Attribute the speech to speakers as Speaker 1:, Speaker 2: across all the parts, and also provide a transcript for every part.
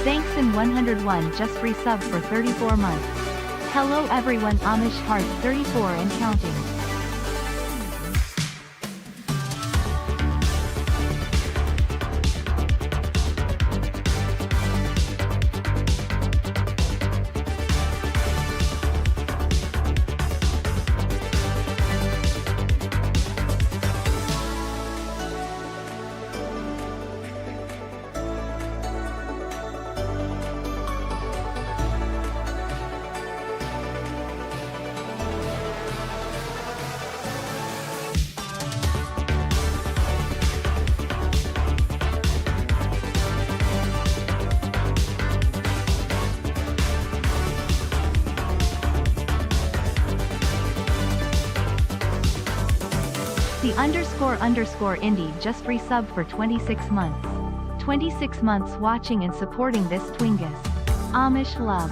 Speaker 1: Thanks and 101 just resub for 34 months. Hello everyone, Amish Heart 34 and counting. The _ indie just resub for 26 months. 26 months watching and supporting this Twingus. Amish love.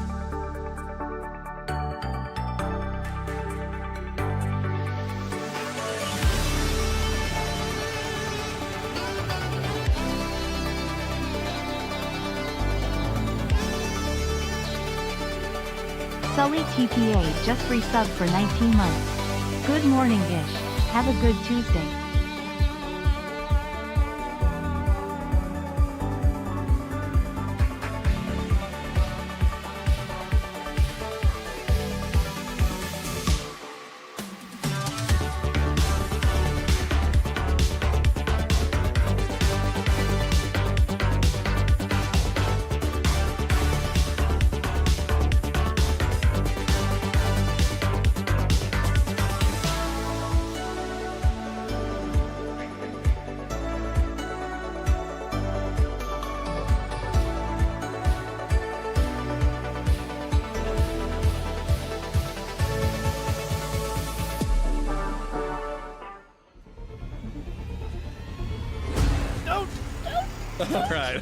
Speaker 1: Sully TPA just resub for 19 months. Good morning-ish. Have a good Tuesday.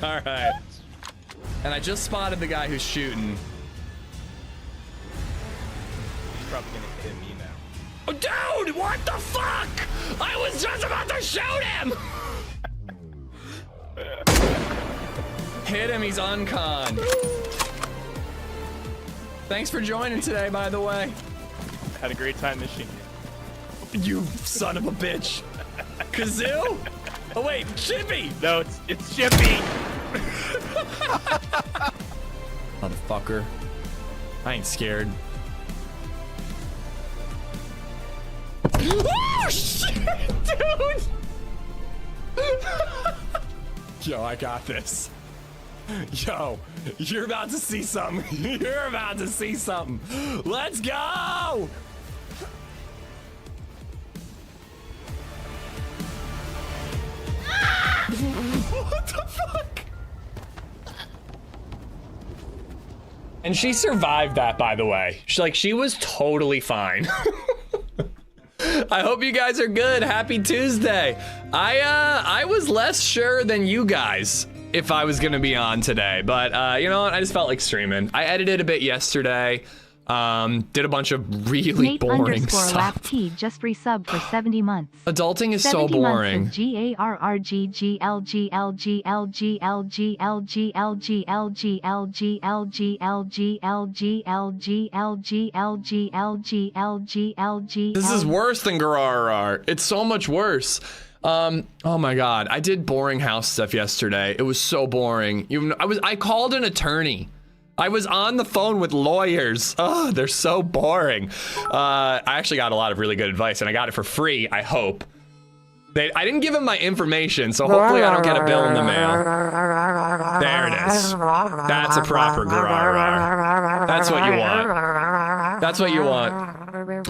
Speaker 2: All right. And I just spotted the guy who's shooting.
Speaker 3: He's probably gonna hit me now.
Speaker 2: Oh, dude, what the fuck? I was just about to shoot him. Hit him, he's unconned. Thanks for joining today, by the way.
Speaker 3: Had a great time missing you.
Speaker 2: You son of a bitch. Kazoo? Oh wait, Chippy!
Speaker 3: No, it's Chippy!
Speaker 2: Motherfucker. I ain't scared. Oh shit, dude! Yo, I got this. Yo, you're about to see something. You're about to see something. Let's go! What the fuck? And she survived that, by the way. She was totally fine. I hope you guys are good. Happy Tuesday. I was less sure than you guys if I was gonna be on today, but you know what? I just felt like streaming. I edited a bit yesterday. Did a bunch of really boring stuff.
Speaker 1: Lap T just resub for 70 months.
Speaker 2: Adulting is so boring. This is worse than Gararrar. It's so much worse. Oh my god, I did boring house stuff yesterday. It was so boring. I called an attorney. I was on the phone with lawyers. Oh, they're so boring. I actually got a lot of really good advice, and I got it for free, I hope. I didn't give them my information, so hopefully I don't get a bill in the mail. There it is. That's a proper Gararrar. That's what you want. That's what you want.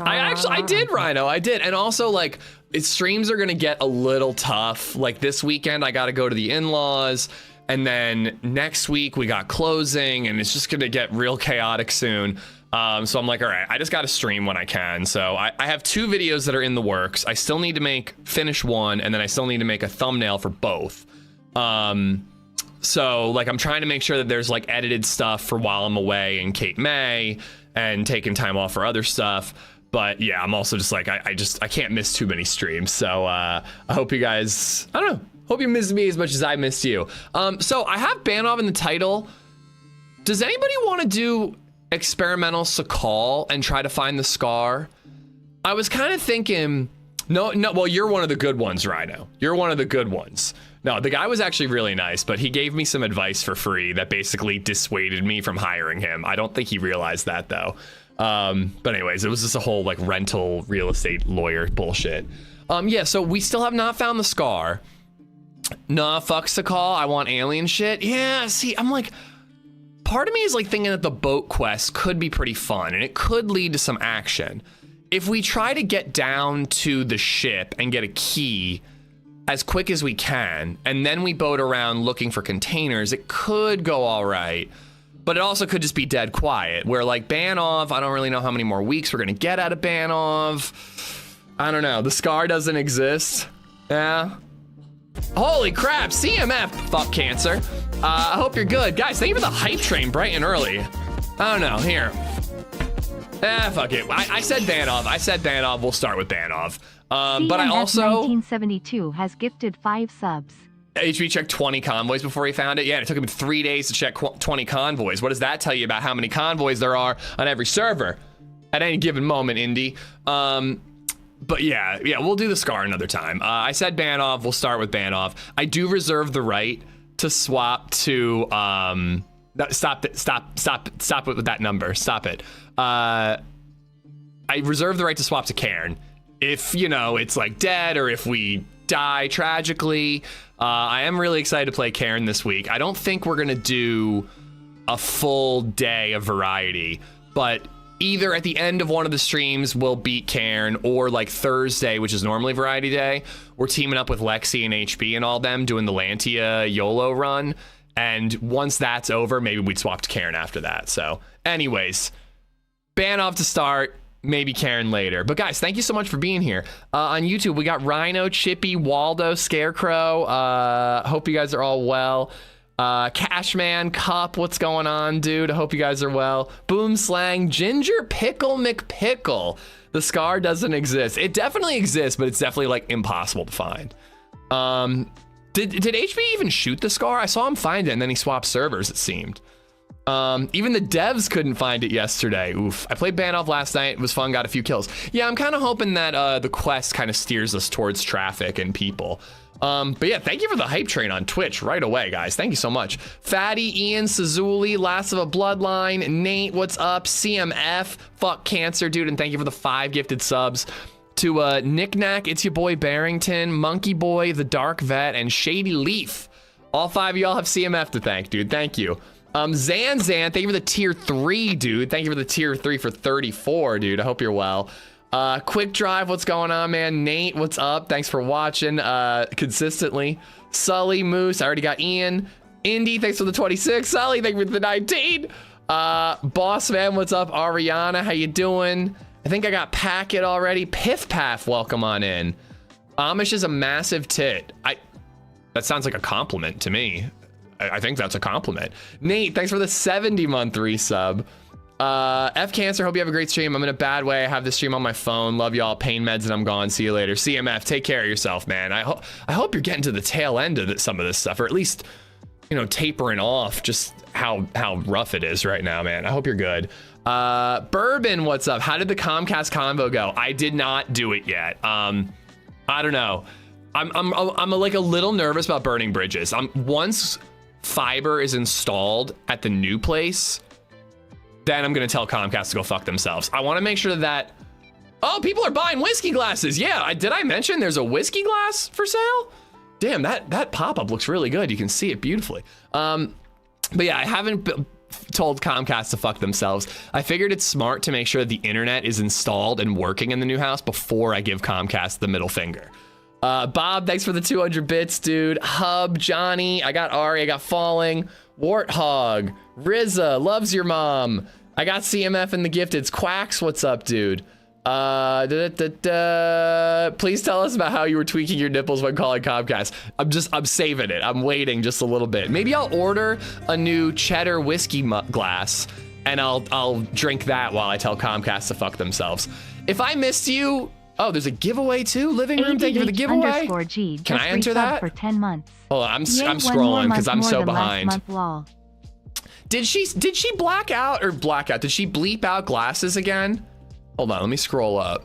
Speaker 2: I did, Rhino, I did. And also, like, streams are gonna get a little tough. Like, this weekend, I gotta go to the in-laws. And then next week we got closing, and it's just gonna get real chaotic soon. So I'm like, all right, I just gotta stream when I can. So I have 2 videos that are in the works. I still need to finish one, and then I still need to make a thumbnail for both. So like I'm trying to make sure that there's like edited stuff for while I'm away in Cape May and taking time off for other stuff. But yeah, I'm also just like, I can't miss too many streams. So I hope you guys, I don't know. Hope you missed me as much as I missed you. So I have Banov in the title. Does anybody want to do experimental Sakal and try to find the scar? I was kind of thinking, no, well, you're one of the good ones, Rhino. You're one of the good ones. No, the guy was actually really nice, but he gave me some advice for free that basically dissuaded me from hiring him. I don't think he realized that though. But anyways, it was just a whole like rental real estate lawyer bullshit. Yeah, so we still have not found the scar. Nah, fuck Sakal. I want alien shit. Yeah, see, I'm like, part of me is like thinking that the boat quest could be pretty fun and it could lead to some action. If we try to get down to the ship and get a key as quick as we can, and then we boat around looking for containers, it could go all right. But it also could just be dead quiet, where like Banov, I don't really know how many more weeks we're gonna get out of Banov. I don't know, the scar doesn't exist. Yeah. Holy crap, CMF, fuck cancer. I hope you're good. Guys, thank you for the hype train bright and early. I don't know, here. Fuck it. I said Banov. I said Banov. We'll start with Banov. But I also...
Speaker 1: 1972 has gifted 5 subs.
Speaker 2: HB checked 20 convoys before he found it. Yeah, it took him 3 days to check 20 convoys. What does that tell you about how many convoys there are on every server at any given moment, Indy? But yeah, we'll do the scar another time. I said Banov. We'll start with Banov. I do reserve the right to swap to... Stop with that number. Stop it. I reserve the right to swap to CAIRN if, you know, it's like dead or if we die tragically. I am really excited to play CAIRN this week. I don't think we're gonna do a full day of variety, but either at the end of one of the streams we'll beat CAIRN, or like Thursday, which is normally variety day, we're teaming up with Lexi and HB and all them doing the Lantia YOLO run. And once that's over, maybe we'd swap to CAIRN after that. So anyways, Banov to start, maybe CAIRN later. But guys, thank you so much for being here. On YouTube, we got Rhino, Chippy, Waldo, Scarecrow. Hope you guys are all well. Cashman, Cup, what's going on, dude? I hope you guys are well. Boom Slang, Ginger Pickle McPickle. The scar doesn't exist. It definitely exists, but it's definitely like impossible to find. Did HB even shoot the scar? I saw him find it and then he swapped servers, it seemed. Even the devs couldn't find it yesterday. Oof. I played Banov last night. It was fun, got a few kills. Yeah, I'm kind of hoping that the quest kind of steers us towards traffic and people. But yeah, thank you for the hype train on Twitch right away, guys. Thank you so much. Fatty, Ian, Sazuli, Last of a Bloodline, Nate, what's up? CMF, fuck cancer, dude, and thank you for the 5 gifted subs. To Knick-Knack, it's your boy Barrington, Monkey Boy, The Dark Vet, and Shady Leaf. All 5 of y'all have CMF to thank, dude. Thank you. Zan, thank you for the tier 3, dude. Thank you for the tier 3 for 34, dude. I hope you're well. Quick Drive, what's going on, man? Nate, what's up? Thanks for watching consistently. Sully, Moose, I already got Ian. Indy, thanks for the 26. Sully, thank you for the 19. Boss Man, what's up? Ariana, how you doing? I think I got Packet already. Piff Paff, welcome on in. Amish is a massive tit. That sounds like a compliment to me. I think that's a compliment. Nate, thanks for the 70-month resub. F Cancer, hope you have a great stream. I'm in a bad way. I have this stream on my phone. Love y'all. Pain meds and I'm gone. See you later. CMF, take care of yourself, man. I hope you're getting to the tail end of some of this stuff, or at least, you know, tapering off just how rough it is right now, man. I hope you're good. Bourbon, what's up? How did the Comcast convo go? I did not do it yet. I don't know. I'm like a little nervous about burning bridges. Once fiber is installed at the new place, then I'm gonna tell Comcast to go fuck themselves. I want to make sure that. Oh, people are buying whiskey glasses. Yeah, did I mention there's a whiskey glass for sale? Damn, that pop-up looks really good. You can see it beautifully. But yeah, I haven't told Comcast to fuck themselves. I figured it's smart to make sure that the internet is installed and working in the new house before I give Comcast the middle finger. Bob, thanks for the 200 bits, dude. Hub, Johnny, I got Ari, I got Falling, Warthog, Rizza, loves your mom. I got CMF in the gifteds. Quacks, what's up, dude? Please tell us about how you were tweaking your nipples when calling Comcast. I'm saving it. I'm waiting just a little bit. Maybe I'll order a new cheddar whiskey glass and I'll drink that while I tell Comcast to fuck themselves. If I missed you, oh, there's a giveaway too. Living room, thank you for the giveaway.
Speaker 1: G,
Speaker 2: can I enter that?
Speaker 1: For 10 months.
Speaker 2: Hold on, I'm scrolling because I'm so behind. Did she black out or blackout? Did she bleep out glasses again? Hold on, let me scroll up.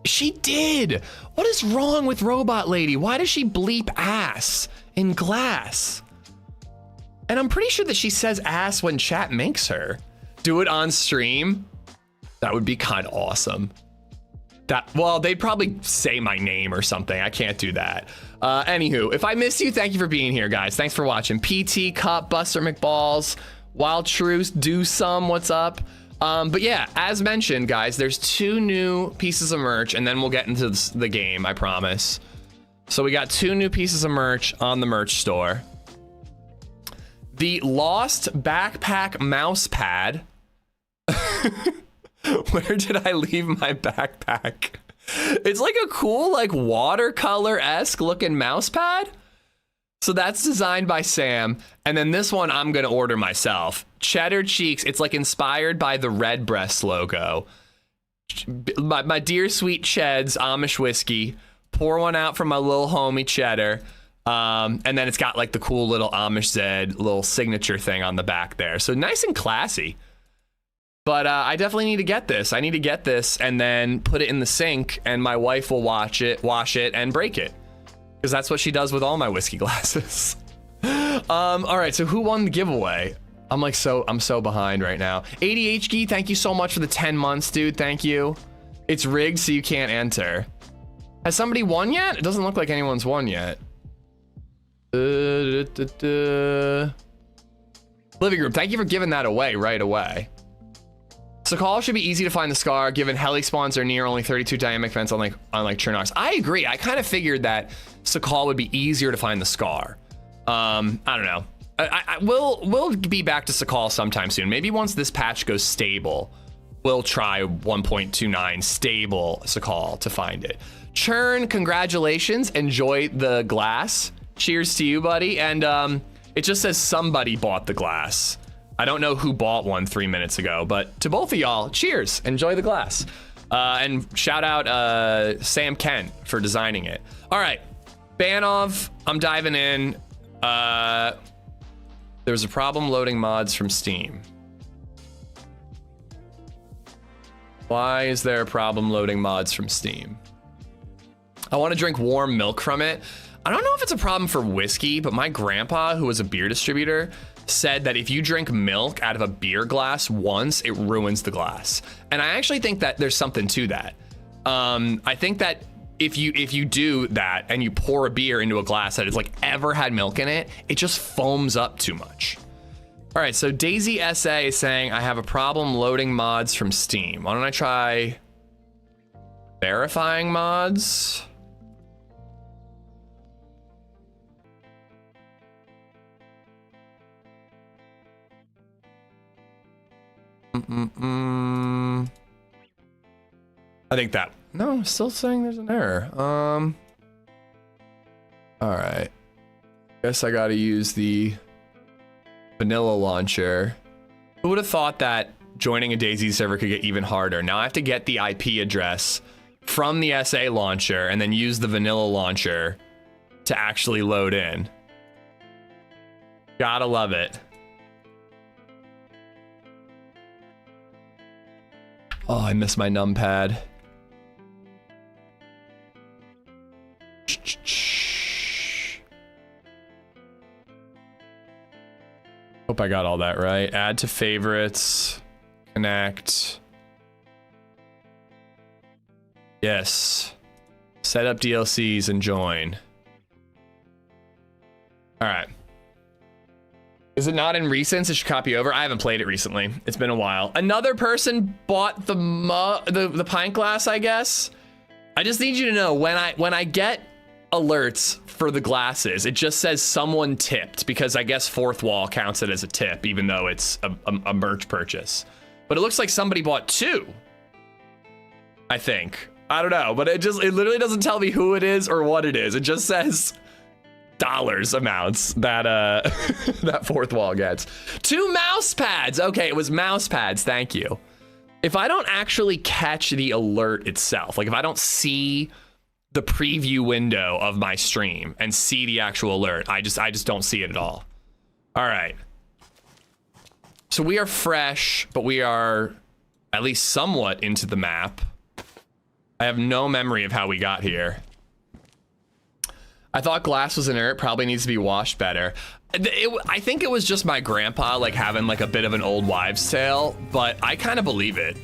Speaker 2: She did. What is wrong with Robot Lady? Why does she bleep ass in glass? And I'm pretty sure that she says ass when chat makes her. Do it on stream? That would be kind of awesome. Well, they'd probably say my name or something. I can't do that. Anywho, if I missed you, thank you for being here, guys. Thanks for watching. PT, Cup, Buster McBalls, Wild Truce, Do Some, what's up? But yeah, as mentioned, guys, there's 2 new pieces of merch, and then we'll get into the game, I promise. So we got 2 new pieces of merch on the merch store. The Lost Backpack Mouse Pad. Where did I leave my backpack? It's like a cool, like watercolor-esque looking mouse pad. So that's designed by Sam. And then this one I'm gonna order myself. Cheddar Cheeks, it's like inspired by the Redbreast logo. My dear sweet Cheds, Amish whiskey. Pour one out from my little homie Cheddar. And then it's got like the cool little AmishZed little signature thing on the back there. So nice and classy. But I definitely need to get this. I need to get this and then put it in the sink, and my wife will wash it, and break it. Because that's what she does with all my whiskey glasses. All right, so who won the giveaway? I'm so behind right now. ADHG, thank you so much for the 10 months, dude. Thank you. It's rigged, so you can't enter. Has somebody won yet? It doesn't look like anyone's won yet. Living Room, thank you for giving that away right away. So call should be easy to find the scar, given heli spawns are near only 32 dynamic vents on like Chernox. I agree. I kind of figured that Sakal would be easier to find the scar. I don't know. We'll be back to Sakal sometime soon. Maybe once this patch goes stable, we'll try 1.29 stable Sakal to find it. Churn, congratulations. Enjoy the glass. Cheers to you, buddy. And it just says somebody bought the glass. I don't know who bought one 3 minutes ago, but to both of y'all, cheers. Enjoy the glass. And shout out Sam Kent for designing it. All right, Banov, I'm diving in. There's a problem loading mods from Steam. Why is there a problem loading mods from Steam? I want to drink warm milk from it. I don't know if it's a problem for whiskey, but my grandpa, who was a beer distributor, said that if you drink milk out of a beer glass once, it ruins the glass. And I actually think that there's something to that. I think that if you do that and you pour a beer into a glass that has like ever had milk in it, it just foams up too much. All right, so DayZ SA is saying I have a problem loading mods from Steam. Why don't I try verifying mods? I think that, no, I'm still saying there's an error. All right. Guess I gotta use the vanilla launcher. Who would have thought that joining a DayZ server could get even harder? Now I have to get the IP address from the SA launcher and then use the vanilla launcher to actually load in. Gotta love it. Oh, I miss my numpad. Hope I got all that right. Add to favorites. Connect. Yes. Set up DLCs and join. All right. Is it not in recents? It should copy over. I haven't played it recently. It's been a while. Another person bought the pint glass, I guess. I just need you to know when I get alerts for the glasses, it just says someone tipped, because I guess Fourth Wall counts it as a tip, even though it's a merch purchase. But it looks like somebody bought 2. I think. I don't know, but it literally doesn't tell me who it is or what it is. It just says dollars amounts that that Fourth Wall gets. 2 mouse pads. Okay, it was mouse pads. Thank you. If I don't actually catch the alert itself, like if I don't see the preview window of my stream and see the actual alert, I just don't see it at all. All right. So we are fresh, but we are at least somewhat into the map. I have no memory of how we got here. I thought glass was inert, probably needs to be washed better. I think it was just my grandpa like having like a bit of an old wives' tale, but I kind of believe it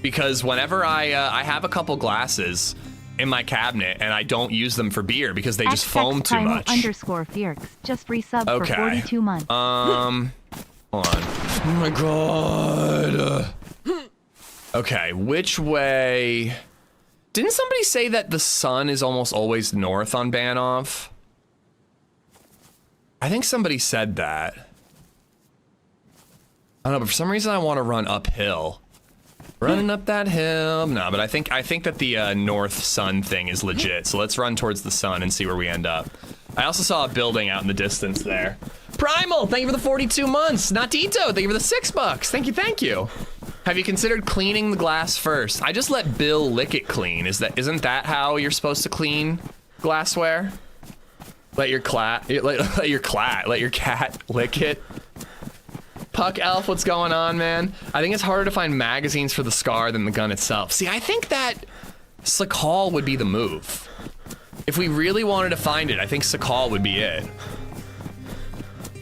Speaker 2: because whenever I have a couple glasses in my cabinet and I don't use them for beer because they just foam too much.
Speaker 1: Underscore Fierx just resub for 42 months.
Speaker 2: Hold on. Oh my god. Okay, which way? Didn't somebody say that the sun is almost always north on Banov? I think somebody said that. I don't know, but for some reason I want to run uphill. Running up that hill. No, but I think that the north sun thing is legit. So let's run towards the sun and see where we end up. I also saw a building out in the distance there. Primal, thank you for the 42 months. Natito, thank you for the $6. Thank you, thank you. Have you considered cleaning the glass first? I just let Bill lick it clean. Isn't that how you're supposed to clean glassware? Let your cat lick it. Puck Elf, what's going on, man? I think it's harder to find magazines for the Scar than the gun itself. See, I think that Sakal would be the move. If we really wanted to find it, I think Sakal would be it.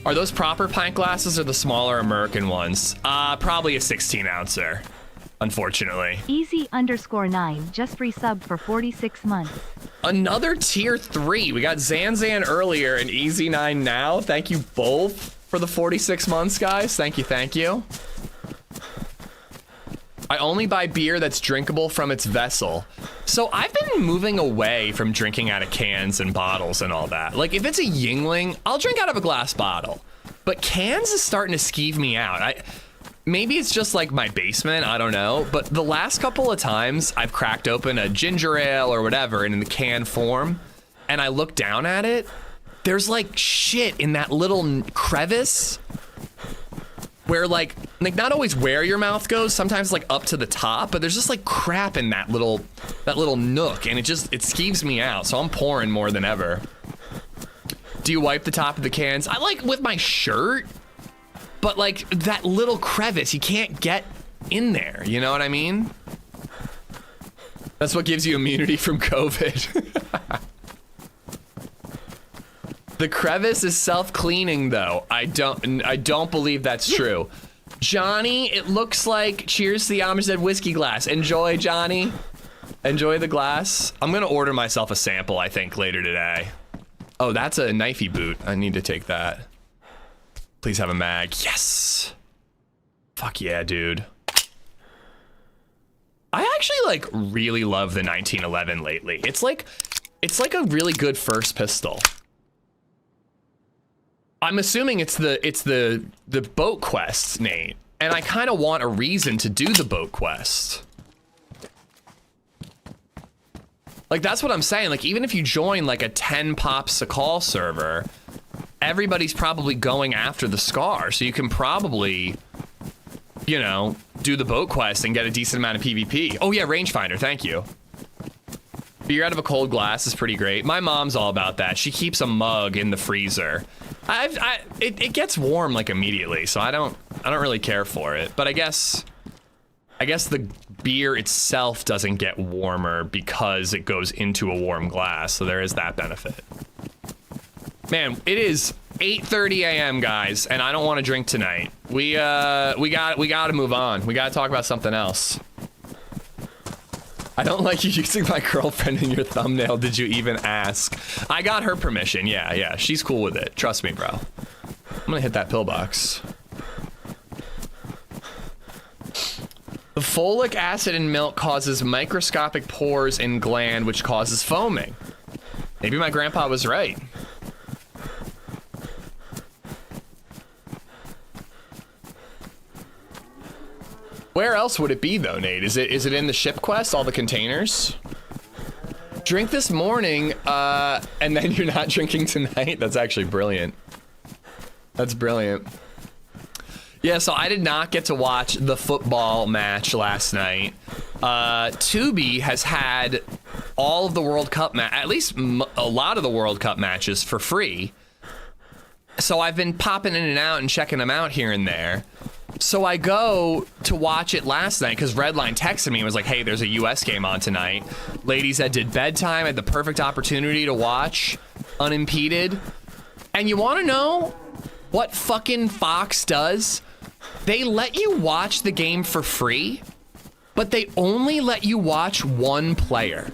Speaker 2: Are those proper pint glasses or the smaller American ones? Probably a 16-ouncer, unfortunately.
Speaker 1: Easy_9 just resubbed for 46 months.
Speaker 2: Another tier 3. We got Zanzan earlier and Easy9 now. Thank you both for the 46 months, guys. Thank you, thank you. I only buy beer that's drinkable from its vessel. So I've been moving away from drinking out of cans and bottles and all that. Like if it's a Yingling, I'll drink out of a glass bottle. But cans is starting to skeeve me out. Maybe it's just like my basement, I don't know. But the last couple of times I've cracked open a ginger ale or whatever and in the can form, and I look down at it, there's like shit in that little crevice where like not always where your mouth goes, sometimes like up to the top, but there's just like crap in that little nook, and it skeeves me out, so I'm pouring more than ever. Do you wipe the top of the cans? I like with my shirt, but like that little crevice, you can't get in there, you know what I mean? That's what gives you immunity from COVID. The crevice is self-cleaning though. I don't believe that's true. Johnny, it looks like, cheers to the AmishZed whiskey glass. Enjoy, Johnny. Enjoy the glass. I'm gonna order myself a sample, I think, later today. Oh, that's a knifey boot. I need to take that. Please have a mag. Yes. Fuck yeah, dude. I actually like really love the 1911 lately. It's like a really good first pistol. I'm assuming it's the boat quest, Nate, and I kind of want a reason to do the boat quest. Like that's what I'm saying. Like even if you join like a 10 pop Sakal server, everybody's probably going after the Scar, so you can probably, you know, do the boat quest and get a decent amount of PvP. Oh yeah, rangefinder, thank you. Beer out of a cold glass is pretty great. My mom's all about that. She keeps a mug in the freezer. It gets warm like immediately, so I don't really care for it. But I guess the beer itself doesn't get warmer because it goes into a warm glass, so there is that benefit. Man, it is 8:30 a.m. guys, and I don't want to drink tonight. We got to move on. We got to talk about something else. I don't like you using my girlfriend in your thumbnail. Did you even ask? I got her permission. Yeah. She's cool with it. Trust me, bro. I'm gonna hit that pillbox. The folic acid in milk causes microscopic pores in gland, which causes foaming. Maybe my grandpa was right. Where else would it be though, Nate? Is it in the ship quest, all the containers? Drink this morning, and then you're not drinking tonight? That's actually brilliant. That's brilliant. Yeah, so I did not get to watch the football match last night. Tubi has had all of the World Cup at least a lot of the World Cup matches for free. So I've been popping in and out and checking them out here and there. So I go to watch it last night because Redline texted me and was like, hey, there's a US game on tonight. LadyZed did bedtime, had the perfect opportunity to watch unimpeded. And you want to know what fucking Fox does? They let you watch the game for free, but they only let you watch one player.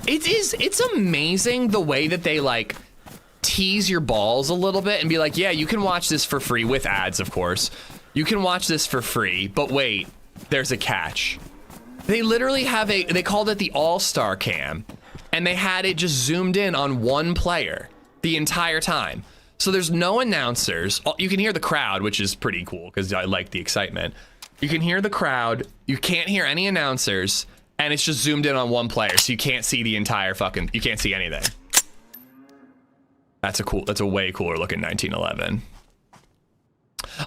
Speaker 2: It's amazing the way that they like tease your balls a little bit and be like, yeah, you can watch this for free with ads, of course. You can watch this for free, but wait, there's a catch. They literally have they called it the All-Star Cam, and they had it just zoomed in on one player the entire time. So there's no announcers. You can hear the crowd, which is pretty cool because I like the excitement. You can hear the crowd. You can't hear any announcers, and it's just zoomed in on one player, so you can't see the entire fucking, you can't see anything. That's a way cooler looking 1911.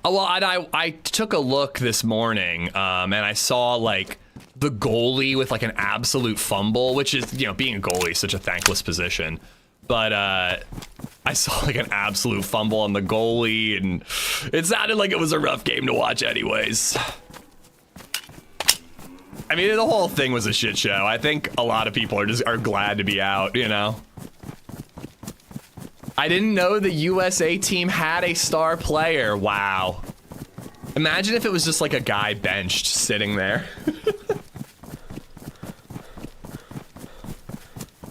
Speaker 2: Oh, well, I took a look this morning, and I saw like the goalie with like an absolute fumble, which is, you know, being a goalie is such a thankless position. But I saw like an absolute fumble on the goalie, and it sounded like it was a rough game to watch anyways. I mean, the whole thing was a shit show. I think a lot of people are glad to be out, you know? I didn't know the USA team had a star player. Wow. Imagine if it was just like a guy benched sitting there.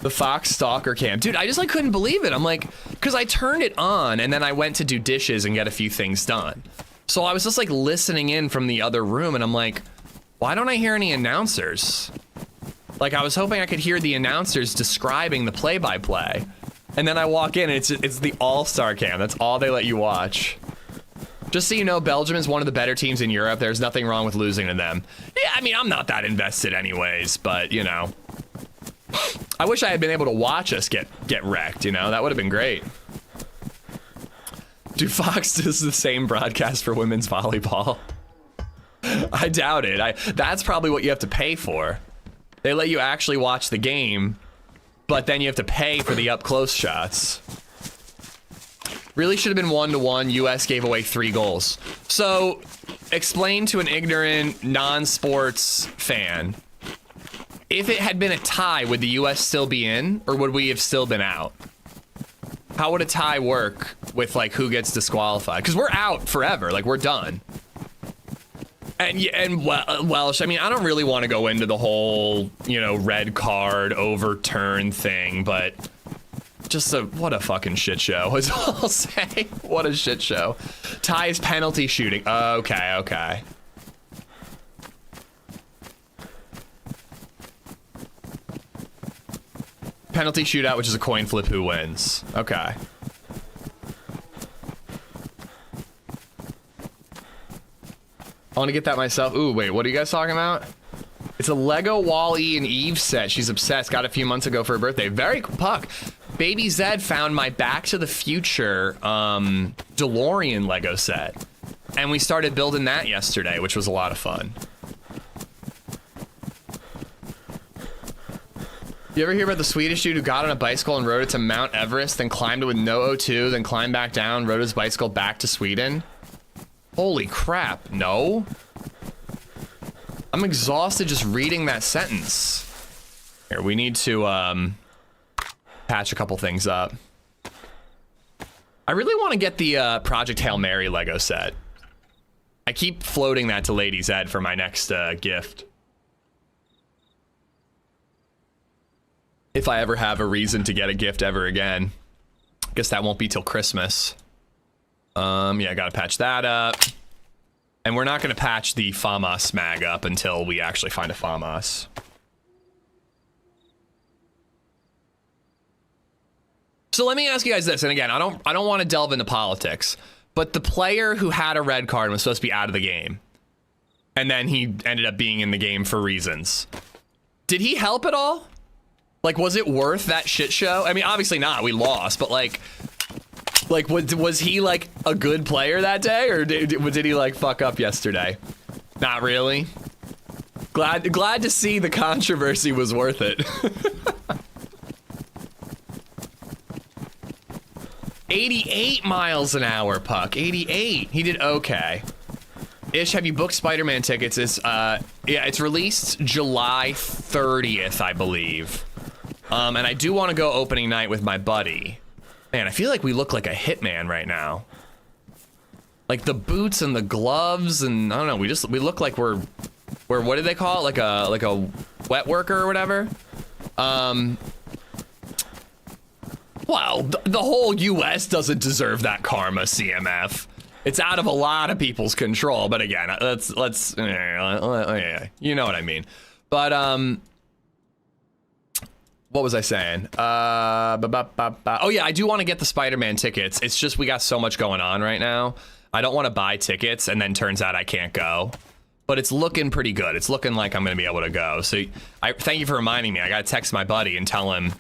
Speaker 2: The Fox Stalker Cam. Dude, I just like couldn't believe it. I'm like, because I turned it on and then I went to do dishes and get a few things done. So I was just like listening in from the other room and I'm like, why don't I hear any announcers? Like I was hoping I could hear the announcers describing the play-by-play. And then I walk in and it's the All-Star Cam. That's all they let you watch. Just so you know, Belgium is one of the better teams in Europe. There's nothing wrong with losing to them. Yeah, I mean, I'm not that invested anyways, but you know. I wish I had been able to watch us get wrecked, you know? That would have been great. Dude, Fox does the same broadcast for women's volleyball. I doubt it. That's probably what you have to pay for. They let you actually watch the game, but then you have to pay for the up-close shots. Really should have been 1-1. US gave away 3 goals. So, explain to an ignorant, non-sports fan. If it had been a tie, would the US still be in, or would we have still been out? How would a tie work with, like, who gets disqualified? Because we're out forever. Like, we're done. And Welsh, I mean, I don't really want to go into the whole, you know, red card overturn thing, but just what a fucking shit show is all I'll say. What a shit show. Ties penalty shooting. Okay. Penalty shootout, which is a coin flip, who wins. Okay. I want to get that myself. Ooh, wait, what are you guys talking about? It's a Lego Wall-E and Eve set. She's obsessed. Got it a few months ago for her birthday. Very puck. Baby Zed found my Back to the Future DeLorean Lego set. And we started building that yesterday, which was a lot of fun. You ever hear about the Swedish dude who got on a bicycle and rode it to Mount Everest, then climbed it with no O2, then climbed back down, rode his bicycle back to Sweden? Holy crap, no. I'm exhausted just reading that sentence. Here, we need to patch a couple things up. I really want to get the Project Hail Mary Lego set. I keep floating that to LadyZed for my next gift. If I ever have a reason to get a gift ever again. Guess that won't be till Christmas. Yeah, I gotta patch that up. And we're not gonna patch the FAMAS mag up until we actually find a FAMAS. So let me ask you guys this, and again, I don't want to delve into politics, but the player who had a red card was supposed to be out of the game. And then he ended up being in the game for reasons. Did he help at all? Like, was it worth that shit show? I mean, obviously not, we lost, but like was he like a good player that day, or did he like fuck up yesterday? Not really. Glad to see the controversy was worth it. 88 miles an hour, Puck. 88. He did okay. Ish, have you booked Spider-Man tickets? Yeah, it's released July 30th, I believe. And I do want to go opening night with my buddy. Man, I feel like we look like a hitman right now. Like the boots and the gloves and I don't know, we look like we're what do they call it? Like a wet worker or whatever. Well, the whole US doesn't deserve that karma, CMF. It's out of a lot of people's control, but again, let's you know what I mean. But what was I saying? Oh yeah, I do want to get the Spider-Man tickets. It's just we got so much going on right now. I don't want to buy tickets and then turns out I can't go. But it's looking pretty good. It's looking like I'm going to be able to go. So I thank you for reminding me. I got to text my buddy and tell him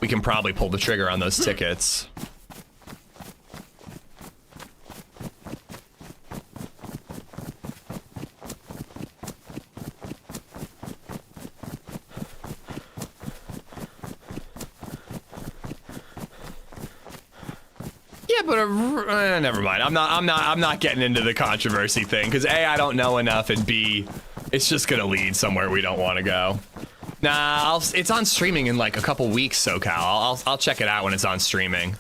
Speaker 2: we can probably pull the trigger on those tickets. Yeah, but never mind. I'm not getting into the controversy thing because A, I don't know enough, and B, it's just gonna lead somewhere we don't want to go. Nah, it's on streaming in like a couple weeks, SoCal. I'll check it out when it's on streaming.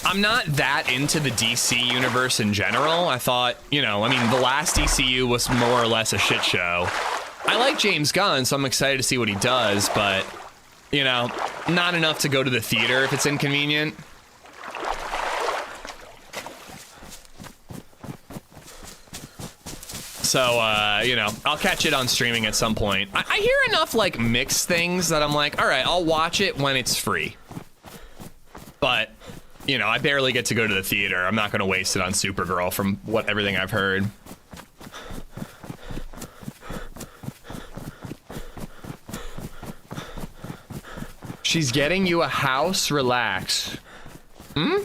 Speaker 2: I'm not that into the DC universe in general. I thought, you know, I mean, the last DCU was more or less a shit show. I like James Gunn, so I'm excited to see what he does, but, you know, not enough to go to the theater if it's inconvenient. So, you know, I'll catch it on streaming at some point. I hear enough, like, mixed things that I'm like, all right, I'll watch it when it's free. But, you know, I barely get to go to the theater. I'm not going to waste it on Supergirl from everything I've heard. She's getting you a house? Relax. Hmm?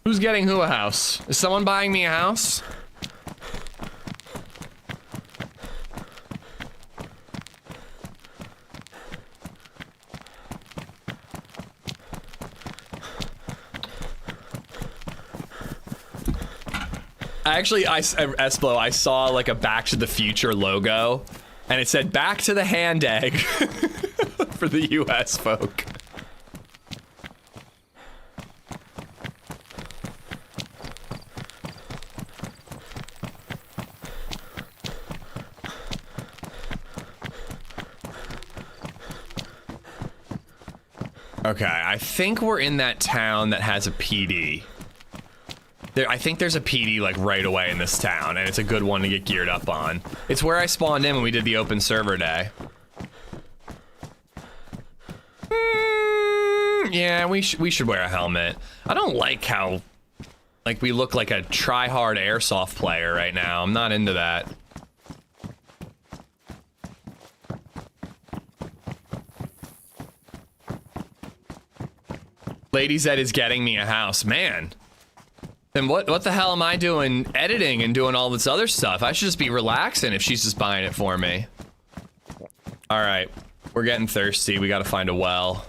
Speaker 2: Who's getting who a house? Is someone buying me a house? Actually, Esplo, I saw like a Back to the Future logo, and it said "Back to the Hand Egg" for the U.S. folk. Okay, I think we're in that town that has a PD. I think there's a PD like right away in this town, and it's a good one to get geared up on. It's where I spawned in when we did the open server day. Yeah, we should wear a helmet. I don't like how, like, we look like a try-hard airsoft player right now. I'm not into that. LadyZed is getting me a house, man. Then what the hell am I doing editing and doing all this other stuff? I should just be relaxing if she's just buying it for me. All right, we're getting thirsty. We got to find a well.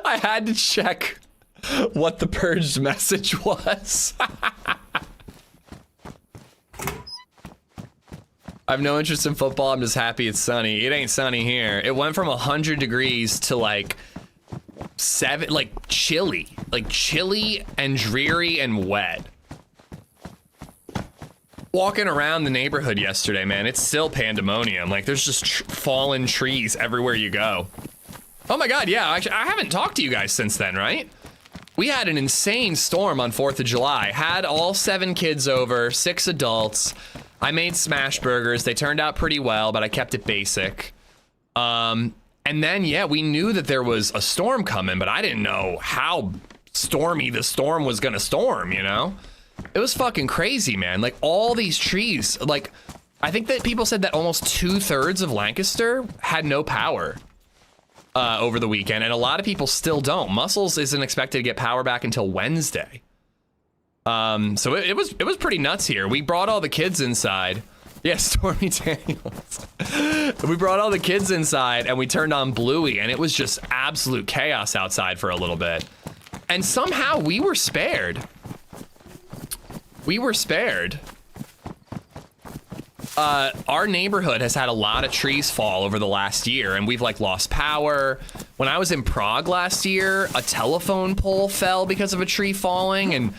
Speaker 2: I had to check what the purged message was. I have no interest in football. I'm just happy it's sunny. It ain't sunny here. It went from 100 degrees to like 7, like chilly and dreary and wet. Walking around the neighborhood yesterday, man, it's still pandemonium. Like there's just fallen trees everywhere you go. Oh my God, yeah, actually, I haven't talked to you guys since then, right? We had an insane storm on 4th of July. Had all 7 kids over, 6 adults. I made smash burgers. They turned out pretty well, but I kept it basic. And then, yeah, we knew that there was a storm coming, but I didn't know how stormy the storm was gonna storm, you know? It was fucking crazy, man. Like, all these trees, like, I think that people said that almost 2/3 of Lancaster had no power over the weekend, and a lot of people still don't. Muscles isn't expected to get power back until Wednesday. So it was pretty nuts here. We brought all the kids inside. Yeah, Stormy Daniels. We brought all the kids inside and we turned on Bluey and it was just absolute chaos outside for a little bit. And somehow we were spared. We were spared. Our neighborhood has had a lot of trees fall over the last year and we've like lost power. When I was in Prague last year, a telephone pole fell because of a tree falling and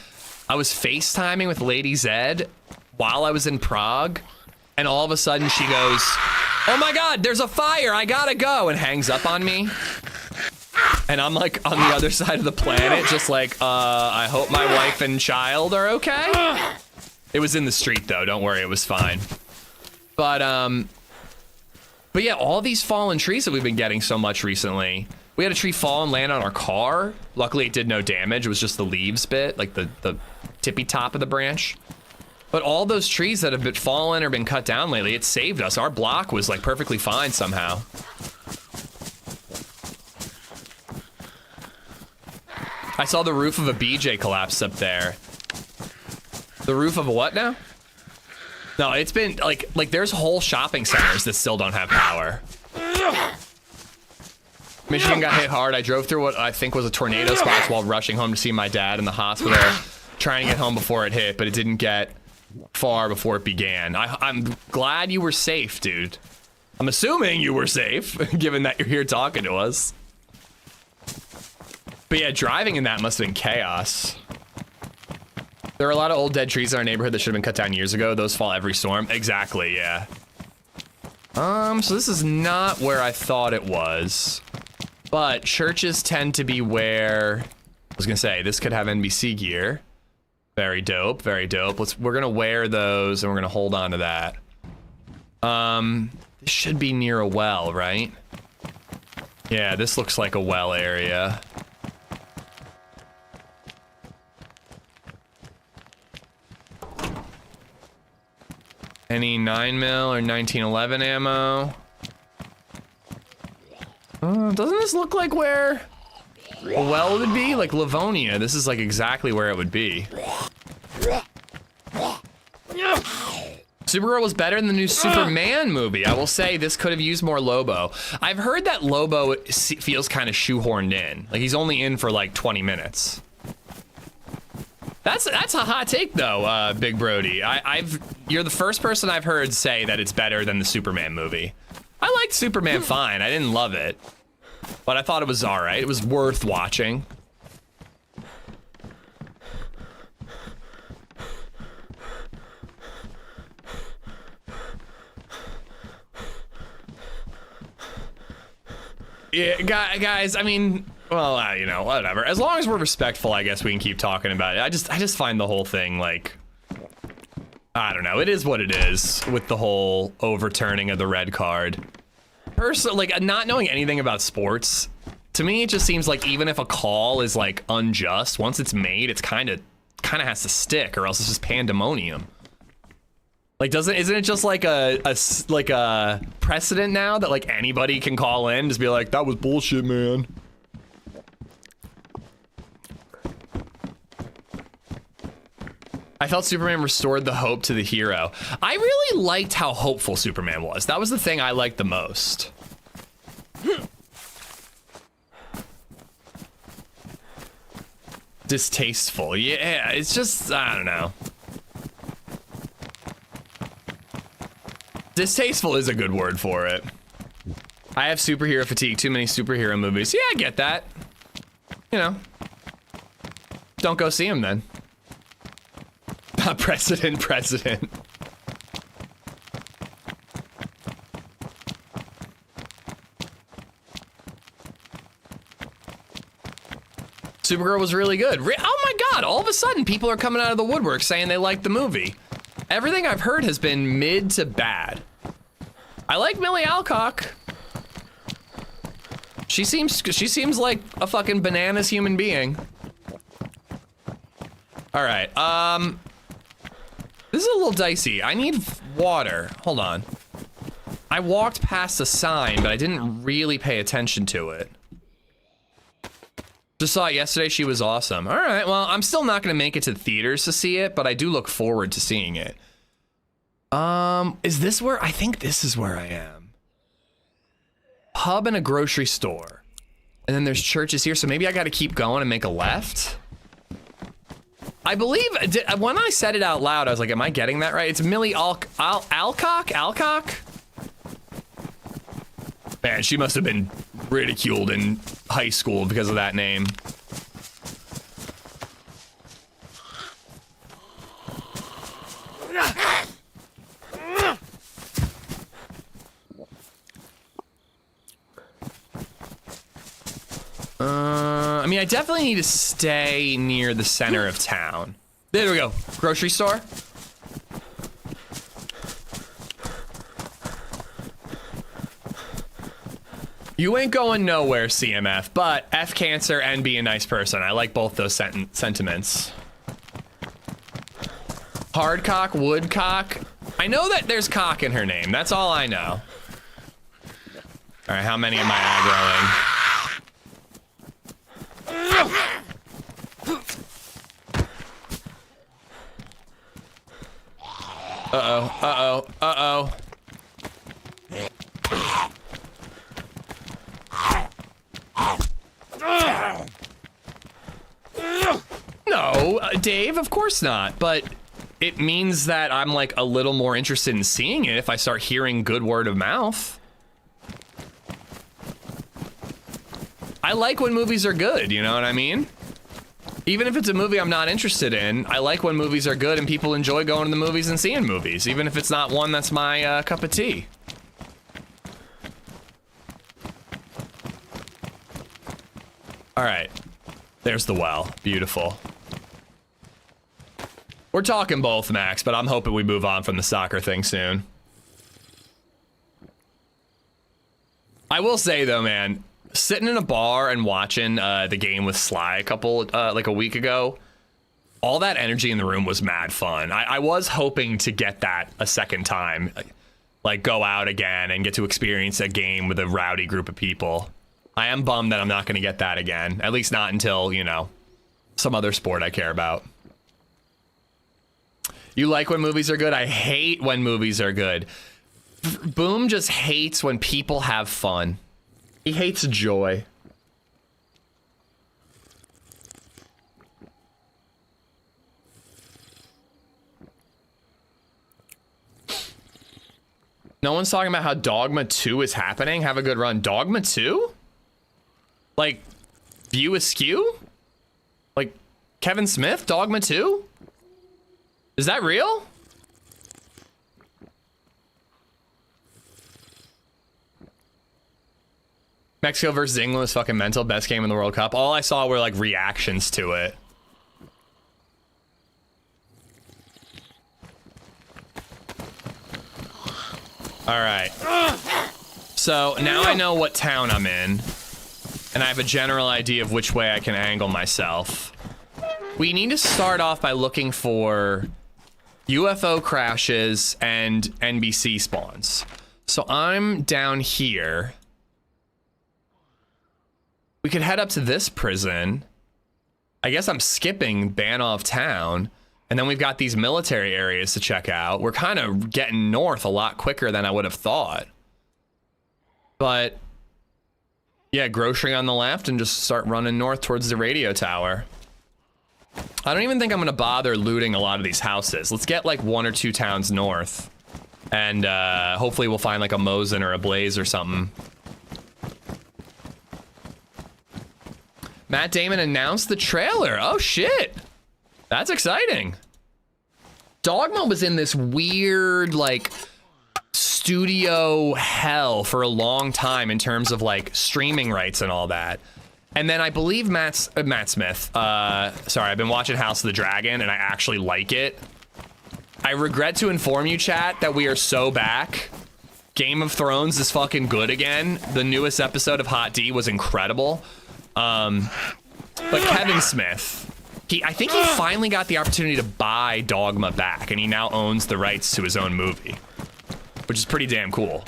Speaker 2: I was FaceTiming with LadyZed while I was in Prague. And all of a sudden she goes, "Oh my God, there's a fire, I gotta go," and hangs up on me. And I'm like on the other side of the planet, just like, I hope my wife and child are okay. It was in the street though, don't worry, it was fine. But yeah, all these fallen trees that we've been getting so much recently. We had a tree fall and land on our car. Luckily it did no damage, it was just the leaves bit, like the tippy top of the branch. But all those trees that have been fallen or been cut down lately, it saved us. Our block was like perfectly fine somehow. I saw the roof of a BJ collapse up there. The roof of a what now? No, it's been like there's whole shopping centers that still don't have power. Michigan got hit hard. I drove through what I think was a tornado spots while rushing home to see my dad in the hospital, trying to get home before it hit, but it didn't get far before it began. I'm glad you were safe, dude. I'm assuming you were safe, given that you're here talking to us. But yeah, driving in that must have been chaos. There are a lot of old dead trees in our neighborhood that should have been cut down years ago. Those fall every storm. Exactly, yeah. So this is not where I thought it was. But churches tend to be where... I was gonna say, this could have NBC gear. Very dope, very dope. We're gonna wear those and we're gonna hold on to that. This should be near a well, right? Yeah, this looks like a well area. Any 9mm or 1911 ammo? Doesn't this look like where a well would be? Like Livonia, this is like exactly where it would be. Supergirl was better than the new Superman movie. I will say this could have used more Lobo. I've heard that Lobo feels kind of shoehorned in. Like he's only in for like 20 minutes. That's a hot take though, Big Brody. You're the first person I've heard say that it's better than the Superman movie. I liked Superman fine. I didn't love it, but I thought it was all right. It was worth watching. Yeah, guys, I mean, well, you know, whatever. As long as we're respectful, I guess we can keep talking about it. I just find the whole thing like, I don't know. It is what it is with the whole overturning of the red card. Personally, like not knowing anything about sports, to me, it just seems like even if a call is like unjust, once it's made, it's kind of has to stick, or else it's just pandemonium. Like, isn't it just like a precedent now that like anybody can call in, just be like, that was bullshit, man. I felt Superman restored the hope to the hero. I really liked how hopeful Superman was. That was the thing I liked the most. Distasteful. Yeah, it's just, I don't know. Distasteful is a good word for it. I have superhero fatigue, too many superhero movies. Yeah, I get that. You know. Don't go see them then. President. Supergirl was really good. Oh my God, all of a sudden people are coming out of the woodwork saying they liked the movie. Everything I've heard has been mid to bad. I like Millie Alcock. She seems like a fucking bananas human being. All right, this is a little dicey. I need water. Hold on. I walked past a sign, but I didn't really pay attention to it. Just saw it yesterday. She was awesome. All right, well, I'm still not gonna make it to the theaters to see it, but I do look forward to seeing it. Is this where, I think this is where I am. Pub and a grocery store. And then there's churches here, so maybe I gotta keep going and make a left. I believe, when I said it out loud, I was like, am I getting that right? It's Millie Alcock? Man, she must have been ridiculed in high school because of that name. I mean, I definitely need to stay near the center of town. There we go. Grocery store. You ain't going nowhere, CMF, but F cancer and be a nice person. I like both those sentiments. Hardcock, woodcock. I know that there's cock in her name. That's all I know. All right, how many am I aggroing? Uh-oh. No, Dave, of course not, but it means that I'm like a little more interested in seeing it if I start hearing good word of mouth. I like when movies are good, you know what I mean? Even if it's a movie I'm not interested in, I like when movies are good and people enjoy going to the movies and seeing movies, even if it's not one that's my cup of tea. All right, there's the well, beautiful. We're talking both, Max, but I'm hoping we move on from the soccer thing soon. I will say though, man, sitting in a bar and watching the game with Sly like a week ago, all that energy in the room was mad fun. I was hoping to get that a second time, like go out again and get to experience a game with a rowdy group of people. I am bummed that I'm not going to get that again, at least not until, you know, some other sport I care about. You like when movies are good? I hate when movies are good. Boom just hates when people have fun. He hates joy. No one's talking about how Dogma 2 is happening. Have a good run. Dogma 2? Like, View Askew? Like, Kevin Smith? Dogma 2? Is that real? Mexico versus England was fucking mental. Best game in the World Cup. All I saw were like reactions to it. All right. So now I know what town I'm in, and I have a general idea of which way I can angle myself. We need to start off by looking for UFO crashes and NBC spawns. So I'm down here. We could head up to this prison. I guess I'm skipping Banov town. And then we've got these military areas to check out. We're kind of getting north a lot quicker than I would have thought. But yeah, grocery on the left and just start running north towards the radio tower. I don't even think I'm gonna bother looting a lot of these houses. Let's get like 1 or 2 towns north. And hopefully we'll find like a Mosin or a Blaze or something. Matt Damon announced the trailer. Oh shit. That's exciting. Dogma was in this weird like studio hell for a long time in terms of like streaming rights and all that. And then I believe Matt Smith, sorry, I've been watching House of the Dragon and I actually like it. I regret to inform you, chat, that we are so back. Game of Thrones is fucking good again. The newest episode of Hot D was incredible. But Kevin Smith, I think he finally got the opportunity to buy Dogma back and he now owns the rights to his own movie, which is pretty damn cool.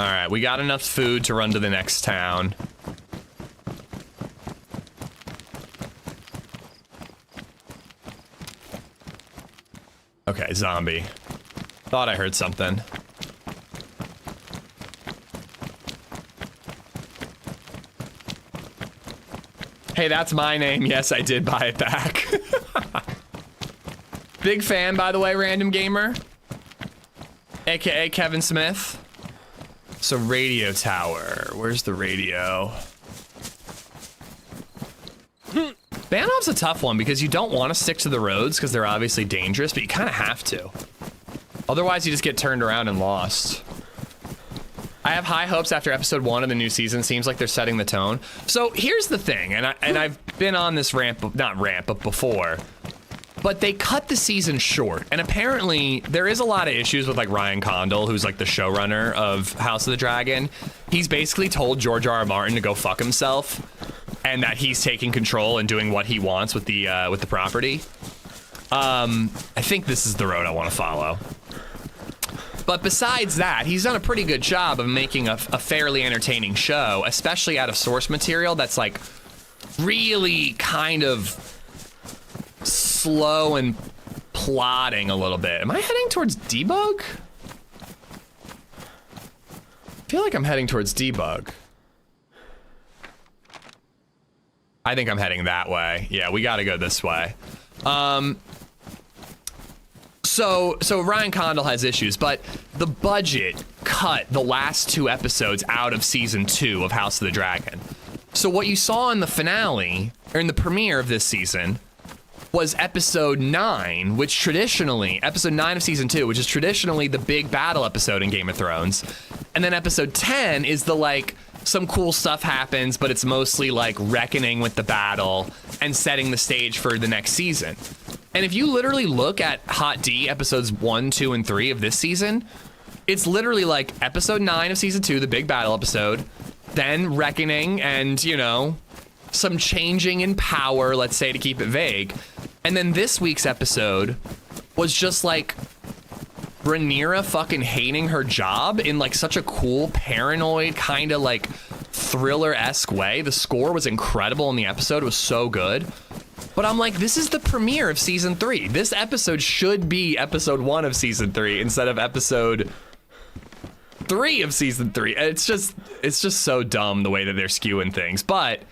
Speaker 2: All right, we got enough food to run to the next town. Okay, zombie. Thought I heard something. Hey, that's my name. Yes, I did buy it back. Big fan, by the way, Random Gamer. AKA Kevin Smith. So radio tower. Where's the radio? Banov's a tough one because you don't want to stick to the roads because they're obviously dangerous, but you kind of have to. Otherwise, you just get turned around and lost. I have high hopes after episode 1 of the new season. Seems like they're setting the tone. So here's the thing, and I've been on this not rant, but before. But they cut the season short, and apparently there is a lot of issues with like Ryan Condal, who's like the showrunner of House of the Dragon. He's basically told George R.R. Martin to go fuck himself, and that he's taking control and doing what he wants with the property. I think this is the road I want to follow. But besides that, he's done a pretty good job of making a fairly entertaining show, especially out of source material that's like really kind of slow and plodding a little bit. Am I heading towards debug? I feel like I'm heading towards debug. I think I'm heading that way. Yeah, we gotta go this way. So Ryan Condal has issues, but the budget cut the last 2 episodes out of season 2 of House of the Dragon. So what you saw in the finale, or in the premiere of this season, was episode 9, which traditionally, episode 9 of season 2, which is traditionally the big battle episode in Game of Thrones. And then episode 10 is the like, some cool stuff happens, but it's mostly like reckoning with the battle and setting the stage for the next season. And if you literally look at Hot D episodes 1, 2, and 3 of this season, it's literally like episode 9 of season 2, the big battle episode, then reckoning and, you know, some changing in power, let's say, to keep it vague. And then this week's episode was just like Rhaenyra fucking hating her job in like such a cool, paranoid, kind of like thriller-esque way. The score was incredible in the episode. It was so good. But I'm like, this is the premiere of season 3. This episode should be episode 1 of season 3 instead of episode 3 of season 3. It's just so dumb the way that they're skewing things. But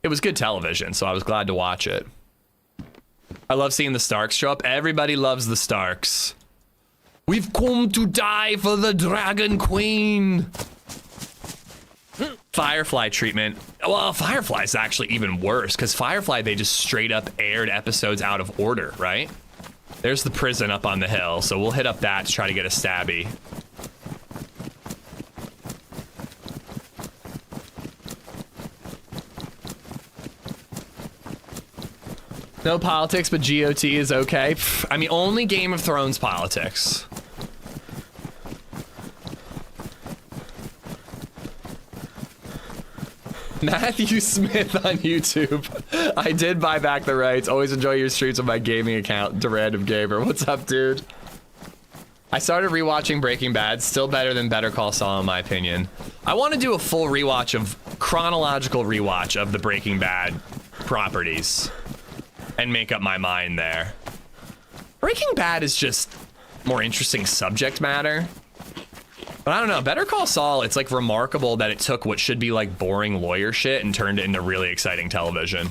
Speaker 2: it was good television, so I was glad to watch it. I love seeing the Starks show up. Everybody loves the Starks. We've come to die for the Dragon Queen. Firefly treatment. Well, Firefly's actually even worse, because Firefly, they just straight up aired episodes out of order, right? There's the prison up on the hill, so we'll hit up that to try to get a stabby. No politics, but GOT is okay. Pff, I mean, only Game of Thrones politics. Matthew Smith on YouTube. I did buy back the rights. Always enjoy your streams on my gaming account. To Random Gamer. What's up, dude? I started rewatching Breaking Bad. Still better than Better Call Saul, in my opinion. I want to do a full rewatch of chronological rewatch of the Breaking Bad properties and make up my mind there. Breaking Bad is just more interesting subject matter. But I don't know, Better Call Saul, it's like remarkable that it took what should be like boring lawyer shit and turned it into really exciting television.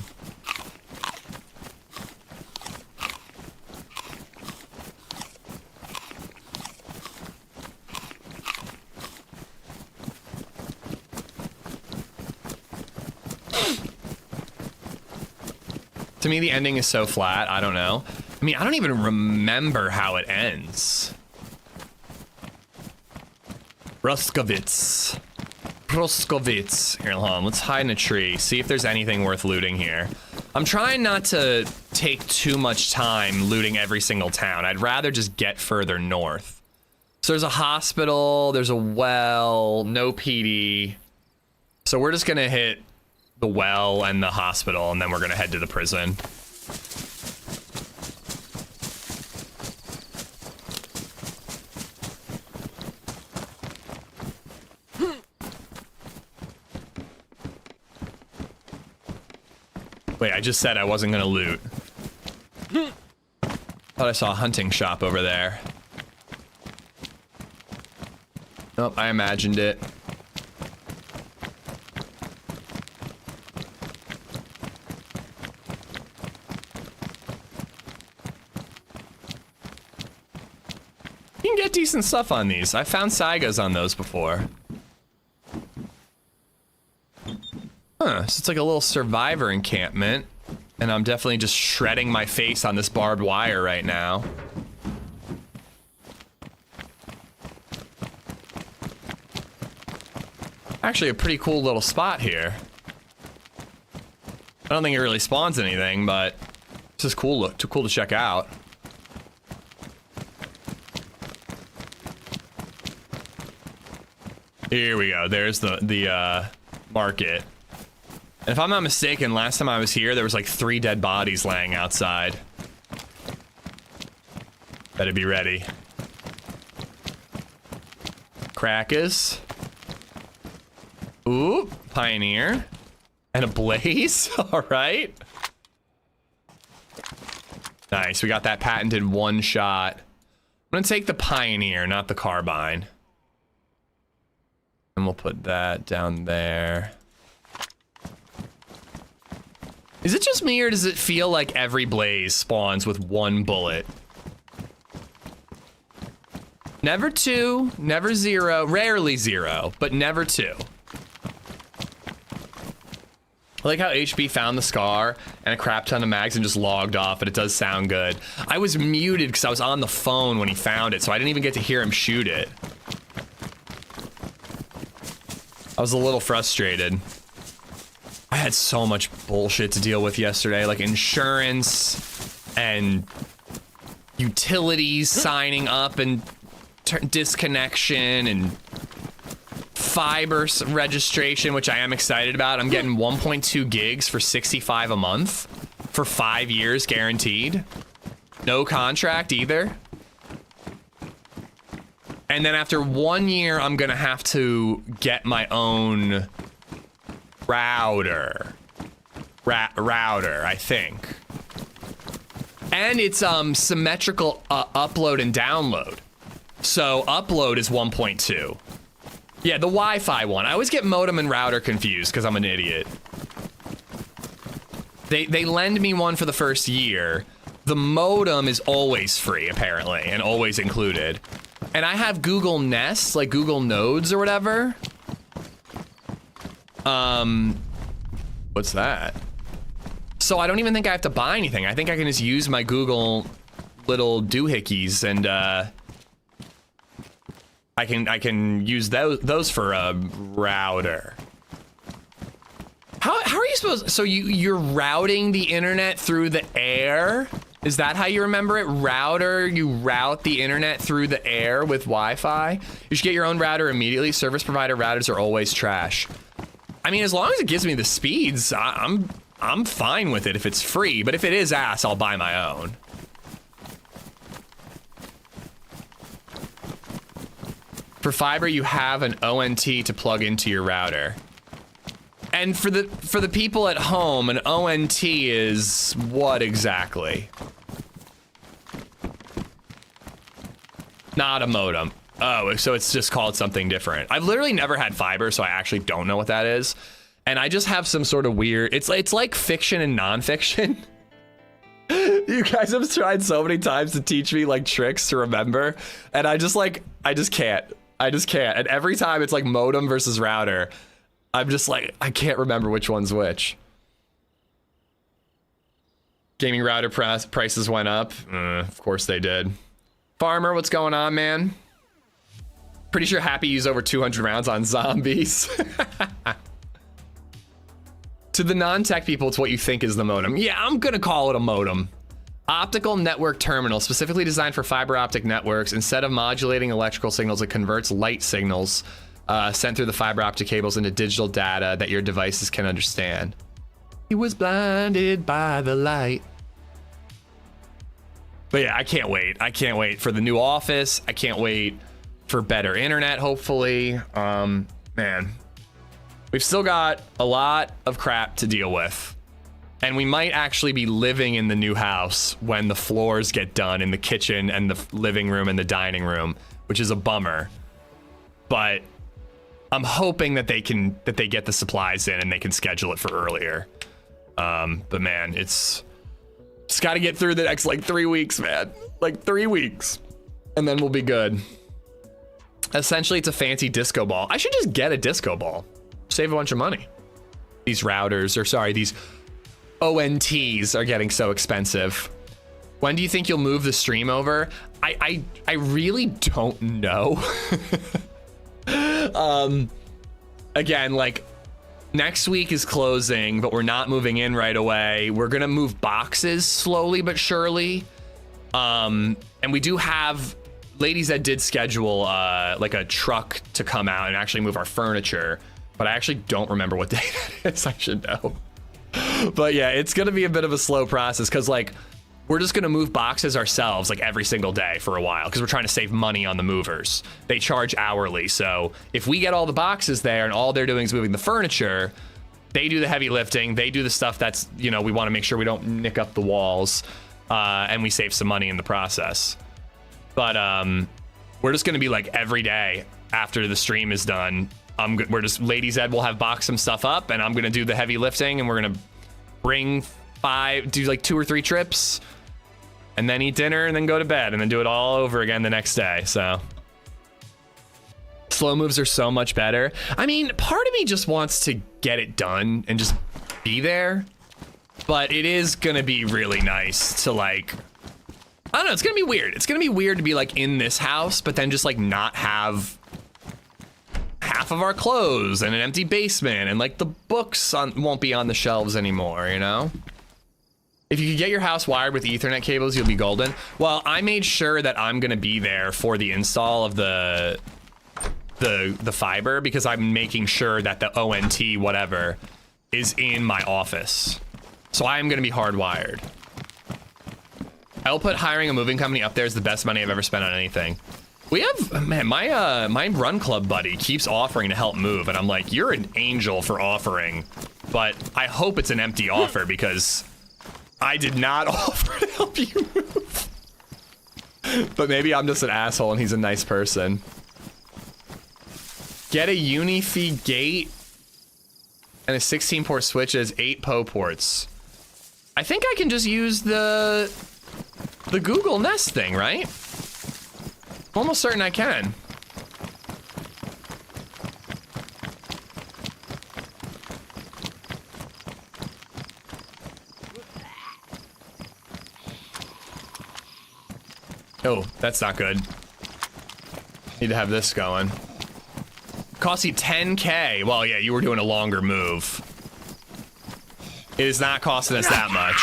Speaker 2: To me, the ending is so flat, I don't know. I mean, I don't even remember how it ends. Ruskovitz. Here, hold on. Let's hide in a tree. See if there's anything worth looting here. I'm trying not to take too much time looting every single town. I'd rather just get further north. So there's a hospital, there's a well, no PD. So we're just gonna hit the well and the hospital, and then we're gonna head to the prison. Wait, I just said I wasn't gonna loot. Thought I saw a hunting shop over there. Nope, I imagined it. You can get decent stuff on these. I found Saigas on those before. Huh, so it's like a little survivor encampment. And I'm definitely just shredding my face on this barbed wire right now. Actually a pretty cool little spot here. I don't think it really spawns anything, but it's just cool, too cool to check out. Here we go. There's the market. And if I'm not mistaken, last time I was here, there was like 3 dead bodies laying outside. Better be ready. Crackers. Ooh, Pioneer. And a Blaze. All right. Nice. We got that patented 1 shot. I'm going to take the Pioneer, not the Carbine. And we'll put that down there. Is it just me, or does it feel like every Blaze spawns with 1 bullet? Never 2, never 0, rarely 0, but never 2. I like how HB found the Scar and a crap ton of mags and just logged off, but it does sound good. I was muted because I was on the phone when he found it, so I didn't even get to hear him shoot it. I was a little frustrated. I had so much bullshit to deal with yesterday, like insurance and utilities signing up and disconnection and fiber registration, which I am excited about. I'm getting 1.2 gigs for $65 a month for 5 years guaranteed. No contract either. And then after 1 year, I'm gonna have to get my own router, I think. And it's symmetrical upload and download. So upload is 1.2. Yeah, the Wi-Fi one. I always get modem and router confused because I'm an idiot. They lend me one for the first year. The modem is always free, apparently, and always included. And I have Google Nest, like Google Nodes or whatever. What's that? So I don't even think I have to buy anything. I think I can just use my Google little doohickeys and I can use those for a router. How are you supposed? So you're routing the internet through the air? Is that how you remember it? Router, you route the internet through the air with Wi-Fi? You should get your own router immediately. Service provider routers are always trash. I mean, as long as it gives me the speeds, I'm fine with it if it's free. But if it is ass, I'll buy my own. For fiber, you have an ONT to plug into your router. And for the people at home, an ONT is what exactly? Not a modem. Oh, so it's just called something different. I've literally never had fiber, so I actually don't know what that is. And I just have some sort of weird, it's like fiction and nonfiction. You guys have tried so many times to teach me like tricks to remember, and I just can't. And every time it's like modem versus router, I'm just like, I can't remember which one's which. Gaming router prices went up. Of course they did. Farmer, what's going on, man? Pretty sure Happy used over 200 rounds on zombies. To the non-tech people, it's what you think is the modem. Yeah, I'm gonna call it a modem. Optical network terminal, specifically designed for fiber optic networks. Instead of modulating electrical signals, it converts light signals sent through the fiber optic cables into digital data that your devices can understand. He was blinded by the light. But yeah, I can't wait. I can't wait for the new office. I can't wait for better internet, hopefully. Man, we've still got a lot of crap to deal with. And we might actually be living in the new house when the floors get done in the kitchen and the living room and the dining room, which is a bummer. But I'm hoping that they get the supplies in and they can schedule it for earlier. But man, it's got to get through the next like 3 weeks, man. Like 3 weeks, and then we'll be good. Essentially, it's a fancy disco ball. I should just get a disco ball, save a bunch of money. These routers, or sorry, these ONTs are getting so expensive. When do you think you'll move the stream over? I really don't know. Again, like next week is closing, but we're not moving in right away. We're gonna move boxes slowly but surely. And we do have, LadyZed did schedule like a truck to come out and actually move our furniture, but I actually don't remember what day that is. I should know. But yeah, it's gonna be a bit of a slow process because like we're just gonna move boxes ourselves like every single day for a while because we're trying to save money on the movers. They charge hourly, so if we get all the boxes there and all they're doing is moving the furniture, they do the heavy lifting, they do the stuff that's, you know, we want to make sure we don't nick up the walls, and we save some money in the process. But we're just gonna be like every day after the stream is done, LadyZed will have boxed some stuff up and I'm gonna do the heavy lifting and we're gonna do like 2 or 3 trips and then eat dinner and then go to bed and then do it all over again the next day. So slow moves are so much better. I mean, part of me just wants to get it done and just be there, but it is gonna be really nice to like, I don't know, it's gonna be weird. It's gonna be weird to be like in this house, but then just like not have half of our clothes and an empty basement and like the books won't be on the shelves anymore, you know? If you could get your house wired with Ethernet cables, you'll be golden. Well, I made sure that I'm gonna be there for the install of the fiber because I'm making sure that the ONT whatever is in my office. So I am gonna be hardwired. I'll put hiring a moving company up there is the best money I've ever spent on anything. We have, man, my run club buddy keeps offering to help move, and I'm like, you're an angel for offering, but I hope it's an empty offer because I did not offer to help you move. But maybe I'm just an asshole and he's a nice person. Get a UniFi gate and a 16-port switch as 8 PO ports. I think I can just use the Google Nest thing, right? Almost certain I can. Oh, that's not good. Need to have this going. Cost you 10K. Well, yeah, you were doing a longer move. It is not costing us that much.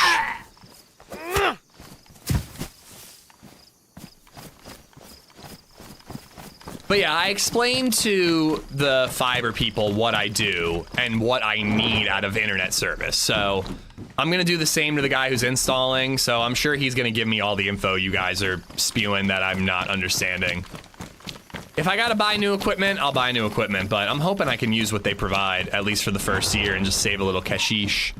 Speaker 2: But yeah, I explained to the fiber people what I do and what I need out of internet service. So I'm gonna do the same to the guy who's installing. So I'm sure he's gonna give me all the info you guys are spewing that I'm not understanding. If I gotta buy new equipment, I'll buy new equipment, but I'm hoping I can use what they provide, at least for the first year, and just save a little cashish.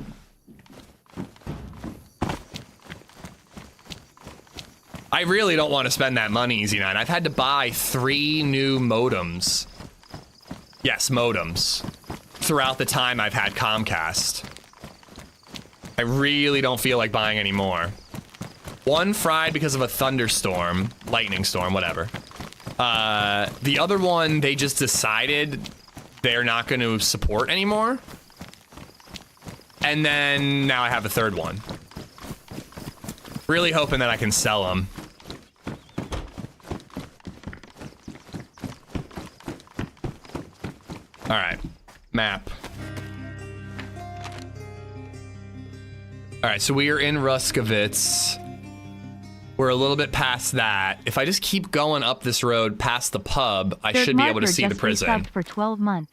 Speaker 2: I really don't want to spend that money, Z9. I've had to buy 3 new modems. Yes, modems. Throughout the time I've had Comcast. I really don't feel like buying any more. One fried because of a thunderstorm, lightning storm, whatever. The other one, they just decided they're not going to support anymore. And then now I have a third one. Really hoping that I can sell them. All right, map. All right, so we are in Ruskovitz. We're a little bit past that. If I just keep going up this road past the pub, I should be able to see the prison.
Speaker 1: Resubbed for 12 months.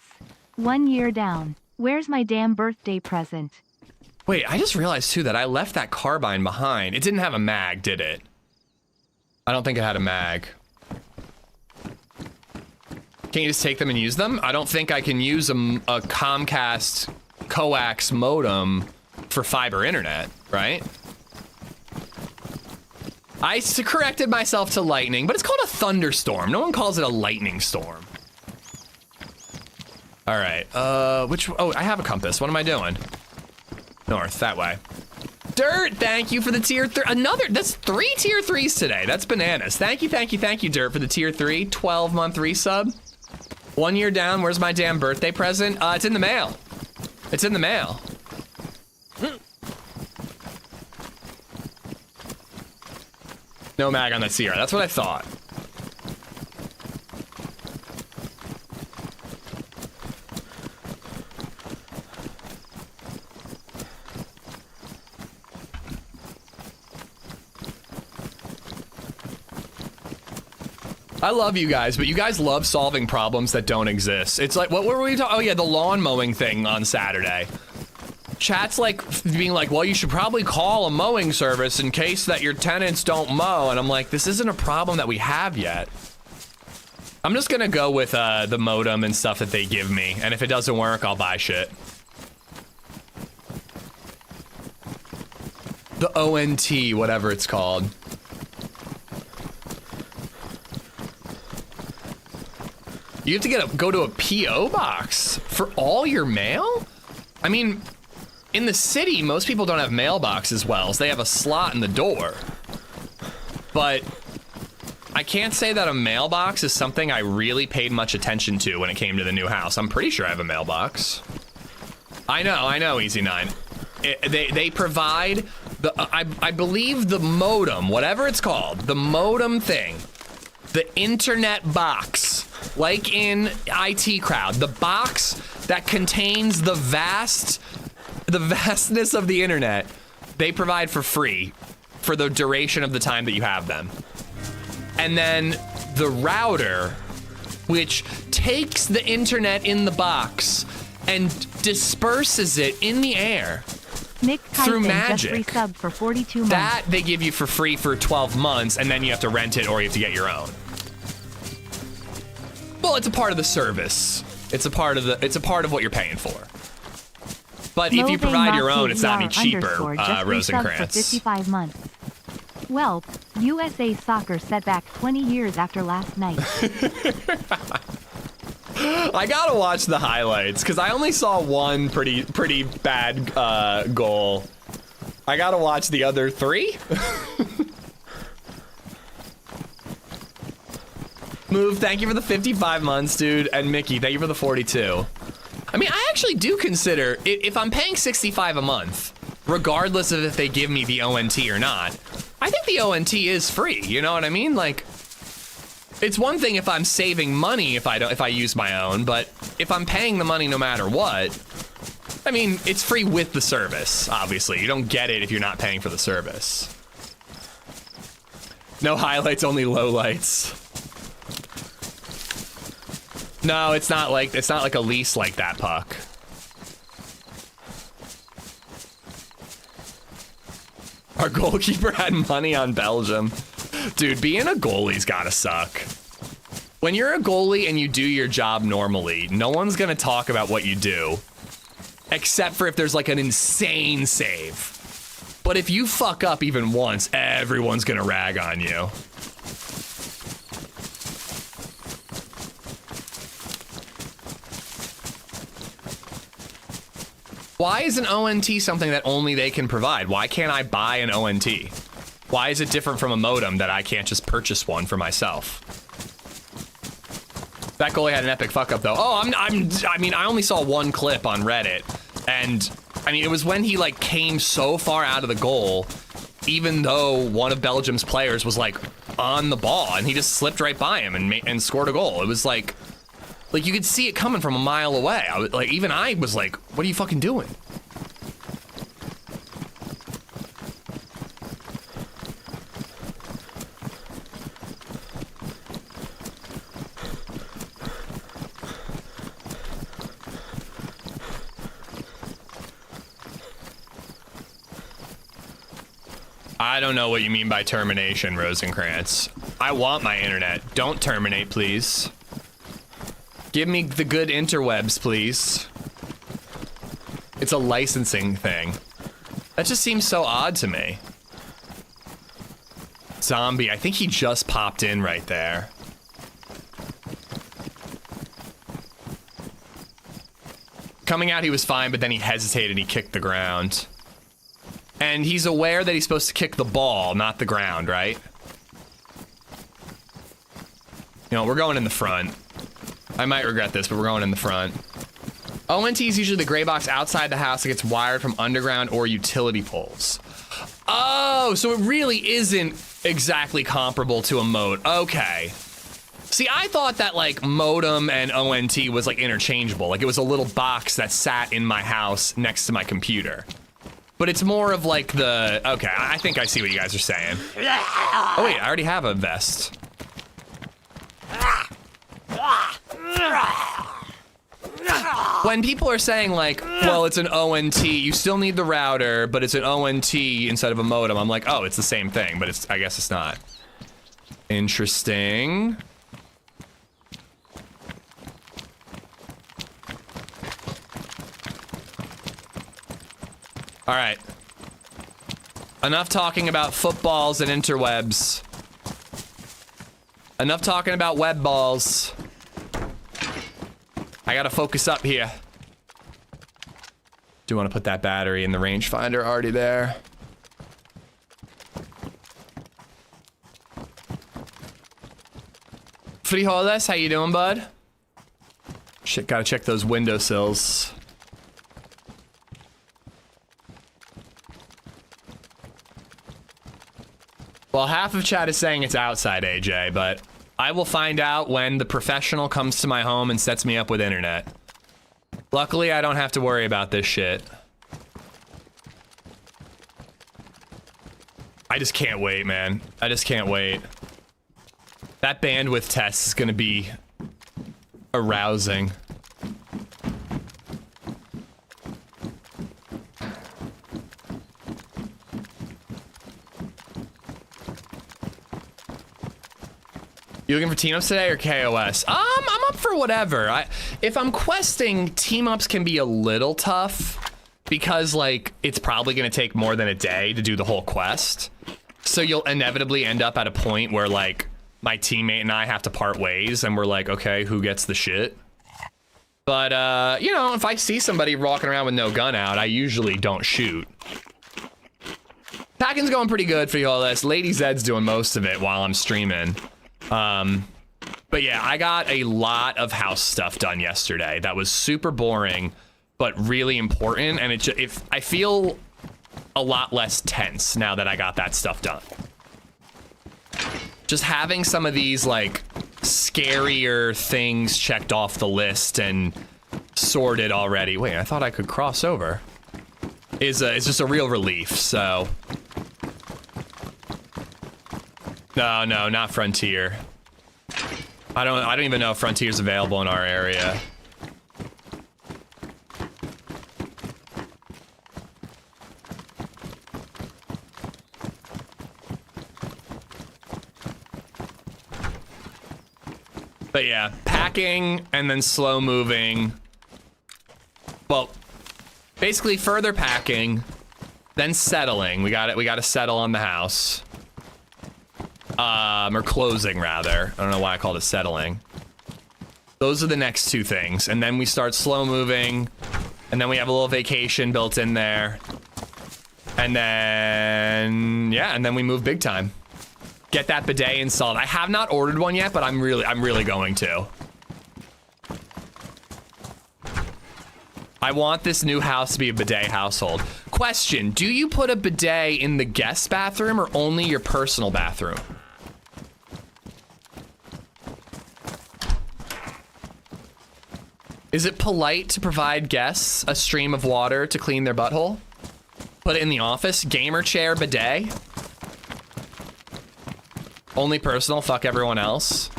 Speaker 1: 1 year down. Where's my damn birthday present?
Speaker 2: Wait, I just realized too that I left that carbine behind. It didn't have a mag, did it? I don't think it had a mag. Can't you just take them and use them? I don't think I can use a Comcast coax modem for fiber internet, right? I corrected myself to lightning, but it's called a thunderstorm. No one calls it a lightning storm. All right, oh, I have a compass. What am I doing? North, that way. Dirt, thank you for the tier 3. That's 3 tier 3s today. That's bananas. Thank you, Dirt, for the tier 3, 12-month resub. 1 year down, where's my damn birthday present? It's in the mail. It's in the mail. No mag on that CR, that's what I thought. I love you guys, but you guys love solving problems that don't exist. It's like, what were we talking? Oh yeah, the lawn mowing thing on Saturday. Chat's like being like, well, you should probably call a mowing service in case that your tenants don't mow. And I'm like, this isn't a problem that we have yet. I'm just gonna go with the modem and stuff that they give me. And if it doesn't work, I'll buy shit. The ONT, whatever it's called. You have to go to a P.O. box for all your mail? I mean, in the city, most people don't have mailboxes wells. They have a slot in the door. But I can't say that a mailbox is something I really paid much attention to when it came to the new house. I'm pretty sure I have a mailbox. I know, Easy 9. They provide, I believe the modem, whatever it's called, the modem thing, the internet box. Like in IT Crowd, the box that contains the vastness of the internet, they provide for free for the duration of the time that you have them. And then the router, which takes the internet in the box and disperses it in the air
Speaker 1: Nick
Speaker 2: through magic.
Speaker 1: Just resubbed for 42 months.
Speaker 2: That they give you for free for 12 months, and then you have to rent it or you have to get your own. Well, it's a part of the service. It's a part of what you're paying for. But if you provide your own, it's not any cheaper, Rosencrantz.
Speaker 1: For 55 months. Well, USA Soccer set back 20 years after last night.
Speaker 2: I gotta watch the highlights because I only saw one pretty bad goal. I gotta watch the other 3. Move, thank you for the 55 months, dude. And Mickey, thank you for the 42. I mean, I actually do consider, if I'm paying 65 a month, regardless of if they give me the ONT or not, I think the ONT is free, you know what I mean? Like, it's one thing if I'm saving money if I use my own, but if I'm paying the money no matter what, I mean, it's free with the service, obviously. You don't get it if you're not paying for the service. No highlights, only lowlights. No, it's not like a lease like that, Puck. Our goalkeeper had money on Belgium. Dude, being a goalie's gotta suck. When you're a goalie and you do your job normally, no one's gonna talk about what you do. Except for if there's like an insane save. But if you fuck up even once, everyone's gonna rag on you. Why is an ONT something that only they can provide? Why can't I buy an ONT? Why is it different from a modem that I can't just purchase one for myself? That goalie had an epic fuck up though. Oh, I mean, I only saw one clip on Reddit, and I mean, it was when he like came so far out of the goal, even though one of Belgium's players was like on the ball, and he just slipped right by him and scored a goal. It was like you could see it coming from a mile away. Even I was like, what are you fucking doing? I don't know what you mean by termination, Rosencrantz. I want my internet. Don't terminate, please. Give me the good interwebs, please. It's a licensing thing. That just seems so odd to me. Zombie, I think he just popped in right there. Coming out, he was fine, but then he hesitated, he kicked the ground. And he's aware that he's supposed to kick the ball, not the ground, right? You know, we're going in the front. I might regret this, but we're going in the front. ONT is usually the gray box outside the house that gets wired from underground or utility poles. Oh, so it really isn't exactly comparable to a moat. Okay. See, I thought that like modem and ONT was like interchangeable. Like it was a little box that sat in my house next to my computer. But it's more of like the, okay, I think I see what you guys are saying. Oh wait, I already have a vest. When people are saying like, well, it's an ONT, you still need the router, but it's an ONT instead of a modem, I'm like, oh, it's the same thing, but it's, I guess it's not. Interesting. All right. Enough talking about footballs and interwebs. Enough talking about web balls. I gotta focus up here. Do want to put that battery in the rangefinder already there. Frijoles, how you doing, bud? Shit, gotta check those windowsills. Well, half of chat is saying it's outside, AJ, but I will find out when the professional comes to my home and sets me up with internet. Luckily, I don't have to worry about this shit. I just can't wait, man. I just can't wait. That bandwidth test is gonna be arousing. You looking for team-ups today or KOS? I'm up for whatever. If I'm questing, team-ups can be a little tough because, like, it's probably gonna take more than a day to do the whole quest. So you'll inevitably end up at a point where, like, my teammate and I have to part ways and we're like, okay, who gets the shit? But, you know, if I see somebody walking around with no gun out, I usually don't shoot. Packing's going pretty good for all this. LadyZed's doing most of it while I'm streaming. But yeah, I got a lot of house stuff done yesterday. That was super boring, but really important. And I feel a lot less tense now that I got that stuff done. Just having some of these like scarier things checked off the list and sorted already. Wait, I thought I could cross over. Is just a real relief. So. No, not Frontier. I don't even know if Frontier's available in our area. But yeah, packing and then slow moving. Well, basically further packing, then settling. We got to settle on the house. Or closing, rather. I don't know why I called it settling. Those are the next two things. And then we start slow moving. And then we have a little vacation built in there. And then, yeah, and then we move big time. Get that bidet installed. I have not ordered one yet, but I'm really going to. I want this new house to be a bidet household. Question, do you put a bidet in the guest bathroom or only your personal bathroom? Is it polite to provide guests a stream of water to clean their butthole? Put it in the office? Gamer chair bidet? Only personal, fuck everyone else?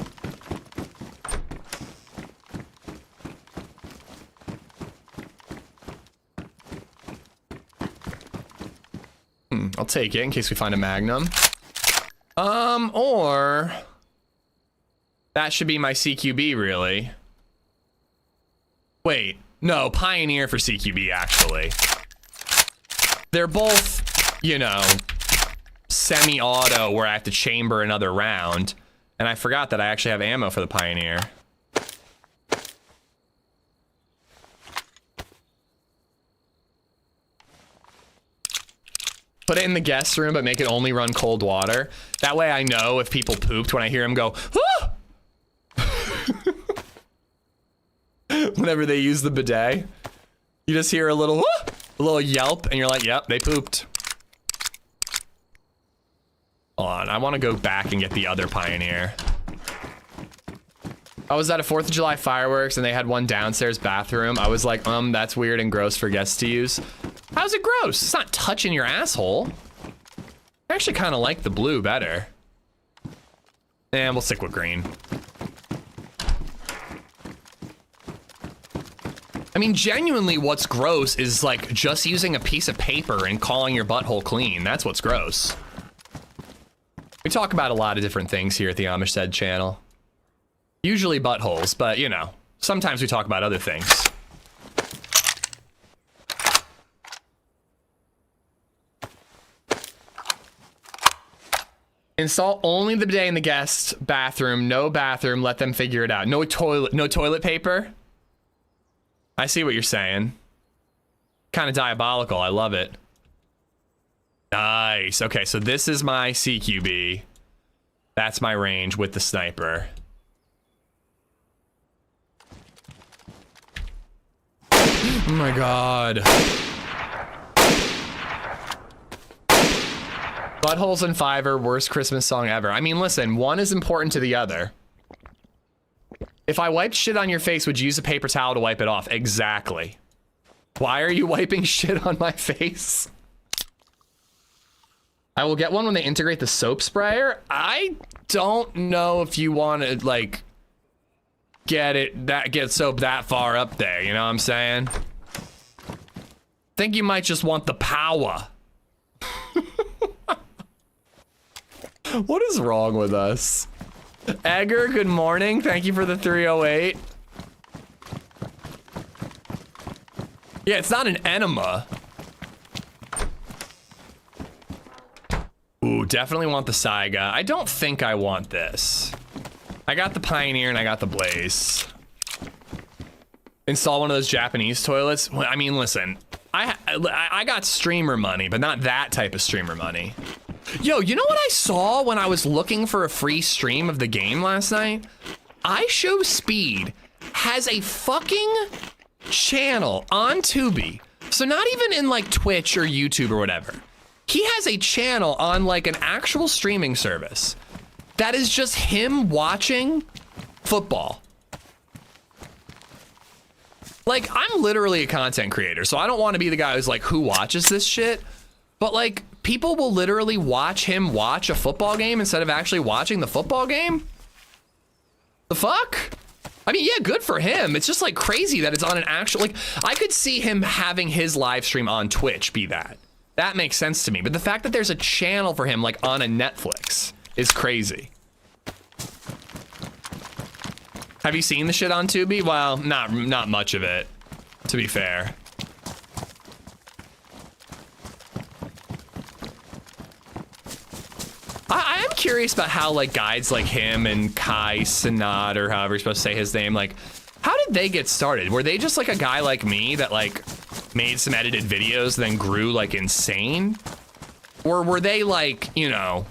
Speaker 2: I'll take it in case we find a Magnum. Or that should be my CQB, really. Wait, no, Pioneer for CQB, actually. they're both, you know, semi-auto where I have to chamber another round. And I forgot that I actually have ammo for the Pioneer. Put it in the guest room, but make it only run cold water. That way I know if people pooped when I hear them go, ah! Whenever they use the bidet. You just hear a little yelp, and you're like, yep, they pooped. Hold on, I want to go back and get the other Pioneer. I was at a 4th of July fireworks, and they had one downstairs bathroom. I was like, that's weird and gross for guests to use. How's it gross? It's not touching your asshole. I actually kind of like the blue better. And we'll stick with green. I mean, genuinely what's gross is like just using a piece of paper and calling your butthole clean. That's what's gross. We talk about a lot of different things here at the AmishZed channel. Usually buttholes, but you know, sometimes we talk about other things. Install only the bidet in the guest bathroom. No bathroom. Let them figure it out. No toilet paper. I see what you're saying. Kind of diabolical. I love it. Nice. Okay, so this is my CQB. That's my range with the sniper. Oh my god. Buttholes and Fiverr, worst Christmas song ever. I mean, listen, one is important to the other. If I wiped shit on your face, would you use a paper towel to wipe it off? Exactly. Why are you wiping shit on my face? I will get one when they integrate the soap sprayer. I don't know if you want to, like, get soap that far up there, you know what I'm saying? I think you might just want the power. What is wrong with us? Edgar, good morning. Thank you for the 308. Yeah, it's not an enema. Ooh, definitely want the Saiga. I don't think I want this. I got the Pioneer and I got the PlayZ. Install one of those Japanese toilets. Well, I mean, listen, I got streamer money, but not that type of streamer money. Yo, you know what I saw when I was looking for a free stream of the game last night? iShowSpeed has a fucking channel on Tubi. So not even in like Twitch or YouTube or whatever. He has a channel on like an actual streaming service that is just him watching football. Like, I'm literally a content creator, so I don't want to be the guy who's like, who watches this shit? But like, people will literally watch him watch a football game instead of actually watching the football game? The fuck? I mean, yeah, good for him. It's just like crazy that it's on an actual, like, I could see him having his live stream on Twitch be that. That makes sense to me. But the fact that there's a channel for him like on a Netflix is crazy. Have you seen the shit on Tubi? Well, not much of it, to be fair. I am curious about how like guys like him and Kai Cenat, or however you're supposed to say his name, like, how did they get started? Were they just like a guy like me that like made some edited videos, then grew like insane? Or were they like, you know,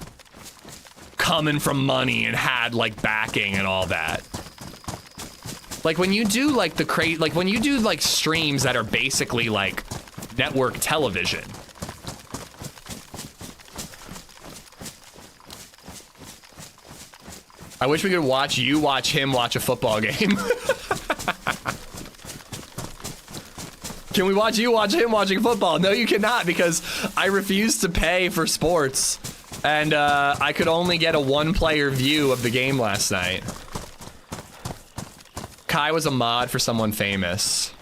Speaker 2: coming from money and had like backing and all that? Like when you do like when you do like streams that are basically like network television. I wish we could watch you watch him watch a football game. Can we watch you watch him watching football? No, you cannot, because I refuse to pay for sports. And I could only get a one-player view of the game last night. Kai was a mod for someone famous.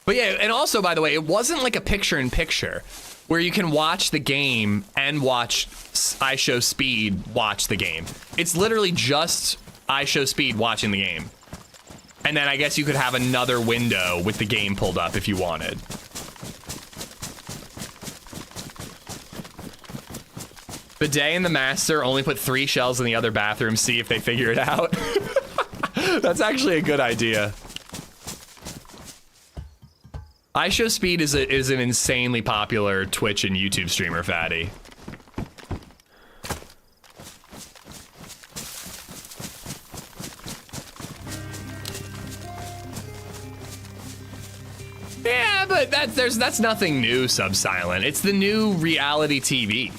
Speaker 2: But yeah, and also, by the way, it wasn't like a picture-in-picture where you can watch the game and watch iShowSpeed watch the game. It's literally just iShowSpeed watching the game. And then I guess you could have another window with the game pulled up if you wanted. Bidet and the master only put 3 shells in the other bathroom, see if they figure it out. That's actually a good idea. iShowSpeed is an insanely popular Twitch and YouTube streamer, Fatty. Yeah, but that's nothing new, Subsilent. It's the new reality TV.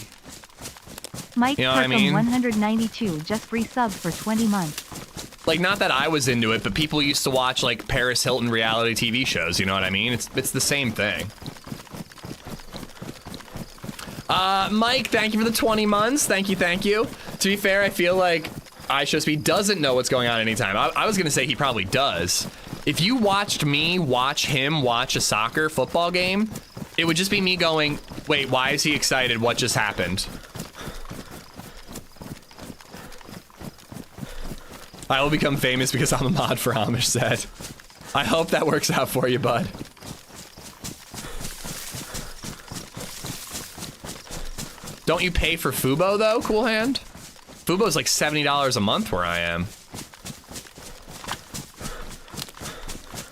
Speaker 1: Mike
Speaker 2: You know what I
Speaker 1: Kirkham
Speaker 2: mean?
Speaker 1: 192 just resubbed for 20 months.
Speaker 2: Like, not that I was into it, but people used to watch, like, Paris Hilton reality TV shows, you know what I mean? It's the same thing. Mike, thank you for the 20 months. Thank you, thank you. To be fair, I feel like iShowSpeed doesn't know what's going on anytime. I was gonna say he probably does. If you watched me watch him watch a football game, it would just be me going, wait, why is he excited? What just happened? I will become famous because I'm a mod for AmishZed. I hope that works out for you, bud. Don't you pay for Fubo, though, Cool Hand? Fubo's like $70 a month where I am.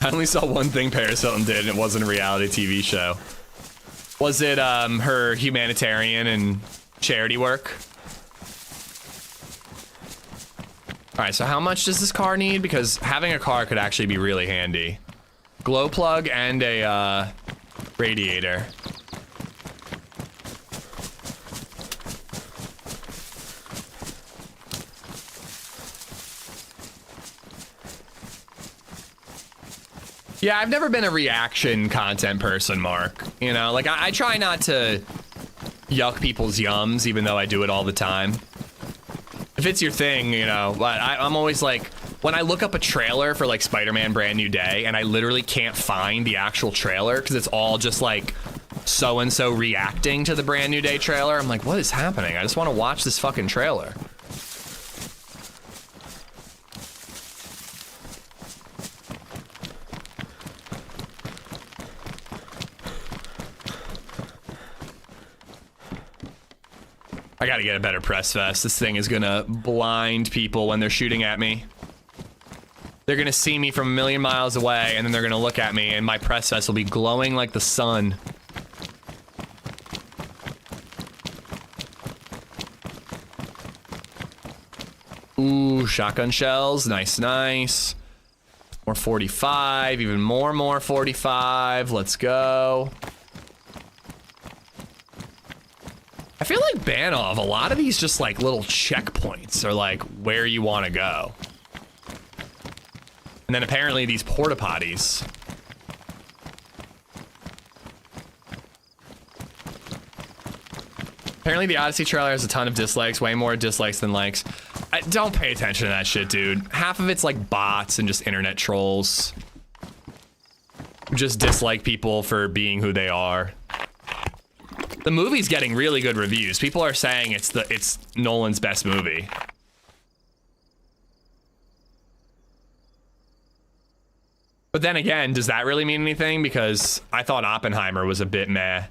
Speaker 2: I only saw one thing Paris Hilton did, and it wasn't a reality TV show. Was it her humanitarian and charity work? All right, so how much does this car need? Because having a car could actually be really handy. Glow plug and a radiator. Yeah, I've never been a reaction content person, Mark. You know, like I try not to yuck people's yums, even though I do it all the time. If it's your thing, you know, I'm always like, when I look up a trailer for like Spider-Man Brand New Day and I literally can't find the actual trailer because it's all just like so-and-so reacting to the Brand New Day trailer, I'm like, what is happening? I just want to watch this fucking trailer. I gotta get a better press vest. This thing is gonna blind people when they're shooting at me. They're gonna see me from a million miles away, and then they're gonna look at me, and my press vest will be glowing like the sun. Ooh, shotgun shells. Nice, nice. More 45, even more 45. Let's go. I feel like Banov, a lot of these just like little checkpoints are like where you want to go. And then apparently these porta potties. Apparently the Odyssey trailer has a ton of dislikes, way more dislikes than likes. Don't pay attention to that shit, dude. Half of it's like bots and just internet trolls who just dislike people for being who they are. The movie's getting really good reviews. People are saying it's Nolan's best movie. But then again, does that really mean anything? Because I thought Oppenheimer was a bit meh,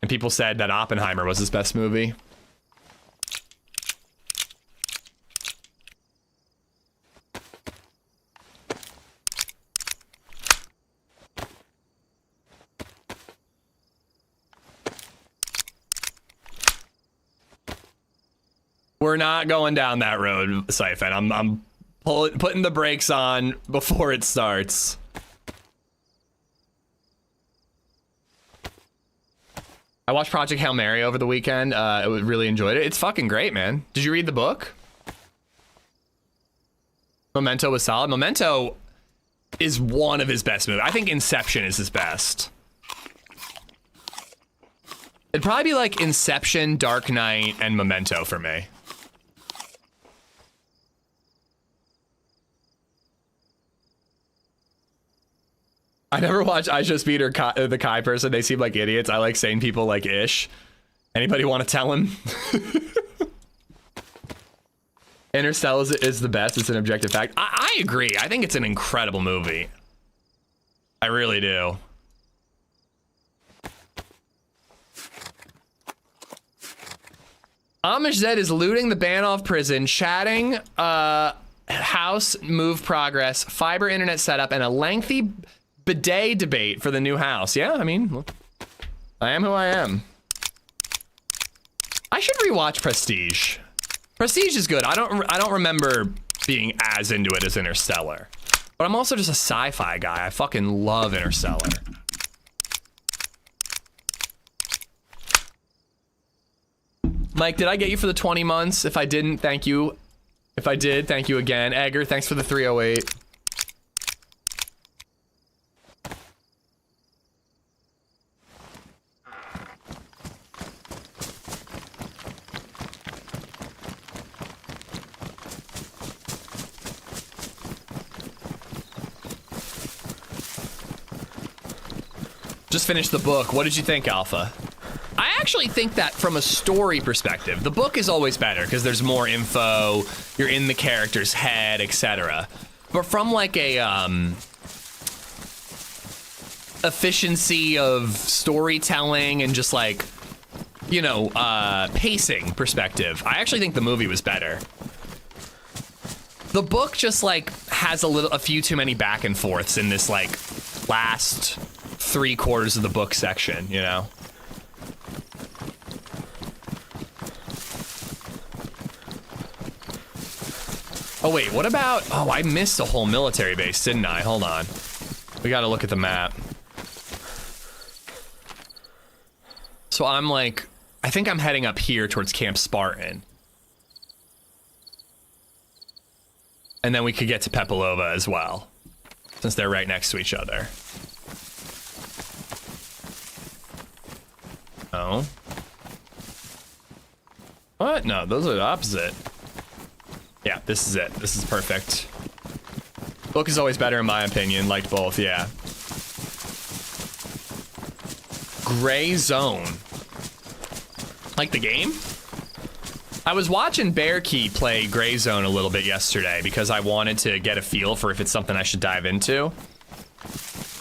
Speaker 2: and people said that Oppenheimer was his best movie. We're not going down that road, Siphon. I'm putting the brakes on before it starts. I watched Project Hail Mary over the weekend. I really enjoyed it. It's fucking great, man. Did you read the book? Memento was solid. Memento is one of his best movies. I think Inception is his best. It'd probably be like Inception, Dark Knight, and Memento for me. I never watched iShowSpeed or the Kai person. They seem like idiots. I like sane people like Ish. Anybody want to tell him? Interstellar is the best. It's an objective fact. I agree. I think it's an incredible movie. I really do. AmishZed is looting the Banov prison, chatting, house move progress, fiber internet setup, and a lengthy bidet debate for the new house. Yeah, I mean, look, I am who I am. I should rewatch Prestige. Prestige is good. I don't remember being as into it as Interstellar, but I'm also just a sci-fi guy. I fucking love Interstellar. Mike, did I get you for the 20 months? If I didn't, thank you. If I did, thank you again. Edgar, thanks for the 308. Just finished the book. What did you think, Alpha? I actually think that from a story perspective, the book is always better because there's more info, you're in the character's head, etc. But from like a efficiency of storytelling and just like, you know, pacing perspective, I actually think the movie was better. The book just like has a few too many back and forths in this like last 3/4 of the book section, you know? Oh wait, what about, oh, I missed a whole military base, didn't I? Hold on. We gotta look at the map. So I'm like, I think I'm heading up here towards Camp Spartan. And then we could get to Pepalova as well, since they're right next to each other. Oh. What? No, those are the opposite. Yeah, this is it. This is perfect. Book is always better in my opinion. Liked both, yeah. Gray Zone. Like the game? I was watching Bearkey play Gray Zone a little bit yesterday because I wanted to get a feel for if it's something I should dive into.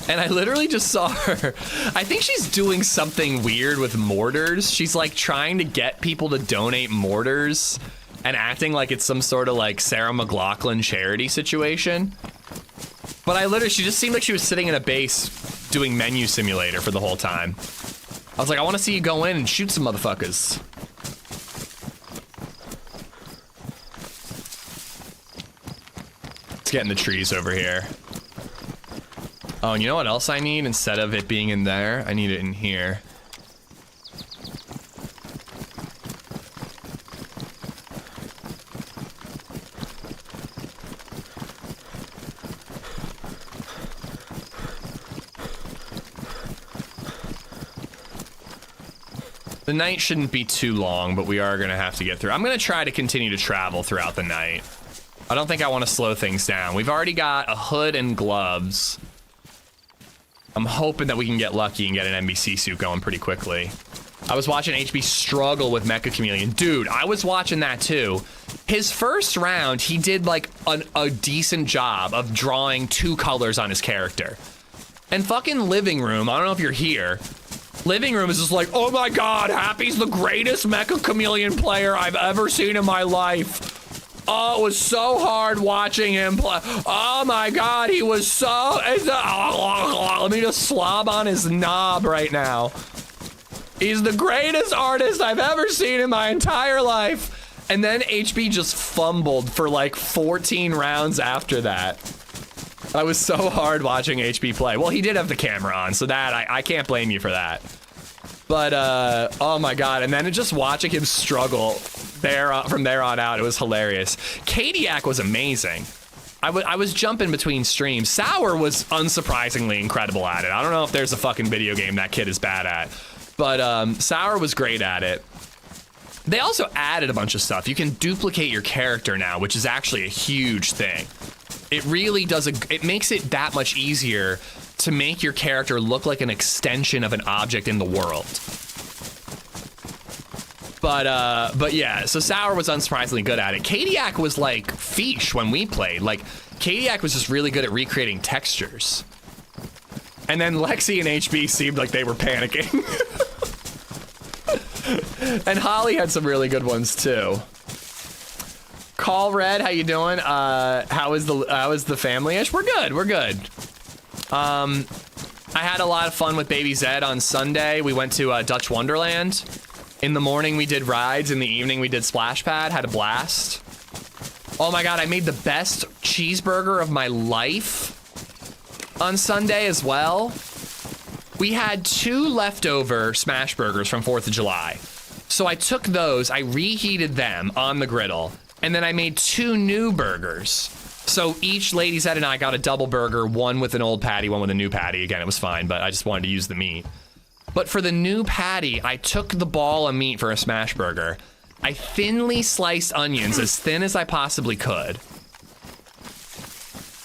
Speaker 2: And I literally just saw her. I think she's doing something weird with mortars. She's like trying to get people to donate mortars and acting like it's some sort of like Sarah McLachlan charity situation. But she just seemed like she was sitting in a base doing menu simulator for the whole time. I was like, I want to see you go in and shoot some motherfuckers. Let's get in the trees over here. Oh, and you know what else I need instead of it being in there? I need it in here. The night shouldn't be too long, but we are gonna have to get through. I'm gonna try to continue to travel throughout the night. I don't think I want to slow things down. We've already got a hood and gloves. I'm hoping that we can get lucky and get an NBC suit going pretty quickly. I was watching HB struggle with Mecha Chameleon. Dude, I was watching that too. His first round, he did like a decent job of drawing 2 colors on his character. And fucking Living Room, I don't know if you're here. Living Room is just like, oh my God, Happy's the greatest Mecha Chameleon player I've ever seen in my life. Oh, it was so hard watching him play. Oh my God, he was so, let me just slob on his knob right now. He's the greatest artist I've ever seen in my entire life. And then HB just fumbled for like 14 rounds after that. I was so hard watching HB play. Well, he did have the camera on, so that I can't blame you for that. But oh my God, and then just watching him struggle from there on out, it was hilarious. Kadiak was amazing. I was jumping between streams. Sour was unsurprisingly incredible at it. I don't know if there's a fucking video game that kid is bad at, but Sour was great at it. They also added a bunch of stuff. You can duplicate your character now, which is actually a huge thing. It really does, it makes it that much easier to make your character look like an extension of an object in the world. But yeah, so Sour was unsurprisingly good at it. Kadiak was like fish when we played. Like, Kadiak was just really good at recreating textures. And then Lexi and HB seemed like they were panicking. And Holly had some really good ones too. Call Red, how you doing? How is the family-ish? We're good, we're good. I had a lot of fun with Baby Zed on Sunday. We went to Dutch Wonderland. In the morning, we did rides. In the evening, we did Splash Pad. Had a blast. Oh my God, I made the best cheeseburger of my life on Sunday as well. We had 2 leftover smash burgers from 4th of July. So I took those, I reheated them on the griddle, and then I made 2 new burgers. So each LadyZed and I got a double burger, one with an old patty, one with a new patty. Again, it was fine, but I just wanted to use the meat. But for the new patty, I took the ball of meat for a smash burger. I thinly sliced onions, as thin as I possibly could.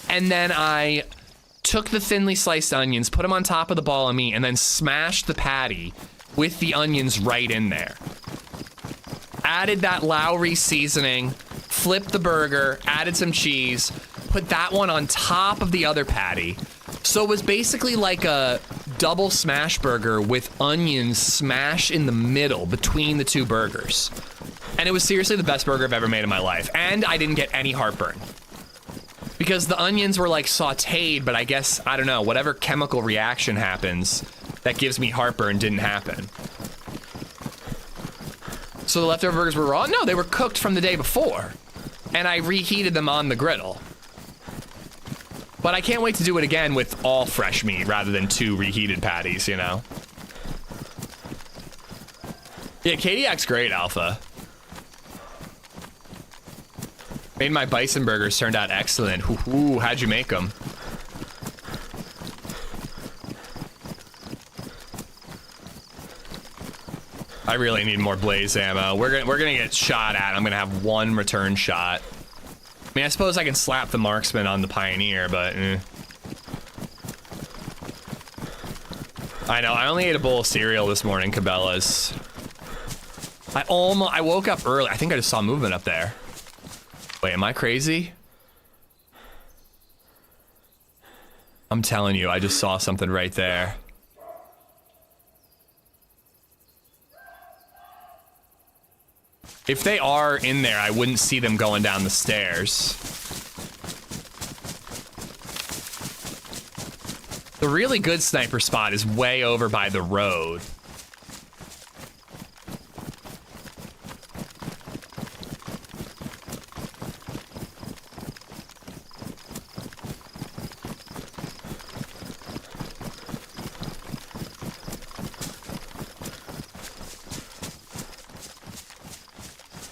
Speaker 2: And then I took the thinly sliced onions, put them on top of the ball of meat, and then smashed the patty with the onions right in there. Added that Lowry seasoning, flipped the burger, added some cheese, put that one on top of the other patty. So it was basically like a double smash burger with onions smashed in the middle between the 2 burgers. And it was seriously the best burger I've ever made in my life. And I didn't get any heartburn. Because the onions were like sauteed, but I guess, I don't know, whatever chemical reaction happens that gives me heartburn didn't happen. So the leftover burgers were raw? No, they were cooked from the day before. And I reheated them on the griddle. But I can't wait to do it again with all fresh meat rather than 2 reheated patties, you know? Yeah, Kadiak's great, Alpha. Made my bison burgers, turned out excellent. Ooh, how'd you make them? I really need more blaze ammo. We're gonna get shot at. I'm gonna have 1 return shot. I mean, I suppose I can slap the marksman on the Pioneer, but I know, I only ate a bowl of cereal this morning, Cabela's. I woke up early. I think I just saw movement up there. Wait, am I crazy? I'm telling you, I just saw something right there. If they are in there, I wouldn't see them going down the stairs. The really good sniper spot is way over by the road.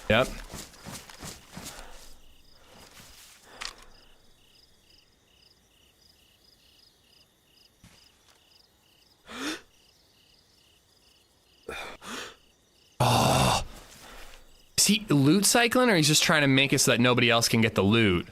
Speaker 2: Yep. Oh. Is he loot cycling, or he's just trying to make it so that nobody else can get the loot?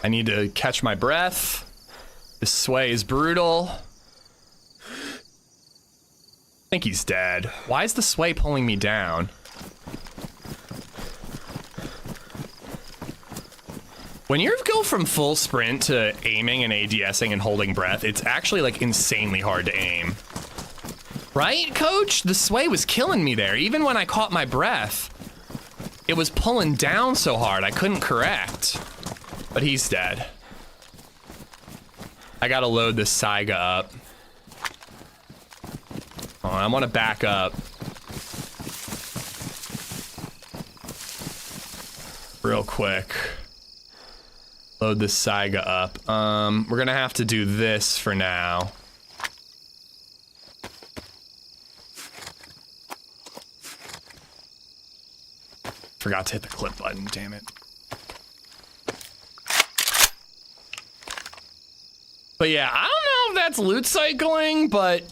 Speaker 2: I need to catch my breath. This sway is brutal. I think he's dead. Why is the sway pulling me down? When you go from full sprint to aiming and ADSing and holding breath, it's actually like insanely hard to aim. Right, coach? The sway was killing me there. Even when I caught my breath, it was pulling down so hard I couldn't correct. But he's dead. I gotta load this Saiga up. Oh, I want to back up. Real quick. Load this Saiga up. We're gonna have to do this for now. Forgot to hit the clip button, damn it. But yeah, I don't know if that's loot cycling, but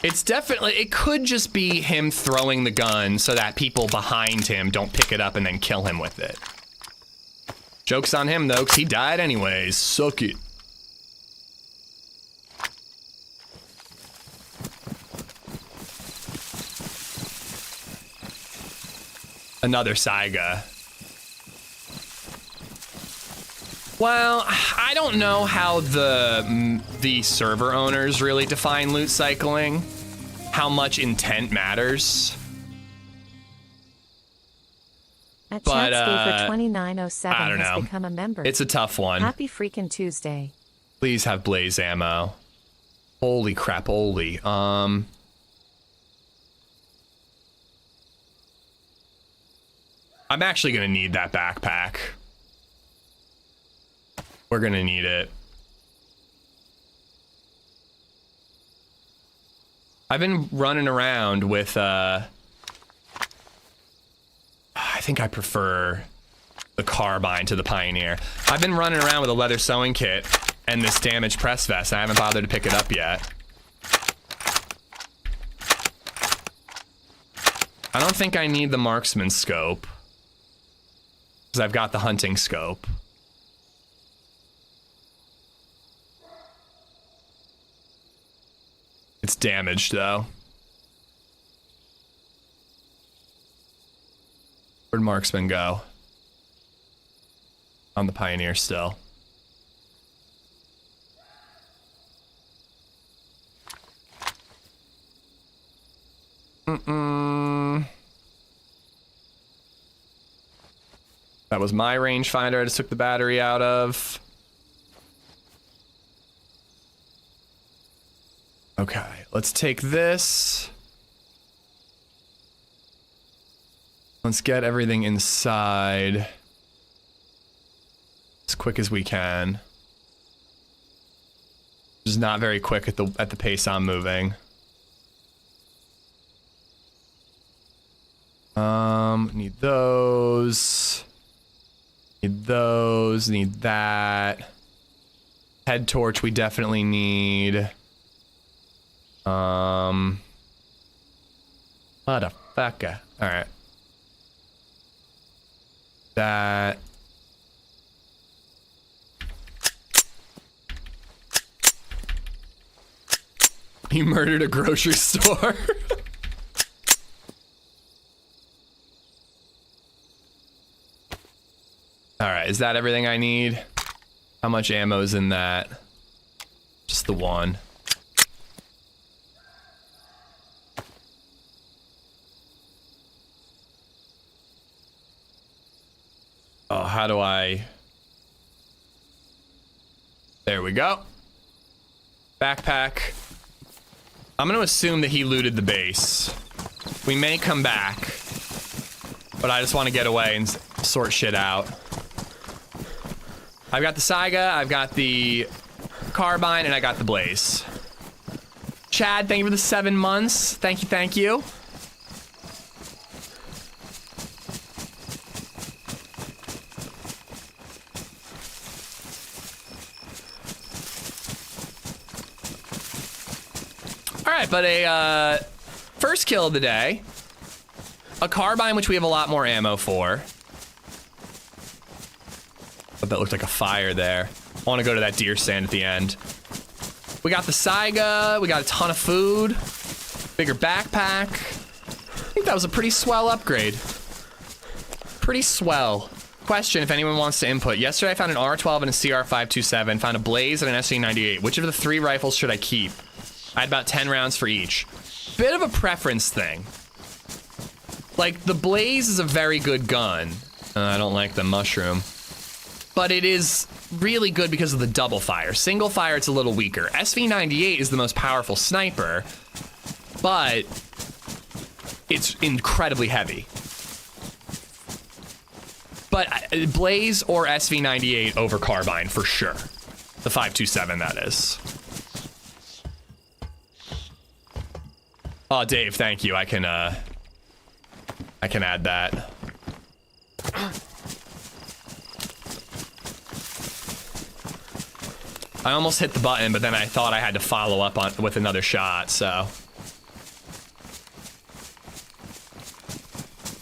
Speaker 2: it's definitely, it could just be him throwing the gun so that people behind him don't pick it up and then kill him with it. Joke's on him though, because he died anyways. Suck it. Another Saiga. Well, I don't know how the server owners really define loot cycling, how much intent matters.
Speaker 4: At
Speaker 2: But,
Speaker 4: Chatsky for 2907
Speaker 2: I don't
Speaker 4: has
Speaker 2: know.
Speaker 4: become a member.
Speaker 2: It's a tough one.
Speaker 4: Happy freaking Tuesday.
Speaker 2: Please have blaze ammo. Holy crap, holy. I'm actually gonna need that backpack. We're gonna need it. I've been running around with, I think I prefer the carbine to the Pioneer. I've been running around with a leather sewing kit and this damaged press vest. I haven't bothered to pick it up yet. I don't think I need the marksman scope, because I've got the hunting scope. It's damaged though. Where'd marksman go? On the Pioneer still. That was my rangefinder I just took the battery out of. Okay, let's take this. Let's get everything inside as quick as we can. Just not very quick at the pace I'm moving. Need those. Need those. Need that. Head torch we definitely need. Motherfucker. All right. That. He murdered a grocery store. All right, is that everything I need? How much ammo is in that? Just the one. Oh, how do I... There we go. Backpack. I'm gonna assume that he looted the base. We may come back, but I just want to get away and sort shit out. I've got the Saiga, I've got the carbine, and I got the blaze. Chad, thank you for the 7 months. Thank you, thank you. All right, but a first kill of the day. A carbine, which we have a lot more ammo for. But that looked like a fire there. I want to go to that deer stand at the end. We got the Saiga. We got a ton of food. Bigger backpack. I think that was a pretty swell upgrade. Pretty swell. Question, if anyone wants to input. Yesterday I found an R12 and a CR527. Found a blaze and an SV98. Which of the 3 rifles should I keep? I had about 10 rounds for each. Bit of a preference thing. Like, the blaze is a very good gun. I don't like the mushroom. But it is really good because of the double fire. Single fire, it's a little weaker. SV98 is the most powerful sniper, but it's incredibly heavy. But PlayZ or SV98 over carbine for sure. The 5.27, that is. Oh, Dave, thank you. I can add that. I almost hit the button, but then I thought I had to follow up on with another shot, so.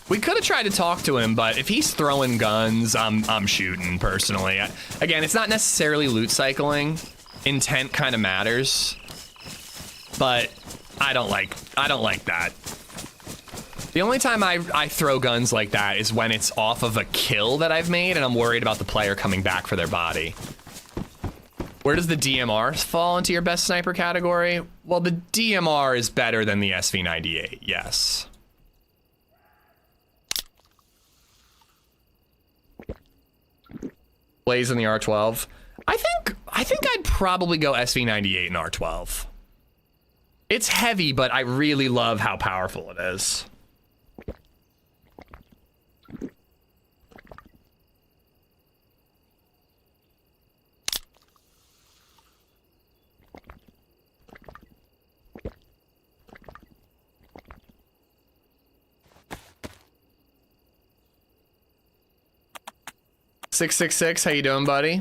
Speaker 2: We could have tried to talk to him, but if he's throwing guns, I'm shooting personally. Again, it's not necessarily loot cycling. Intent kind of matters, but I don't like that. The only time I throw guns like that is when it's off of a kill that I've made and I'm worried about the player coming back for their body. Where does the DMR fall into your best sniper category? Well, the DMR is better than the SV98, yes. PlayZ in the R12. I think I'd probably go SV98 and R12. It's heavy, but I really love how powerful it is. $666, how you doing, buddy?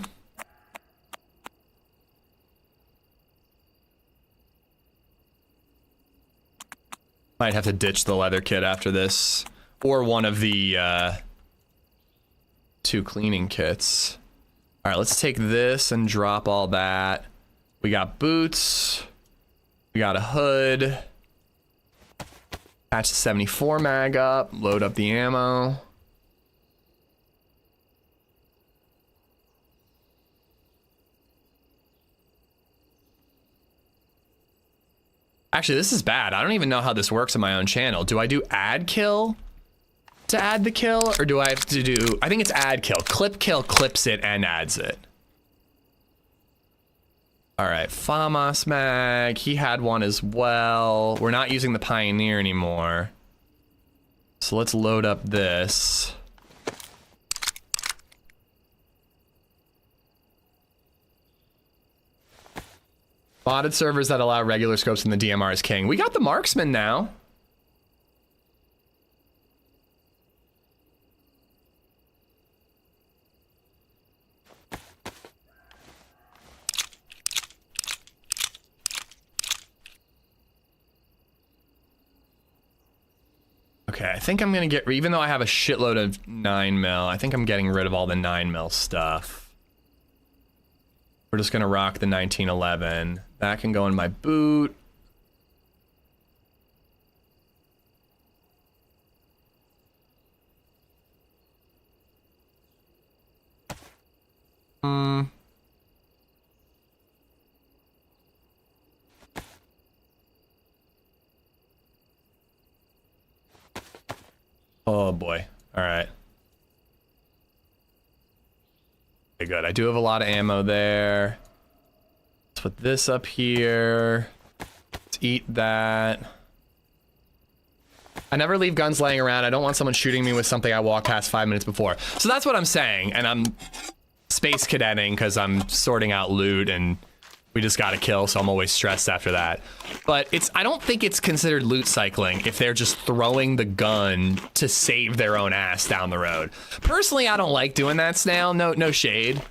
Speaker 2: Might have to ditch the leather kit after this, or one of the 2 cleaning kits. All right, let's take this and drop all that. We got boots. We got a hood. Patch the 74 mag up. Load up the ammo. Actually, this is bad. I don't even know how this works on my own channel. Do I do add kill to add the kill, or do I have to do, I think it's add kill. Clip kill clips it and adds it. All right, FAMAS mag, he had one as well. We're not using the Pioneer anymore. So let's load up this. Modded servers that allow regular scopes in the DMR is king. We got the marksman now. Okay, I think I'm gonna get, even though I have a shitload of 9mm, I think I'm getting rid of all the 9mm stuff. We're just gonna rock the 1911. That can go in my boot. Oh boy. All right. Okay, good. I do have a lot of ammo there. Let's put this up here. Let's eat that. I never leave guns laying around. I don't want someone shooting me with something I walked past 5 minutes before. So that's what I'm saying. And I'm space cadetting because I'm sorting out loot and we just got a kill, so I'm always stressed after that. But I don't think it's considered loot cycling if they're just throwing the gun to save their own ass down the road. Personally, I don't like doing that, Snail. No shade.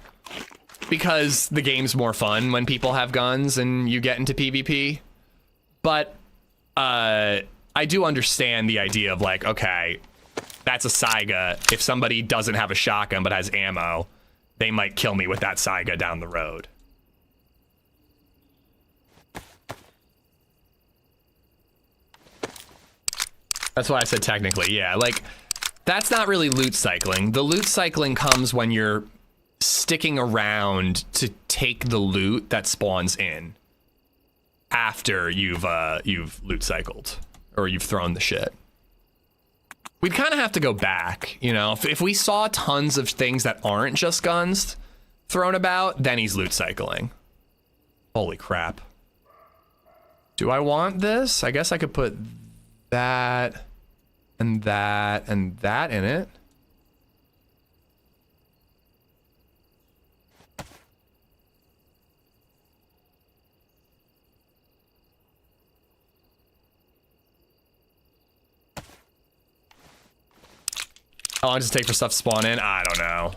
Speaker 2: Because the game's more fun when people have guns and you get into PvP. But I do understand the idea of like, okay, that's a Saiga. If somebody doesn't have a shotgun but has ammo, they might kill me with that Saiga down the road. That's why I said technically, yeah, like, that's not really loot cycling. The loot cycling comes when you're sticking around to take the loot that spawns in after you've loot cycled or you've thrown the shit. We'd kind of have to go back, you know, if we saw tons of things that aren't just guns thrown about, then he's loot cycling. Holy crap. Do I want this? I guess I could put that and that and that in it. How long does it take for stuff to spawn in? I don't know.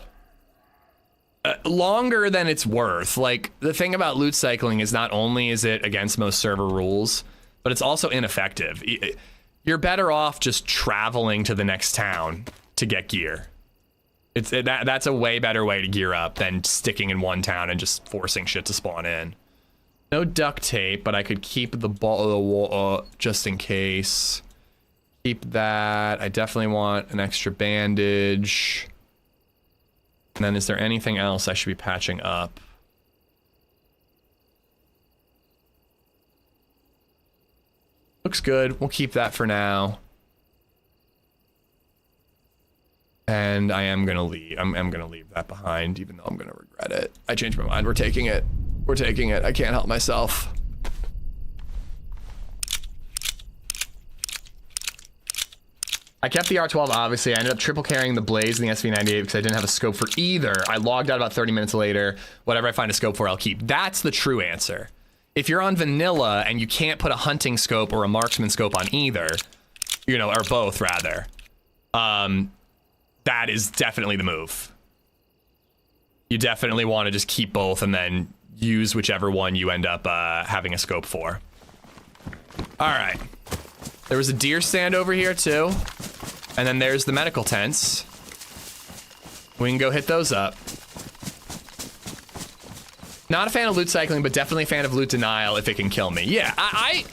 Speaker 2: Longer than it's worth. Like, the thing about loot cycling is not only is it against most server rules, but it's also ineffective. You're better off just traveling to the next town to get gear. That's a way better way to gear up than sticking in one town and just forcing shit to spawn in. No duct tape, but I could keep the ball just in case. Keep that. I definitely want an extra bandage. And then is there anything else I should be patching up? Looks good. We'll keep that for now. And I am gonna leave. I'm gonna leave that behind, even though I'm gonna regret it. I changed my mind. We're taking it. We're taking it. I can't help myself. I kept the R12, obviously. I ended up triple carrying the PlayZ and the SV98 because I didn't have a scope for either. I logged out about 30 minutes later. Whatever I find a scope for, I'll keep. That's the true answer. If you're on vanilla and you can't put a hunting scope or a marksman scope on either, you know, or both rather, that is definitely the move. You definitely want to just keep both and then use whichever one you end up having a scope for. All right. There was a deer stand over here too. And then there's the medical tents. We can go hit those up. Not a fan of loot cycling, but definitely a fan of loot denial if it can kill me. Yeah, I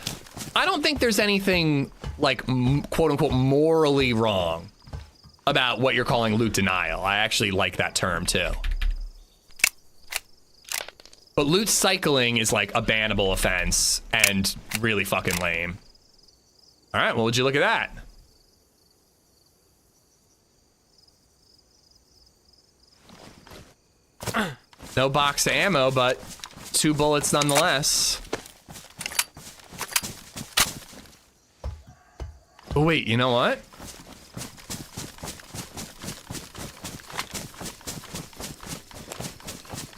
Speaker 2: don't think there's anything like quote unquote morally wrong about what you're calling loot denial. I actually like that term too. But loot cycling is like a bannable offense and really fucking lame. All right, well, would you look at that? No box of ammo, but 2 bullets nonetheless. Oh, wait, you know what?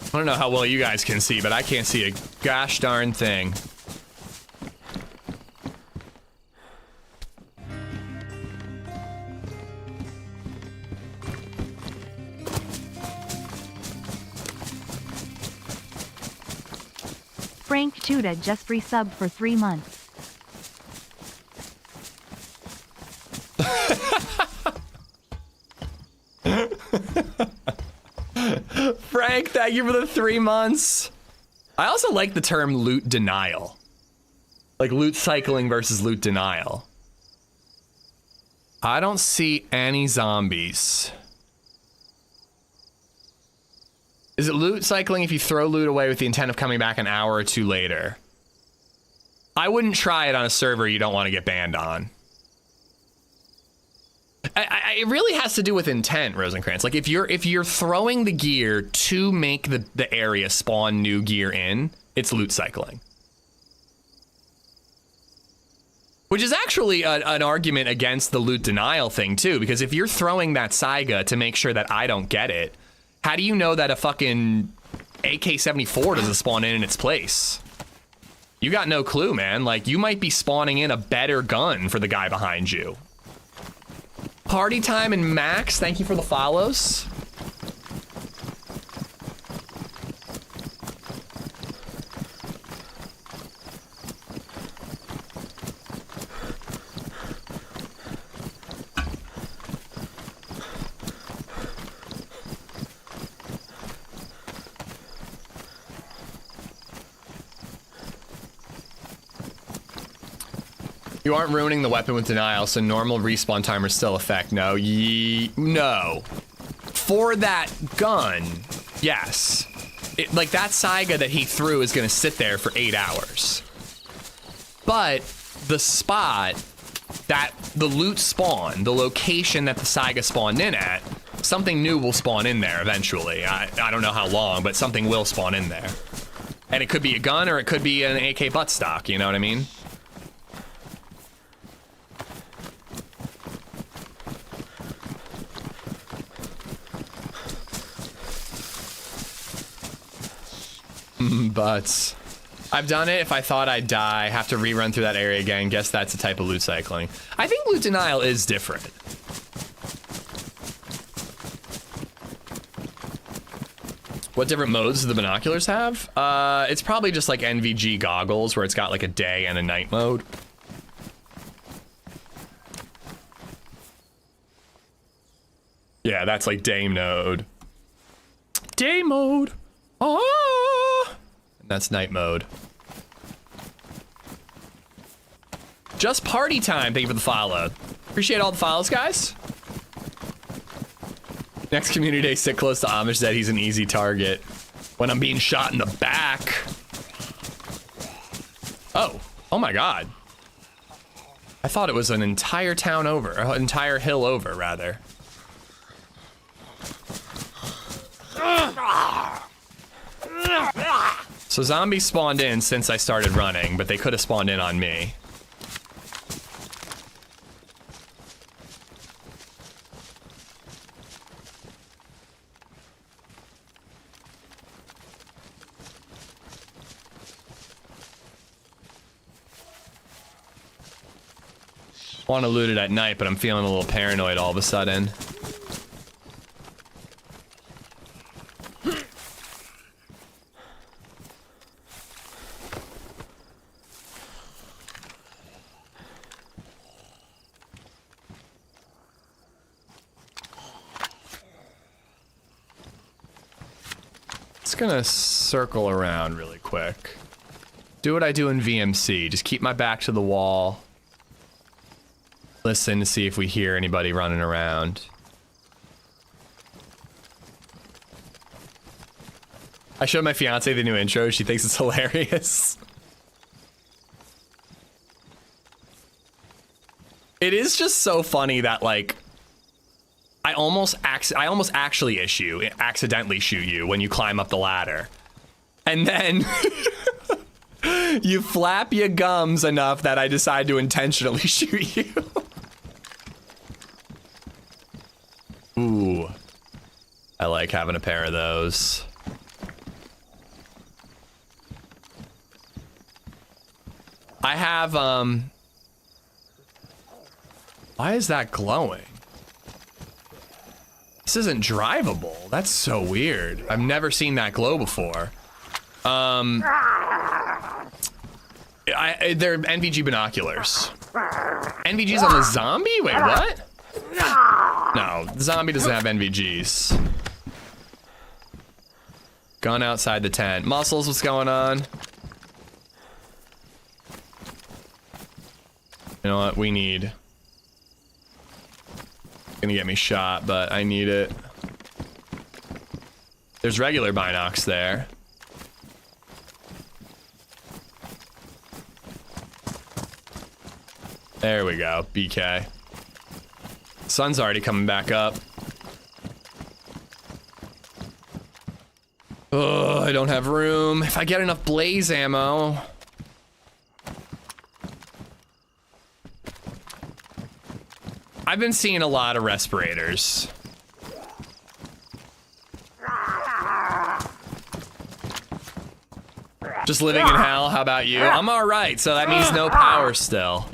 Speaker 2: I don't know how well you guys can see, but I can't see a gosh darn thing.
Speaker 1: Frank Tuda just resubbed for 3 months.
Speaker 2: Frank, thank you for the 3 months. I also like the term loot denial. Like loot cycling versus loot denial. I don't see any zombies. Is it loot cycling if you throw loot away with the intent of coming back an hour or 2 later? I wouldn't try it on a server you don't want to get banned on. It really has to do with intent, Rosencrantz. Like if you're throwing the gear to make the area spawn new gear in, it's loot cycling. Which is actually an argument against the loot denial thing too, because if you're throwing that Saiga to make sure that I don't get it, how do you know that a fucking AK-74 doesn't spawn in its place? You got no clue, man. Like, you might be spawning in a better gun for the guy behind you. Party Time and Max, thank you for the follows. You aren't ruining the weapon with denial, so normal respawn timers still affect. No, no. For that gun, yes. Like that Saiga that he threw is gonna sit there for 8 hours. But the spot that the loot spawn, the location that the Saiga spawned in at, something new will spawn in there eventually. I don't know how long, but something will spawn in there. And it could be a gun or it could be an AK buttstock, you know what I mean? But I've done it. If I thought I'd die, have to rerun through that area again. Guess that's a type of loot cycling. I think loot denial is different. What different modes do the binoculars have? It's probably just like NVG goggles where it's got like a day and a night mode. Yeah, that's like day mode. Day mode. Oh, and that's night mode. Just party time. Thank you for the follow. Appreciate all the follows, guys. Next community day, sit close to AmishZed. He's an easy target. When I'm being shot in the back. Oh my God. I thought it was an entire town over, or an entire hill over, rather. So zombies spawned in since I started running, but they could have spawned in on me. Want to loot it at night, but I'm feeling a little paranoid all of a sudden. Just gonna circle around really quick. Do what I do in VMC. Just keep my back to the wall. Listen to see if we hear anybody running around. I showed my fiance the new intro. She thinks it's hilarious. It is just so funny that like I almost actually accidentally shoot you when you climb up the ladder. And then you flap your gums enough that I decide to intentionally shoot you. Ooh, I like having a pair of those. I have, why is that glowing? This isn't drivable. That's so weird. I've never seen that glow before. They're NVG binoculars. NVGs on the zombie? Wait, what? No, the zombie doesn't have NVGs. Gun outside the tent. Muscles, what's going on? You know what? We need... Gonna get me shot, but I need it. There's regular binocs there. There we go, BK. Sun's already coming back up. Oh, I don't have room. If I get enough blaze ammo. I've been seeing a lot of respirators. Just living in hell, how about you? I'm alright, so that means no power still.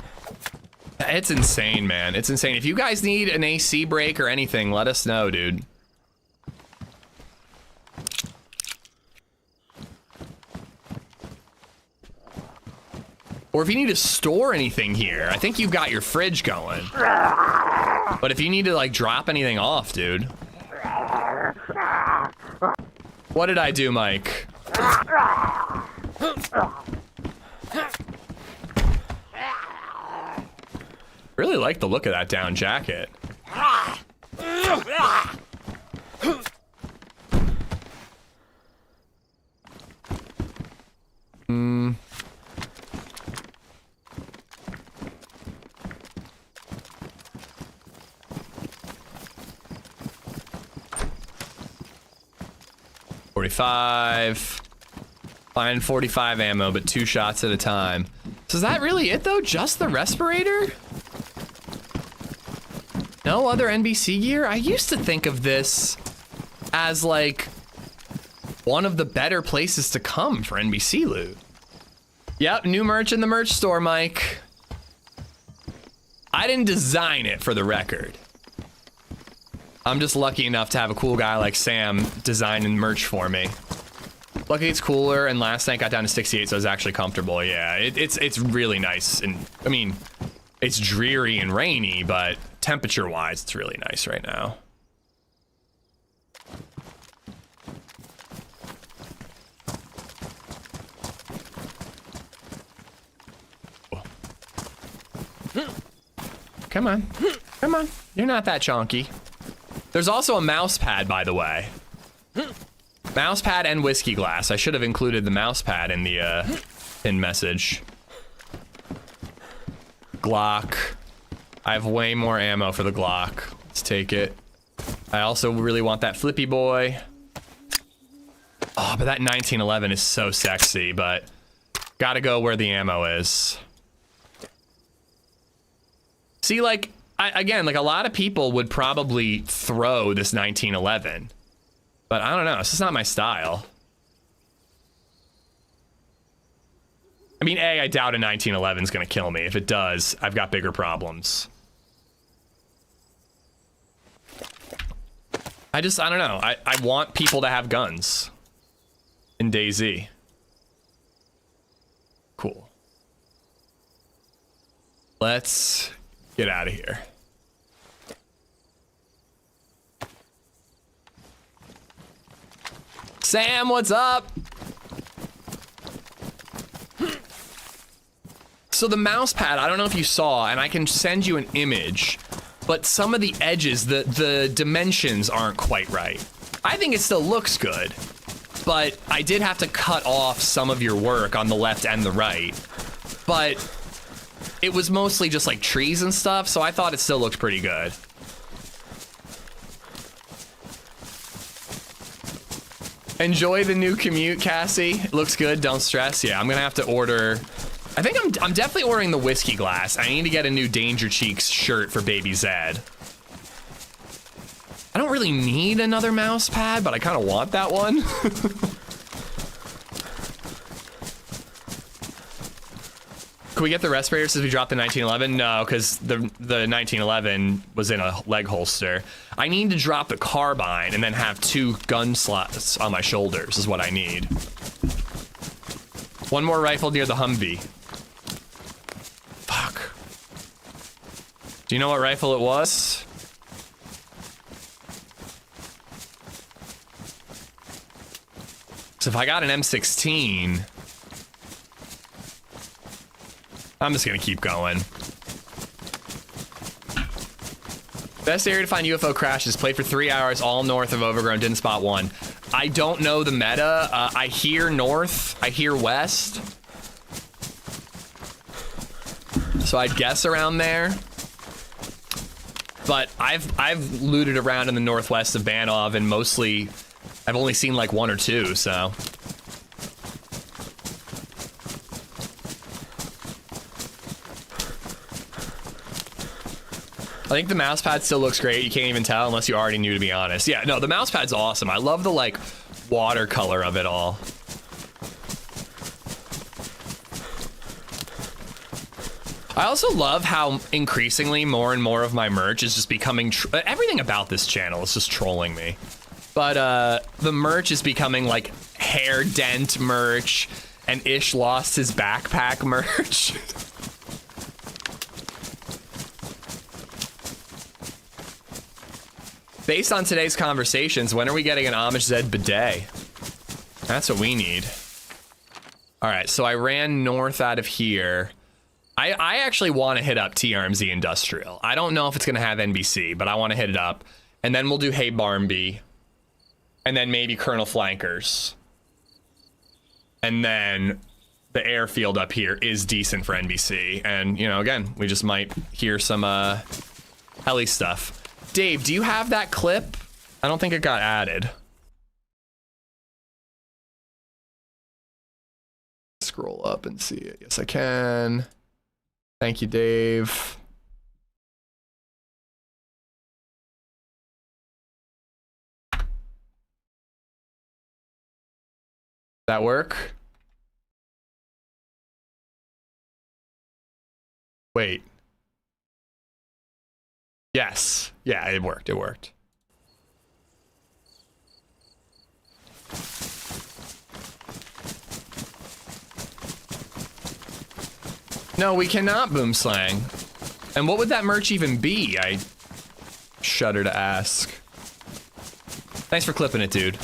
Speaker 2: It's insane, man. It's insane. If you guys need an AC break or anything, let us know, dude. Or if you need to store anything here, I think you've got your fridge going. But if you need to, like, drop anything off, dude. What did I do, Mike? Really like the look of that down jacket. Hmm. .45. Find 45 ammo, but 2 shots at a time. So is that really it though? Just the respirator? No other NBC gear? I used to think of this as like one of the better places to come for NBC loot. Yep, new merch in the merch store, Mike. I didn't design it, for the record. I'm just lucky enough to have a cool guy like Sam design and merch for me. Lucky it's cooler, and last night got down to 68, so I was actually comfortable. Yeah, it's really nice, and I mean, it's dreary and rainy, but temperature-wise, it's really nice right now. Come on. Come on. You're not that chonky. There's also a mouse pad, by the way. Mouse pad and whiskey glass. I should have included the mouse pad in the pin message. Glock. I have way more ammo for the Glock. Let's take it. I also really want that flippy boy. Oh, but that 1911 is so sexy, but gotta go where the ammo is. See, like, again, like a lot of people would probably throw this 1911, but I don't know. It's just not my style. I mean, I doubt a 1911 is going to kill me. If it does, I've got bigger problems. I don't know. I want people to have guns in DayZ. Cool. Let's get out of here. Sam, what's up? So the mouse pad, I don't know if you saw, and I can send you an image, but some of the edges, the dimensions aren't quite right. I think it still looks good, but I did have to cut off some of your work on the left and the right. But it was mostly just like trees and stuff, so I thought it still looked pretty good. Enjoy the new commute, Cassie. It looks good, don't stress. Yeah, I'm gonna have to order. I think I'm definitely ordering the whiskey glass. I need to get a new Danger Cheeks shirt for Baby Zed. I don't really need another mouse pad, but I kind of want that one. Can we get the respirator since we dropped the 1911? No, because the 1911 was in a leg holster. I need to drop the carbine and then have 2 gun slots on my shoulders is what I need. One more rifle near the Humvee. Fuck. Do you know what rifle it was? So if I got an M16... I'm just gonna keep going. Best area to find UFO crashes. Played for 3 hours, all north of Overgrown, didn't spot one. I don't know the meta. I hear north, I hear west. So I'd guess around there. But I've looted around in the northwest of Banov, and mostly I've only seen like 1 or 2, so. I think the mouse pad still looks great. You can't even tell unless you already knew, to be honest. Yeah, no, the mouse pad's awesome. I love the, like, watercolor of it all. I also love how increasingly more and more of my merch is just becoming... everything about this channel is just trolling me. But the merch is becoming, like, hair dent merch, and Ish lost his backpack merch. Based on today's conversations, when are we getting an AmishZed bidet? That's what we need. All right, so I ran north out of here. I actually want to hit up TRMZ Industrial. I don't know if it's going to have NBC, but I want to hit it up. And then we'll do Hey Barnby. And then maybe Colonel Flankers. And then the airfield up here is decent for NBC. And, you know, again, we just might hear some heli stuff. Dave, do you have that clip? I don't think it got added. Scroll up and see it. Yes, I can. Thank you, Dave. That work? Wait. Yes. Yeah, it worked. It worked. No, we cannot boom slang. And what would that merch even be? I shudder to ask. Thanks for clipping it, dude.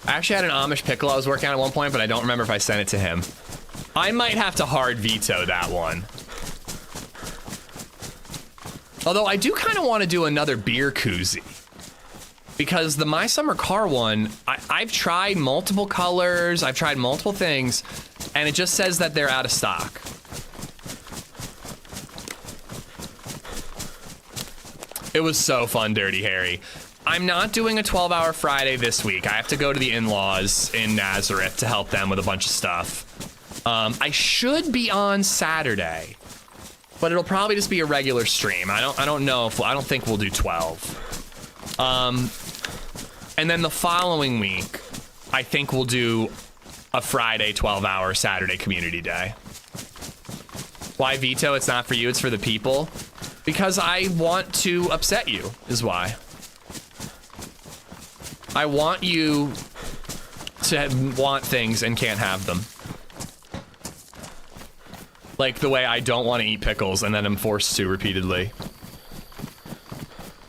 Speaker 2: I actually had an Amish pickle I was working on at one point, but I don't remember if I sent it to him. I might have to hard veto that one. Although I do kind of want to do another beer koozie. Because the My Summer Car one, I've tried multiple colors, I've tried multiple things, and it just says that they're out of stock. It was so fun, Dirty Harry. I'm not doing a 12-hour Friday this week. I have to go to the in-laws in Nazareth to help them with a bunch of stuff. I should be on Saturday, but it'll probably just be a regular stream. I don't know if I don't think we'll do 12. And then the following week, I think we'll do a Friday 12-hour Saturday community day. Why veto? It's not for you, it's for the people. Because I want to upset you, is why. I want you to want things and can't have them. Like the way I don't want to eat pickles and then I'm forced to repeatedly.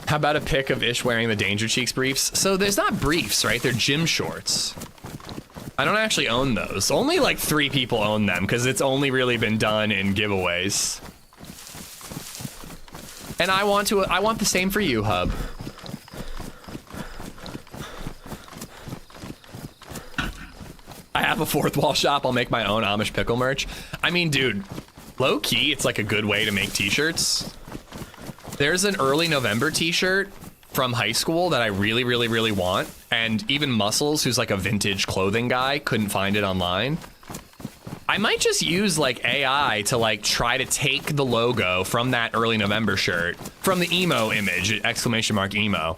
Speaker 2: How about a pic of Ish wearing the Danger Cheeks briefs? So there's not briefs, right? They're gym shorts. I don't actually own those. Only like 3 people own them because it's only really been done in giveaways. And I want the same for you, Hub. I have a 4th wall shop. I'll make my own Amish pickle merch. I mean, dude, low key, it's like a good way to make t-shirts. There's an early November t-shirt from high school that I really, really, really want. And even Muscles, who's like a vintage clothing guy, couldn't find it online. I might just use like AI to like try to take the logo from that early November shirt, from the emo image, exclamation mark emo,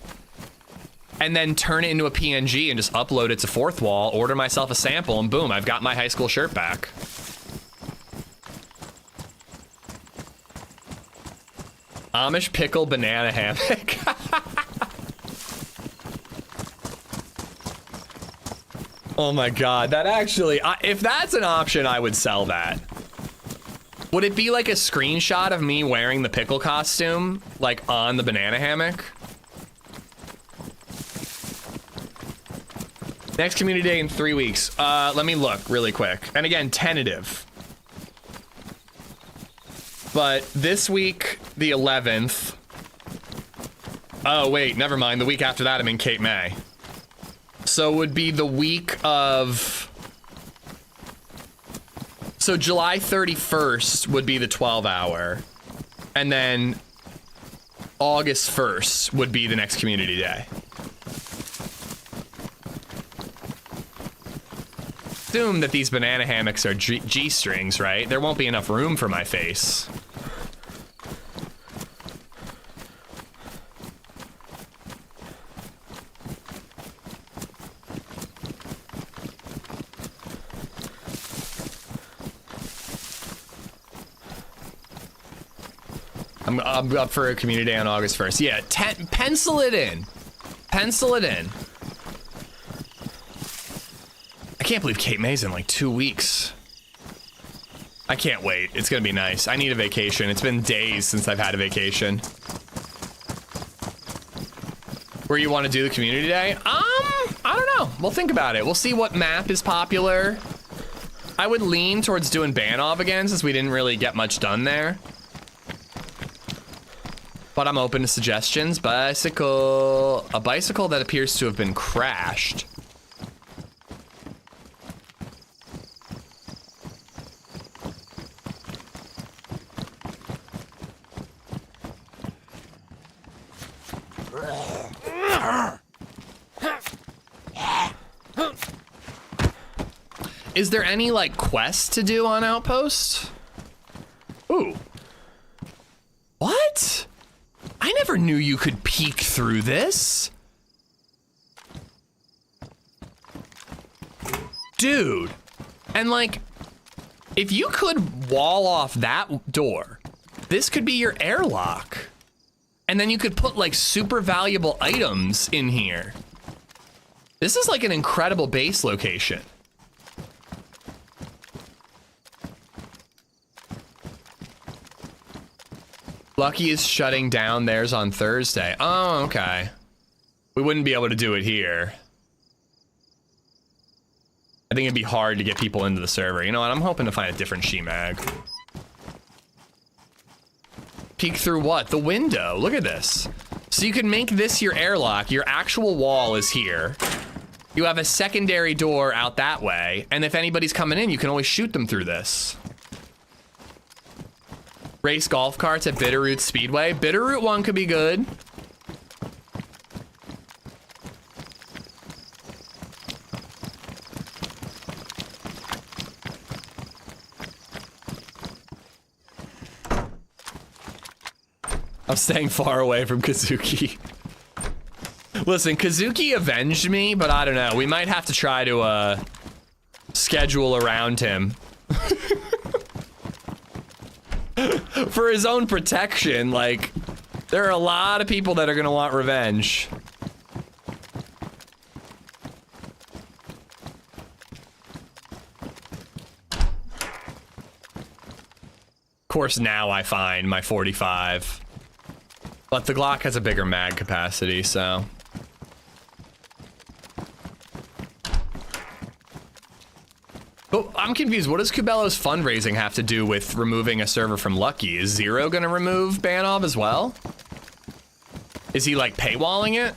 Speaker 2: and then turn it into a PNG and just upload it to 4th wall, order myself a sample, and boom, I've got my high school shirt back. Amish pickle banana hammock. Oh my God, that actually, if that's an option, I would sell that. Would it be like a screenshot of me wearing the pickle costume, like on the banana hammock? Next community day in 3 weeks. Let me look really quick. And again, tentative. But this week, the 11th. Oh, wait, never mind. The week after that, I'm in Cape May. So it would be the week of... So July 31st would be the 12-hour. And then August 1st would be the next community day. Assume that these banana hammocks are G-strings, right? There won't be enough room for my face. I'm up for a community day on August 1st. Yeah, pencil it in. Pencil it in. I can't believe Cape May's in like 2 weeks. I can't wait. It's gonna be nice. I need a vacation. It's been days since I've had a vacation. Where you want to do the community day? I don't know. We'll think about it. We'll see what map is popular. I would lean towards doing Banov again since we didn't really get much done there. But I'm open to suggestions. Bicycle. A bicycle that appears to have been crashed. Is there any like quest to do on Outpost? Ooh. What? I never knew you could peek through this. Dude. And like, if you could wall off that door, this could be your airlock. And then you could put like super valuable items in here. This is like an incredible base location. Lucky is shutting down theirs on Thursday. Oh, okay. We wouldn't be able to do it here. I think it'd be hard to get people into the server. You know what? I'm hoping to find a different Shemag. Peek through what? The window. Look at this. So you can make this your airlock. Your actual wall is here. You have a secondary door out that way. And if anybody's coming in, you can always shoot them through this. Race golf carts at Bitterroot Speedway. Bitterroot 1 could be good. I'm staying far away from Kazuki. Listen, Kazuki avenged me, but I don't know. We might have to try to schedule around him. For his own protection, like, there are a lot of people that are gonna want revenge. Of course, now I find my 45. But the Glock has a bigger mag capacity, so. But I'm confused. What does Cabello's fundraising have to do with removing a server from Lucky? Is Zero gonna remove Banov as well? Is he like paywalling it?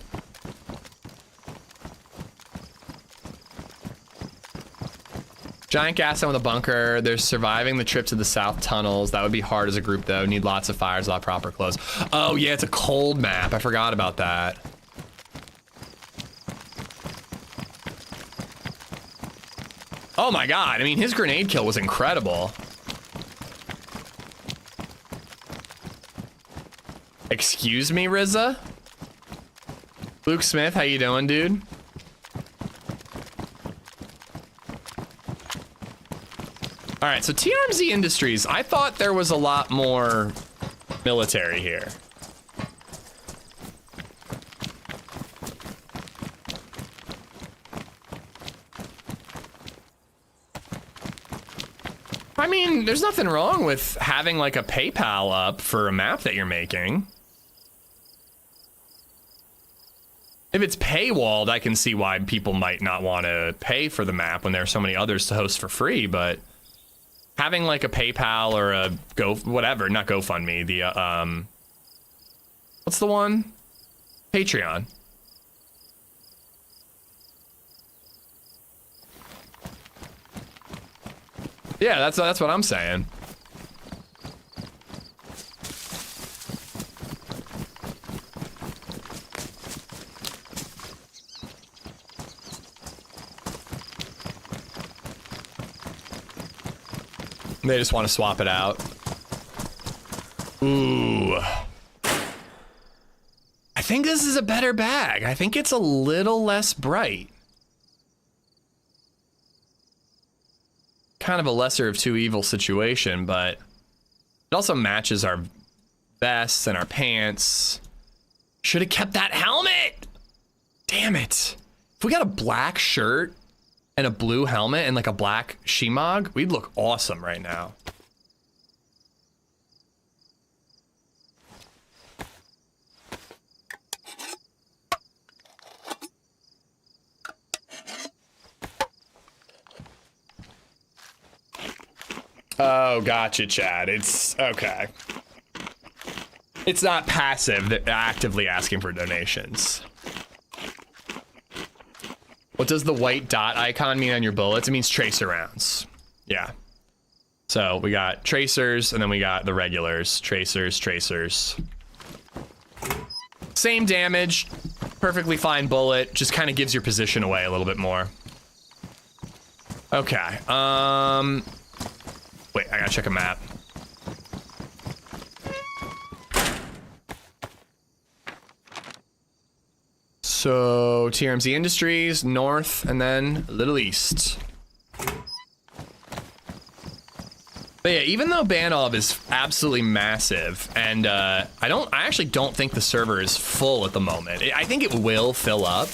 Speaker 2: Giant gas down with a bunker. They're surviving the trip to the south tunnels. That would be hard as a group though. Need lots of fires, a lot of proper clothes. Oh yeah, it's a cold map. I forgot about that. Oh my god, I mean, his grenade kill was incredible. Excuse me, Rizza? Luke Smith, how you doing, dude? All right, so TRMZ Industries, I thought there was a lot more military here. I mean, there's nothing wrong with having like a PayPal up for a map that you're making. If it's paywalled, I can see why people might not want to pay for the map when there are so many others to host for free, but having like a PayPal or a whatever, not GoFundMe, the what's the one? Patreon. Yeah, that's what I'm saying. They just want to swap it out. Ooh. I think this is a better bag. I think it's a little less bright. Kind of a lesser of two evil situation, but it also matches our vests and our pants. Should have kept that helmet. Damn it. If we got a black shirt and a blue helmet and like a black Shemag, we'd look awesome right now. Oh, gotcha, Chad. It's okay. It's not passive, they're actively asking for donations. What does the white dot icon mean on your bullets? It means tracer rounds. Yeah. So we got tracers and then we got the regulars. Tracers, tracers. Same damage, perfectly fine bullet, just kind of gives your position away a little bit more. Okay, wait, I gotta check a map. So, TRMZ Industries, north, and then a little east. But yeah, even though Banov is absolutely massive, and I actually don't think the server is full at the moment. I think it will fill up,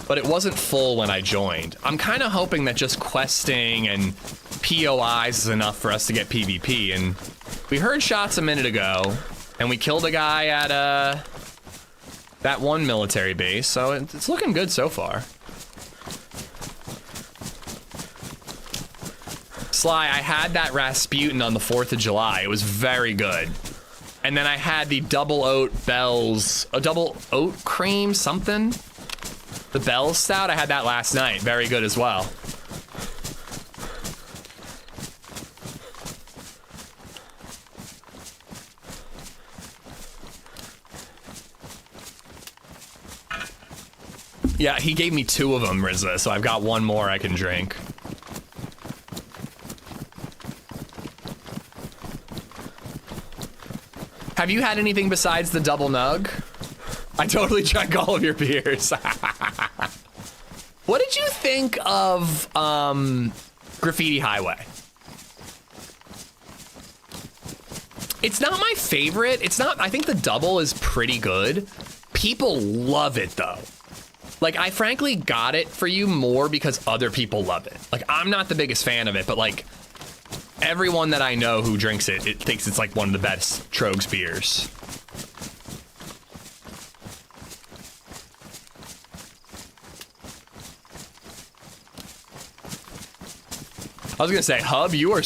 Speaker 2: but it wasn't full when I joined. I'm kind of hoping that just questing and POIs is enough for us to get PvP, and we heard shots a minute ago, And we killed a guy at that one military base, so it's looking good so far. Sly, I had that Rasputin on the 4th of July. It was very good. And then I had the double oat bells, a double oat cream something. The Bell's Stout, I had that last night. Very good as well. Yeah, he gave me 2 of them, Rizza, so I've got 1 more I can drink. Have you had anything besides the double nug? I totally drank all of your beers. What did you think of Graffiti Highway? It's not my favorite. It's not, I think the double is pretty good. People love it though. Like, I frankly got it for you more because other people love it. Like, I'm not the biggest fan of it, but like, everyone that I know who drinks it, it thinks it's like one of the best Trogs beers. I was gonna say, Hub, you are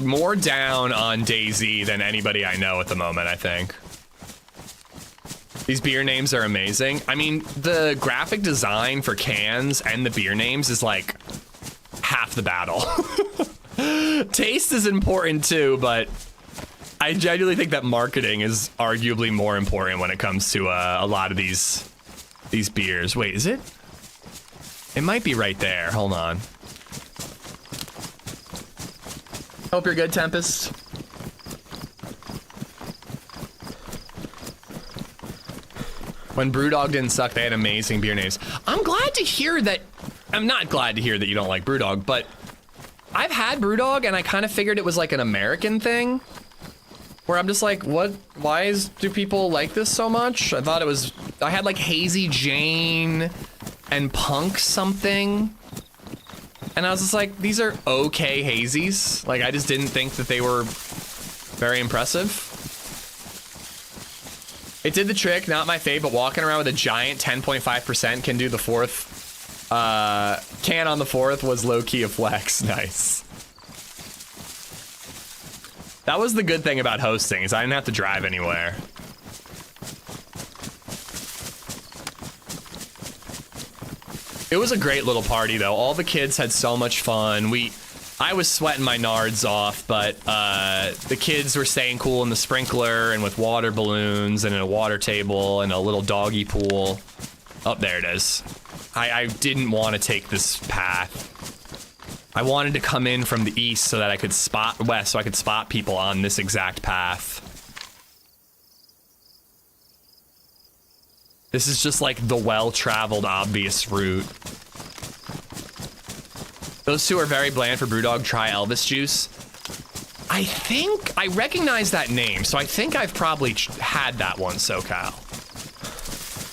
Speaker 2: more down on DayZ than anybody I know at the moment, I think. These beer names are amazing. I mean, the graphic design for cans and the beer names is like half the battle. Taste is important too, but I genuinely think that marketing is arguably more important when it comes to a lot of these beers. Wait, is it? It might be right there. Hold on. Hope you're good, Tempest. When Brewdog didn't suck, they had amazing beer names. I'm glad to hear that. I'm not glad to hear that you don't like Brewdog, but I've had Brewdog and I kind of figured it was like an American thing. Where I'm just like, what? Why do people like this so much? I thought it was, I had like Hazy Jane and Punk something. And I was just like, these are okay hazies. Like, I just didn't think that they were very impressive. It did the trick, not my fave, but walking around with a giant 10.5% can do the 4th. Can on the 4th was low-key a flex. Nice. That was the good thing about hosting, is I didn't have to drive anywhere. It was a great little party, though. All the kids had so much fun. I was sweating my nards off, but the kids were staying cool in the sprinkler and with water balloons and in a water table and a little doggy pool. Oh, there it is. I didn't want to take this path. I wanted to come in from the east so that I could spot west, so I could spot people on this exact path. This is just like the well-traveled, obvious route. Those 2 are very bland for Brewdog. Try Elvis Juice. I think I recognize that name, so I think I've probably had that one, SoCal.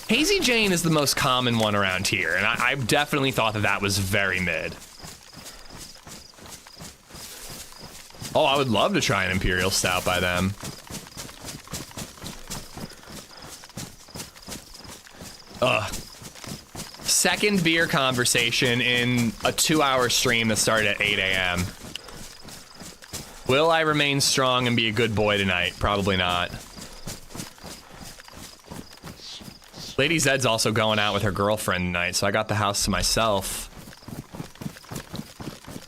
Speaker 2: Hazy Jane is the most common one around here, and I definitely thought that that was very mid. Oh, I would love to try an Imperial Stout by them. Ugh. Second beer conversation in a 2-hour stream that started at 8 a.m. Will I remain strong and be a good boy tonight? Probably not. LadyZed's also going out with her girlfriend tonight, so I got the house to myself.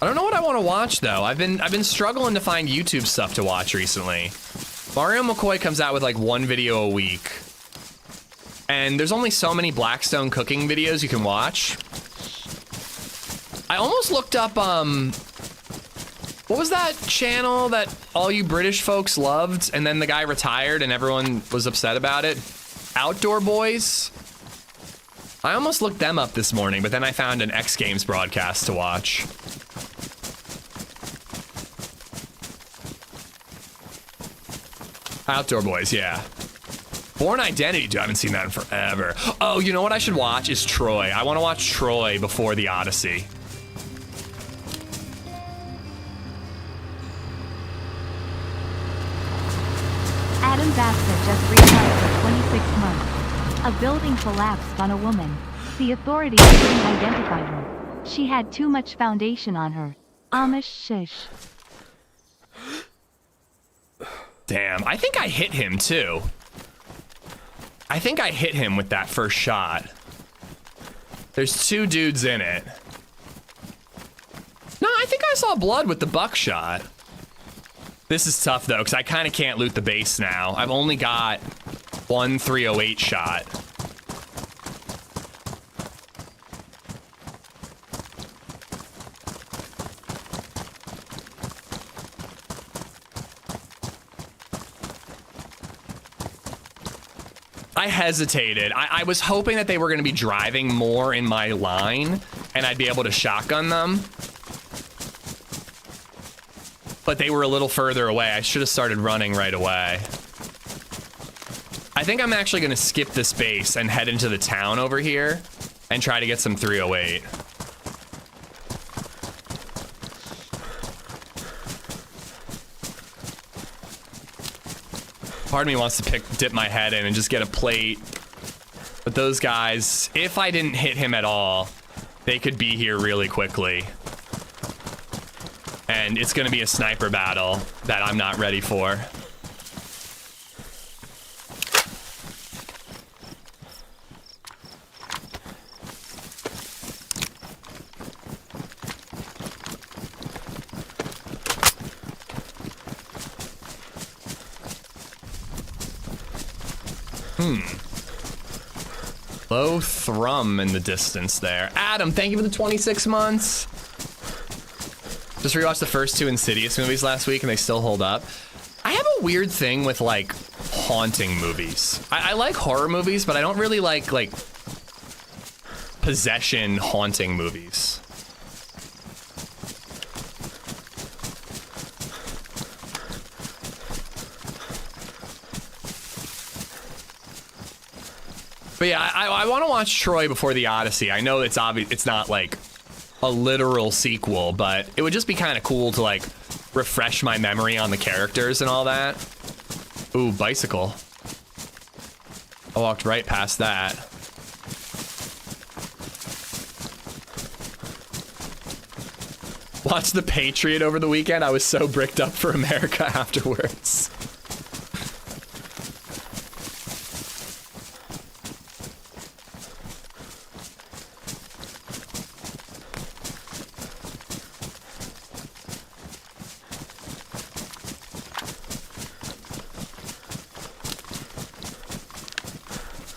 Speaker 2: I don't know what I want to watch though. I've been struggling to find YouTube stuff to watch recently. Mario McCoy comes out with like 1 video a week. And there's only so many Blackstone cooking videos you can watch. I almost looked up, what was that channel that all you British folks loved and then the guy retired and everyone was upset about it? Outdoor Boys? I almost looked them up this morning, but then I found an X Games broadcast to watch. Outdoor Boys, yeah. Born Identity, dude, I haven't seen that in forever. Oh, you know what I should watch is Troy. I want to watch Troy before the Odyssey.
Speaker 1: Adam Bassett just resubbed for 26 months. A building collapsed on a woman. The authorities couldn't identify her. She had too much foundation on her. Amish shish.
Speaker 2: Damn, I think I hit him too. I think I hit him with that first shot. There's 2 dudes in it. No, I think I saw blood with the buckshot. This is tough though, because I kind of can't loot the base now. I've only got 1 308 shot. I hesitated. I was hoping that they were going to be driving more in my line and I'd be able to shotgun them. But they were a little further away. I should have started running right away. I think I'm actually going to skip this base and head into the town over here and try to get some 308. Part of me wants to dip my head in and just get a plate. But those guys, if I didn't hit him at all, they could be here really quickly. And it's gonna be a sniper battle that I'm not ready for. Low thrum in the distance there. Adam, thank you for the 26 months. Just rewatched the first 2 Insidious movies last week and they still hold up. I have a weird thing with like haunting movies. I like horror movies, but I don't really like possession haunting movies. But yeah, I want to watch Troy before the Odyssey. I know it's obvious, it's not like a literal sequel, but it would just be kind of cool to like refresh my memory on the characters and all that. Ooh, bicycle. I walked right past that. Watched The Patriot over the weekend. I was so bricked up for America afterwards.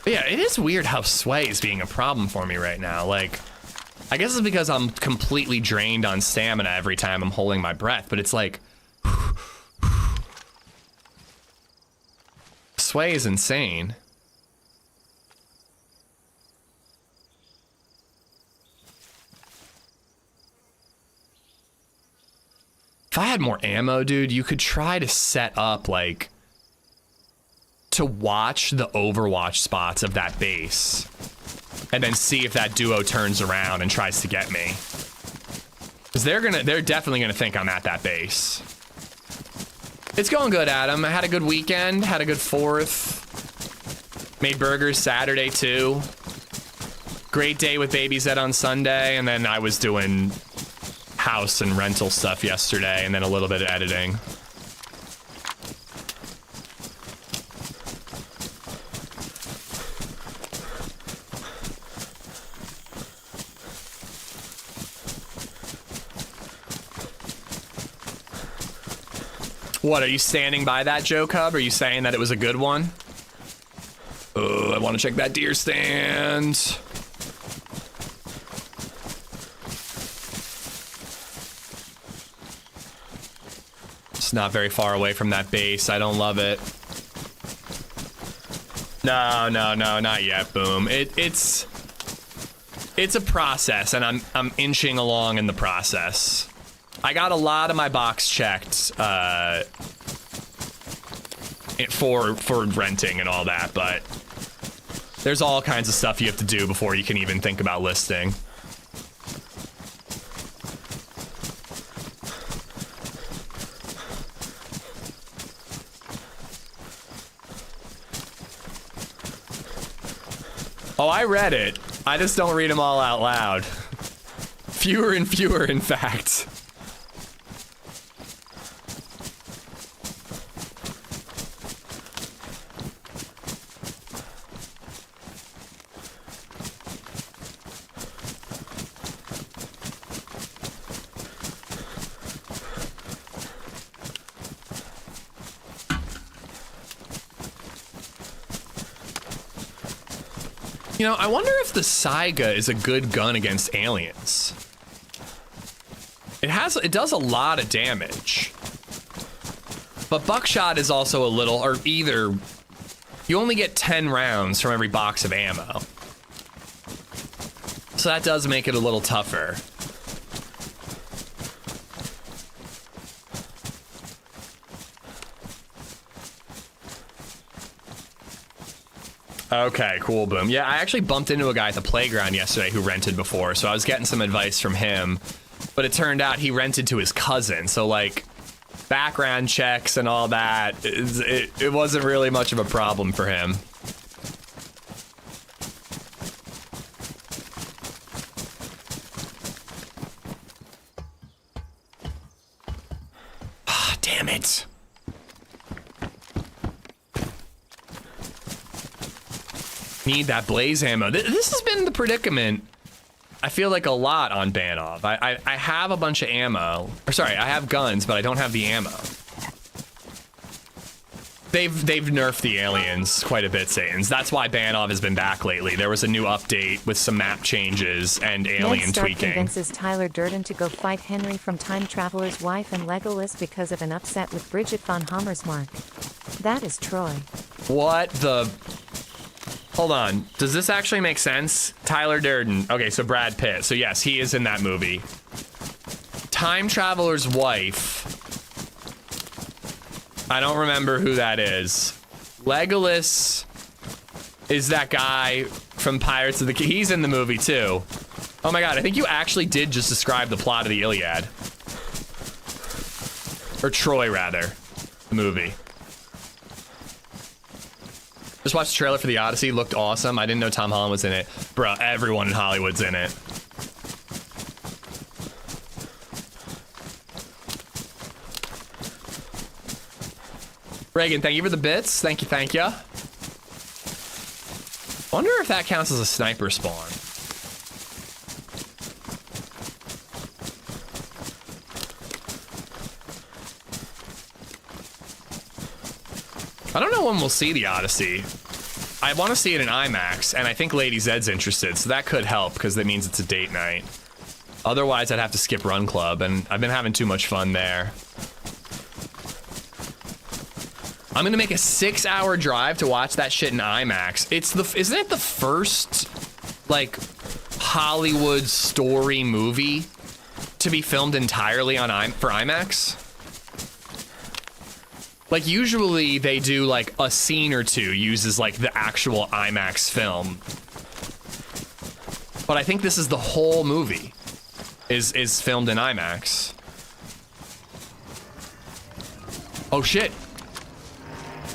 Speaker 2: Yeah, it is weird how sway is being a problem for me right now. Like, I guess it's because I'm completely drained on stamina every time I'm holding my breath, but it's like... sway is insane. If I had more ammo, dude, you could try to set up, like... to watch the Overwatch spots of that base and then see if that duo turns around and tries to get me. Because they're definitely gonna think I'm at that base. It's going good, Adam. I had a good weekend, had a good 4th. Made burgers Saturday too. Great day with BabyZed on Sunday, and then I was doing house and rental stuff yesterday, and then a little bit of editing. What, are you standing by that, Joe Cub? Are you saying that it was a good one? Oh, I want to check that deer stand. It's not very far away from that base. I don't love it. No, not yet, Boom. It's a process, and I'm inching along in the process. I got a lot of my box checked for renting and all that, but there's all kinds of stuff you have to do before you can even think about listing. Oh, I read it. I just don't read them all out loud. Fewer and fewer, in fact. You know, I wonder if the Saiga is a good gun against aliens. It does a lot of damage. But buckshot is also a little, or either, you only get 10 rounds from every box of ammo. So that does make it a little tougher. Okay, cool, boom. Yeah, I actually bumped into a guy at the playground yesterday who rented before, so I was getting some advice from him. But it turned out he rented to his cousin, so like background checks and all that, it wasn't really much of a problem for him. Ah, damn it. Need that blaze ammo. This has been the predicament, I feel like, a lot on Banov. I have a bunch of ammo. Or sorry, I have guns, but I don't have the ammo. They've nerfed the aliens quite a bit, Satans. That's why Banov has been back lately. There was a new update with some map changes and alien
Speaker 4: Ned Stark
Speaker 2: tweaking.
Speaker 4: convinces Tyler Durden to go fight Henry from Time Traveler's wife and Legolas because of an upset with Bridget von Hammersmark. That is Troy.
Speaker 2: What the... Hold on. Does this actually make sense? Tyler Durden. Okay, so Brad Pitt. So yes, he is in that movie. Time Traveler's wife. I don't remember who that is. Legolas is that guy from Pirates of the... He's in the movie too. Oh my god, I think you actually did just describe the plot of the Iliad. Or Troy, rather. The movie. Just watched the trailer for The Odyssey. Looked awesome. I didn't know Tom Holland was in it. Bruh, everyone in Hollywood's in it. Reagan, thank you for the bits. Thank you, thank you. Wonder if that counts as a sniper spawn. I don't know when we'll see The Odyssey. I want to see it in IMAX, and I think LadyZed's interested, so that could help, because that means it's a date night. Otherwise, I'd have to skip Run Club, and I've been having too much fun there. I'm gonna make a 6-hour drive to watch that shit in IMAX. Isn't it the first, like, Hollywood story movie to be filmed entirely for IMAX? Like, usually they do, like, a scene or two uses, like, the actual IMAX film. But I think this is the whole movie is filmed in IMAX. Oh, shit.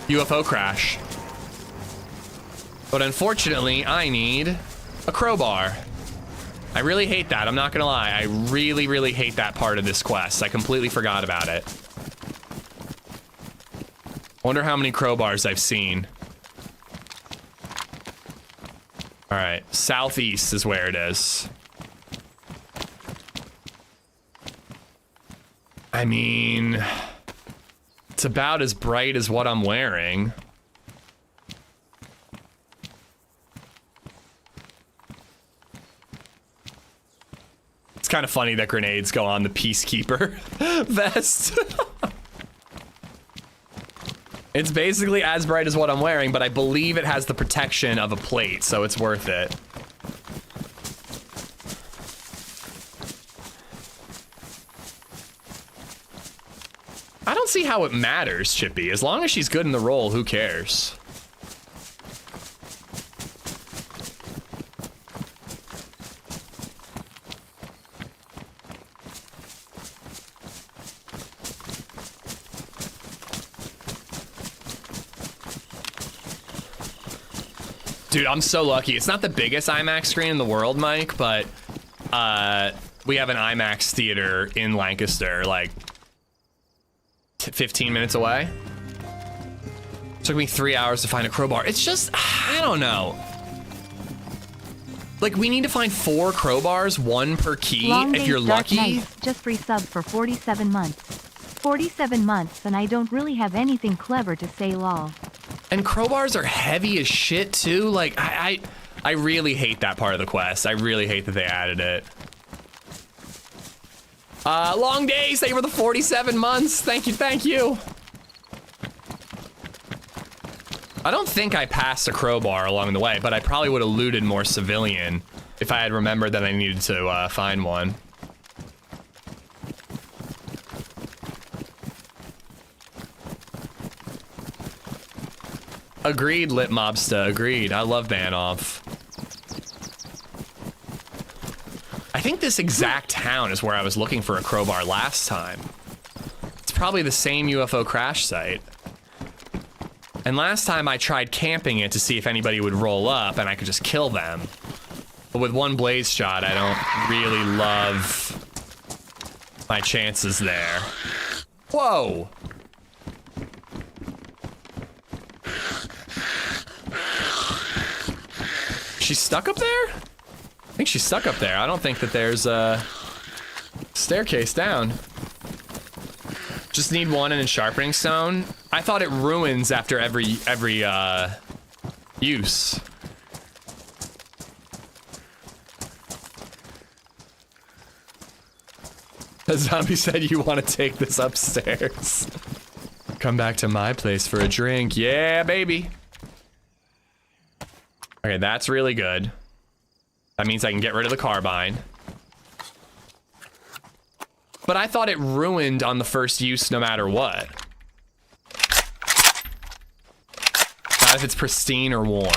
Speaker 2: UFO crash. But unfortunately, I need a crowbar. I really hate that, I'm not gonna lie. I really, really hate that part of this quest. I completely forgot about it. Wonder how many crowbars I've seen. All right, southeast is where it is. I mean, it's about as bright as what I'm wearing. It's kind of funny that grenades go on the Peacekeeper vest. It's basically as bright as what I'm wearing, but I believe it has the protection of a plate, so it's worth it. I don't see how it matters, Chippy. As long as she's good in the role, who cares? Dude, I'm so lucky. It's not the biggest IMAX screen in the world, Mike, but we have an IMAX theater in Lancaster, like 15 minutes away. Took me 3 hours to find a crowbar. It's just, I don't know. Like, we need to find 4 crowbars, 1 per key,
Speaker 1: Long
Speaker 2: if
Speaker 1: Days
Speaker 2: you're
Speaker 1: Dark
Speaker 2: lucky.
Speaker 1: Nights just resubbed for 47 months. 47 months and I don't really have anything clever to say lol.
Speaker 2: And crowbars are heavy as shit too. Like, I really hate that part of the quest. I really hate that they added it. Long Days, thank you for the 47 months. Thank you, thank you. I don't think I passed a crowbar along the way, but I probably would have looted more civilian if I had remembered that I needed to find one. Agreed, Lit Mobsta, agreed. I love Banov. I think this exact town is where I was looking for a crowbar last time. It's probably the same UFO crash site. And last time I tried camping it to see if anybody would roll up and I could just kill them. But with one blaze shot, I don't really love my chances there. Whoa! She's stuck up there? I think she's stuck up there. I don't think that there's a staircase down. Just need one and a sharpening stone. I thought it ruins after every use. The zombie said you want to take this upstairs. Come back to my place for a drink. Yeah, baby. Okay, that's really good. That means I can get rid of the carbine. But I thought it ruined on the first use no matter what. Not if it's pristine or worn.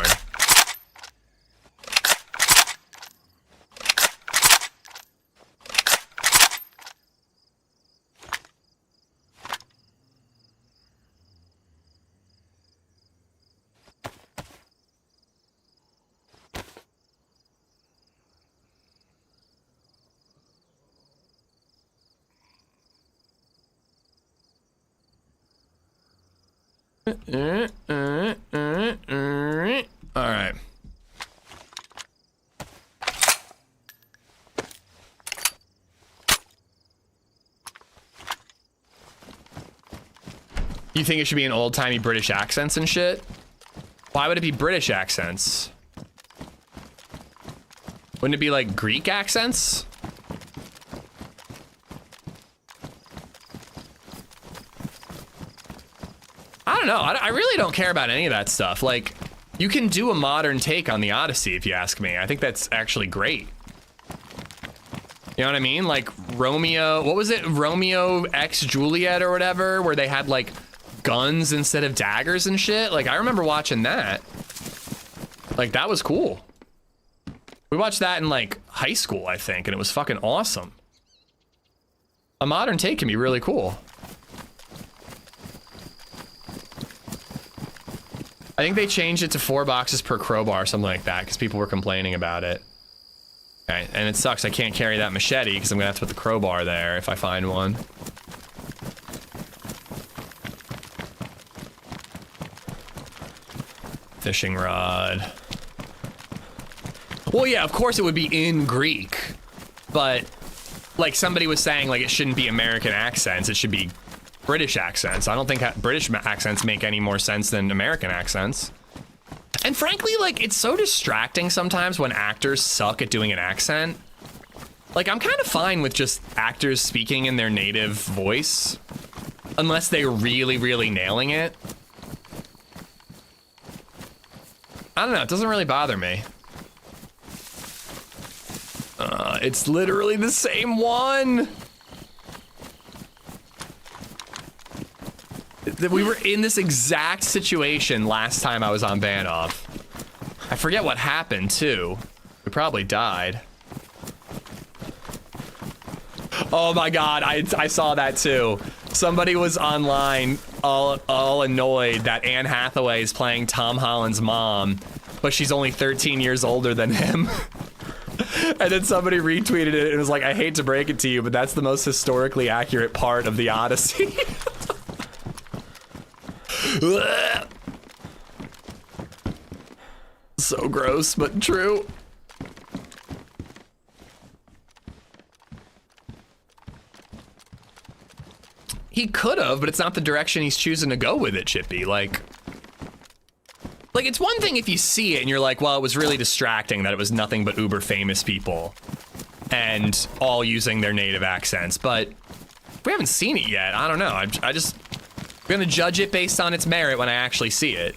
Speaker 2: All right. You think it should be an old-timey British accents and shit? Why would it be British accents? Wouldn't it be like Greek accents? I don't know. I really don't care about any of that stuff. Like, you can do a modern take on the Odyssey if you ask me. I think that's actually great. You know what I mean? Like Romeo, what was it? Romeo X Juliet or whatever, where they had like guns instead of daggers and shit. Like, I remember watching that. Like, that was cool. We watched that in like high school, I think, and it was fucking awesome. A modern take can be really cool. I think they changed it to 4 boxes per crowbar or something like that because people were complaining about it. Okay, and it sucks I can't carry that machete because I'm gonna have to put the crowbar there if I find one. Fishing rod. Well, yeah, of course it would be in Greek, but like somebody was saying, like it shouldn't be American accents, it should be British accents. I don't think British accents make any more sense than American accents. And frankly, like, it's so distracting sometimes when actors suck at doing an accent. Like, I'm kind of fine with just actors speaking in their native voice, unless they're really, really nailing it. I don't know, it doesn't really bother me. It's literally the same one. We were in this exact situation last time I was on Banov. I forget what happened too. We probably died. Oh my god, I saw that too. Somebody was online all annoyed that Anne Hathaway is playing Tom Holland's mom but she's only 13 years older than him. And then somebody retweeted it and was like, I hate to break it to you, but that's the most historically accurate part of the Odyssey. So gross, but true. He could have, but it's not the direction he's choosing to go with it, Chippy. Like, it's one thing if you see it and you're like, well, it was really distracting that it was nothing but uber famous people and all using their native accents, but we haven't seen it yet. I don't know. I'm gonna judge it based on its merit when I actually see it.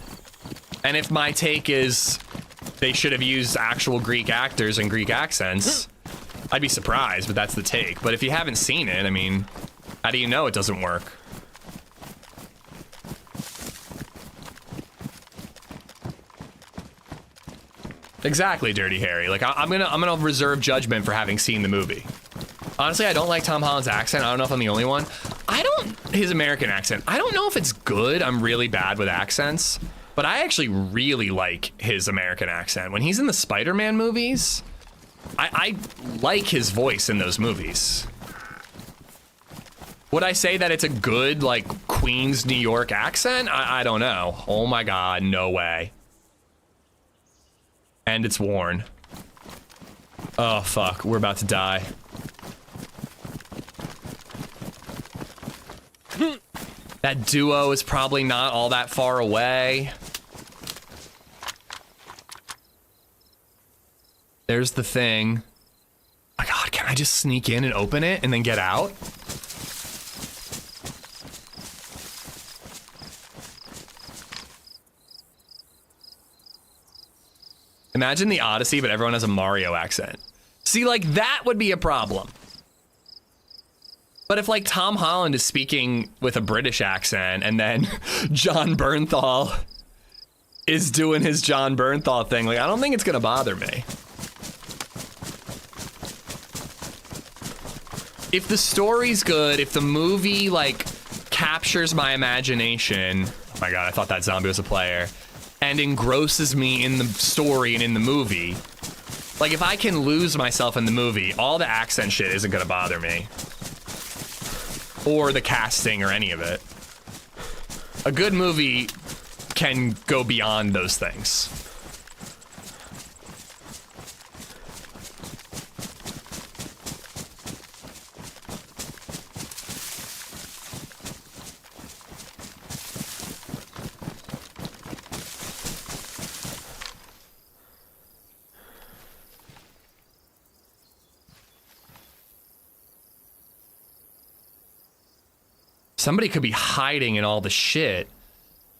Speaker 2: And if my take is they should have used actual Greek actors and Greek accents, I'd be surprised, but that's the take. But if you haven't seen it, I mean, how do you know it doesn't work? Exactly, Dirty Harry. Like, I'm gonna reserve judgment for having seen the movie. Honestly, I don't like Tom Holland's accent. I don't know if I'm the only one. His American accent, I don't know if it's good. I'm really bad with accents, but I actually really like his American accent. When he's in the Spider-Man movies, I like his voice in those movies. Would I say that it's a good, like, Queens, New York accent? I don't know. Oh my God, no way. And it's worn. Oh, fuck. We're about to die. That duo is probably not all that far away. There's the thing. Oh my God, can I just sneak in and open it and then get out? Imagine the Odyssey, but everyone has a Mario accent. See, like, that would be a problem. But if, like, Tom Holland is speaking with a British accent and then John Bernthal is doing his John Bernthal thing, like, I don't think it's gonna bother me. If the story's good, if the movie, like, captures my imagination, oh my God, I thought that zombie was a player, and engrosses me in the story and in the movie, like, if I can lose myself in the movie, all the accent shit isn't gonna bother me. Or the casting or any of it. A good movie can go beyond those things. Somebody could be hiding in all the shit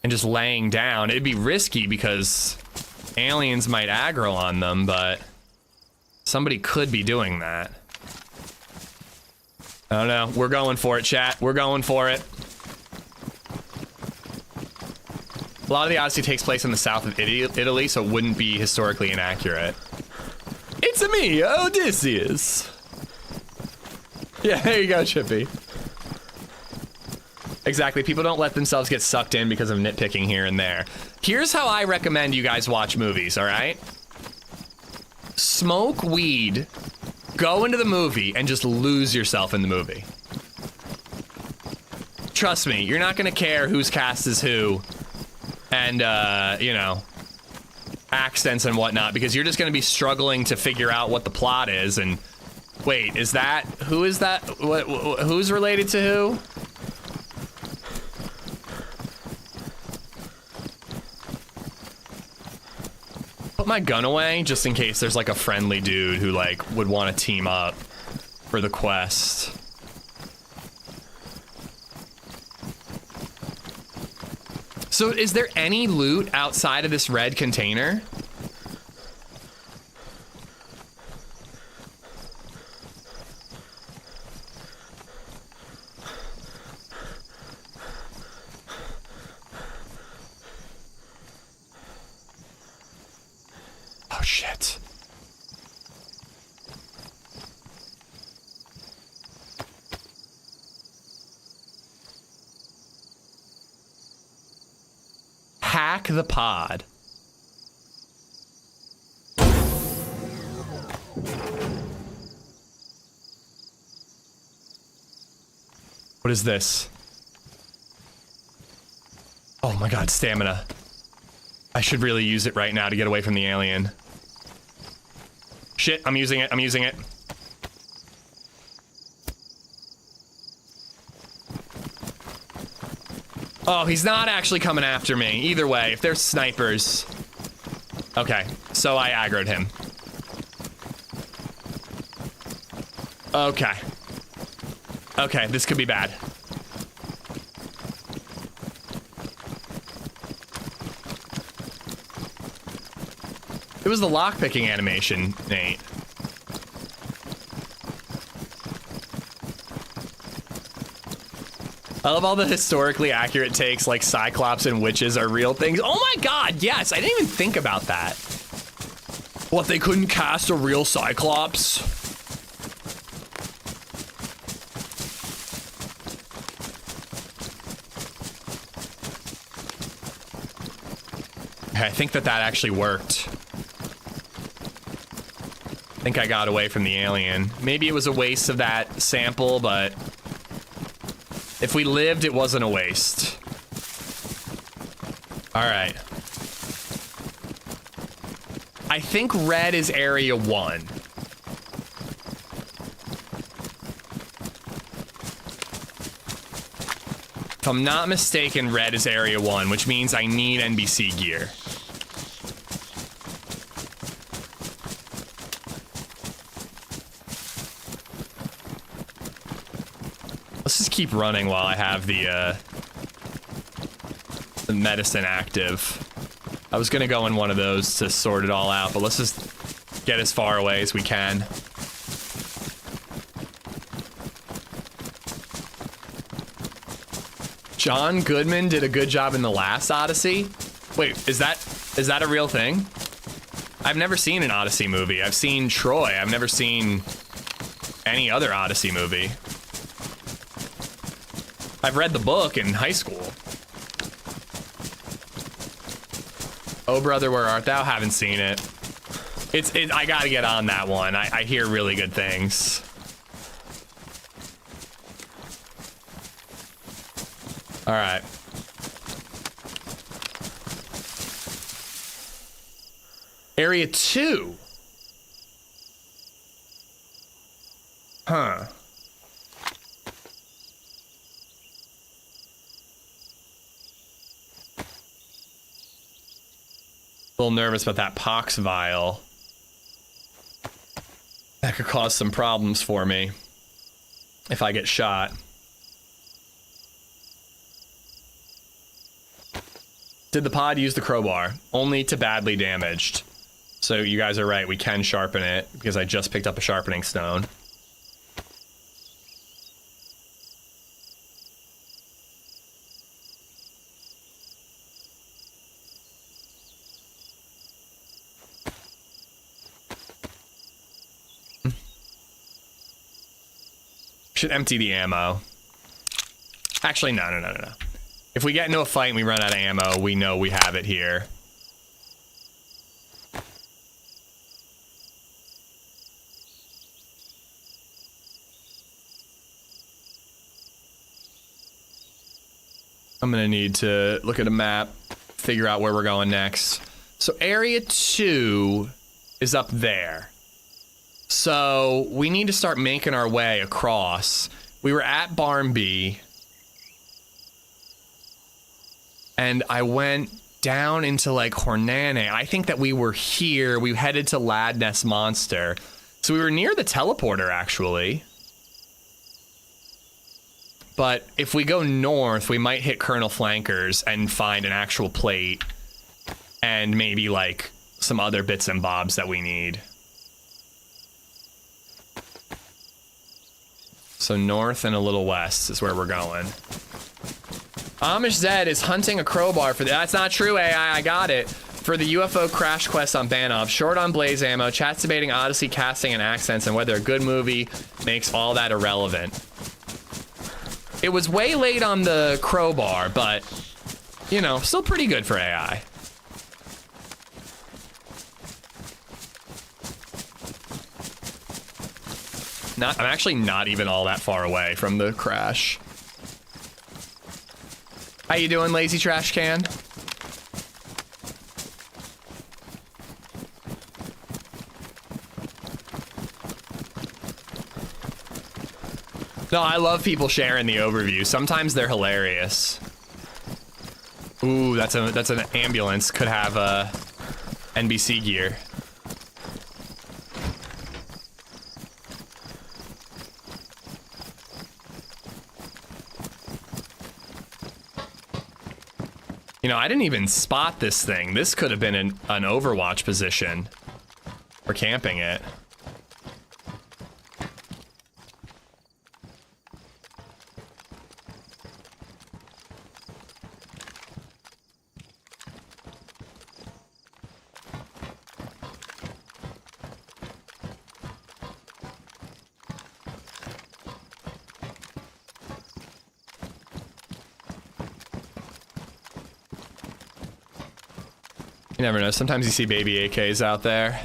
Speaker 2: and just laying down. It'd be risky because aliens might aggro on them, but somebody could be doing that. I don't know. We're going for it, chat. We're going for it. A lot of the Odyssey takes place in the south of Italy, so it wouldn't be historically inaccurate. It's me, Odysseus. Yeah, there you go, Chippy. Exactly, people don't let themselves get sucked in because of nitpicking here and there. Here's how I recommend you guys watch movies, all right? Smoke weed, go into the movie, and just lose yourself in the movie. Trust me, you're not gonna care who's cast as who, and, you know, accents and whatnot, because you're just gonna be struggling to figure out what the plot is, and wait, is that, who is that, who's related to who? Put my gun away just in case there's like a friendly dude who like would want to team up for the quest. So is there any loot outside of this red container? Oh, shit. Hack the pod. What is this? Oh my god, stamina. I should really use it right now to get away from the alien. Shit, I'm using it, I'm using it. Oh, he's not actually coming after me. Either way, if there's snipers. Okay, so I aggroed him. Okay. Okay, this could be bad. It was the lockpicking animation, Nate. I love all the historically accurate takes like Cyclops and witches are real things. Oh my god, yes, I didn't even think about that. What, they couldn't cast a real Cyclops? Okay, I think that actually worked. I think I got away from the alien. Maybe it was a waste of that sample, but if we lived, it wasn't a waste. All right. I think red is area 1. If I'm not mistaken, red is area 1, which means I need NBC gear. Let's just keep running while I have the medicine active. I was gonna go in one of those to sort it all out, but let's just get as far away as we can. John Goodman did a good job in the last Odyssey. Wait, is that a real thing? I've never seen an Odyssey movie. I've seen Troy. I've never seen any other Odyssey movie. I've read the book in high school. Oh brother, where art thou? Haven't seen it. I gotta get on that one. I hear really good things. All right. Area 2. Huh. A little nervous about that pox vial. That could cause some problems for me if I get shot. Did the pod use the crowbar? Only to badly damaged. So you guys are right, we can sharpen it because I just picked up a sharpening stone. Should empty the ammo. Actually, no. If we get into a fight and we run out of ammo, we know we have it here. I'm gonna need to look at a map, figure out where we're going next. So area 2 is up there. So we need to start making our way across. We were at Barnby. And I went down into like Hornane. I think that we were here. We headed to Ladness Monster. So we were near the teleporter actually. But if we go north, we might hit Colonel Flankers and find an actual plate. And maybe like some other bits and bobs that we need. So north and a little west is where we're going. AmishZed is hunting a crowbar for that's not true, AI, I got it. For the UFO crash quest on Banov, short on blaze ammo, chat's debating Odyssey casting and accents and whether a good movie makes all that irrelevant. It was way late on the crowbar, but, you know, still pretty good for AI. I'm actually not even all that far away from the crash. How you doing, lazy trash can? No, I love people sharing the overview. Sometimes they're hilarious. Ooh, that's an ambulance. Could have NBC gear. You know, I didn't even spot this thing. This could have been an Overwatch position. We're camping it. You never know. Sometimes you see baby AKs out there.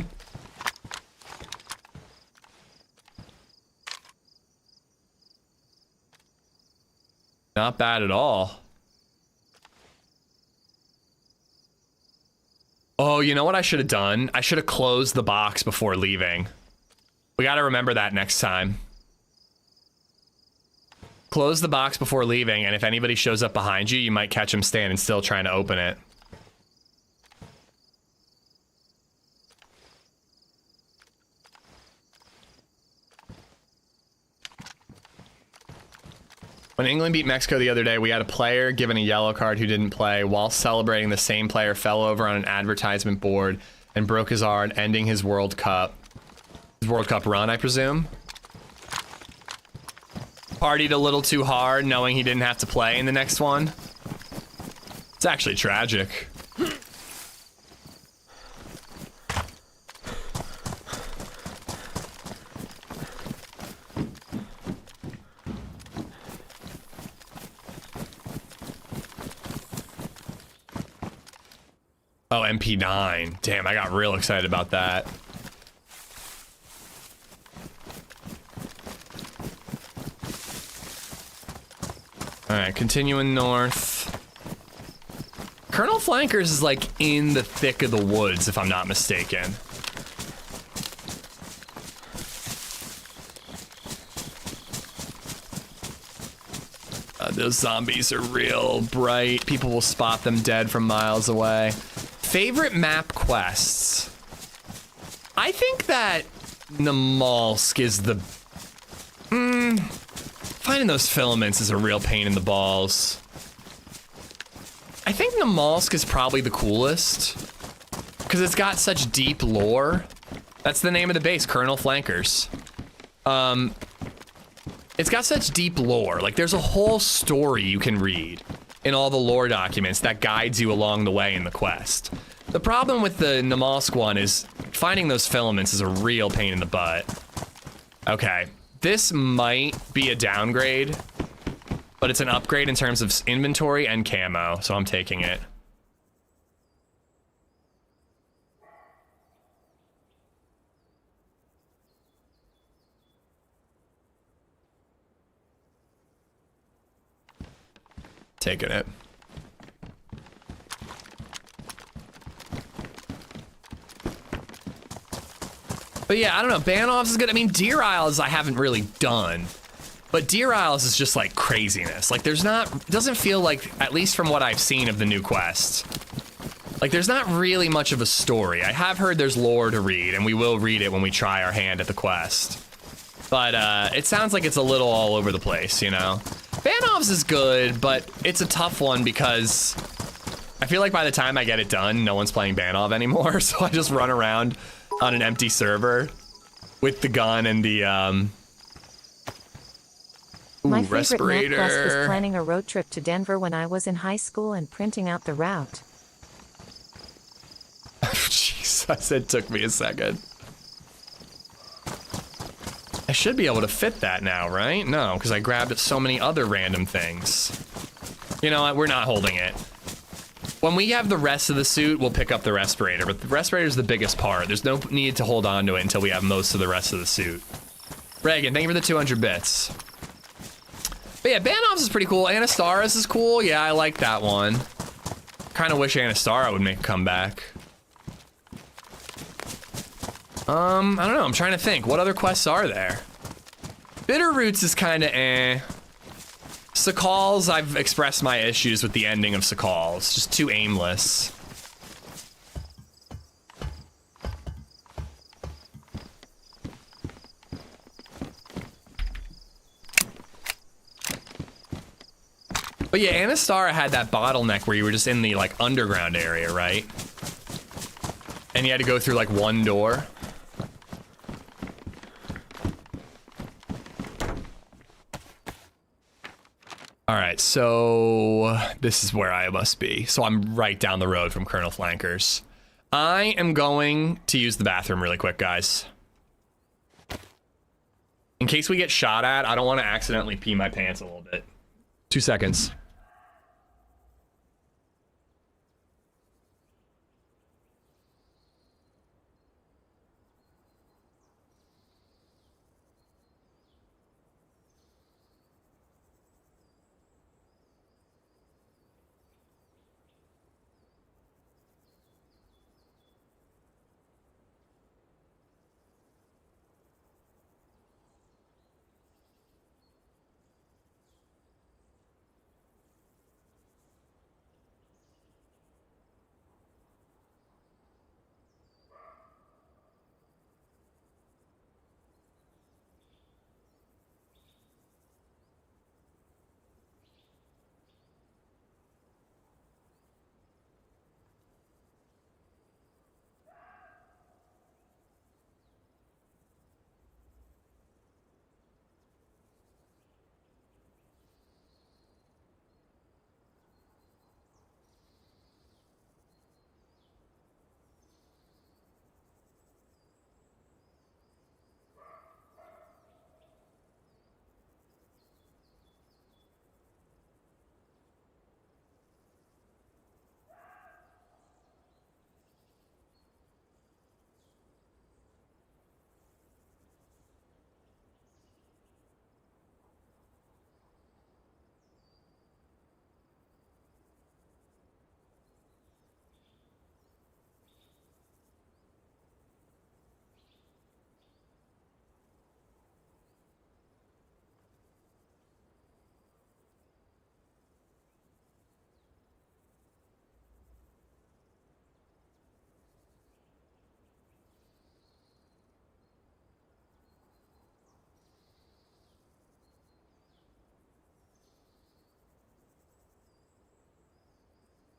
Speaker 2: Not bad at all. Oh, you know what I should have done? I should have closed the box before leaving. We got to remember that next time. Close the box before leaving, and if anybody shows up behind you, you might catch them standing still trying to open it. When England beat Mexico the other day, we had a player given a yellow card who didn't play. While celebrating, the same player fell over on an advertisement board and broke his arm, ending his World Cup run, I presume. Partied a little too hard, knowing he didn't have to play in the next one. It's actually tragic. Oh, MP9. Damn, I got real excited about that. All right, continuing north. Colonel Flankers is like in the thick of the woods, if I'm not mistaken. Those zombies are real bright. People will spot them dead from miles away. Favorite map quests. I think that Namalsk is the... finding those filaments is a real pain in the balls. I think Namalsk is probably the coolest. Because it's got such deep lore. That's the name of the base, Colonel Flankers. It's got such deep lore. Like, there's a whole story you can read in all the lore documents that guides you along the way in the quest. The problem with the Namalsk one is finding those filaments is a real pain in the butt. Okay, this might be a downgrade, but it's an upgrade in terms of inventory and camo, so I'm taking it. Taking it. But yeah, I don't know. Banov's is good. I mean, Deer Isles I haven't really done. But Deer Isles is just like craziness. Like there's not, it doesn't feel like, at least from what I've seen of the new quests, like there's not really much of a story. I have heard there's lore to read, and we will read it when we try our hand at the quest. But it sounds like it's a little all over the place, you know? Banov's is good, but it's a tough one because I feel like by the time I get it done, no one's playing Banov anymore, so I just run around on an empty server with the gun and the
Speaker 4: My favorite
Speaker 2: respirator.
Speaker 4: map quest was planning a road trip to Denver when I was in high school and printing out the route.
Speaker 2: Jesus, it took me a second. I should be able to fit that now, right? No, because I grabbed so many other random things. You know what? We're not holding it. When we have the rest of the suit, we'll pick up the respirator, but the respirator is the biggest part. There's no need to hold on to it until we have most of the rest of the suit. Reagan, thank you for the 200 bits. But yeah, Banov's is pretty cool. Anastaris is cool. Yeah, I like that one. Kind of wish Anastara would make a comeback. I don't know. I'm trying to think. What other quests are there? Bitterroots is kind of eh. Sakals, I've expressed my issues with the ending of Sakals. Just too aimless. But yeah, Anastara had that bottleneck where you were just in the like underground area, right? And you had to go through like one door. All right, so this is where I must be. So I'm right down the road from Colonel Flankers. I am going to use the bathroom really quick, guys. In case we get shot at, I don't want to accidentally pee my pants a little bit. 2 seconds.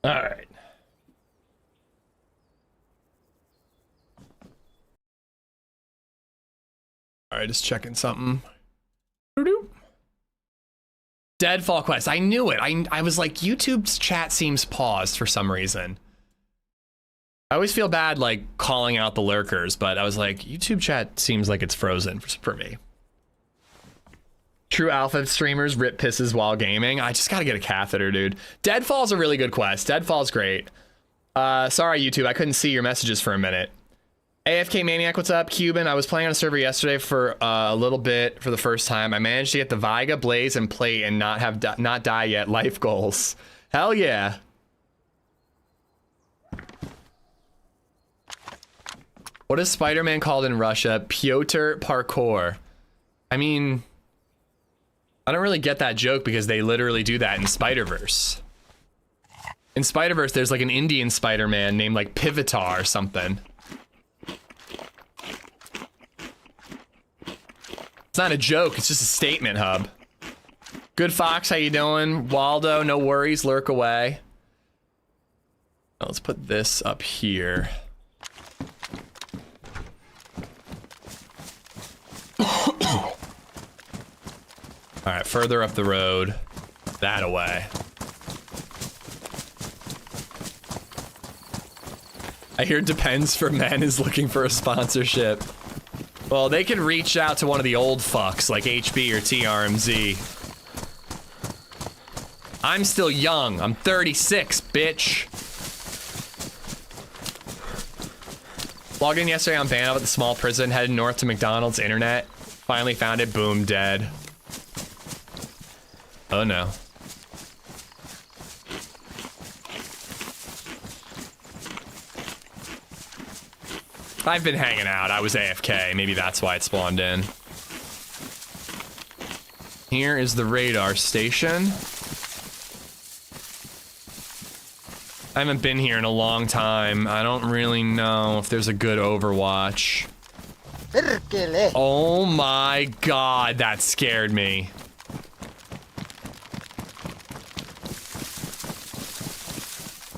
Speaker 2: All right. All right, just checking something. Deadfall quest. I knew it. I was like, YouTube's chat seems paused for some reason. I always feel bad like calling out the lurkers, but I was like, YouTube chat seems like it's frozen for me. True alpha streamers rip pisses while gaming. I just gotta get a catheter, dude. Deadfall's a really good quest. Deadfall's great. Sorry, YouTube, I couldn't see your messages for a minute. AFK Maniac, what's up? Cuban, I was playing on a server yesterday for a little bit for the first time. I managed to get the Viga, Blaze, and Plate and not die yet. Life goals. Hell yeah. What is Spider-Man called in Russia? Pyotr Parkour. I mean, I don't really get that joke because they literally do that in Spider-Verse. In Spider-Verse, there's like an Indian Spider-Man named like Pivotar or something. It's not a joke, it's just a statement, Hub. Good Fox, how you doing? Waldo, no worries, lurk away. Now let's put this up here. All right, further up the road, that away. I hear Depends for Men is looking for a sponsorship. Well, they can reach out to one of the old fucks like HB or TRMZ. I'm still young. I'm 36, bitch. Logged in yesterday on Banov at the small prison, headed north to McDonald's internet. Finally found it. Boom, dead. Oh no. I've been hanging out. I was AFK. Maybe that's why it spawned in. Here is the radar station. I haven't been here in a long time. I don't really know if there's a good Overwatch. Oh my god, that scared me.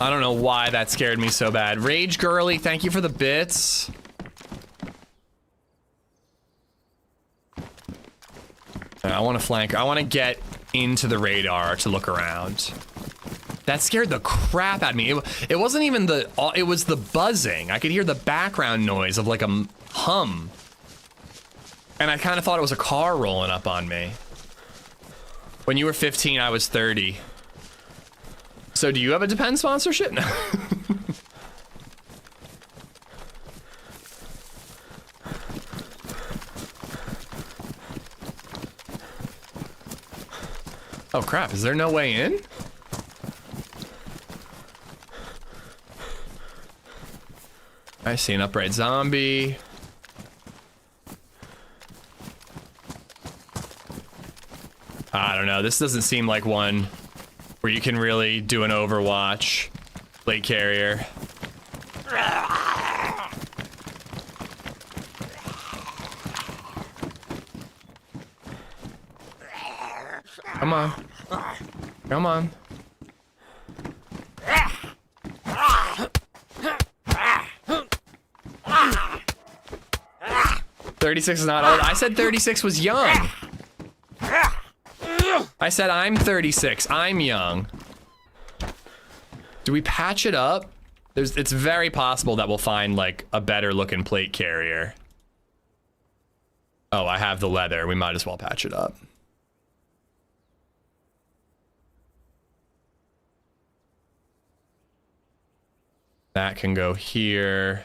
Speaker 2: I don't know why that scared me so bad. Rage Girly, thank you for the bits. I want to flank. I want to get into the radar to look around. That scared the crap out of me. It wasn't even the, it was the buzzing. I could hear the background noise of like a hum. And I kind of thought it was a car rolling up on me. When you were 15, I was 30. So do you have a Depend sponsorship? No. Oh crap, is there no way in? I see an upright zombie. I don't know, this doesn't seem like one where you can really do an Overwatch. Plate carrier. Come on. Come on. $36 is not old. I said 36 was young. I said I'm 36. I'm young. Do we patch it up? It's very possible that we'll find like a better looking plate carrier. Oh, I have the leather. We might as well patch it up. That can go here.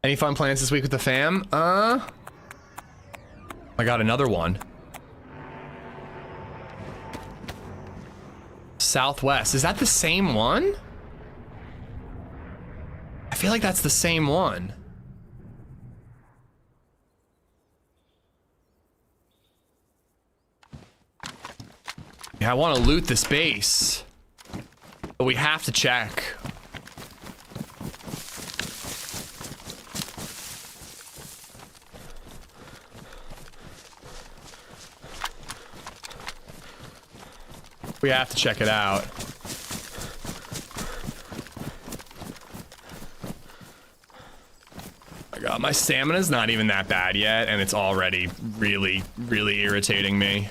Speaker 2: Any fun plans this week with the fam? I got another one. Southwest. Is that the same one? I feel like that's the same one. Yeah, I want to loot this base. But we have to check. We have to check it out. Oh my god, my stamina's not even that bad yet, and it's already really, really irritating me.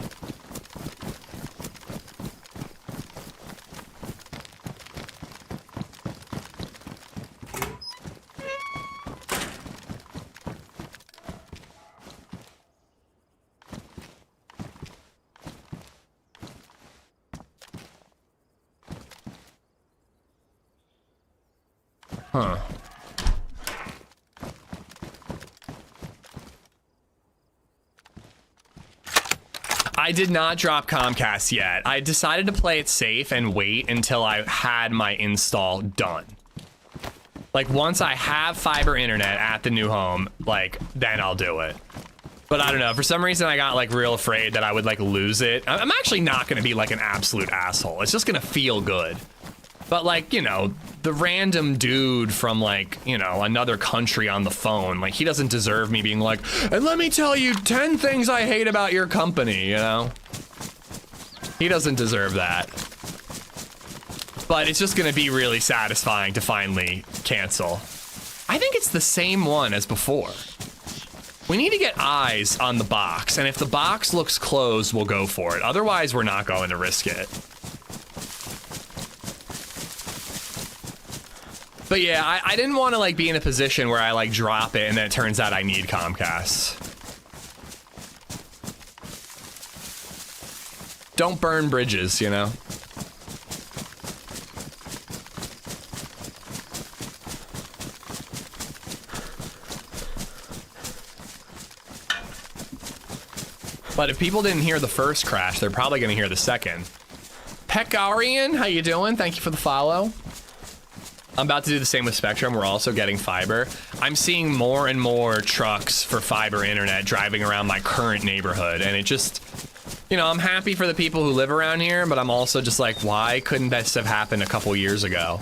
Speaker 2: Huh. I did not drop Comcast yet. I decided to play it safe and wait until I had my install done. Like once I have fiber internet at the new home, like then I'll do it. But I don't know, for some reason I got like real afraid that I would like lose it. I'm actually not gonna be like an absolute asshole. It's just gonna feel good. But like, you know, the random dude from like, you know, another country on the phone, like he doesn't deserve me being like, and let me tell you 10 things I hate about your company, you know? He doesn't deserve that. But it's just gonna be really satisfying to finally cancel. I think it's the same one as before. We need to get eyes on the box, and if the box looks closed, we'll go for it. Otherwise, we're not going to risk it. But yeah, I didn't want to like be in a position where I like drop it and then it turns out I need Comcast. don't burn bridges, you know? But if people didn't hear the first crash, they're probably going to hear the second. Pekarian, how you doing? Thank you for the follow. I'm about to do the same with Spectrum. We're also getting fiber. I'm seeing more and more trucks for fiber internet driving around my current neighborhood. And it just, you know, I'm happy for the people who live around here, but I'm also just like, why couldn't this have happened a couple years ago?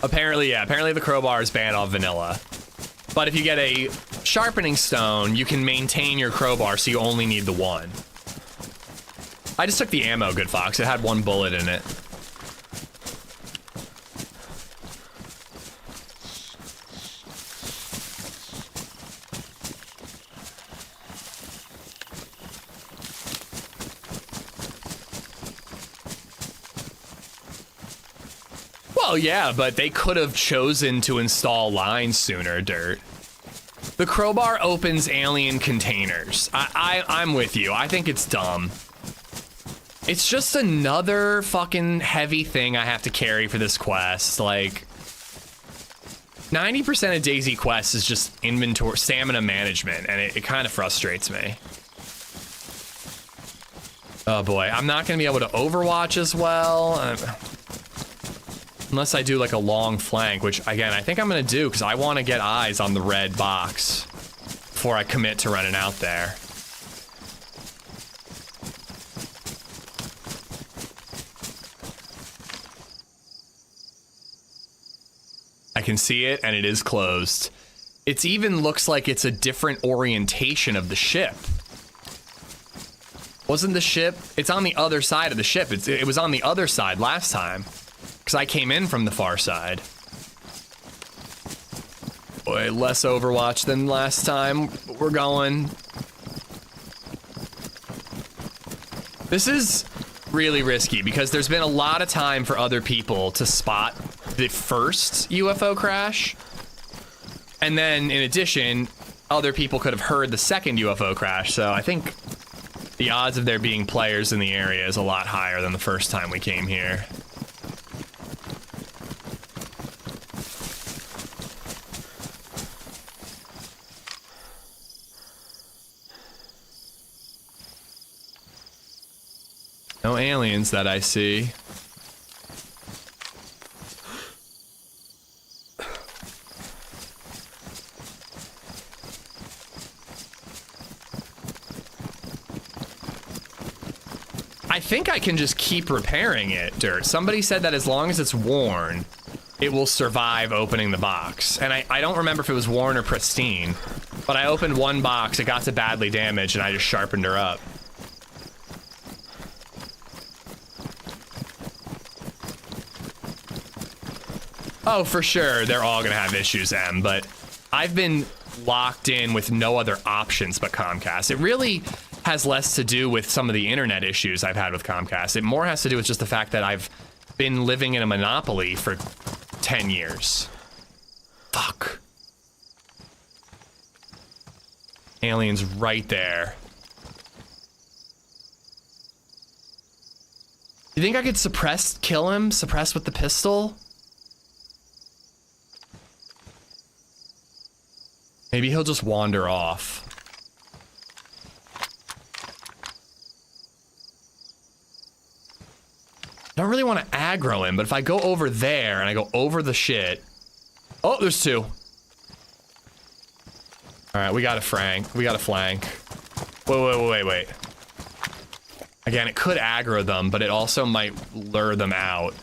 Speaker 2: Apparently, yeah, apparently the crowbar is Banov vanilla. But if you get a sharpening stone, you can maintain your crowbar, so you only need the one. I just took the ammo, Good Fox. It had 1 bullet in it. Well, yeah, but they could have chosen to install lines sooner, Dirt. The crowbar opens alien containers. I'm with you. I think it's dumb. It's just another fucking heavy thing I have to carry for this quest. Like, 90% of DayZ quests is just inventory, stamina management, and it kind of frustrates me. Oh boy, I'm not gonna be able to overwatch as well. Unless I do like a long flank, which again, I think I'm gonna do because I want to get eyes on the red box before I commit to running out there. I can see it and it is closed. It even looks like it's a different orientation of the ship. Wasn't the ship? It's on the other side of the ship. It was on the other side last time. Because I came in from the far side. Boy, less Overwatch than last time. We're going. This is really risky because there's been a lot of time for other people to spot the first UFO crash. And then in addition, other people could have heard the second UFO crash. So I think the odds of there being players in the area is a lot higher than the first time we came here. No aliens that I see. I think I can just keep repairing it, Dirt. Somebody said that as long as it's worn, it will survive opening the box. And I don't remember if it was worn or pristine, but I opened one box, it got to badly damaged, and I just sharpened her up. Oh, for sure, they're all gonna have issues, M, but I've been locked in with no other options but Comcast. It really has less to do with some of the internet issues I've had with Comcast. It more has to do with just the fact that I've been living in a monopoly for 10 years. Fuck. Aliens right there. You think I could kill him? Suppress with the pistol? Maybe he'll just wander off. I don't really want to aggro him, but if I go over there and I go over the shit. Oh, there's two. All right, we got a flank. We got a flank. Wait. Again, it could aggro them, but it also might lure them out.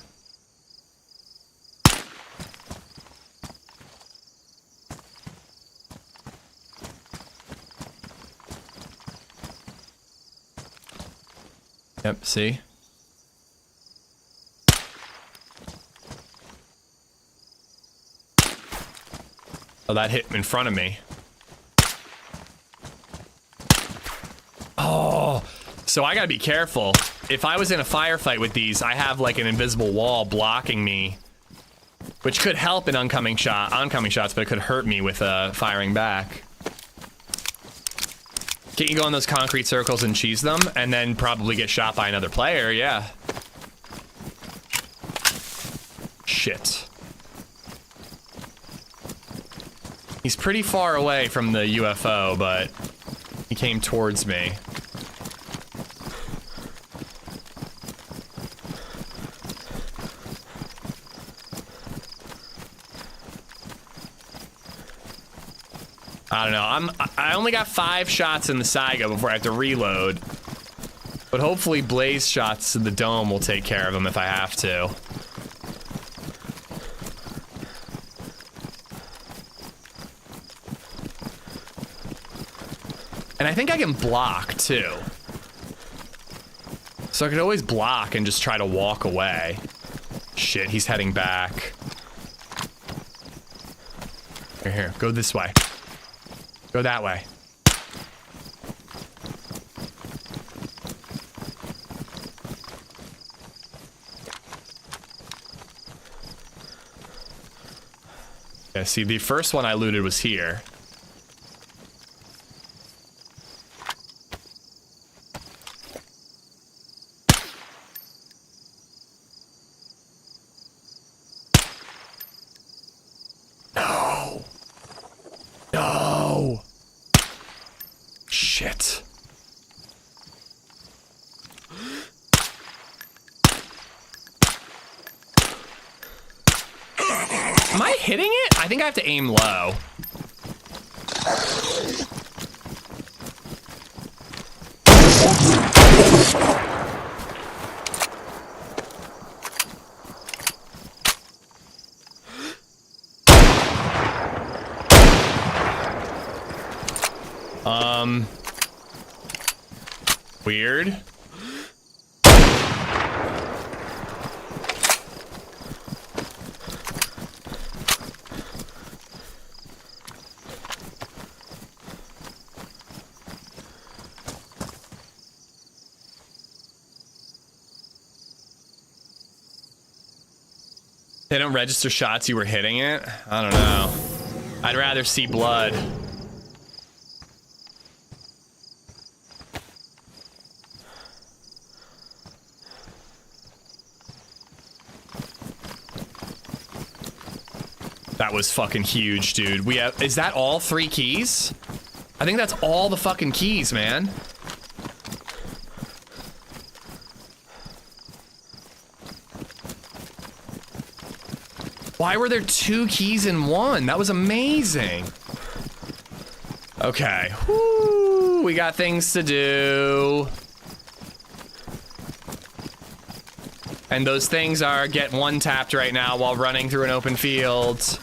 Speaker 2: Yep, see? Oh, that hit in front of me. Oh, so I gotta be careful. If I was in a firefight with these, I have like an invisible wall blocking me, which could help in oncoming shots, but it could hurt me with firing back. Can't you go in those concrete circles and cheese them, and then probably get shot by another player? Yeah. Shit. He's pretty far away from the UFO, but he came towards me. I don't know. I only got 5 shots in the Saiga before I have to reload. But hopefully blaze shots to the dome will take care of him if I have to. And I think I can block too. So I could always block and just try to walk away. Shit, he's heading back. Here, go this way. Go that way. Yeah, see, the first one I looted was here. No. No. Shit. Am I hitting it? I think I have to aim low. Weird. They don't register shots you were hitting it? I don't know. I'd rather see blood. That was fucking huge, dude. We have, is that all 3 keys? I think that's all the fucking keys, man. Why were there 2 keys in one? That was amazing. Okay. Woo, we got things to do. And those things are get 1-tapped right now while running through an open field.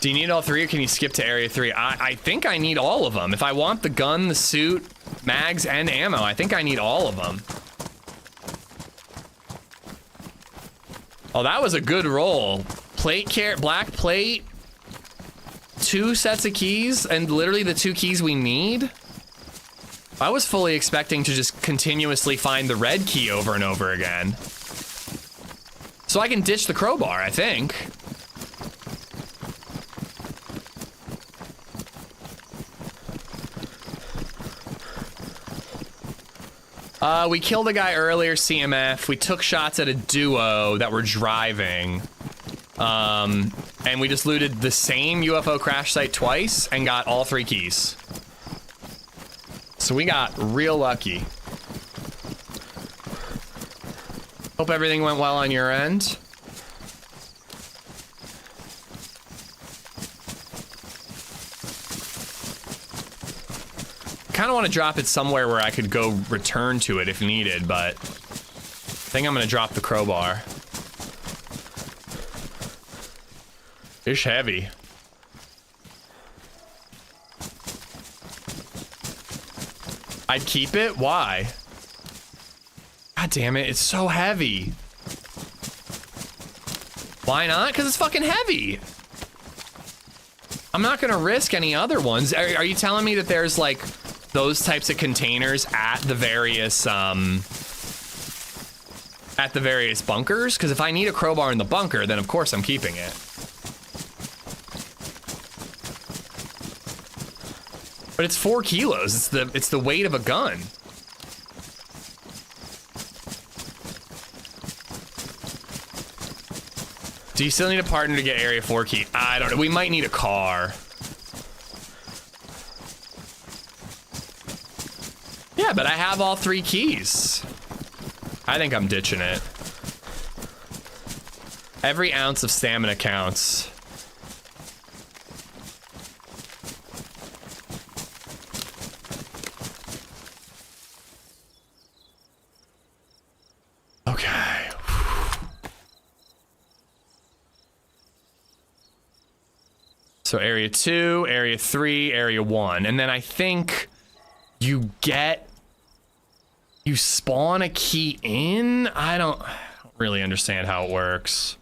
Speaker 2: Do you need all 3 or can you skip to area 3? I think I need all of them. If I want the gun, the suit, mags, and ammo, I think I need all of them. Oh, that was a good roll. Black plate, 2 sets of keys, and literally the 2 keys we need. I was fully expecting to just continuously find the red key over and over again. So I can ditch the crowbar, I think. We killed a guy earlier, CMF. We took shots at a duo that were driving. And we just looted the same UFO crash site twice and got all 3 keys. So we got real lucky. Hope everything went well on your end. Kind of want to drop it somewhere where I could go return to it if needed, but I think I'm going to drop the crowbar. It's heavy. I'd keep it? Why? God damn it, it's so heavy. Why not? Because it's fucking heavy. I'm not gonna risk any other ones. Are you telling me that there's like those types of containers at the various bunkers? Because if I need a crowbar in the bunker, then of course I'm keeping it. But it's 4 kilos. It's the weight of a gun. Do you still need a partner to get Area 4 key? I don't know. We might need a car. Yeah, but I have all 3 keys. I think I'm ditching it. Every ounce of stamina counts. Okay. So area 2, area 3, area 1. And then I think you spawn a key in? I don't really understand how it works.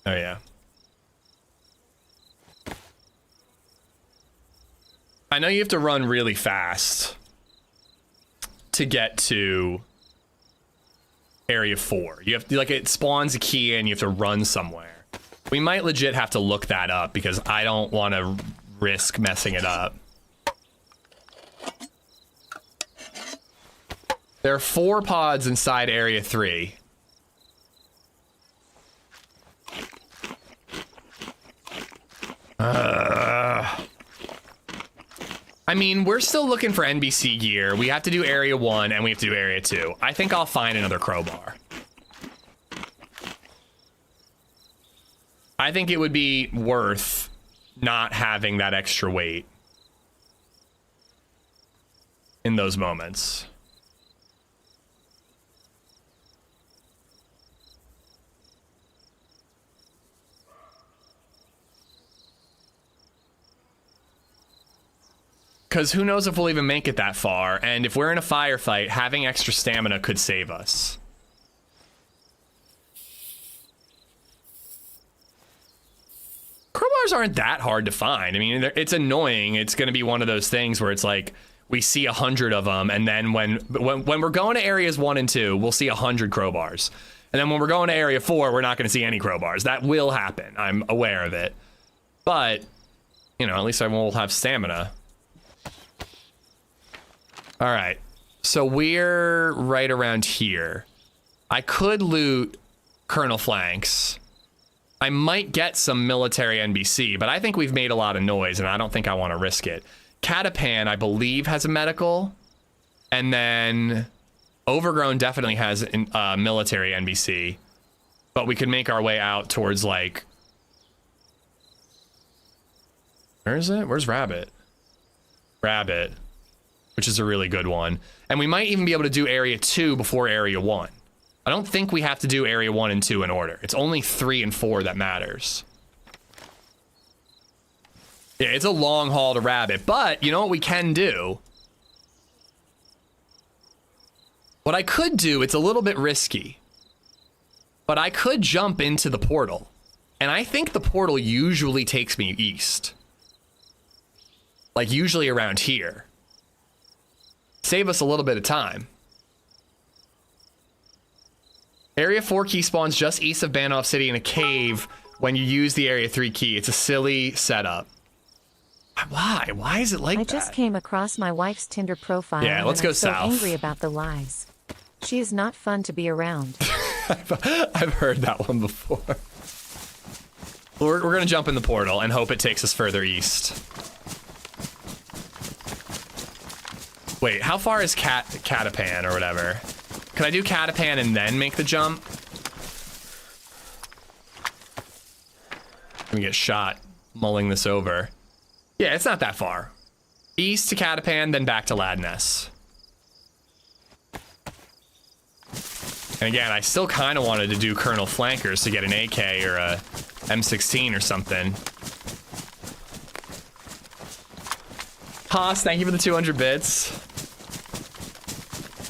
Speaker 2: Oh yeah. I know you have to run really fast to get to area 4. You have to, like, it spawns a key and you have to run somewhere. We might legit have to look that up because I don't want to risk messing it up. There are 4 pods inside area 3. I mean, we're still looking for NBC gear. We have to do area 1 and we have to do area 2. I think I'll find another crowbar. I think it would be worth not having that extra weight in those moments. Because who knows if we'll even make it that far, and if we're in a firefight, having extra stamina could save us. Crowbars aren't that hard to find. I mean, it's annoying. It's going to be one of those things where it's like, we see 100 of them, and then when we're going to areas 1 and 2, we'll see 100 crowbars. And then when we're going to area 4, we're not going to see any crowbars. That will happen. I'm aware of it. But, you know, at least I won't have stamina. All right, so we're right around here. I could loot Colonel Flanks. I might get some military NBC, but I think we've made a lot of noise, and I don't think I want to risk it. Catapan, I believe, has a medical, and then Overgrown definitely has military NBC, but we could make our way out towards, like... Where is it? Where's Rabbit? Rabbit. Which is a really good one. And we might even be able to do area 2 before area 1. I don't think we have to do area 1 and 2 in order. It's only 3 and 4 that matters. Yeah, it's a long haul to Rabbit, but you know what we can do? What I could do, it's a little bit risky, but I could jump into the portal. And I think the portal usually takes me east. Like usually around here. Save us a little bit of time. Area 4 key spawns just east of Banov City in a cave when you use the Area 3 key. It's a silly setup. Why? Why is it like that?
Speaker 4: I just came across my wife's Tinder profile.
Speaker 2: Yeah, let's go
Speaker 4: I'm so
Speaker 2: south.
Speaker 4: angry about the lies. She is not fun to be around.
Speaker 2: I've heard that one before. We're going to jump in the portal and hope it takes us further east. Wait, how far is Catapan or whatever? Can I do Catapan and then make the jump? Let me get shot mulling this over. Yeah, it's not that far. East to Catapan, then back to Ladness. And again, I still kind of wanted to do Colonel Flankers to get an AK or a M16 or something. Haas, thank you for the 200 bits.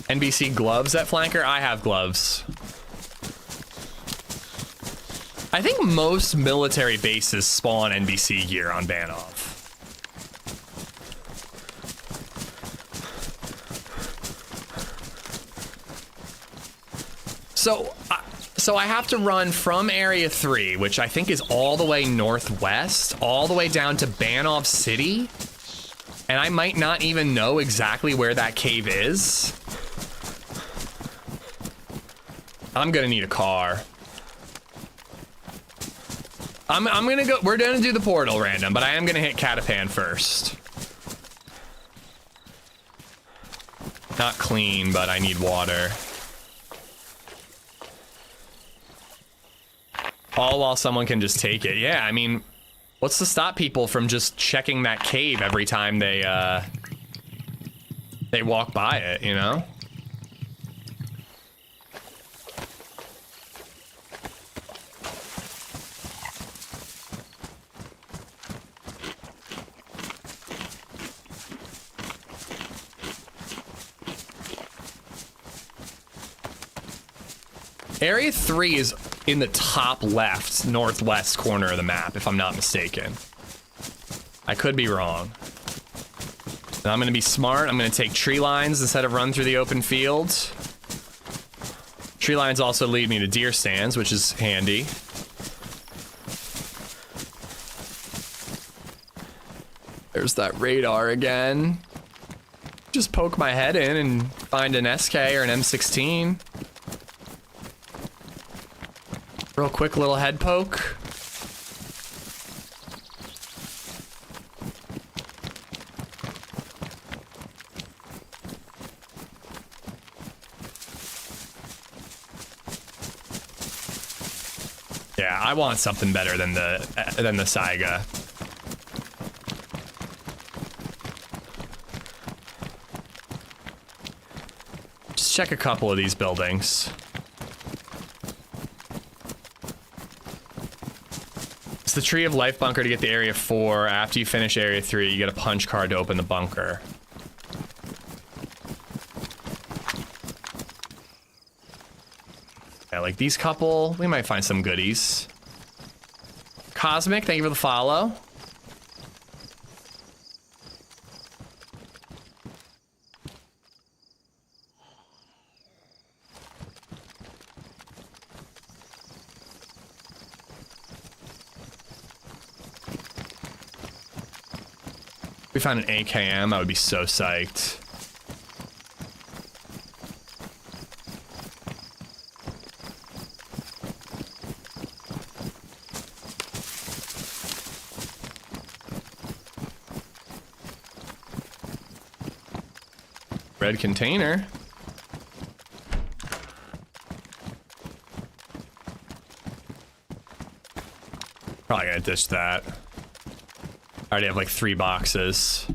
Speaker 2: NBC gloves at Flanker? I have gloves. I think most military bases spawn NBC gear on Banov. So I have to run from Area 3, which I think is all the way northwest, all the way down to Banov City. And I might not even know exactly where that cave is. I'm gonna need a car. I'm gonna go, we're gonna do the portal random, but I am gonna hit Catapan first. Not clean, but I need water. All while someone can just take it. Yeah, I mean, what's to stop people from just checking that cave every time they walk by it, you know? Area 3 is in the top left, northwest corner of the map, if I'm not mistaken. I could be wrong. And I'm gonna be smart. I'm gonna take tree lines instead of run through the open fields. Tree lines also lead me to deer stands, which is handy. There's that radar again. Just poke my head in and find an SK or an M16. Real quick little head poke. Yeah, I want something better than the Saiga. Just check a couple of these buildings. The Tree of Life bunker to get to Area 4. After you finish Area 3, you get a punch card to open the bunker. Yeah, like these couple, we might find some goodies. Cosmic, thank you for the follow. If we found an AKM, I would be so psyched. Red container. Probably gonna ditch that. I already have like 3 boxes.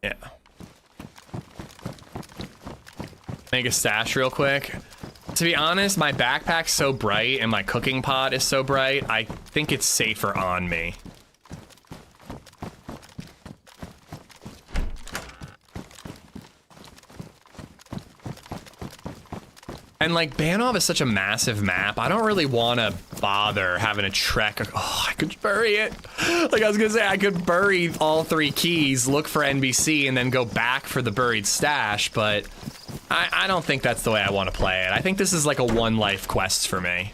Speaker 2: Yeah. Make a stash real quick. To be honest, my backpack's so bright and my cooking pot is so bright, I think it's safer on me. And like Banov is such a massive map, I don't really want to bother having a trek. Oh, I could bury it. Like I was gonna say, I could bury all 3 keys, look for NBC, and then go back for the buried stash, but I don't think that's the way I want to play it. I think this is like a 1 life quest for me.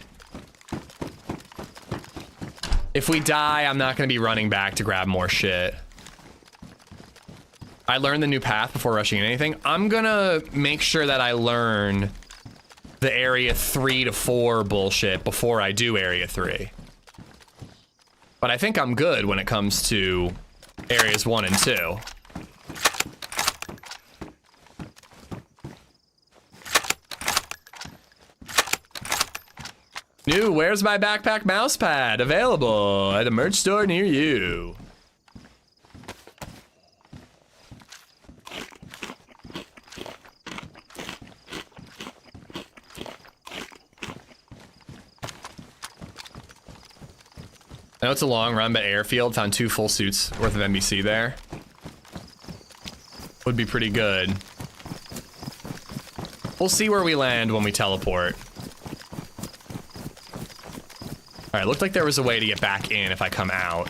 Speaker 2: If we die, I'm not gonna be running back to grab more shit. I learned the new path before rushing anything. I'm gonna make sure that I learn the Area 3 to 4 bullshit before I do Area 3. But I think I'm good when it comes to Areas 1 and 2. New, where's my backpack mousepad? Available at a merch store near you. I know it's a long run, but airfield found 2 full suits worth of NBC there. Would be pretty good. We'll see where we land when we teleport. All right, looked like there was a way to get back in if I come out.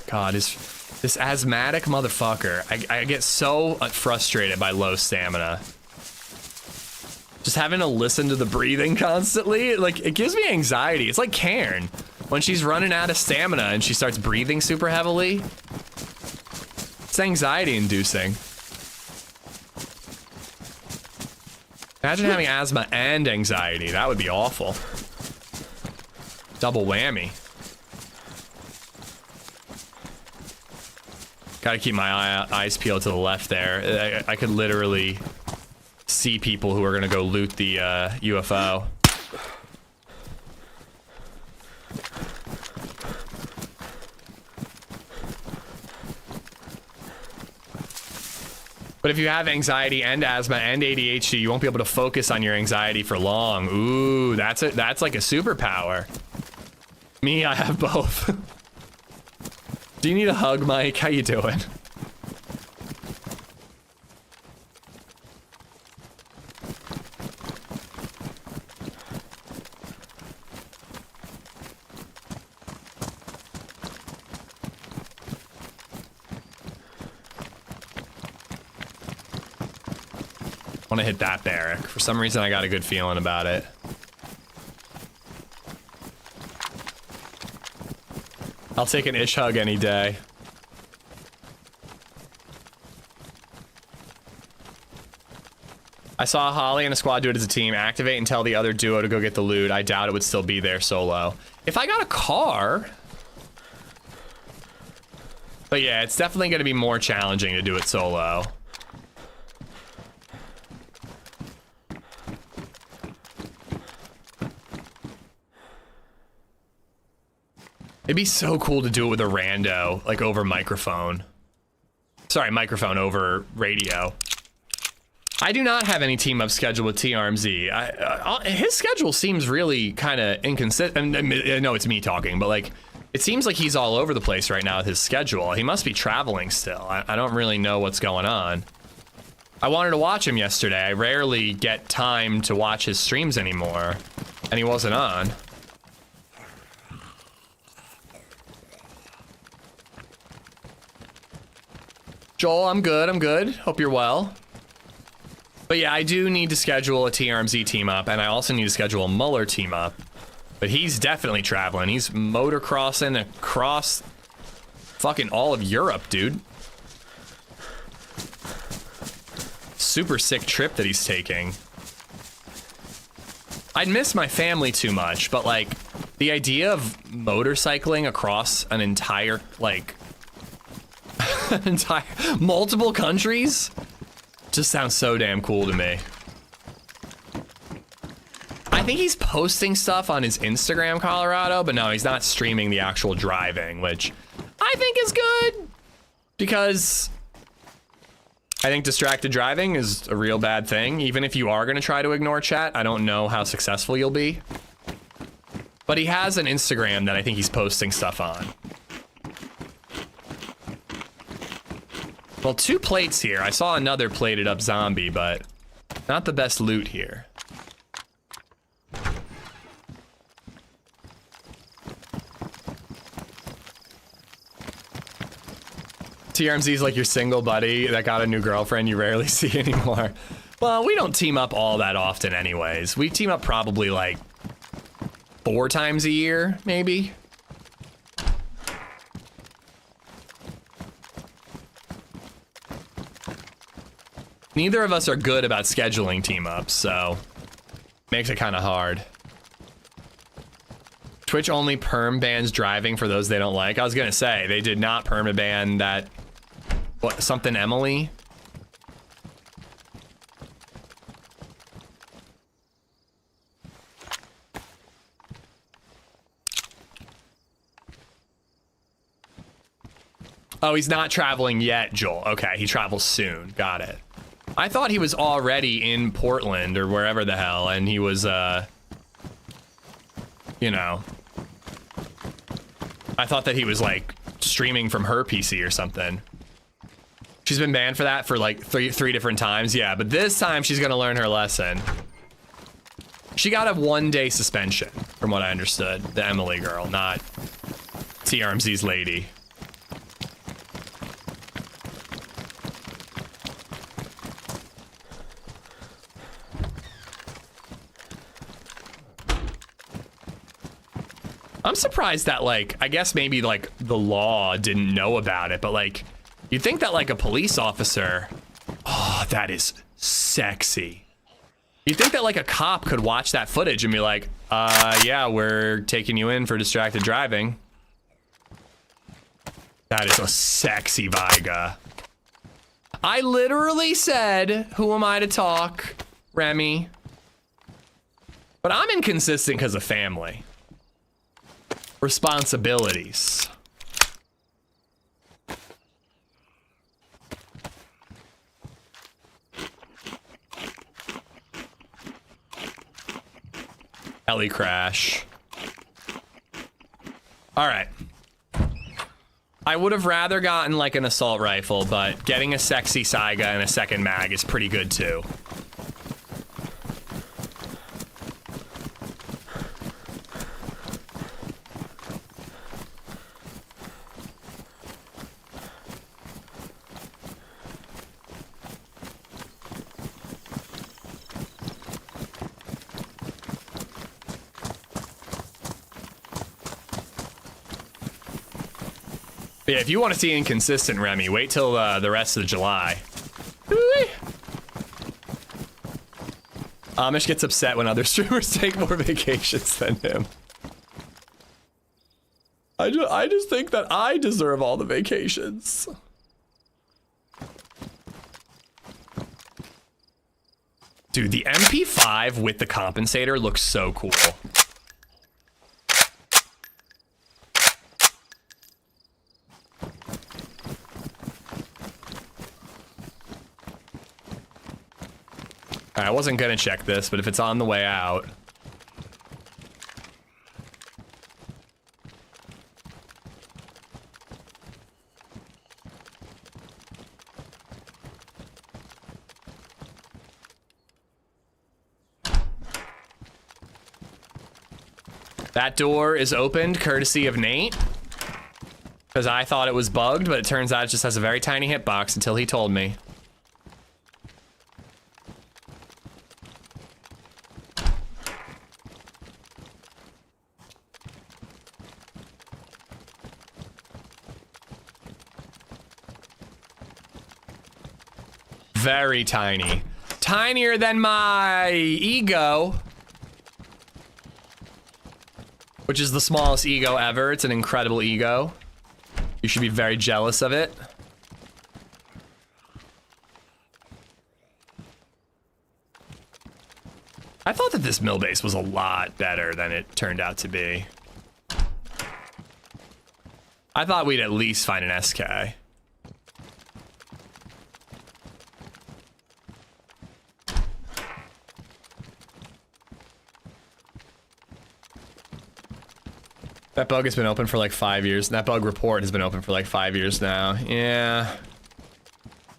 Speaker 2: God, this asthmatic motherfucker. I get so frustrated by low stamina. Just having to listen to the breathing constantly, like, it gives me anxiety. It's like CAIRN, when she's running out of stamina and she starts breathing super heavily. It's anxiety inducing. Imagine having asthma and anxiety. That would be awful. Double whammy. Gotta keep my eyes peeled to the left there. I could literally see people who are gonna go loot the UFO. But if you have anxiety and asthma and ADHD, you won't be able to focus on your anxiety for long. Ooh, that's like a superpower. Me, I have both. Do you need a hug, Mike? How you doing? I want to hit that barrack. For some reason, I got a good feeling about it. I'll take an ish hug any day. I saw Holly and a squad do it as a team. Activate and tell the other duo to go get the loot. I doubt it would still be there solo. If I got a car... But yeah, it's definitely going to be more challenging to do it solo. It'd be so cool to do it with a rando, like over microphone. Sorry, microphone over radio. I do not have any team up scheduled with TRMZ. His schedule seems really kind of inconsistent. I know it's me talking, but like, it seems like he's all over the place right now with his schedule. He must be traveling still. I don't really know what's going on. I wanted to watch him yesterday. I rarely get time to watch his streams anymore, and he wasn't on. Joel, I'm good. Hope you're well. But yeah, I do need to schedule a TRMZ team up, and I also need to schedule a Muller team up. But he's definitely traveling. He's motocrossing across fucking all of Europe, dude. Super sick trip that he's taking. I'd miss my family too much, but like, the idea of motorcycling across an entire, like, multiple countries just sounds so damn cool to me. I think he's posting stuff on his Instagram, Colorado, but no, he's not streaming the actual driving, which I think is good, because I think distracted driving is a real bad thing. Even if you are going to try to ignore chat, I don't know how successful you'll be. But he has an Instagram that I think he's posting stuff on. Well, 2 plates here. I saw another plated up zombie, but not the best loot here. TRMZ's like your single buddy that got a new girlfriend you rarely see anymore. Well, we don't team up all that often anyways. We team up probably like 4 times a year, maybe. Neither of us are good about scheduling team ups, so makes it kind of hard. Twitch only perm bans driving for those they don't like. I was gonna say, they did not permaban that, what, something Emily? Oh, he's not traveling yet, Joel. Okay, he travels soon. Got it. I thought he was already in Portland or wherever the hell, and he was, you know, I thought that he was like streaming from her PC or something. She's been banned for that for like three different times. Yeah, but this time she's gonna learn her lesson. She got a 1-day suspension, from what I understood. The Emily girl, not TRMZ's lady. I'm surprised that, like, I guess maybe, like, the law didn't know about it, but, like, you'd think that, like, a police officer... Oh, that is sexy. You'd think that, like, a cop could watch that footage and be like, yeah, we're taking you in for distracted driving. That is a sexy Viga. I literally said, who am I to talk, Remy? But I'm inconsistent because of family. Responsibilities. Heli crash. All right. I would have rather gotten like an assault rifle, but getting a sexy Saiga and a second mag is pretty good too. Yeah, if you want to see inconsistent Remy, wait till the rest of July. Whee! Amish gets upset when other streamers take more vacations than him. I just think that I deserve all the vacations. Dude, the MP5 with the compensator looks so cool. I wasn't gonna check this, but if it's on the way out. That door is opened courtesy of Nate. Because I thought it was bugged, but it turns out it just has a very tiny hitbox until he told me. Very tiny. Tinier than my ego. Which is the smallest ego ever. It's an incredible ego. You should be very jealous of it. I thought that this mill base was a lot better than it turned out to be. I thought we'd at least find an SK. That bug has been open for like 5 years. That bug report has been open for like 5 years now. Yeah.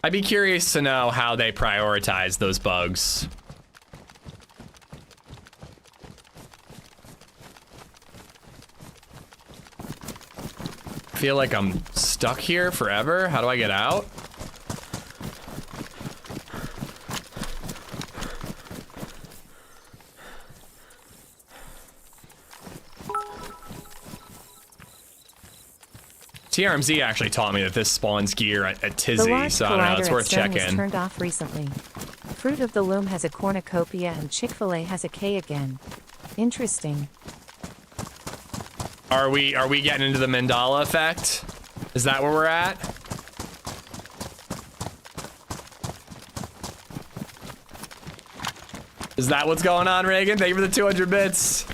Speaker 2: I'd be curious to know how they prioritize those bugs. I feel like I'm stuck here forever. How do I get out? TRMZ actually taught me that this spawns gear at Tizzy, so I don't know, it's worth checking.
Speaker 4: Was turned off recently. Fruit of the Loom has a cornucopia and Chick-fil-A has a K again. Interesting.
Speaker 2: Are we getting into the Mandala effect? Is that where we're at? Is that what's going on, Reagan? Thank you for the 200 bits.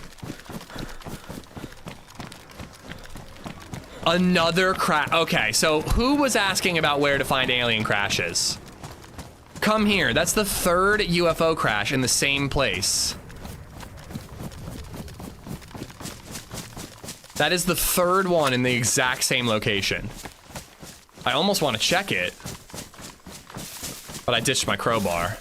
Speaker 2: Another crash. Okay, so who was asking about where to find alien crashes? Come here. That's the third UFO crash in the same place. That is the third one in the exact same location. I almost want to check it, but I ditched my crowbar.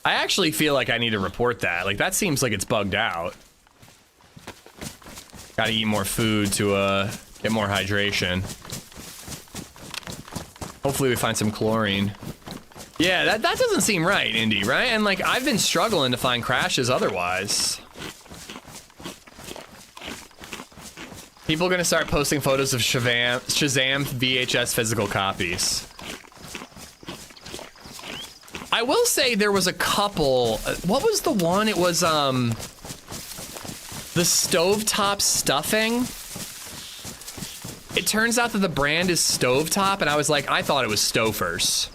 Speaker 2: I actually feel like I need to report that. Like, that seems like it's bugged out. Gotta eat more food to get more hydration. Hopefully we find some chlorine. Yeah, that doesn't seem right, Indy, right? And like, I've been struggling to find crashes otherwise. People are gonna start posting photos of Shazam VHS physical copies. I will say there was a couple. What was the one? It was the stovetop stuffing. It turns out that the brand is Stovetop, and I was like, I thought it was Stouffer's.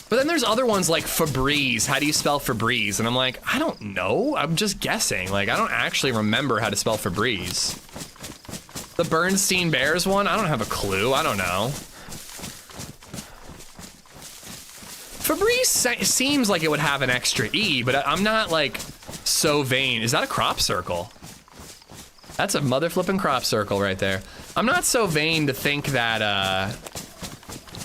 Speaker 2: But then there's other ones like Febreze. How do you spell Febreze? And I'm like, I don't know. I'm just guessing. Like, I don't actually remember how to spell Febreze. The Bernstein Bears one? I don't have a clue. I don't know. Febreze seems like it would have an extra E, but I'm not like so vain. Is that a crop circle? That's a mother flipping crop circle right there. I'm not so vain to think that,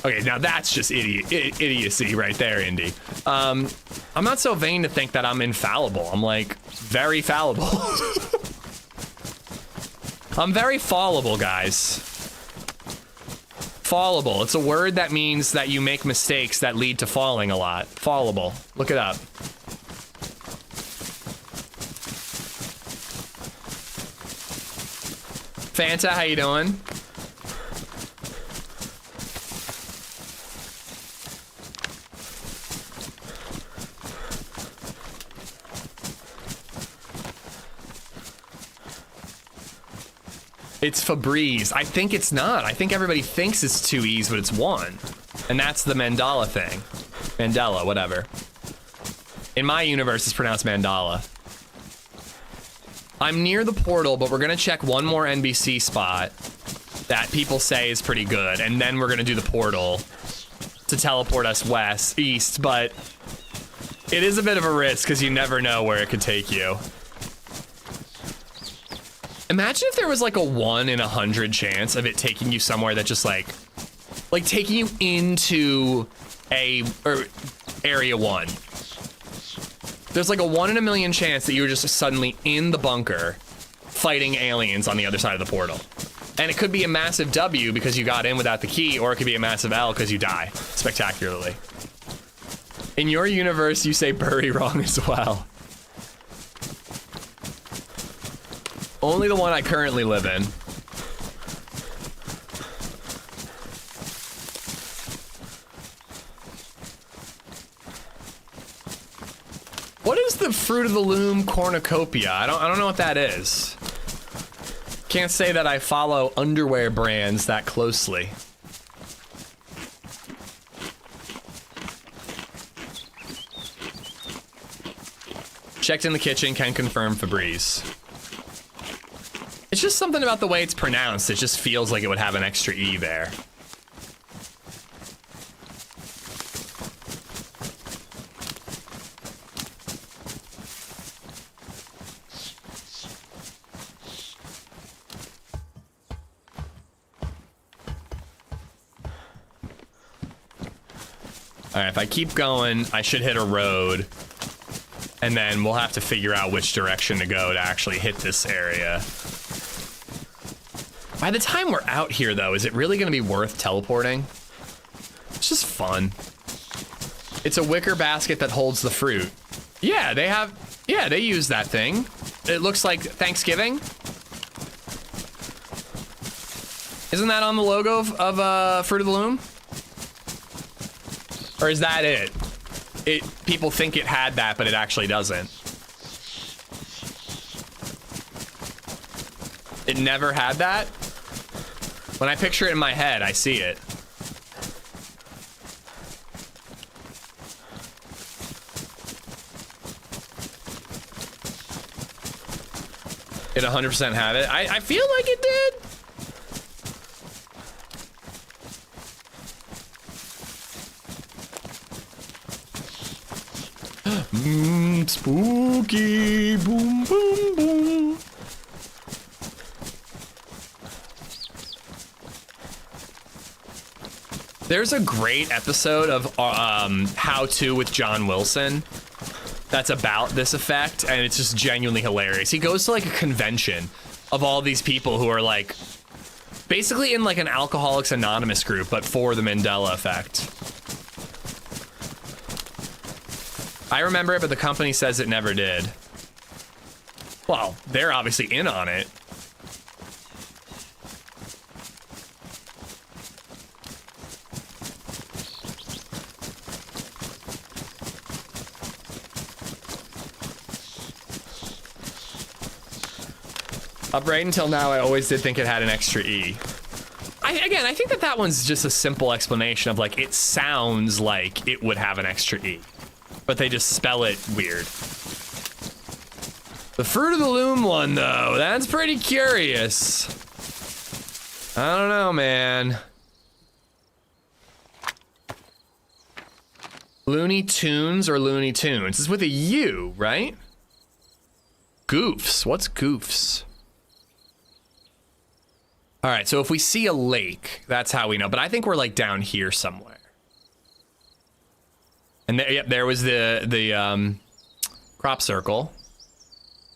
Speaker 2: okay, now that's just idiocy right there, Indy. I'm not so vain to think that I'm infallible. I'm like very fallible. I'm very fallible, guys. Fallible. It's a word that means that you make mistakes that lead to falling a lot. Fallible. Look it up. Fanta, how you doing? It's Febreze. I think it's not. I think everybody thinks it's 2 E's, but it's 1. And that's the Mandela thing. Mandela, whatever. In my universe, it's pronounced Mandala. I'm near the portal, but we're gonna check one more NBC spot that people say is pretty good, and then we're gonna do the portal to teleport us east, but it is a bit of a risk because you never know where it could take you. Imagine if there was like a 1 in 100 chance of it taking you somewhere that just like taking you into area 1. There's like a 1 in a million chance that you were just suddenly in the bunker fighting aliens on the other side of the portal. And it could be a massive W because you got in without the key, or it could be a massive L because you die spectacularly. In your universe, you say Bury wrong as well. Only the one I currently live in. What is the Fruit of the Loom cornucopia? I don't know what that is. Can't say that I follow underwear brands that closely. Checked in the kitchen, can confirm Febreze. It's just something about the way it's pronounced. It just feels like it would have an extra E there. All right, if I keep going, I should hit a road. And then we'll have to figure out which direction to go to actually hit this area. By the time we're out here, though, is it really going to be worth teleporting? It's just fun. It's a wicker basket that holds the fruit. Yeah, they use that thing. It looks like Thanksgiving. Isn't that on the logo of Fruit of the Loom? Or is that it? People think it had that, but it actually doesn't. It never had that? When I picture it in my head, I see it. It 100% had it. I feel like it did. Spooky, boom, boom, boom. There's a great episode of How To with John Wilson that's about this effect, and it's just genuinely hilarious. He goes to like a convention of all these people who are like basically in like an Alcoholics Anonymous group, but for the Mandela effect. I remember it, but the company says it never did. Well, they're obviously in on it. Up right until now, I always did think it had an extra E. I think that one's just a simple explanation of like, it sounds like it would have an extra E, but they just spell it weird. The Fruit of the Loom one though, that's pretty curious. I don't know, man. Looney Tunes or Looney Tunes? It's with a U, right? Goofs, what's goofs? All right, so if we see a lake, that's how we know. But I think we're like down here somewhere. And there, yep, there was the crop circle.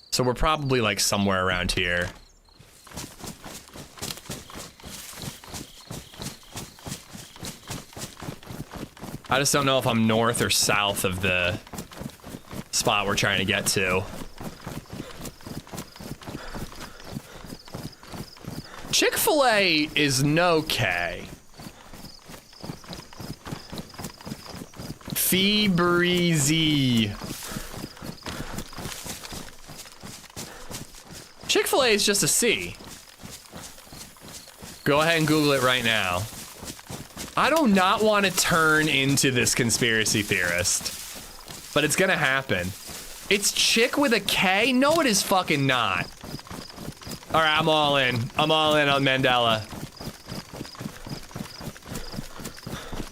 Speaker 2: So we're probably like somewhere around here. I just don't know if I'm north or south of the spot we're trying to get to. Chick-fil-A is no K. Feebreezy. Chick-fil-A is just a C. Go ahead and Google it right now. I do not want to turn into this conspiracy theorist, but it's gonna happen. It's chick with a K? No, it is fucking not. All right, I'm all in. I'm all in on Mandela.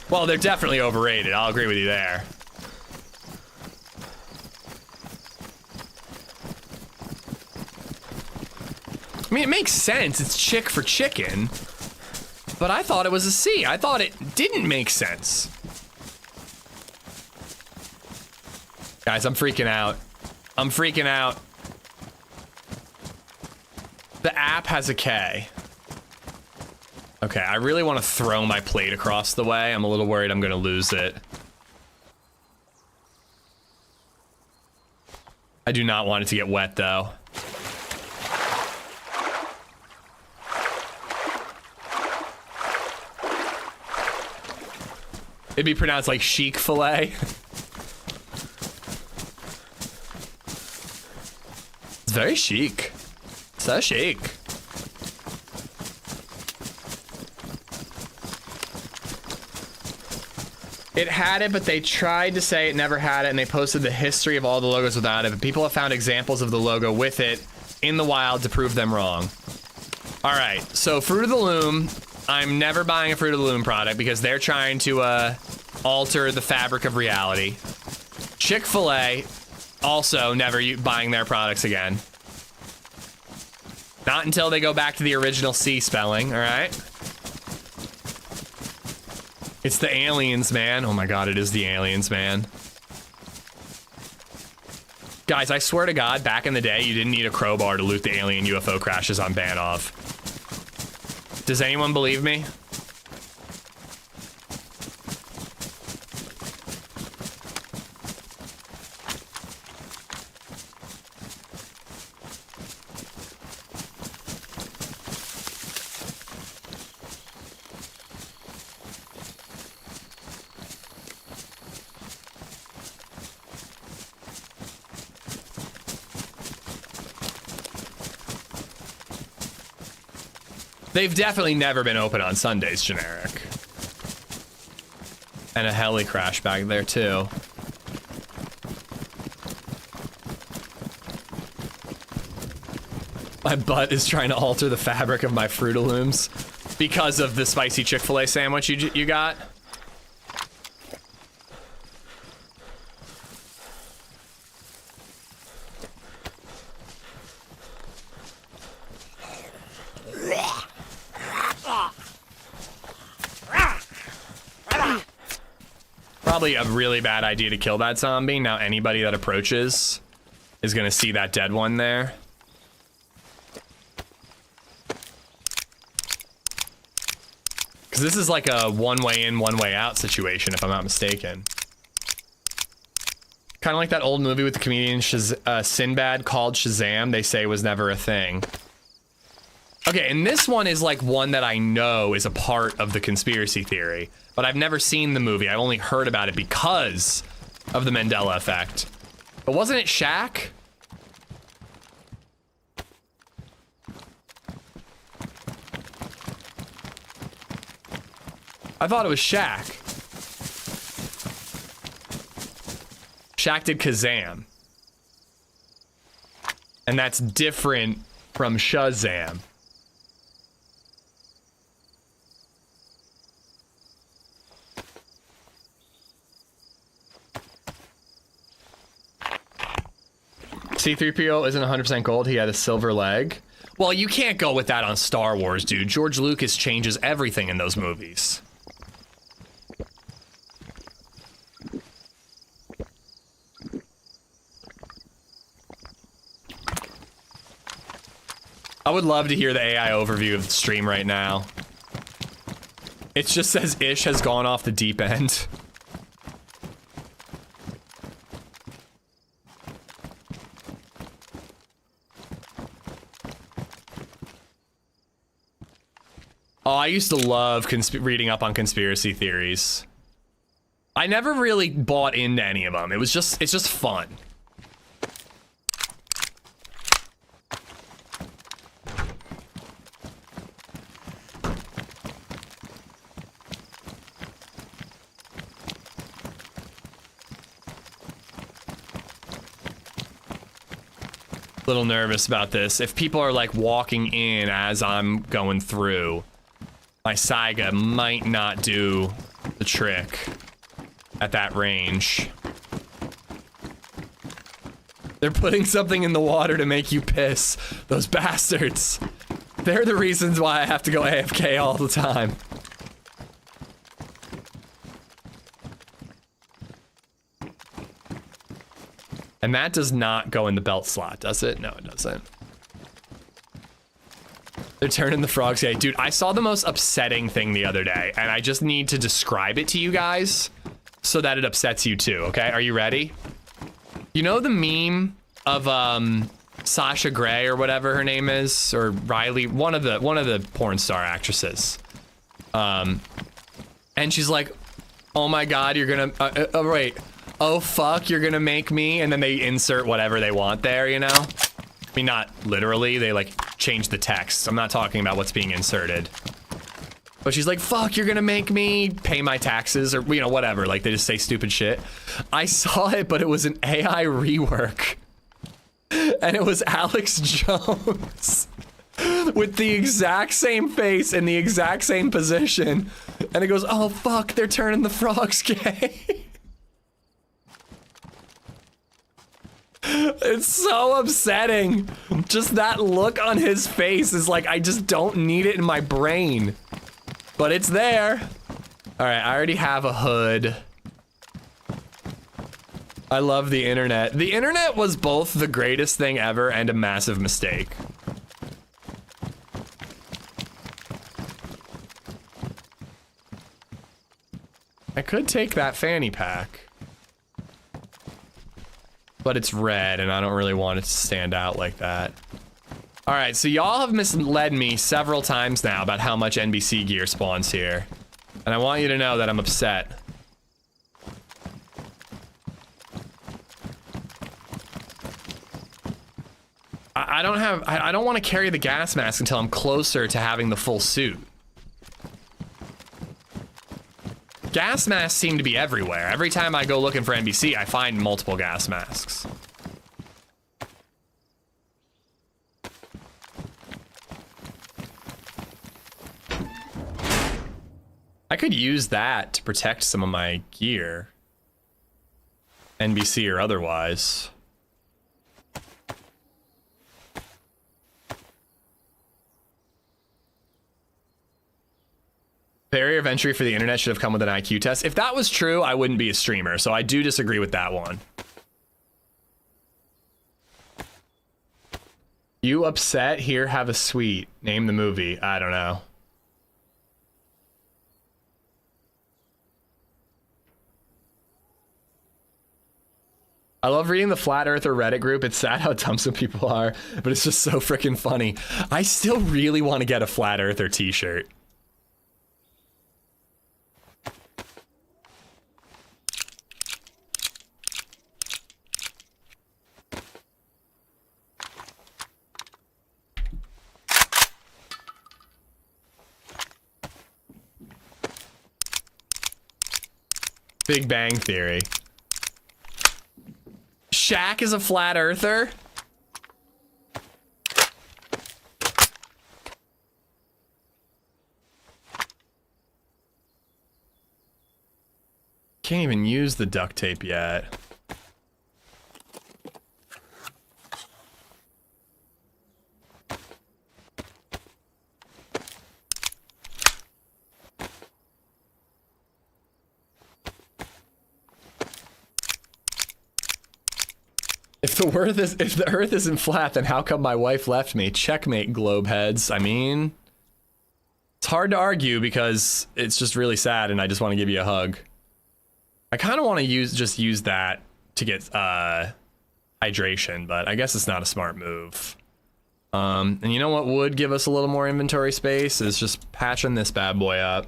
Speaker 2: Well, they're definitely overrated. I'll agree with you there. I mean, it makes sense. It's chick for chicken. But I thought it was a C. I thought it didn't make sense. Guys, I'm freaking out. I'm freaking out. The app has a K. Okay, I really want to throw my plate across the way. I'm a little worried I'm going to lose it. I do not want it to get wet, though. It'd be pronounced like chic filet. It's very chic. So chic. It had it, but they tried to say it never had it, and they posted the history of all the logos without it, but people have found examples of the logo with it in the wild to prove them wrong. All right, so Fruit of the Loom. I'm never buying a Fruit of the Loom product because they're trying to alter the fabric of reality. Chick-fil-A, also never buying their products again. Not until they go back to the original C spelling, all right? It's the aliens, man. Oh my God, it is the aliens, man. Guys, I swear to God, back in the day, you didn't need a crowbar to loot the alien UFO crashes on Banov. Does anyone believe me? They've definitely never been open on Sundays, generic. And a heli crash back there, too. My butt is trying to alter the fabric of my Fruit of Looms because of the spicy Chick-fil-A sandwich you got. Probably a really bad idea to kill that zombie. Now anybody that approaches is gonna see that dead one there. Because this is like a one way in, one way out situation, if I'm not mistaken. Kind of like that old movie with the comedian Sinbad called Shazam. They say was never a thing. Okay, and this one is like one that I know is a part of the conspiracy theory, but I've never seen the movie. I've only heard about it because of the Mandela effect. But wasn't it Shaq? I thought it was Shaq. Shaq did Kazam. And that's different from Shazam. C-3PO isn't 100% gold. He had a silver leg. Well, you can't go with that on Star Wars, dude. George Lucas changes everything in those movies. I would love to hear the AI overview of the stream right now. It just says Ish has gone off the deep end. Oh, I used to love reading up on conspiracy theories. I never really bought into any of them. It's just fun. Little nervous about this. If people are like walking in as I'm going through, my Saiga might not do the trick at that range. They're putting something in the water to make you piss. Those bastards. They're the reasons why I have to go AFK all the time. And that does not go in the belt slot, does it? No, it doesn't. They're turning the frogs gay. Dude, I saw the most upsetting thing the other day, and I just need to describe it to you guys so that it upsets you too, okay? Are you ready? You know the meme of Sasha Grey or whatever her name is, or Riley, one of the porn star actresses. And she's like, "Oh my God, you're gonna wait. Oh fuck, you're gonna make me," and then they insert whatever they want there, you know? I mean, not literally, they like change the text. I'm not talking about what's being inserted. But she's like, "Fuck, you're gonna make me pay my taxes," or, you know, whatever. Like, they just say stupid shit. I saw it, but it was an AI rework. And it was Alex Jones with the exact same face in the exact same position. And it goes, "Oh fuck, they're turning the frogs gay." It's so upsetting. Just that look on his face is like, I just don't need it in my brain. But it's there. All right, I already have a hood. I love the internet. The internet was both the greatest thing ever and a massive mistake. I could take that fanny pack. But it's red, and I don't really want it to stand out like that. All right, so y'all have misled me several times now about how much NBC gear spawns here. And I want you to know that I'm upset. I don't want to carry the gas mask until I'm closer to having the full suit. Gas masks seem to be everywhere. Every time I go looking for NBC, I find multiple gas masks. I could use that to protect some of my gear. NBC or otherwise. Barrier of entry for the internet should have come with an IQ test. If that was true, I wouldn't be a streamer, so I do disagree with that one. You upset? Here, have a sweet. Name the movie. I don't know. I love reading the Flat Earther Reddit group. It's sad how dumb some people are, but it's just so freaking funny. I still really want to get a Flat Earther t-shirt. Big Bang Theory. Shaq is a flat earther? Can't even use the duct tape yet. If the Earth isn't flat, then how come my wife left me? Checkmate, globeheads. I mean, it's hard to argue because it's just really sad, and I just want to give you a hug. I kind of want to use that to get hydration, but I guess it's not a smart move. And you know what would give us a little more inventory space is just patching this bad boy up.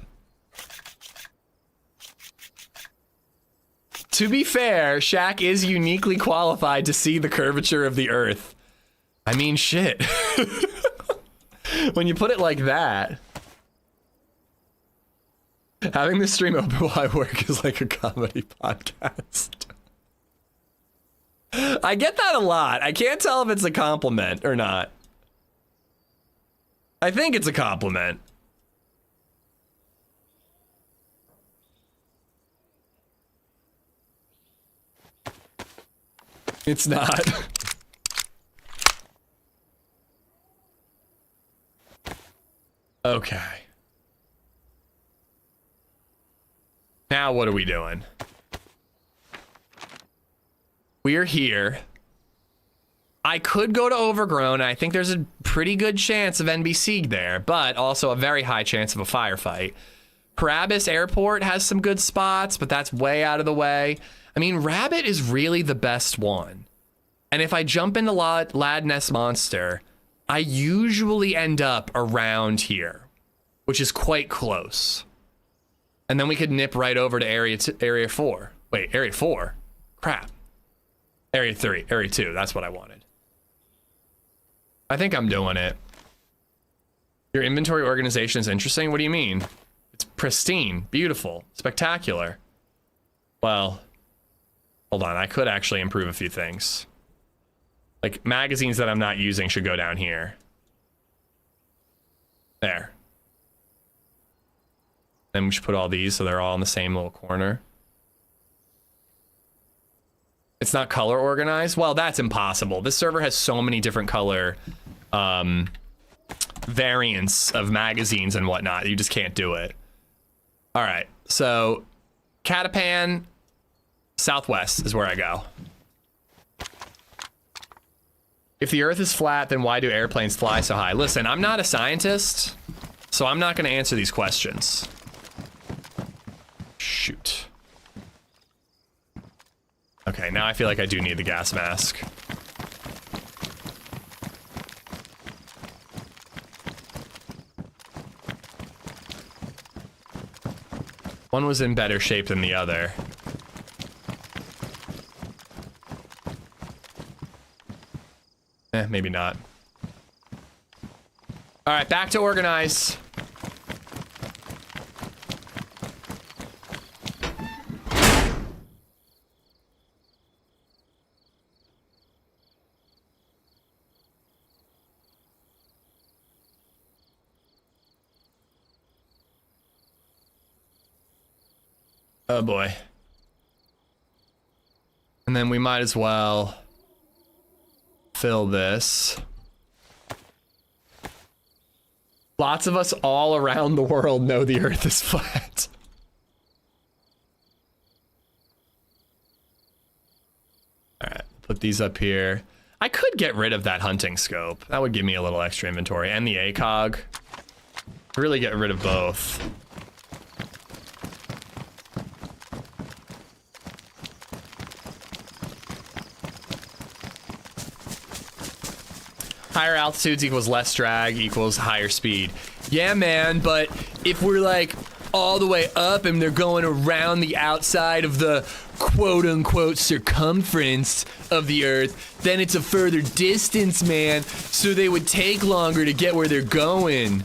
Speaker 2: To be fair, Shaq is uniquely qualified to see the curvature of the Earth. I mean, shit. When you put it like that, having this stream open while I work is like a comedy podcast. I get that a lot. I can't tell if it's a compliment or not. I think it's a compliment. It's not. Okay. Now what are we doing? We're here. I could go to Overgrown. I think there's a pretty good chance of NBC there, but also a very high chance of a firefight. Parabas Airport has some good spots, but that's way out of the way. I mean, Rabbit is really the best one. And if I jump into Lad Ness Monster, I usually end up around here, which is quite close. And then we could nip right over to Area 4. Wait, Area 4? Crap. Area 3, Area 2, that's what I wanted. I think I'm doing it. Your inventory organization is interesting? What do you mean? It's pristine, beautiful, spectacular. Well, hold on, I could actually improve a few things. Like, magazines that I'm not using should go down here. There. Then we should put all these so they're all in the same little corner. It's not color organized? Well, that's impossible. This server has so many different color variants of magazines and whatnot. You just can't do it. All right, so Catapan Southwest is where I go. If the Earth is flat, then why do airplanes fly so high? Listen, I'm not a scientist, so I'm not going to answer these questions. Shoot. Okay, now I feel like I do need the gas mask. One was in better shape than the other. Maybe not. All right, back to organize. Oh boy. And then we might as well fill this. Lots of us all around the world know the Earth is flat. All right, put these up here. I could get rid of that hunting scope. That would give me a little extra inventory, and the ACOG. Really get rid of both. Higher altitudes equals less drag equals higher speed. Yeah, man, but if we're like all the way up and they're going around the outside of the quote-unquote circumference of the Earth, then it's a further distance, man. So they would take longer to get where they're going.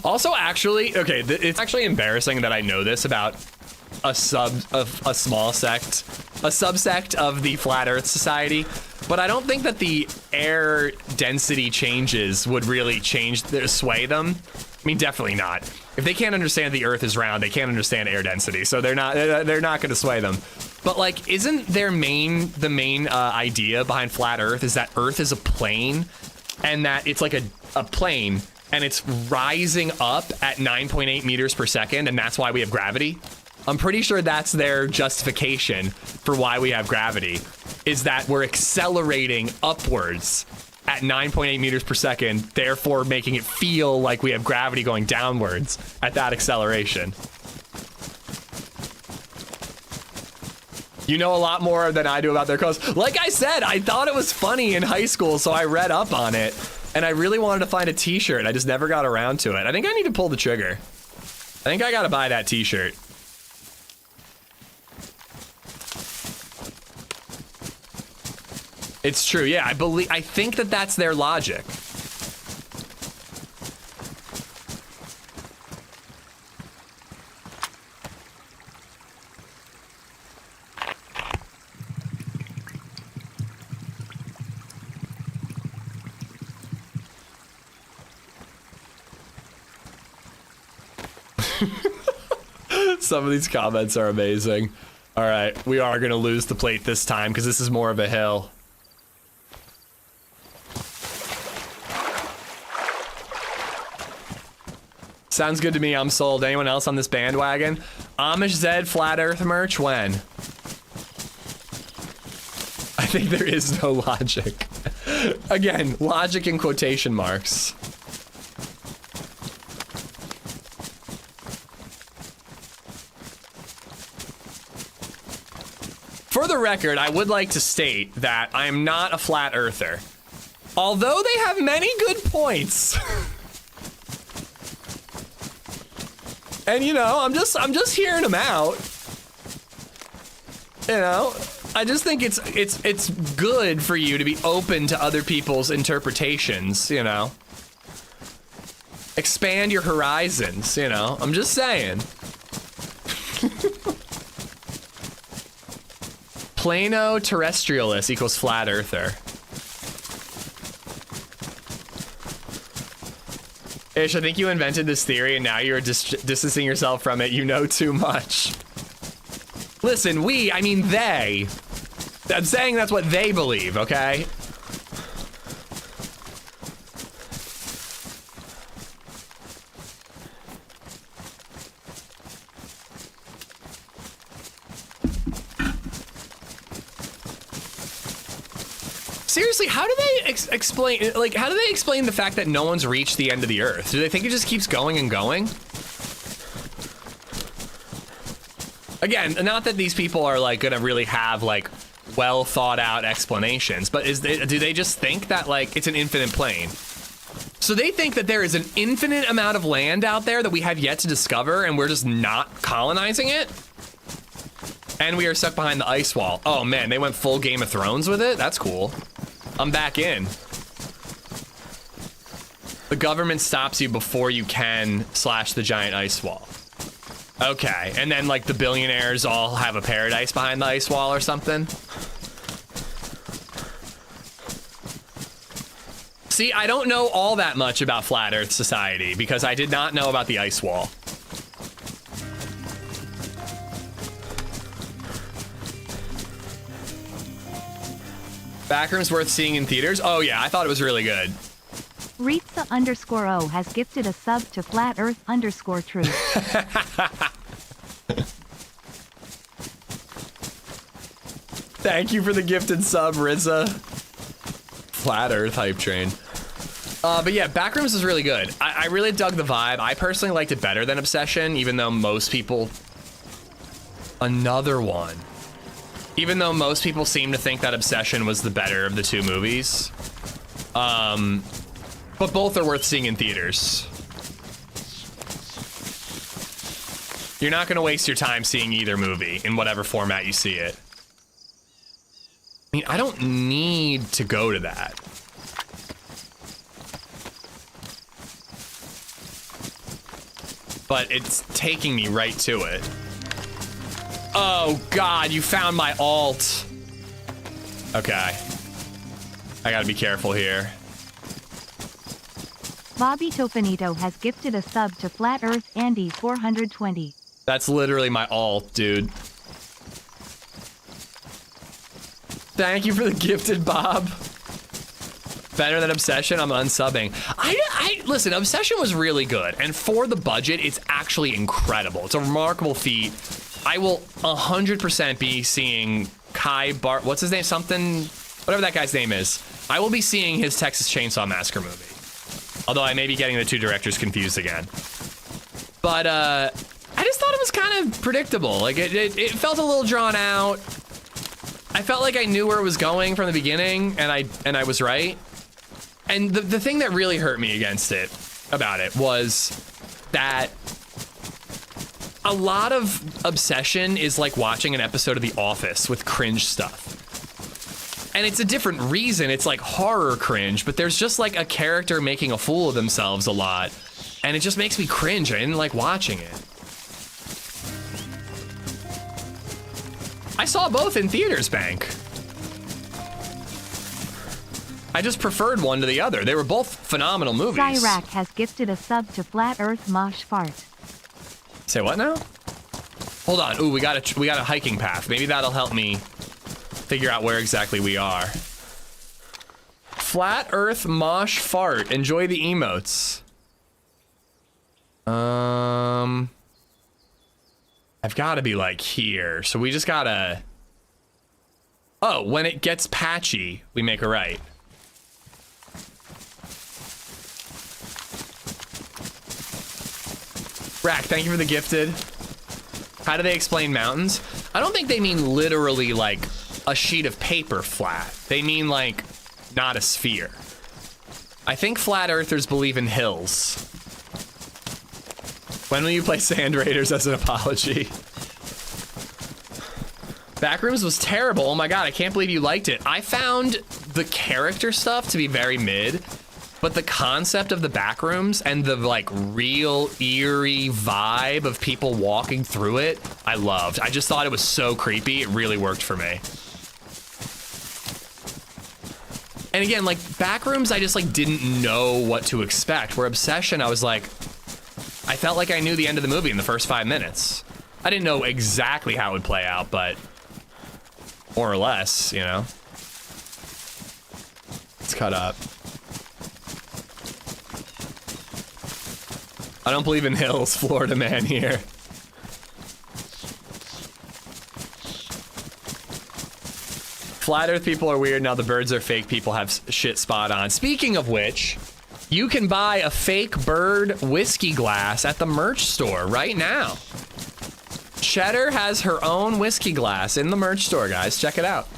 Speaker 2: Also, actually, okay, it's actually embarrassing that I know this about a subsect of the Flat Earth Society, but I don't think that the air density changes would really sway them. I mean, definitely not. If they can't understand the Earth is round, they can't understand air density, so they're not going to sway them. But like, isn't the main idea behind Flat Earth is that Earth is a plane, and that it's like a plane, and it's rising up at 9.8 meters per second, and that's why we have gravity? I'm pretty sure that's their justification for why we have gravity, is that we're accelerating upwards at 9.8 meters per second, therefore making it feel like we have gravity going downwards at that acceleration. You know a lot more than I do about their codes. Like I said, I thought it was funny in high school, so I read up on it, and I really wanted to find a t-shirt. I just never got around to it. I think I need to pull the trigger. I think I gotta buy that t-shirt. It's true, yeah, I think that that's their logic. Some of these comments are amazing. All right, we are gonna lose the plate this time because this is more of a hill. Sounds good to me, I'm sold. Anyone else on this bandwagon? AmishZed Flat Earth merch, when? I think there is no logic. Again, logic in quotation marks. For the record, I would like to state that I am not a flat earther. Although they have many good points. And you know, I'm just hearing them out. You know, I just think it's good for you to be open to other people's interpretations, you know. Expand your horizons, you know. I'm just saying. Plano terrestrialist equals flat earther. Ish, I think you invented this theory and now you're distancing yourself from it. You know too much. Listen, I mean they. I'm saying that's what they believe, okay? Seriously, how do they explain the fact that no one's reached the end of the Earth? Do they think it just keeps going and going? Again, not that these people are like gonna really have like well thought out explanations, but do they just think that like it's an infinite plane? So they think that there is an infinite amount of land out there that we have yet to discover and we're just not colonizing it? And we are stuck behind the ice wall. Oh man, they went full Game of Thrones with it? That's cool. I'm back in. The government stops you before you can slash the giant ice wall. Okay, and then like the billionaires all have a paradise behind the ice wall or something? See, I don't know all that much about Flat Earth Society because I did not know about the ice wall. Backroom's worth seeing in theaters? Oh yeah, I thought it was really good.
Speaker 1: Ritza_O has gifted a sub to Flat Earth_Truth.
Speaker 2: Thank you for the gifted sub, Rizza. Flat Earth hype train. But yeah, Backrooms is really good. I really dug the vibe. I personally liked it better than Obsession, even though most people... Another one. Even though most people seem to think that Obsession was the better of the two movies. But both are worth seeing in theaters. You're not gonna waste your time seeing either movie in whatever format you see it. I mean, I don't need to go to that. But it's taking me right to it. Oh God, you found my alt. Okay. I gotta be careful here.
Speaker 1: Bobby Tofanito has gifted a sub to Flat Earth Andy 420.
Speaker 2: That's literally my alt, dude. Thank you for the gifted, Bob. Better than Obsession, I'm unsubbing. Listen, Obsession was really good, and for the budget, it's actually incredible. It's a remarkable feat. I will 100% be seeing what's his name? Whatever that guy's name is. I will be seeing his Texas Chainsaw Massacre movie. Although I may be getting the two directors confused again. But, I just thought it was kind of predictable. Like, it felt a little drawn out. I felt like I knew where it was going from the beginning, and I was right. And the thing that really hurt me about it was that a lot of Obsession is like watching an episode of The Office with cringe stuff. And it's a different reason. It's like horror cringe, but there's just like a character making a fool of themselves a lot. And it just makes me cringe. I didn't like watching it. I saw both in theaters, Bank. I just preferred one to the other. They were both phenomenal movies.
Speaker 1: Cyrac has gifted a sub to Flat Earth Mosh Fart.
Speaker 2: Say what now? Hold on. Ooh, we got a hiking path. Maybe that'll help me figure out where exactly we are. Flat Earth Mosh Fart. Enjoy the emotes. I've got to be like here. So we just gotta. Oh, when it gets patchy, we make a right. Rack, thank you for the gifted. How do they explain mountains? I don't think they mean literally like a sheet of paper flat. They mean like not a sphere. I think flat earthers believe in hills. When will you play Sand Raiders as an apology? Backrooms was terrible. Oh my God, I can't believe you liked it. I found the character stuff to be very mid, but the concept of the backrooms and the like real eerie vibe of people walking through it, I loved. I just thought it was so creepy. It really worked for me. And again, like backrooms, I just like didn't know what to expect. Where Obsession, I was like, I felt like I knew the end of the movie in the first 5 minutes. I didn't know exactly how it would play out, but more or less, you know. It's cut up. I don't believe in hills, Florida man here. Flat Earth people are weird, now the birds are fake, people have shit spot on. Speaking of which, you can buy a fake bird whiskey glass at the merch store right now. Cheddar has her own whiskey glass in the merch store, guys. Check it out.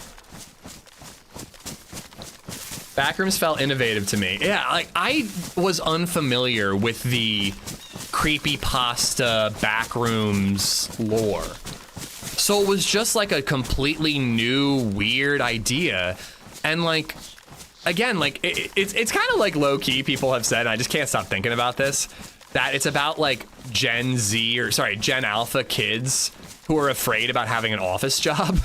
Speaker 2: Backrooms felt innovative to me. Yeah, like I was unfamiliar with the creepypasta Backrooms lore. So it was just like a completely new, weird idea. And like, again, like it's kind of like low key, people have said, and I just can't stop thinking about this, that it's about like Gen Alpha kids who are afraid about having an office job.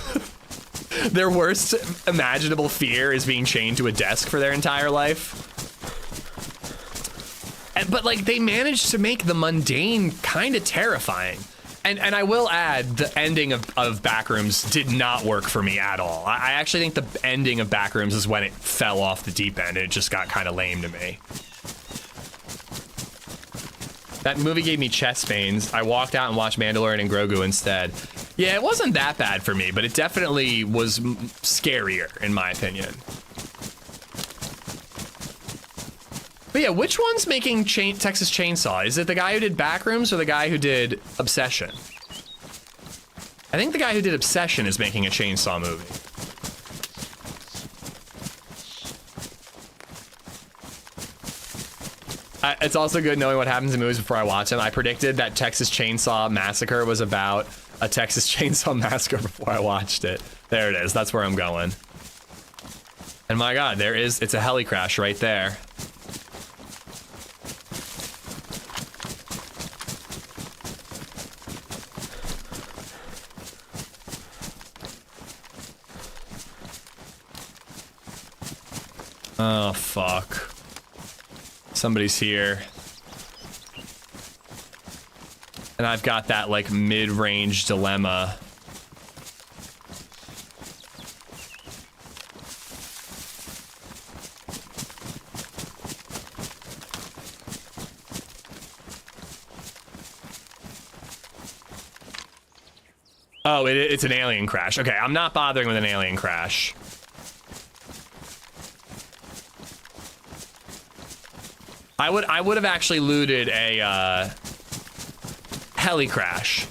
Speaker 2: Their worst imaginable fear is being chained to a desk for their entire life. But like they managed to make the mundane kind of terrifying. And I will add, the ending of Backrooms did not work for me at all. I actually think the ending of Backrooms is when it fell off the deep end and it just got kind of lame to me. That movie gave me chest pains. I walked out and watched Mandalorian and Grogu instead. Yeah, it wasn't that bad for me, but it definitely was scarier, in my opinion. But yeah, which one's making Texas Chainsaw? Is it the guy who did Backrooms or the guy who did Obsession? I think the guy who did Obsession is making a chainsaw movie. It's also good knowing what happens in movies before I watch them. I predicted that Texas Chainsaw Massacre was about a Texas Chainsaw Massacre before I watched it. There it is. That's where I'm going. And my God, it's a heli crash right there. Oh, fuck. Somebody's here. And I've got that, like, mid-range dilemma. Oh, it's an alien crash. Okay, I'm not bothering with an alien crash. I would have actually looted a heli crash,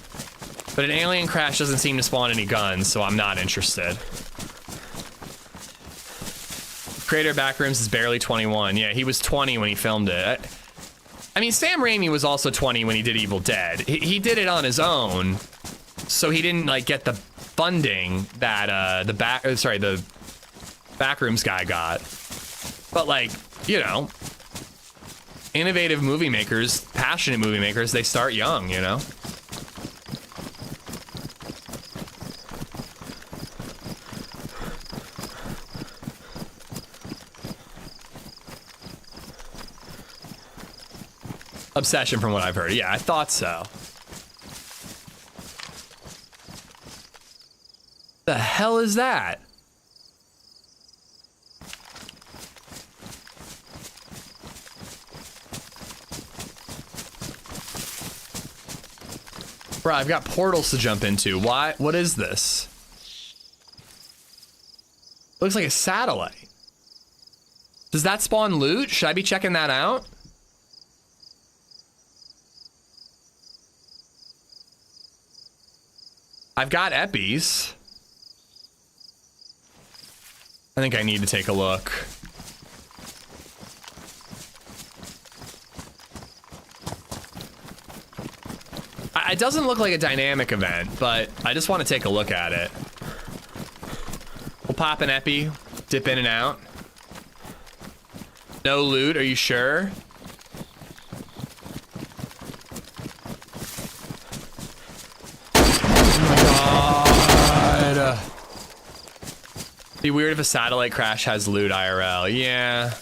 Speaker 2: but an alien crash doesn't seem to spawn any guns, so I'm not interested. Creator Backrooms is barely 21. Yeah, he was 20 when he filmed it. I mean, Sam Raimi was also 20 when he did Evil Dead. He did it on his own, so he didn't like get the funding that the Backrooms guy got. But like, you know, innovative movie makers, passionate movie makers, they start young, you know? Obsession from what I've heard. Yeah, I thought so. The hell is that? Bro, I've got portals to jump into. Why? What is this? Looks like a satellite. Does that spawn loot? Should I be checking that out? I've got Eppies. I think I need to take a look. It doesn't look like a dynamic event, but I just want to take a look at it. We'll pop an Epi, dip in and out. No loot, are you sure? God. Be weird if a satellite crash has loot IRL. Yeah.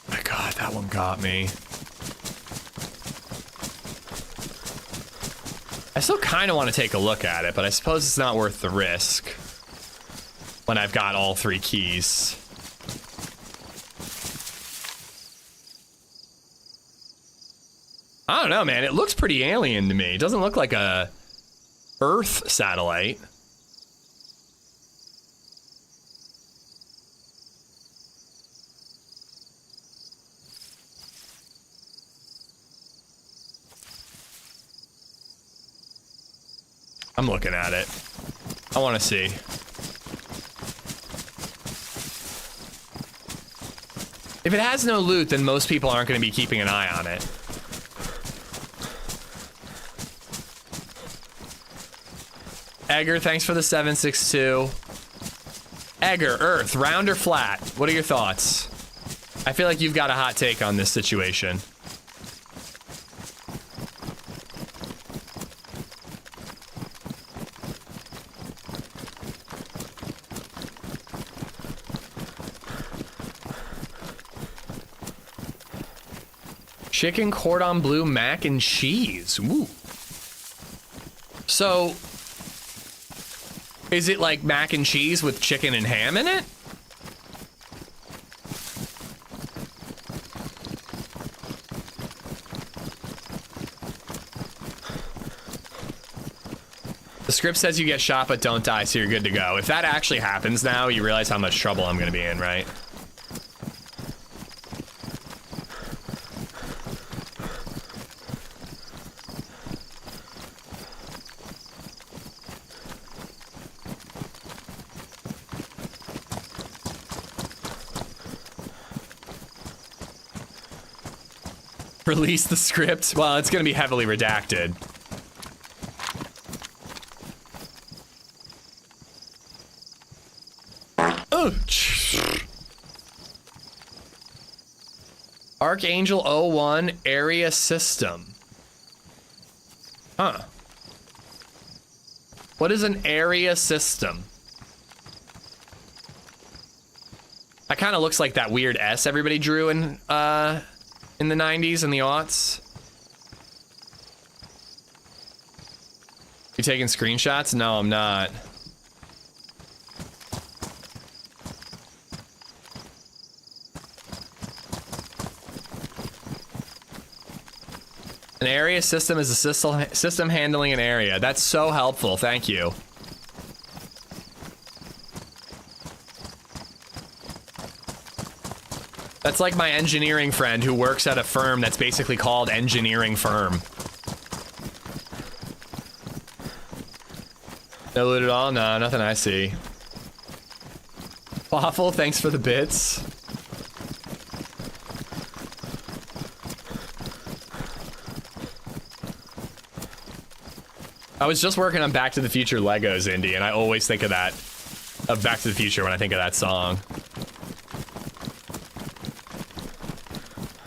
Speaker 2: My God, that one got me. I still kind of want to take a look at it, but I suppose it's not worth the risk when I've got all 3 keys. I don't know, man. It looks pretty alien to me. It doesn't look like a Earth satellite. I'm looking at it. I want to see. If it has no loot, then most people aren't going to be keeping an eye on it. Egger, thanks for the 762. Egger, Earth, round or flat? What are your thoughts? I feel like you've got a hot take on this situation. Chicken cordon bleu mac and cheese. Ooh. So, is it like mac and cheese with chicken and ham in it? The script says you get shot but don't die, so you're good to go. If that actually happens now, you realize how much trouble I'm gonna be in, right? Release the script. Well, it's gonna be heavily redacted. Oh. Archangel 01 area system. Huh. What is an area system? That kind of looks like that weird S everybody drew in the 90s and the aughts. You taking screenshots? No, I'm not. An area system is a system handling an area. That's so helpful. Thank you. That's like my engineering friend who works at a firm that's basically called Engineering Firm. No loot at all? No, nothing I see. Waffle, thanks for the bits. I was just working on Back to the Future Legos, Indy, and I always think of that, of Back to the Future when I think of that song.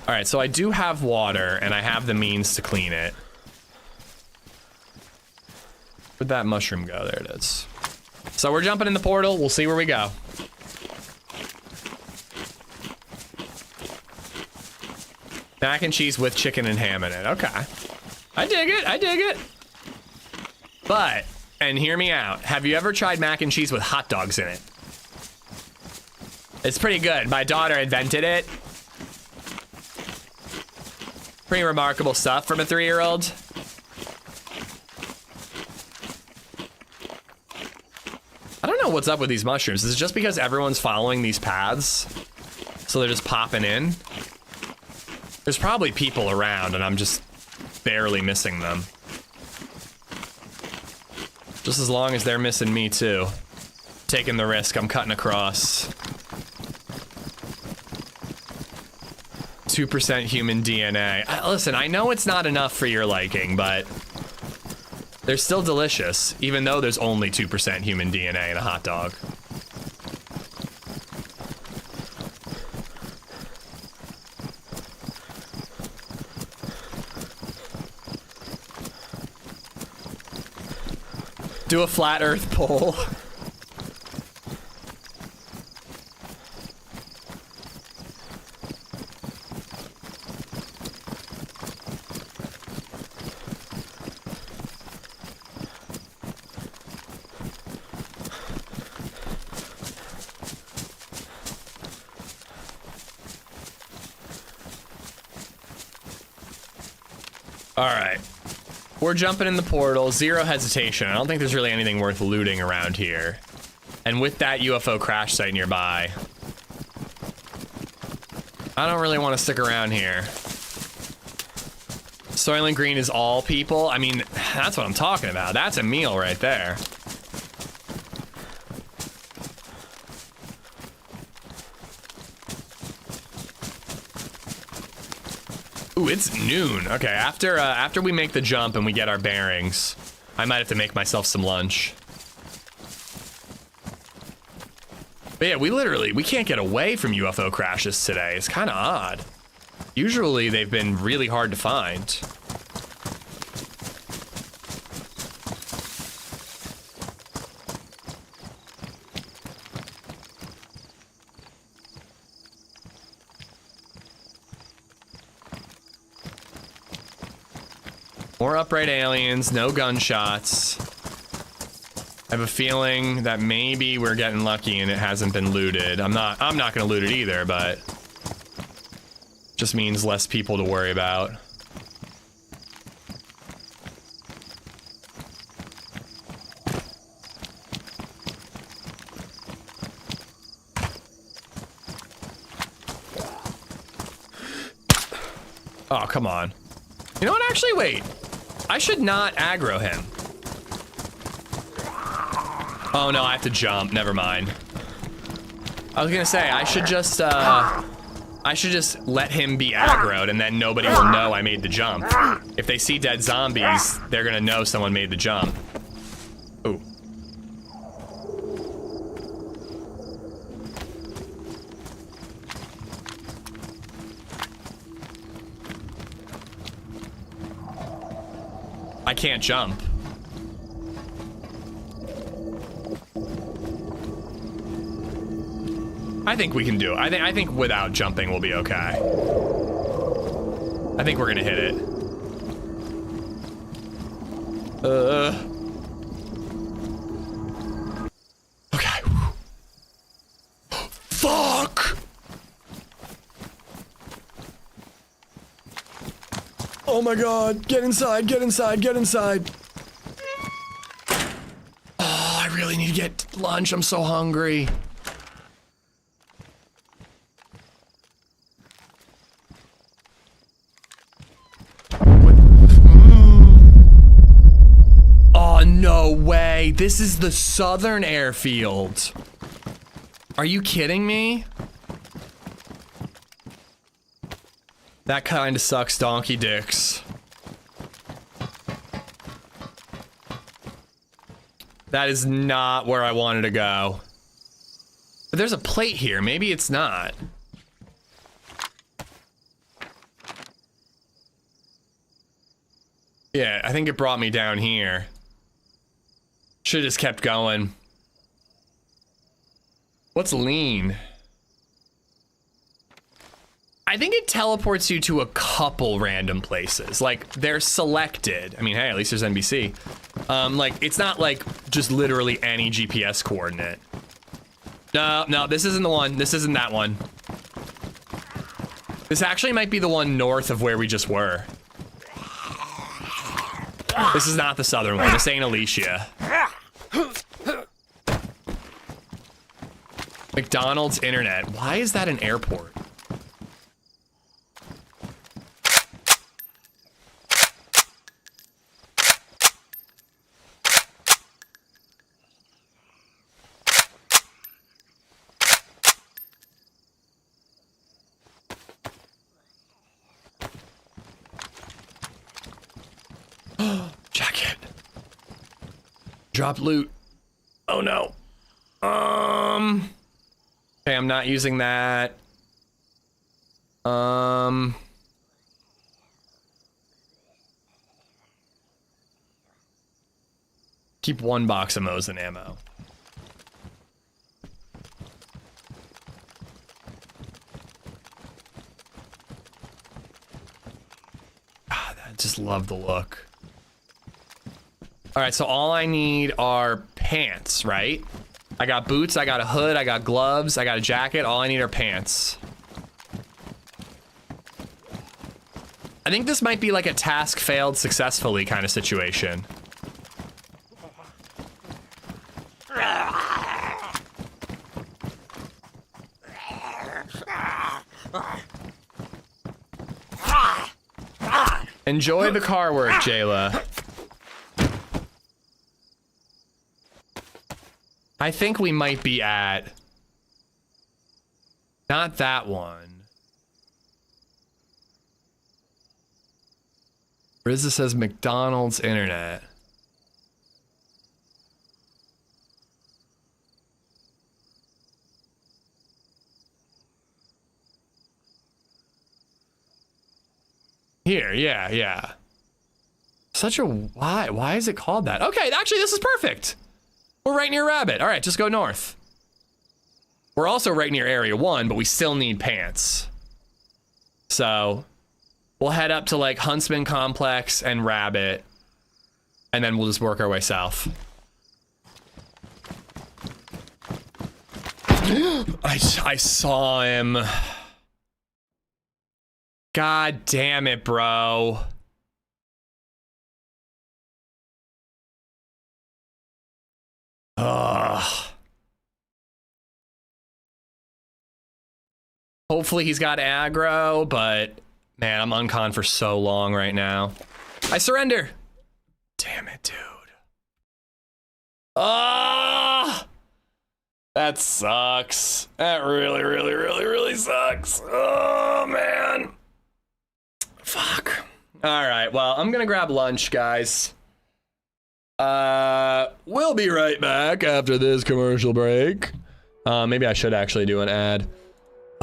Speaker 2: All right, so I do have water, and I have the means to clean it. Where'd that mushroom go? There it is. So we're jumping in the portal. We'll see where we go. Mac and cheese with chicken and ham in it. Okay. I dig it. I dig it. But, and hear me out, have you ever tried mac and cheese with hot dogs in it? It's pretty good. My daughter invented it. Pretty remarkable stuff from a 3-year-old. I don't know what's up with these mushrooms. Is it just because everyone's following these paths? So they're just popping in? There's probably people around and I'm just barely missing them. Just as long as they're missing me too. Taking the risk, I'm cutting across. 2% human DNA. Listen, I know it's not enough for your liking, but they're still delicious, even though there's only 2% human DNA in a hot dog. Do a flat earth poll. All right. We're jumping in the portal, zero hesitation. I don't think there's really anything worth looting around here. And with that UFO crash site nearby, I don't really want to stick around here. Soylent Green is all people? I mean, that's what I'm talking about. That's a meal right there. Ooh, it's noon. Okay, after we make the jump and we get our bearings, I might have to make myself some lunch. But yeah, we can't get away from UFO crashes today. It's kind of odd. Usually they've been really hard to find. More upright aliens, no gunshots. I have a feeling that maybe we're getting lucky and it hasn't been looted. I'm not gonna loot it either, but just means less people to worry about. Oh, come on. You know what? Actually, wait. I should not aggro him. Oh no, I have to jump. Never mind. I was gonna say, I should just, I I should just let him be aggroed and then nobody will know I made the jump. If they see dead zombies, they're gonna know someone made the jump. Ooh. I can't jump. I think we can do it. I think without jumping we'll be okay. I think we're gonna hit it. Okay. Fuck! Oh my god, get inside, get inside, get inside. Oh, I really need to get lunch, I'm so hungry. Oh, no way. This is the southern airfield. Are you kidding me? That kind of sucks donkey dicks. That is not where I wanted to go. But there's a plate here. Maybe it's not. Yeah, I think it brought me down here. Should've just kept going. What's lean? I think it teleports you to a couple random places. Like, they're selected. I mean, hey, at least there's NBC. Like, it's not like just literally any GPS coordinate. No, this isn't the one. This isn't that one. This actually might be the one north of where we just were. This is not the southern one. This ain't Alicia. McDonald's internet. Why is that an airport? Jacket. Drop loot. Oh no. Okay, I'm not using that. Keep one box of Mosin ammo. God, I just love the look. All right, so all I need are pants, right? I got boots, I got a hood, I got gloves, I got a jacket. All I need are pants. I think this might be like a task failed successfully kind of situation. Enjoy the car work, Jayla. I think we might be at... Not that one. Rizza says McDonald's internet. Here, yeah. Such a... Why is it called that? Okay, actually, this is perfect. We're right near Rabbit. All right, just go north. We're also right near Area 1, but we still need pants. So we'll head up to like Huntsman Complex and Rabbit, and then we'll just work our way south. I saw him. God damn it, bro. Ugh. Hopefully he's got aggro, but man, I'm uncon for so long right now. I surrender. Damn it, dude. Ah, That sucks. That really, really, really, really sucks. Oh, man. Fuck. All right, well, I'm gonna grab lunch, guys. We'll be right back after this commercial break. Maybe I should actually do an ad.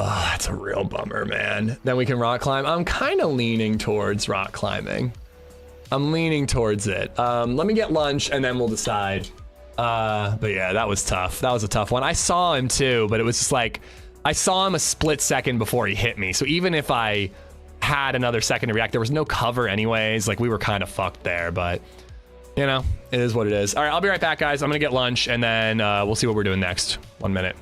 Speaker 2: Oh, that's a real bummer, man. Then we can rock climb. I'm kind of leaning towards rock climbing. I'm leaning towards it. Let me get lunch and then we'll decide. But yeah, that was tough. That was a tough one. I saw him too, but it was just like, I saw him a split second before he hit me. So even if I had another second to react, there was no cover anyways. Like we were kind of fucked there, but you know, it is what it is. All right, I'll be right back, guys. I'm gonna get lunch and then we'll see what we're doing next. 1 minute.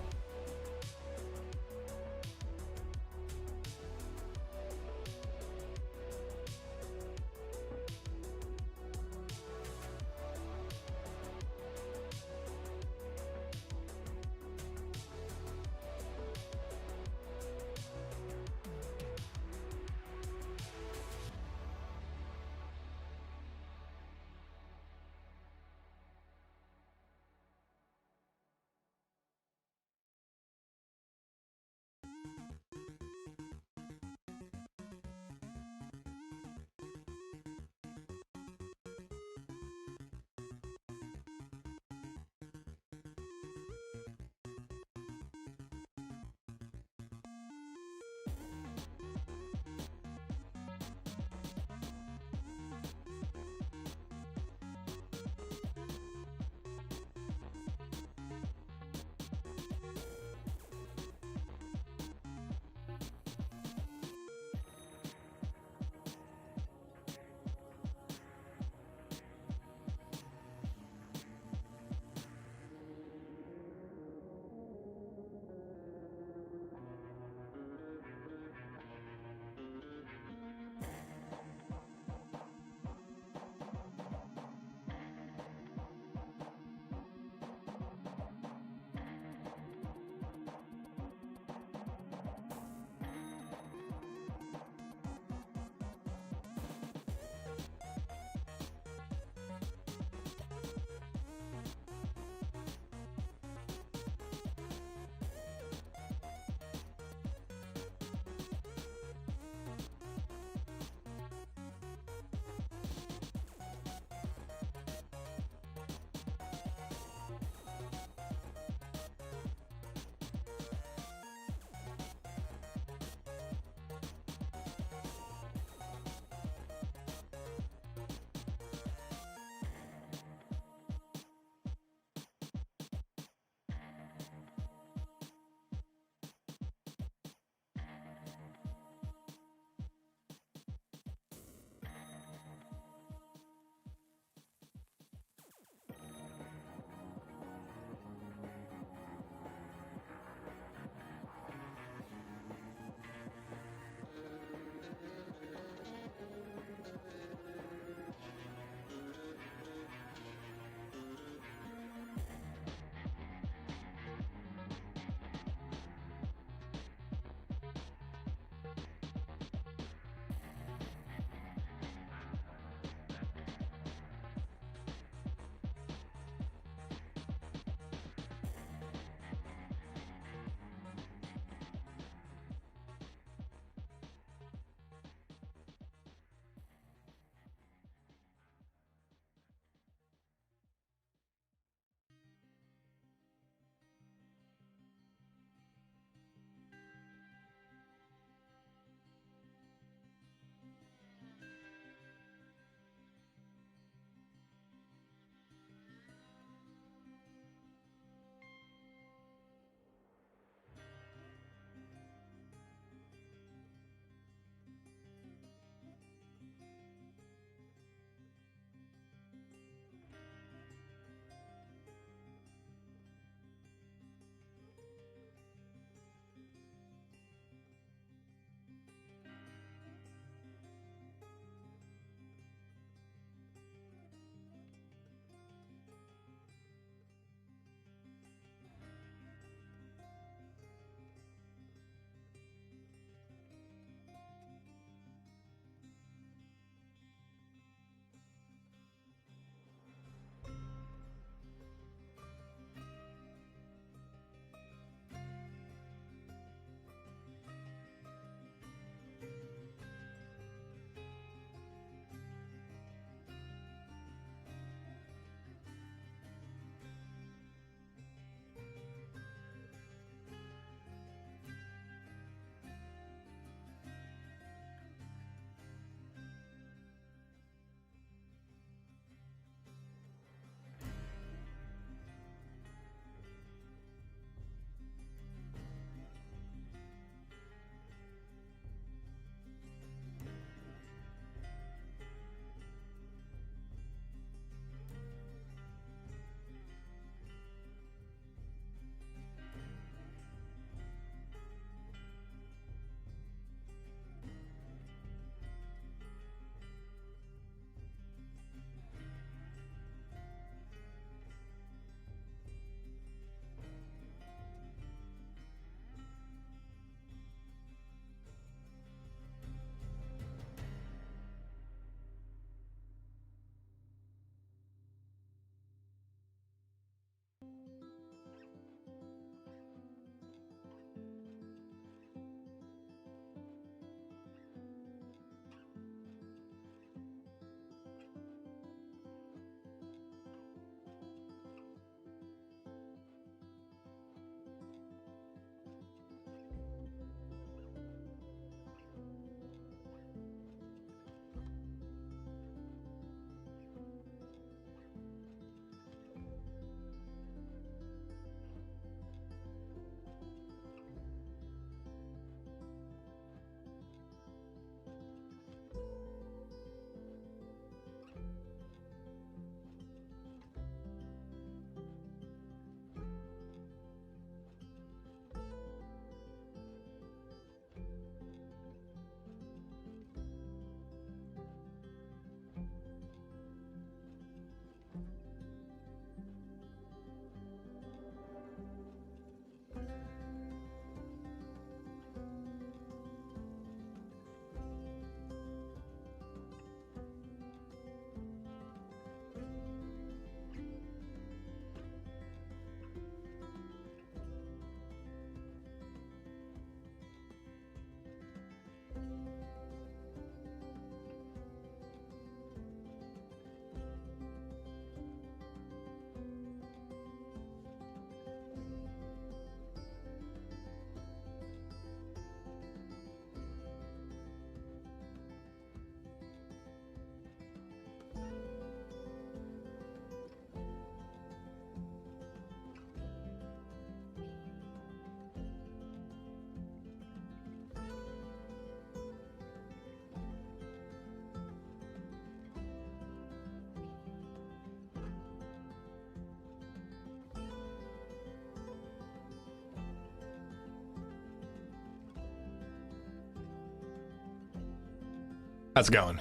Speaker 2: How's it going?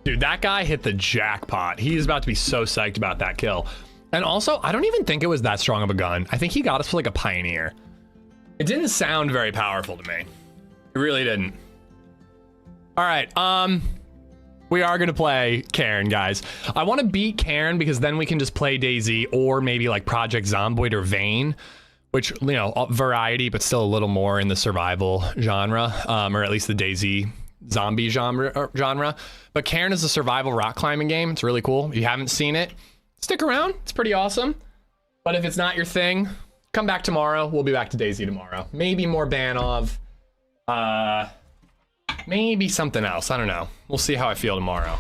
Speaker 2: Dude, that guy hit the jackpot. He's about to be so psyched about that kill. And also, I don't even think it was that strong of a gun. I think he got us for like a Pioneer. It didn't sound very powerful to me. It really didn't. All right, we are gonna play CAIRN, guys. I want to beat CAIRN because then we can just play DayZ or maybe like Project Zomboid or Vane, which, you know, variety, but still a little more in the survival genre, or at least the DayZ zombie genre. But CAIRN is a survival rock climbing game. It's really cool. If you haven't seen it, stick around. It's pretty awesome. But if it's not your thing, come back tomorrow. We'll be back to DayZ tomorrow. Maybe more Banov. Maybe something else. I don't know. We'll see how I feel tomorrow.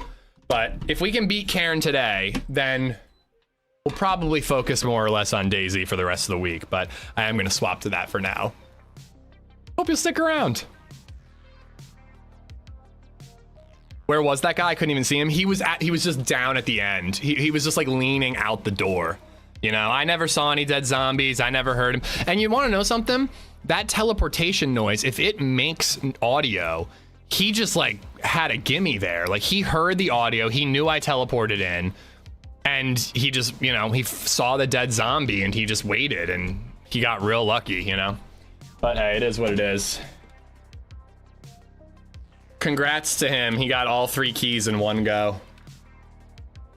Speaker 2: But if we can beat CAIRN today, then we'll probably focus more or less on DayZ for the rest of the week. But I am going to swap to that for now. Hope you'll stick around. Where was that guy? I couldn't even see him. He was just down at the end. He was just like leaning out the door. You know, I never saw any dead zombies. I never heard him. And you want to know something? That teleportation noise, if it makes audio, he just like had a gimme there. Like he heard the audio. He knew I teleported in and he just, you know, he saw the dead zombie and he just waited and he got real lucky, you know? But hey, it is what it is. Congrats to him. He got all 3 keys in one go.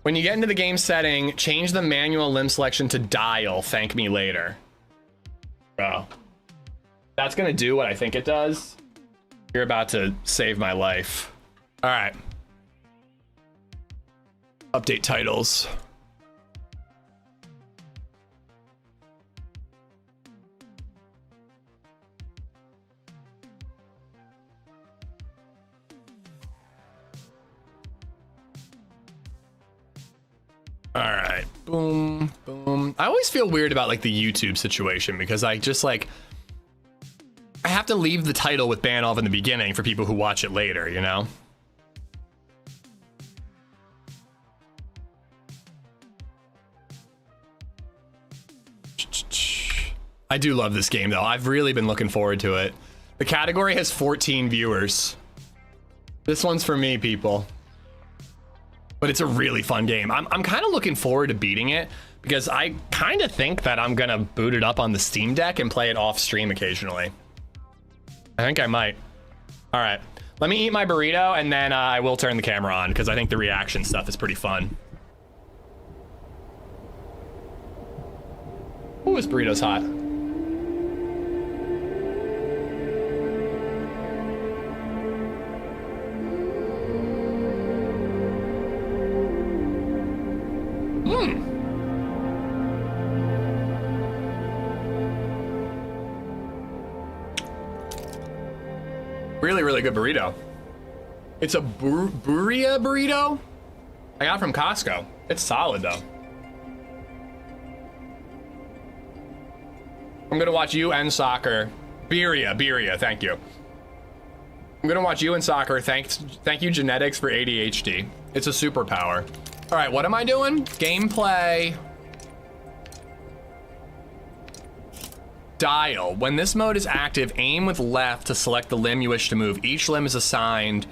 Speaker 2: When you get into the game setting, change the manual limb selection to dial. Thank me later. Bro. That's gonna do what I think it does. You're about to save my life. All right. Update titles. All right, boom, boom. I always feel weird about like the YouTube situation because I just like, I have to leave the title with Banov in the beginning for people who watch it later, you know? I do love this game though. I've really been looking forward to it. The category has 14 viewers. This one's for me, people. But it's a really fun game. I'm kind of looking forward to beating it because I kind of think that I'm gonna boot it up on the Steam Deck and play it off stream occasionally. I think I might. All right, let me eat my burrito and then I will turn the camera on because I think the reaction stuff is pretty fun. Ooh, this burrito's hot. Really, really good burrito. It's a burrito burrito I got from Costco. It's solid though. I'm gonna watch you and soccer. Birria, thank you. I'm gonna watch you and soccer. Thank you, genetics, for ADHD. It's a superpower. All right, what am I doing? Gameplay. Dial. When this mode is active, aim with left to select the limb you wish to move. Each limb is assigned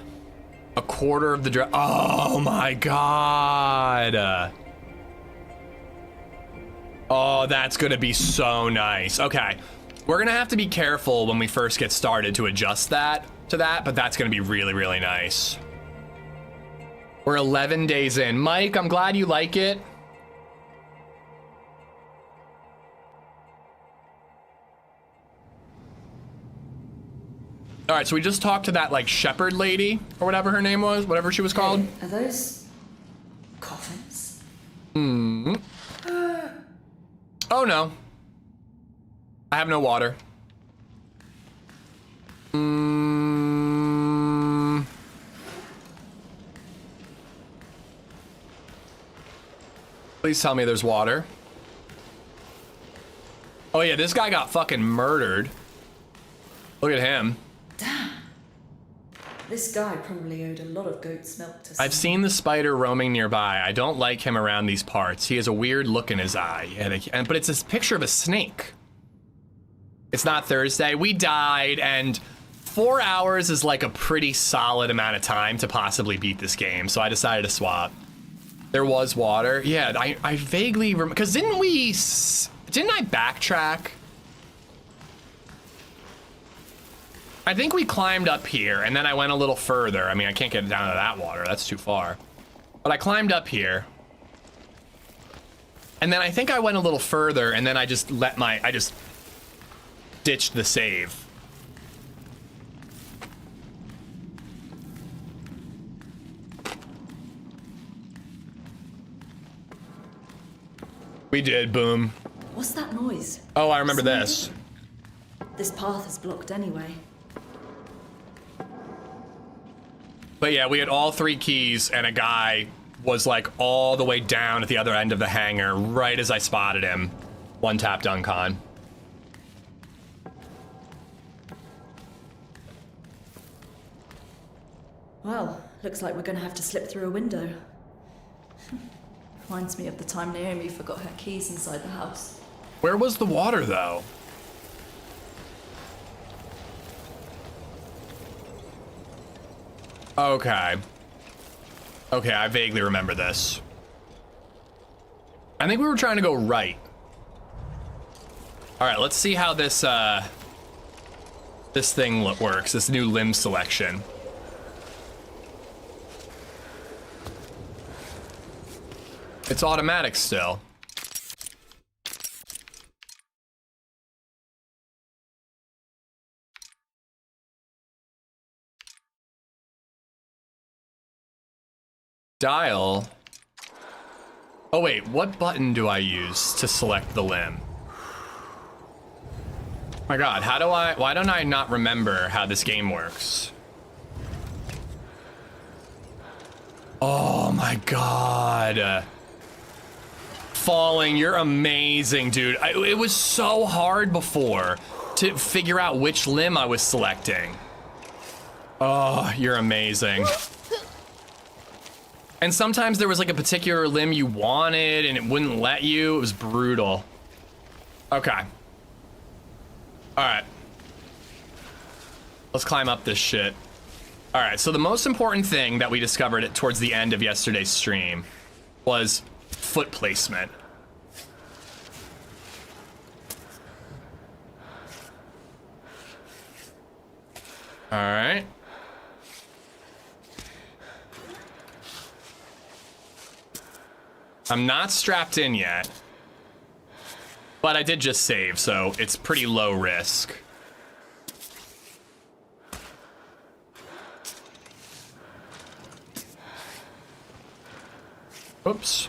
Speaker 2: a quarter of the oh my God. Oh, that's gonna be so nice. Okay, we're gonna have to be careful when we first get started to adjust that to that, but that's gonna be really, really nice. We're 11 days in. Mike, I'm glad you like it. All right, so we just talked to that like shepherd lady or whatever her name was, whatever she was called.
Speaker 5: Are those coffins?
Speaker 2: Hmm. Oh no. I have no water. Please tell me there's water. Oh yeah, this guy got fucking murdered. Look at him.
Speaker 5: Damn. This guy probably owed a lot of goat's milk to
Speaker 2: I've seen the spider roaming nearby. I don't like him around these parts. He has a weird look in his eye. But it's this picture of a snake. It's not Thursday. We died, and 4 hours is like a pretty solid amount of time to possibly beat this game, so I decided to swap. There was water. Yeah, I vaguely remember, because didn't I backtrack? I think we climbed up here, and then I went a little further. I mean, I can't get down to that water. That's too far. But I climbed up here. And then I think I went a little further, and then I just ditched the save. We did, boom.
Speaker 5: What's that noise?
Speaker 2: Oh, I remember this.
Speaker 5: This path is blocked anyway.
Speaker 2: But yeah, we had all 3 keys, and a guy was like all the way down at the other end of the hangar, right as I spotted him. One tap done con.
Speaker 5: Well, looks like we're gonna have to slip through a window. Reminds me of the time Naomi forgot her keys inside the house.
Speaker 2: Where was the water, though? Okay. Okay, I vaguely remember this. I think we were trying to go right. All right, let's see how this this thing works, this new limb selection. It's automatic still. Dial. Oh wait, what button do I use to select the limb? My God, why don't I not remember how this game works? Oh my God. Falling, you're amazing, dude. It was so hard before to figure out which limb I was selecting. Oh, you're amazing. And sometimes there was like a particular limb you wanted and it wouldn't let you. It was brutal. Okay. All right. Let's climb up this shit. All right, so the most important thing that we discovered towards the end of yesterday's stream was foot placement. All right. I'm not strapped in yet, but I did just save, so it's pretty low risk. Oops.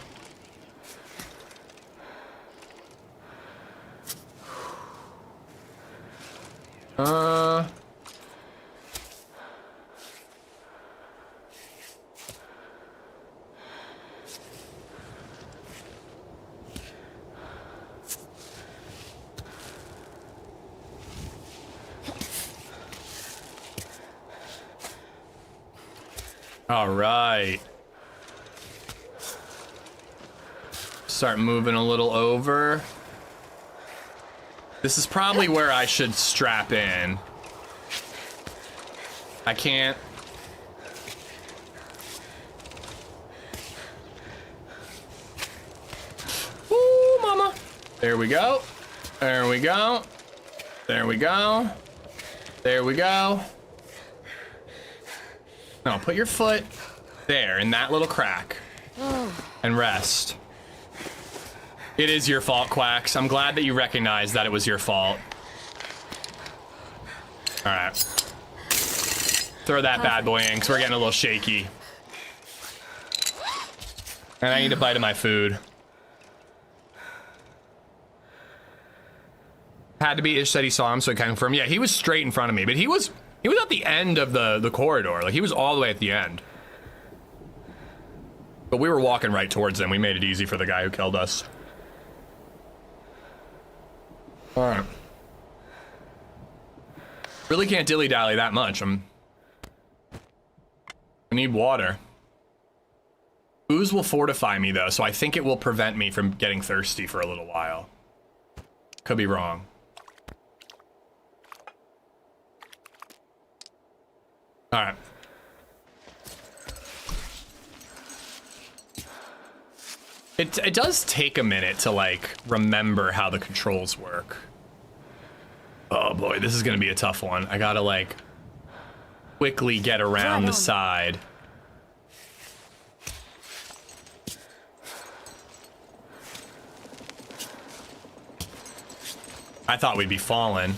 Speaker 2: All right. Start moving a little over. This is probably where I should strap in. I can't. Ooh, mama. There we go. There we go. There we go. There we go. No, put your foot there in that little crack and rest. It is your fault, Quacks. I'm glad that you recognized that it was your fault. All right. Throw that bad boy in, because we're getting a little shaky. And I need a bite of my food. Had to be Ish said he saw him, so I can confirm. Yeah, he was straight in front of me, but he was at the end of the corridor. Like, he was all the way at the end. But we were walking right towards him. We made it easy for the guy who killed us. All right. Really can't dilly-dally that much. I need water. Booze will fortify me, though, so I think it will prevent me from getting thirsty for a little while. Could be wrong. All right. It does take a minute to like remember how the controls work. Oh boy, this is gonna be a tough one. I gotta like quickly get around the side. I thought we'd be falling.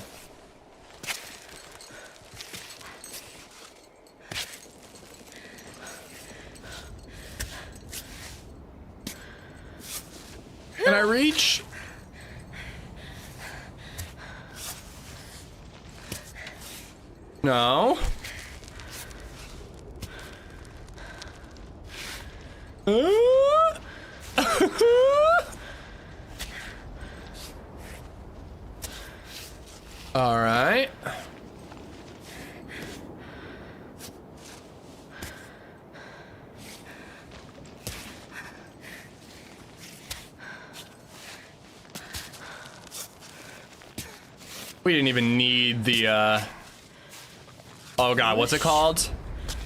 Speaker 2: Can I reach? No. All right. We didn't even need the, oh God, what's it called?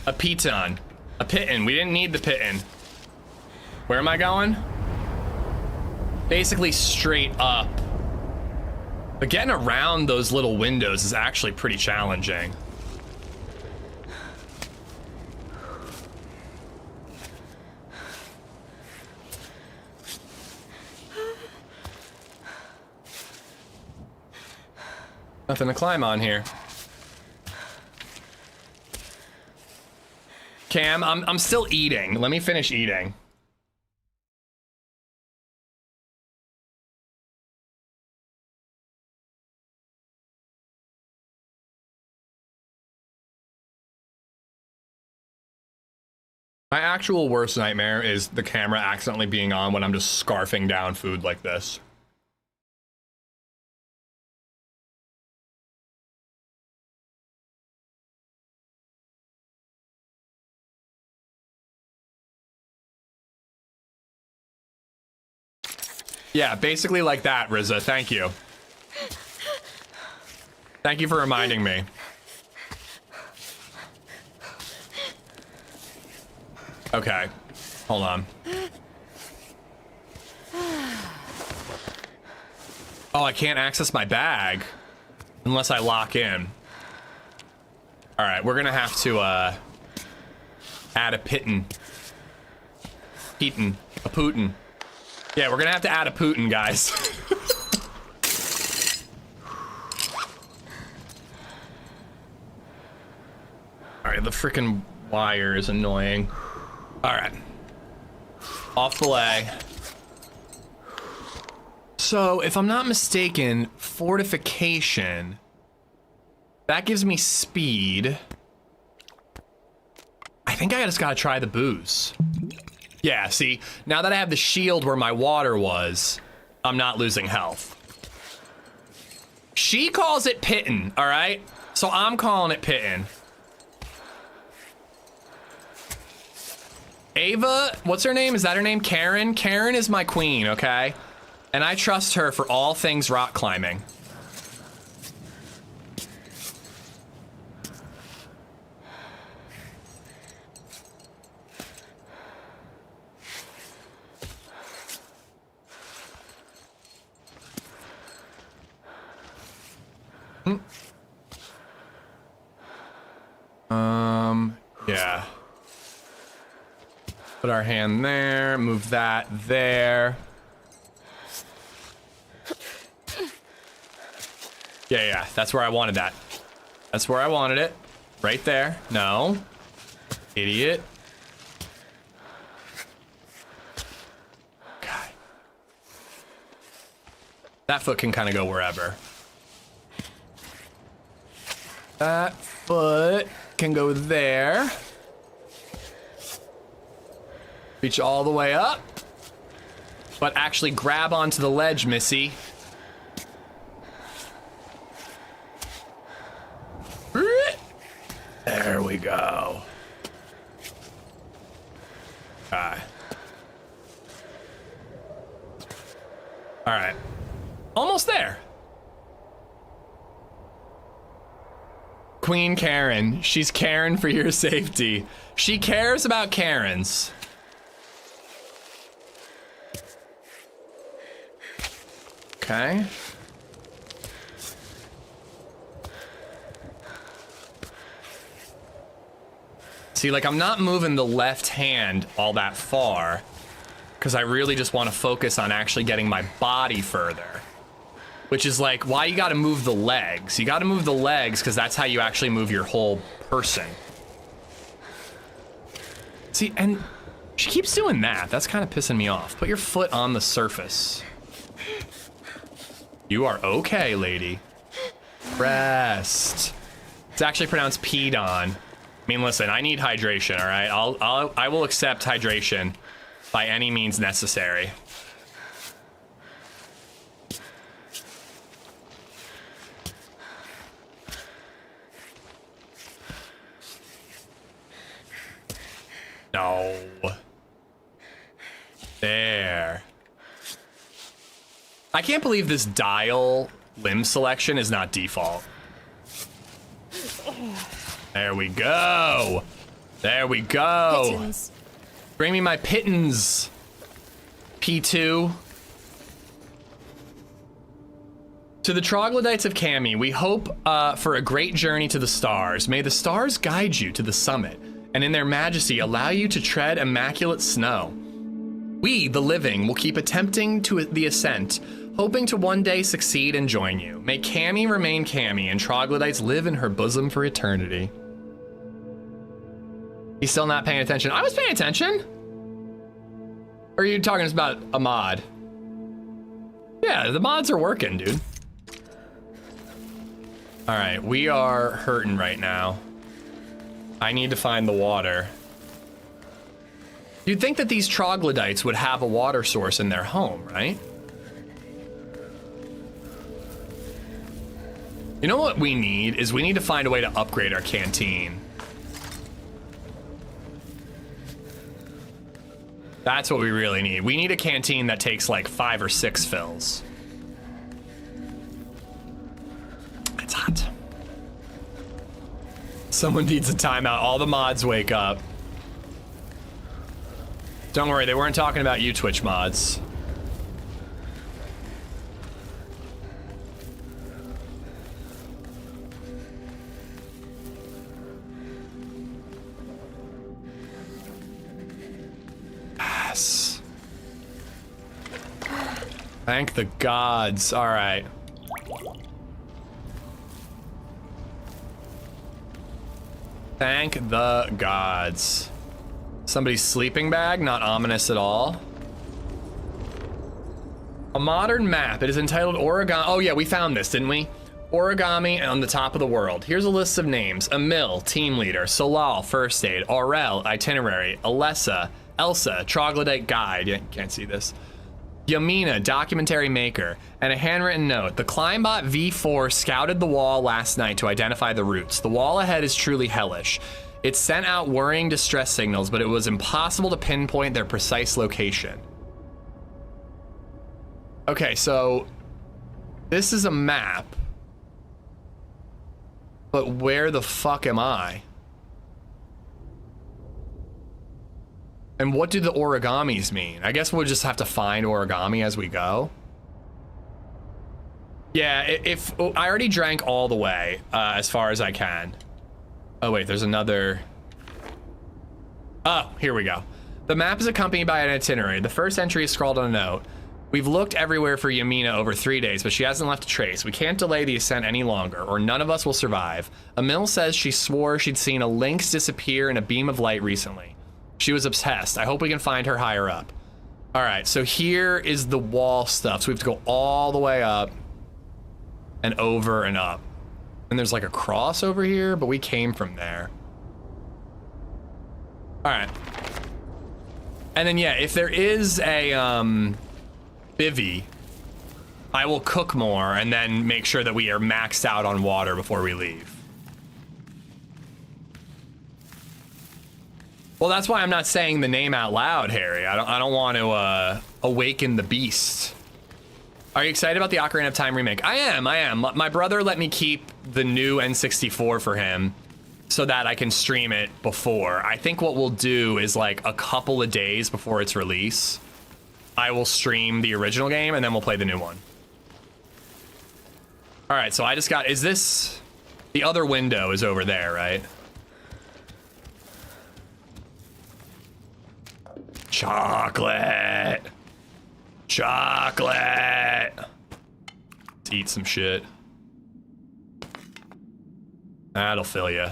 Speaker 2: A piton. A piton. We didn't need the piton. Where am I going? Basically straight up. But getting around those little windows is actually pretty challenging. Nothing to climb on here. Cam, I'm still eating. Let me finish eating. My actual worst nightmare is the camera accidentally being on when I'm just scarfing down food like this. Yeah, basically like that, Rizza. Thank you. Thank you for reminding me. Okay, hold on. Oh, I can't access my bag unless I lock in. All right, we're gonna have to add a piton. Piton, a Putin. Yeah, we're gonna have to add a Putin, guys. All right, the freaking wire is annoying. All right, off belay. So, if I'm not mistaken, fortification, that gives me speed. I think I just gotta try the booze. Yeah, see, now that I have the shield where my water was, I'm not losing health. She calls it piton, all right? So I'm calling it piton. Ava, what's her name? Is that her name? Karen? Karen is my queen, okay? And I trust her for all things rock climbing. Yeah. Put our hand there, move that there. Yeah, that's where I wanted that. That's where I wanted it. Right there. No. Idiot. God. That foot can kind of go wherever. That foot can go there. Reach all the way up. But actually grab onto the ledge, Missy. There we go. All right. Almost there. Queen Karen. She's Karen for your safety. She cares about Karens. Okay. See, like, I'm not moving the left hand all that far because I really just want to focus on actually getting my body further. Which is like why you got to move the legs. You got to move the legs because that's how you actually move your whole person. See, and she keeps doing that. That's kind of pissing me off. Put your foot on the surface. You are okay, lady. Rest. It's actually pronounced pedon. I mean, listen, I need hydration, all right? I will accept hydration by any means necessary. No. There. I can't believe this dial limb selection is not default. There we go. There we go.
Speaker 6: Pittons.
Speaker 2: Bring me my pittons. P2. To the troglodytes of Cami, we hope for a great journey to the stars. May the stars guide you to the summit, and in their majesty allow you to tread immaculate snow. We, the living, will keep attempting to the ascent, hoping to one day succeed and join you. May Cami remain Cami, and troglodytes live in her bosom for eternity. He's still not paying attention. I was paying attention. Or are you talking about a mod? Yeah, the mods are working, dude. All right, we are hurting right now. I need to find the water. You'd think that these troglodytes would have a water source in their home, right? You know what we need is we need to find a way to upgrade our canteen. That's what we really need. We need a canteen that takes like 5 or 6 fills. It's hot. Someone needs a timeout. All the mods wake up. Don't worry, they weren't talking about you, Twitch mods. Yes. Thank the gods. All right. Thank the gods. Somebody's sleeping bag, not ominous at all. A modern map. It is entitled Origami. Oh yeah, we found this, didn't we? Origami on the top of the world. Here's a list of names. Emil, team leader. Solal, first aid. Aurel, itinerary. Alessa, Elsa, troglodyte guide. You can't see this. Yamina, documentary maker. And a handwritten note. The Climbot V4 scouted the wall last night to identify the routes. The wall ahead is truly hellish. It sent out worrying distress signals, but it was impossible to pinpoint their precise location. Okay, so this is a map. But where the fuck am I? And what do the origamis mean? I guess we'll just have to find origami as we go. Yeah, if I already drank all the way as far as I can. Oh wait, there's another. Oh, here we go. The map is accompanied by an itinerary. The first entry is scrawled on a note. We've looked everywhere for Yamina over 3 days, but she hasn't left a trace. We can't delay the ascent any longer, or none of us will survive. Emil says she swore she'd seen a lynx disappear in a beam of light recently. She was obsessed. I hope we can find her higher up. All right, so here is the wall stuff. So we have to go all the way up and over and up. And there's like a cross over here, but we came from there. All right. And then, yeah, if there is a bivvy, I will cook more and then make sure that we are maxed out on water before we leave. Well, that's why I'm not saying the name out loud, Harry. I don't want to awaken the beast. Are you excited about the Ocarina of Time remake? I am. My brother let me keep the new N64 for him so that I can stream it before. I think what we'll do is like a couple of days before its release, I will stream the original game and then we'll play the new one. All right, so I just got, is this, the other window is over there, right? Chocolate. Chocolate. Let's eat some shit. That'll fill you.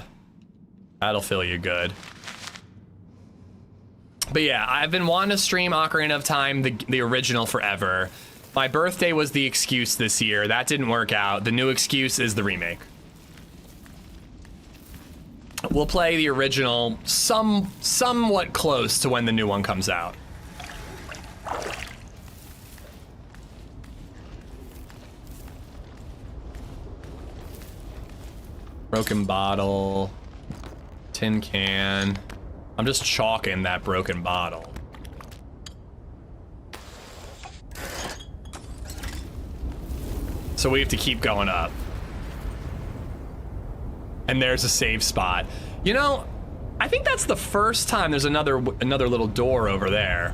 Speaker 2: That'll fill you good. But yeah, I've been wanting to stream Ocarina of Time, the original, forever. My birthday was the excuse this year. That didn't work out. The new excuse is the remake. We'll play the original somewhat close to when the new one comes out. Broken bottle. Tin can. I'm just chalking that broken bottle. So we have to keep going up. And there's a save spot. You know, I think that's the first time there's another little door over there.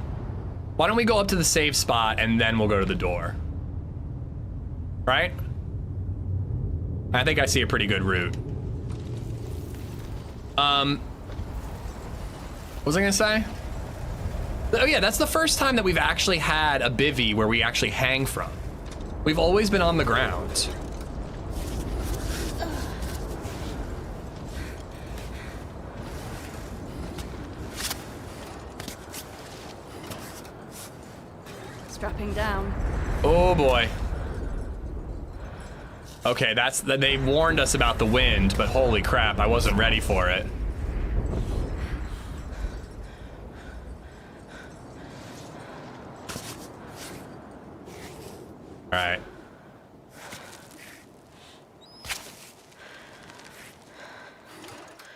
Speaker 2: Why don't we go up to the save spot and then we'll go to the door? Right? I think I see a pretty good route. What was I gonna say? Oh yeah, that's the first time that we've actually had a bivvy where we actually hang from. We've always been on the ground.
Speaker 5: Strapping down.
Speaker 2: Oh boy. Okay, they warned us about the wind, but holy crap, I wasn't ready for it. All right.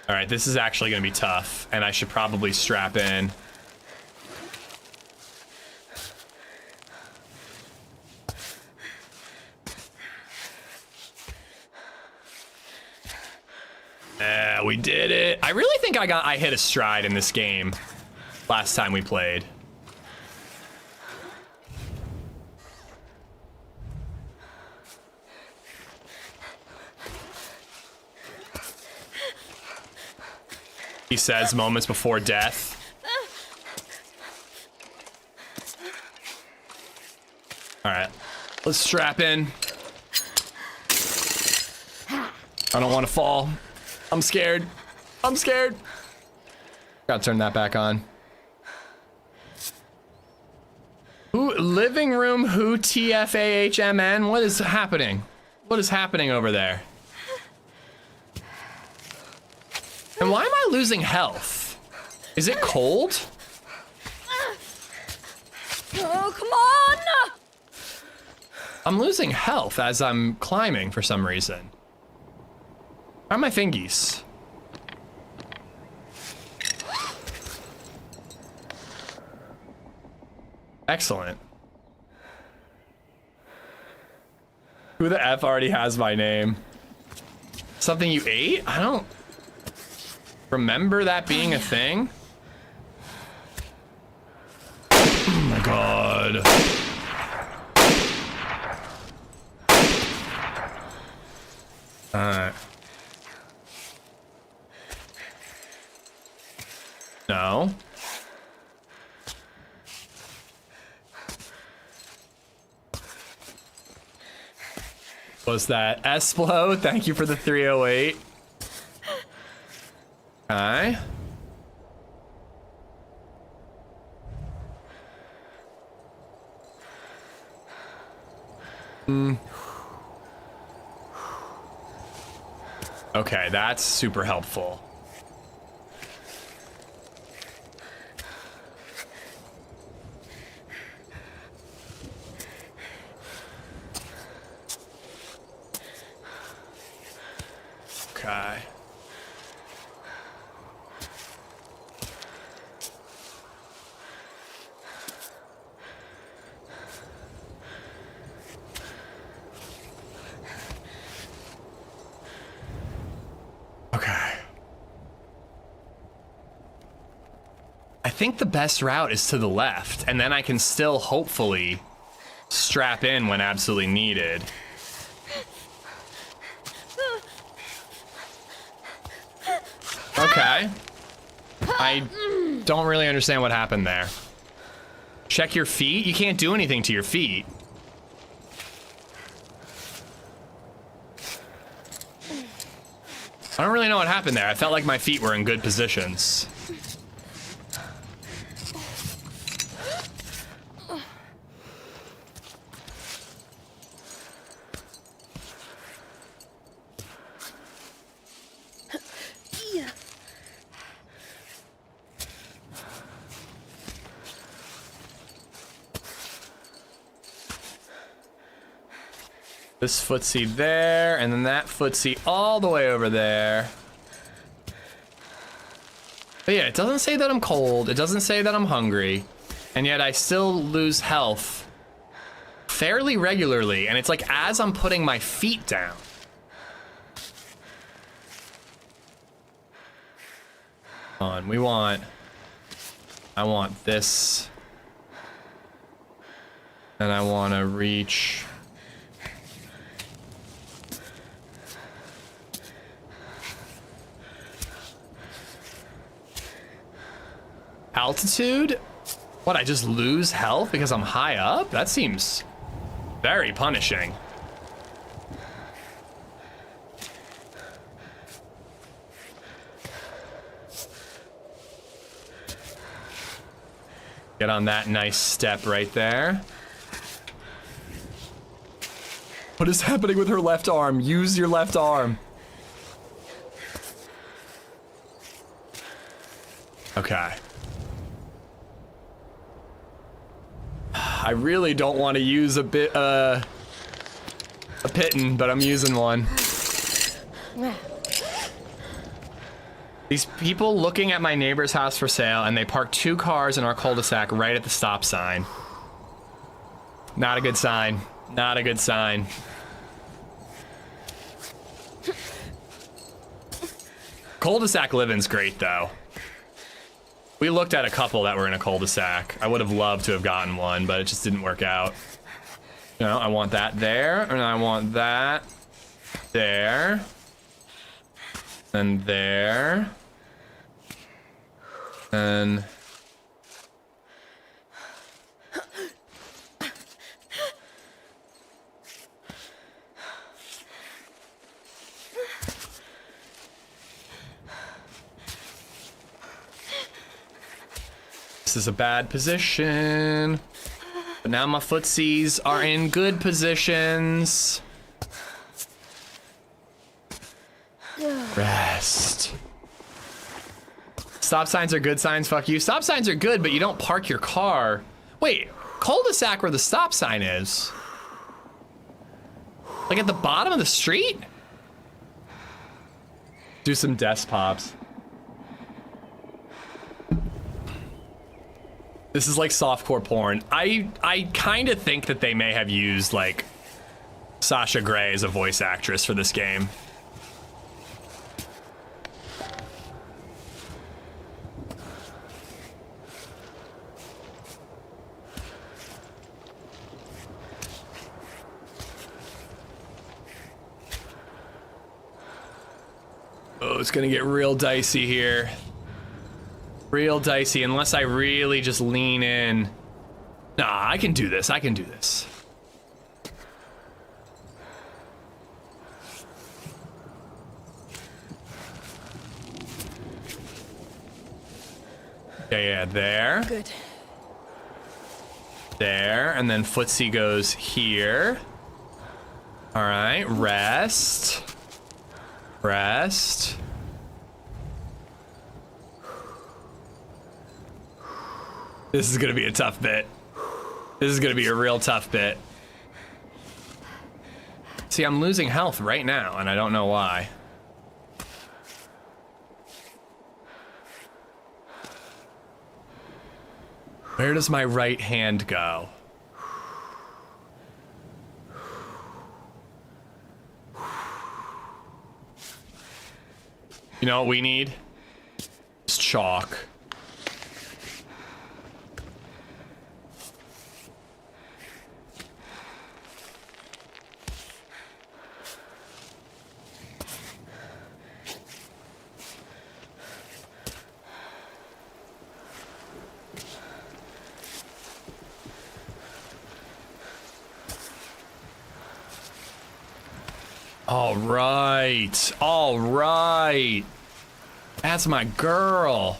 Speaker 2: All right, this is actually gonna be tough, and I should probably strap in. Yeah, we did it. I really think I hit a stride in this game last time we played. He says moments before death. All right, let's strap in. I don't want to fall. I'm scared. I'm scared. Gotta turn that back on. Who, living room, who, TFAHMN? What is happening? What is happening over there? And why am I losing health? Is it cold?
Speaker 5: Oh, come on!
Speaker 2: I'm losing health as I'm climbing for some reason. Where are my fingies? Excellent. Who the F already has my name? Something you ate? I don't remember that being a thing. Oh my god. Alright. No. Was that Esplo? Thank you for the 308. Okay. Okay, that's super helpful. Okay. think the best route is to the left, and then I can still hopefully strap in when absolutely needed. Okay. I don't really understand what happened there. Check your feet? You can't do anything to your feet. I don't really know what happened there. I felt like my feet were in good positions. This footsie there, and then that footsie all the way over there. But yeah, it doesn't say that I'm cold. It doesn't say that I'm hungry. And yet I still lose health fairly regularly. And it's like as I'm putting my feet down. Come on, I want this. And I want to reach. Altitude? What, I just lose health because I'm high up? That seems very punishing. Get on that nice step right there. What is happening with her left arm? Use your left arm. Okay. I really don't want to use a pitten, but I'm using one. These people looking at my neighbor's house for sale, and they park 2 cars in our cul-de-sac right at the stop sign. Not a good sign. Not a good sign. Cul-de-sac living's great, though. We looked at a couple that were in a cul-de-sac. I would have loved to have gotten one, but it just didn't work out. You know, I want that there, and I want that there, and there, and this is a bad position. But now my footsies are in good positions. Rest. Stop signs are good signs, fuck you. Stop signs are good, but you don't park your car. Wait, cul-de-sac where the stop sign is? Like at the bottom of the street? Do some desk pops. This is like softcore porn. I kind of think that they may have used like Sasha Grey as a voice actress for this game. Oh, it's gonna get real dicey here. Real dicey, unless I really just lean in. Nah, I can do this, I can do this. Yeah, there.
Speaker 5: Good.
Speaker 2: There, and then footsie goes here. All right, rest. Rest. This is gonna be a tough bit. This is gonna be a real tough bit. See, I'm losing health right now, and I don't know why. Where does my right hand go? You know what we need? It's chalk. All right. All right. That's my girl.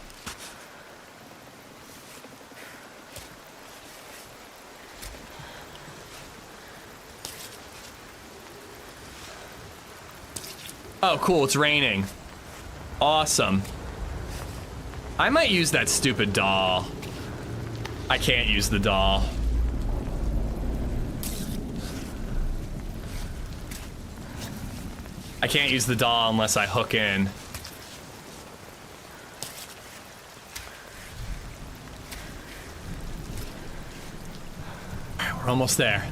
Speaker 2: Oh, cool. It's raining. Awesome. I might use that stupid doll. I can't use the doll. I can't use the doll unless I hook in. Alright, we're almost there.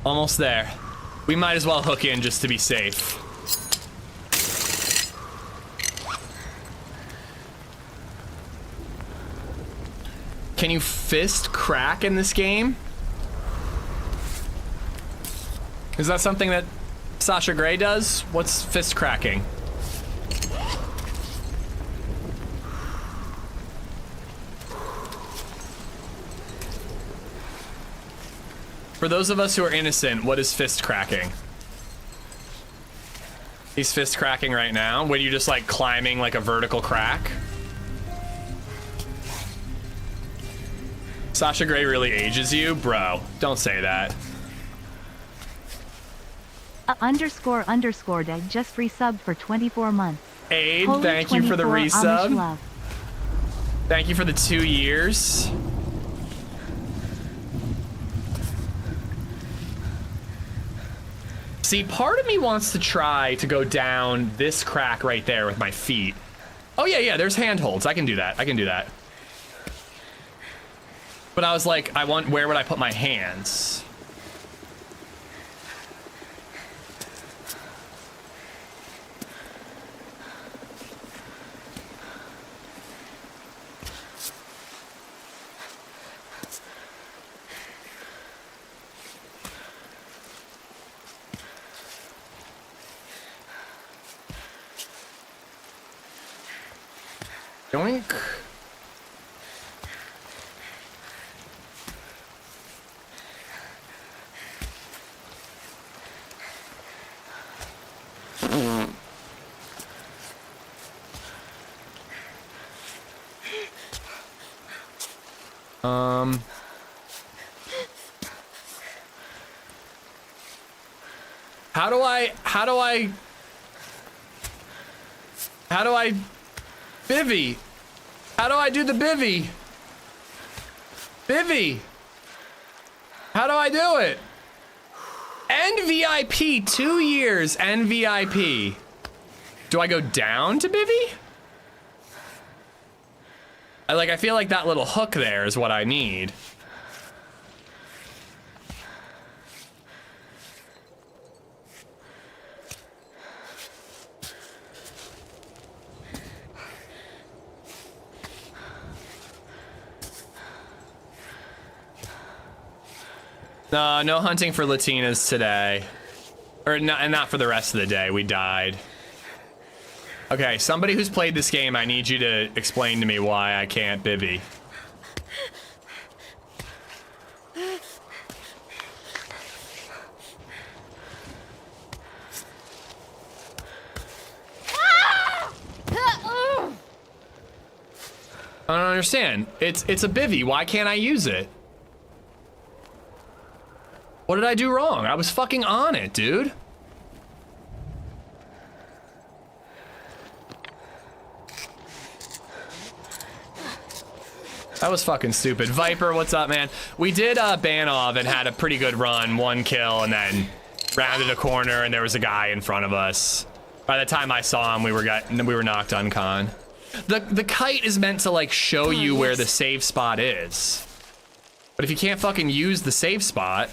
Speaker 2: Almost there. We might as well hook in just to be safe. Can you fist crack in this game? Is that something that Sasha Grey does? What's fist cracking? For those of us who are innocent, what is fist cracking? He's fist cracking right now. When you're just like climbing like a vertical crack. Sasha Grey really ages you? Bro, don't say that.
Speaker 1: ___ Dag just resubbed for 24 months.
Speaker 2: Aid,
Speaker 1: Holy
Speaker 2: thank you for the
Speaker 1: 24 Amish
Speaker 2: resub.
Speaker 1: love.
Speaker 2: Thank you for the 2 years. See, part of me wants to try to go down this crack right there with my feet. Oh yeah, there's handholds. I can do that. I can do that. But I was like, where would I put my hands? Yoink. How do I bivvy? How do I do the bivvy? Bivvy. How do I do it? NVIP, 2 years, NVIP. Do I go down to bivvy? I feel like that little hook there is what I need. No hunting for Latinas today. Or not for the rest of the day. We died. Okay, somebody who's played this game, I need you to explain to me why I can't bivvy. I don't understand. It's a bivvy. Why can't I use it? What did I do wrong? I was fucking on it, dude. That was fucking stupid. Viper, what's up, man? We did Banov and had a pretty good run, 1 kill, and then rounded a corner and there was a guy in front of us. By the time I saw him, we were knocked uncon. The kite is meant to like show you where the save spot is. But if you can't fucking use the save spot.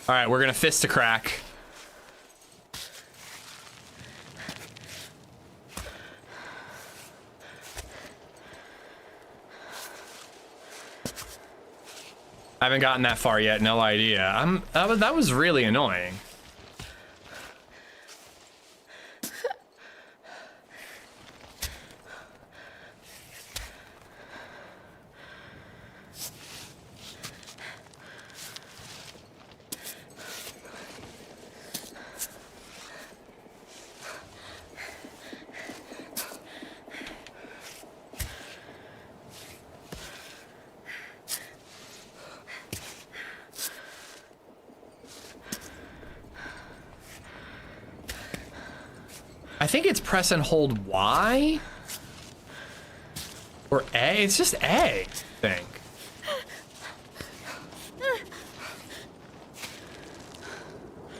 Speaker 2: All right, we're gonna fist a crack. I haven't gotten that far yet, no idea. That was really annoying. I think it's press and hold Y. Or A. It's just A, I think.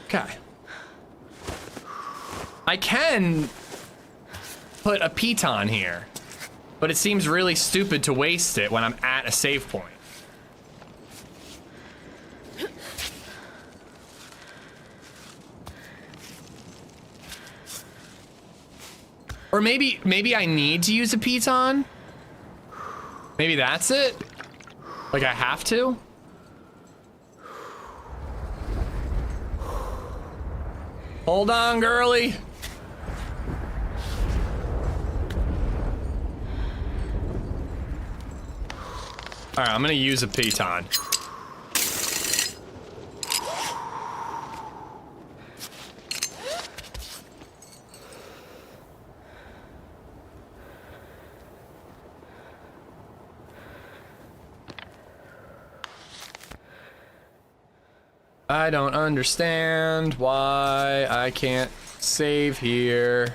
Speaker 2: Okay. I can put a piton here, but it seems really stupid to waste it when I'm at a save point. Or maybe I need to use a piton? Maybe that's it? Like I have to? Hold on, girly. All right, I'm gonna use a piton. I don't understand why I can't save here.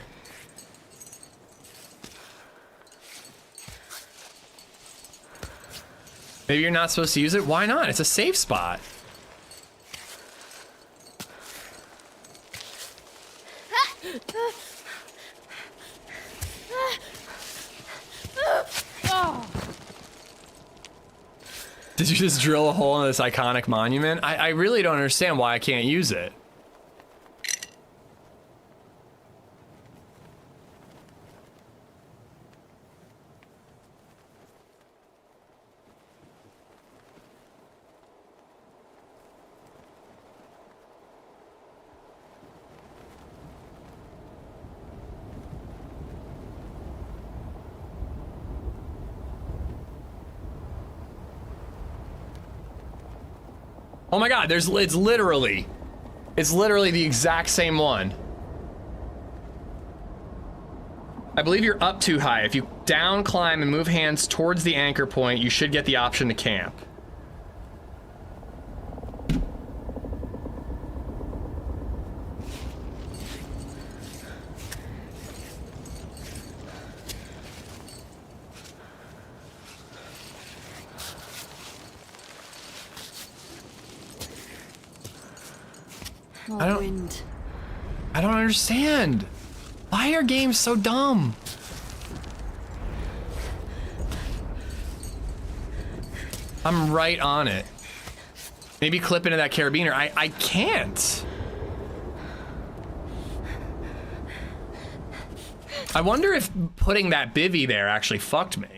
Speaker 2: Maybe you're not supposed to use it? Why not? It's a safe spot. Did you just drill a hole in this iconic monument? I really don't understand why I can't use it. Oh my God, it's literally the exact same one. I believe you're up too high. If you down climb and move hands towards the anchor point, you should get the option to camp. I don't understand. Why are games so dumb? I'm right on it. Maybe clip into that carabiner. I can't. I wonder if putting that bivvy there actually fucked me.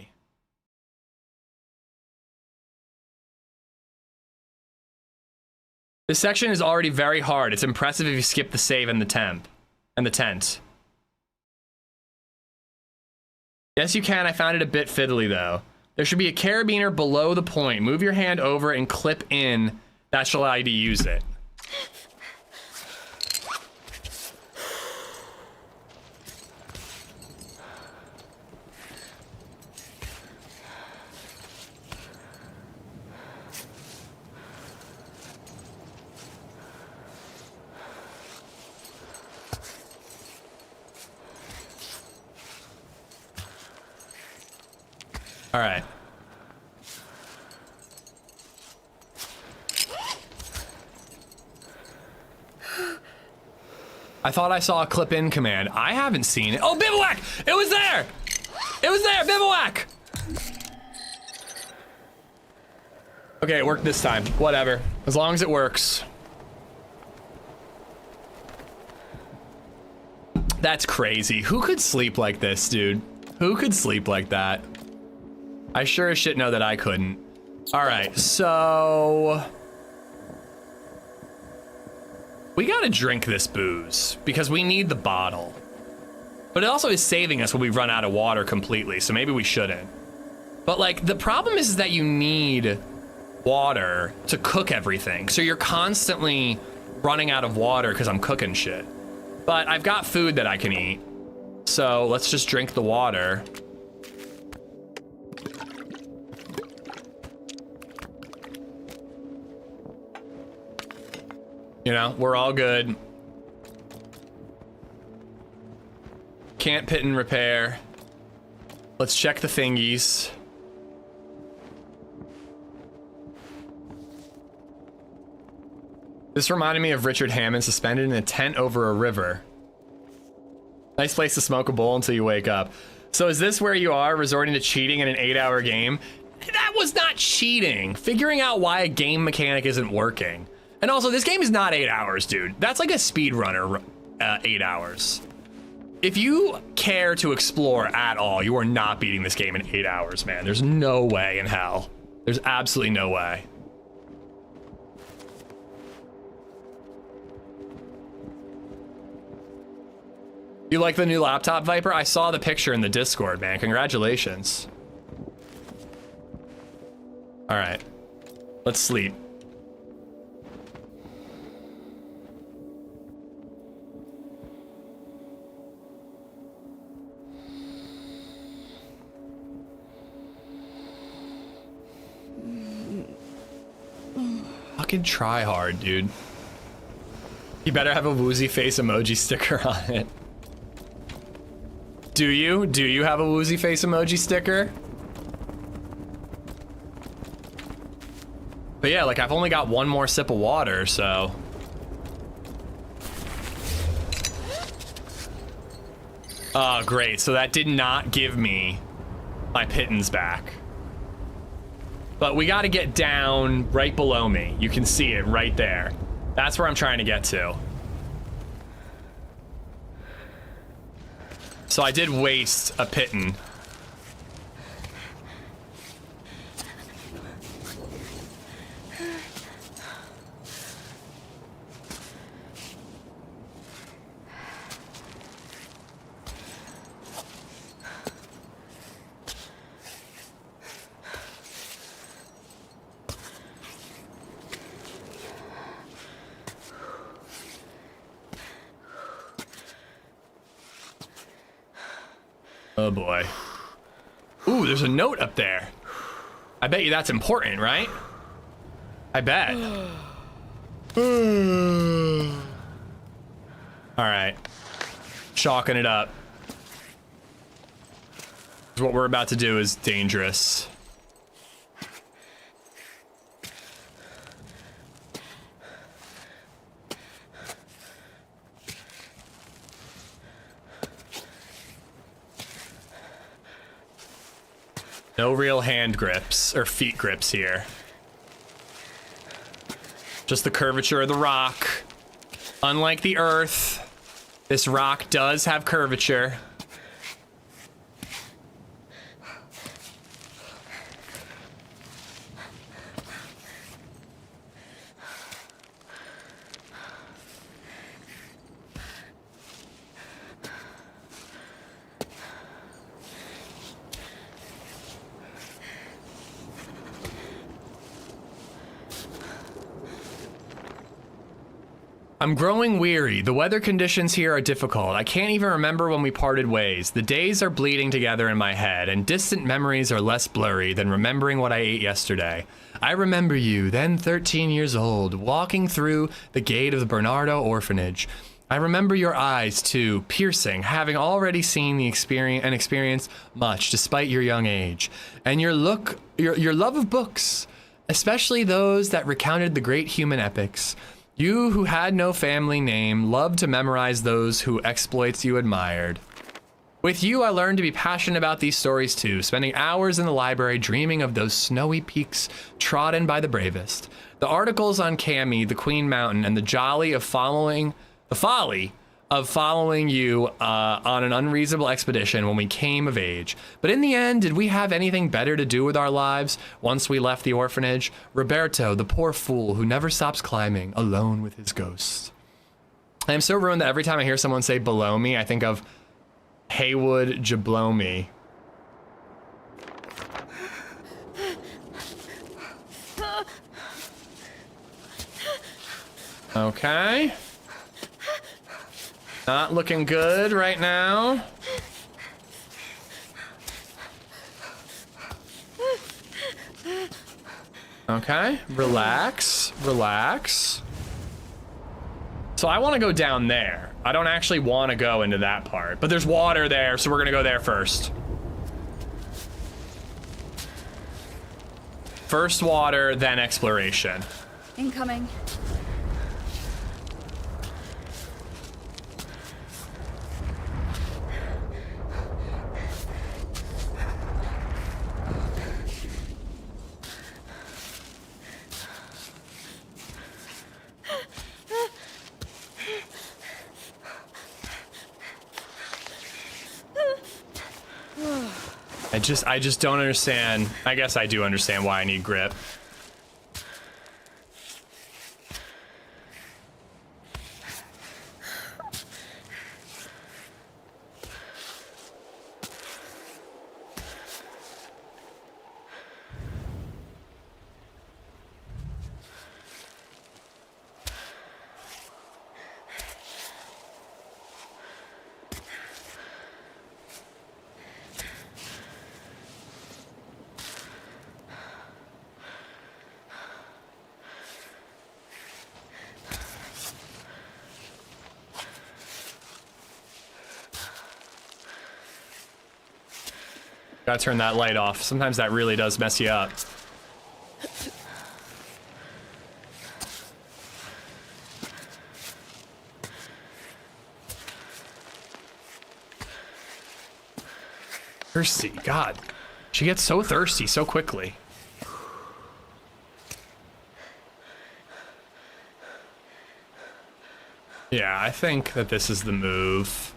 Speaker 2: This section is already very hard. It's impressive if you skip the save and the tent. Yes, you can. I found it a bit fiddly though. There should be a carabiner below the point. Move your hand over and clip in. That should allow you to use it. All right. I thought I saw a clip in command. I haven't seen it. Oh, bivouac! It was there! It was there, bivouac! Okay, it worked this time. Whatever. As long as it works. That's crazy. Who could sleep like this, dude? Who could sleep like that? I sure as shit know that I couldn't. All right, so we gotta drink this booze because we need the bottle. But it also is saving us when we run out of water completely, so maybe we shouldn't. But like, the problem is that you need water to cook everything. So you're constantly running out of water because I'm cooking shit. But I've got food that I can eat. So let's just drink the water. You know, we're all good. can't pit and repair. Let's check the thingies. This reminded me of Richard Hammond suspended in a tent over a river. Nice place to smoke a bowl until you wake up. So is this where you are, resorting to cheating in an 8-hour game? That was not cheating. Figuring out why a game mechanic isn't working. And also, this game is not 8 hours, dude. That's like a speedrunner 8 hours. If you care to explore at all, you are not beating this game in 8 hours, man. There's no way in hell. There's absolutely no way. You like the new laptop, Viper? I saw the picture in the Discord, man. Congratulations. All right, let's sleep. Fucking try hard, dude. You better have a woozy face emoji sticker on it. Do you? Do you have a woozy face emoji sticker? But yeah, like I've only got one more sip of water, so. Oh, great. So that did not give me my pittance back. But we got to get down right below me. You can see it right there. That's where I'm trying to get to. So I did waste a pitten. Oh boy. Ooh, there's a note up there. I bet you that's important, right? I bet. All right. Chalking it up. What we're about to do is dangerous. No real hand grips or feet grips here. Just the curvature of the rock. Unlike the earth, this rock does have curvature. I'm growing weary. The weather conditions here are difficult. I can't even remember when we parted ways. The days are bleeding together in my head, and distant memories are less blurry than remembering what I ate yesterday. I remember you, then 13 years old, walking through the gate of the Bernardo orphanage. I remember your eyes, too, piercing, having already seen the experience and experienced much despite your young age. And your love of books, especially those that recounted the great human epics. You who had no family name loved to memorize those whose exploits you admired. With you, I learned to be passionate about these stories too, spending hours in the library dreaming of those snowy peaks trodden by the bravest. The articles on Cami, the Queen Mountain, and the folly of following you on an unreasonable expedition when we came of age. But in the end, did we have anything better to do with our lives once we left the orphanage? Roberto, the poor fool who never stops climbing, alone with his ghosts. I am so ruined that every time I hear someone say below me, I think of Haywood Jablomi. Okay. Not looking good right now. Okay, relax, relax. So I want to go down there. I don't actually want to go into that part, but there's water there, so we're gonna go there first. First water, then exploration.
Speaker 5: Incoming.
Speaker 2: I just don't understand. I guess I do understand why I need grip. Gotta turn that light off. Sometimes that really does mess you up. Thirsty, God. She gets so thirsty so quickly. Yeah, I think that this is the move.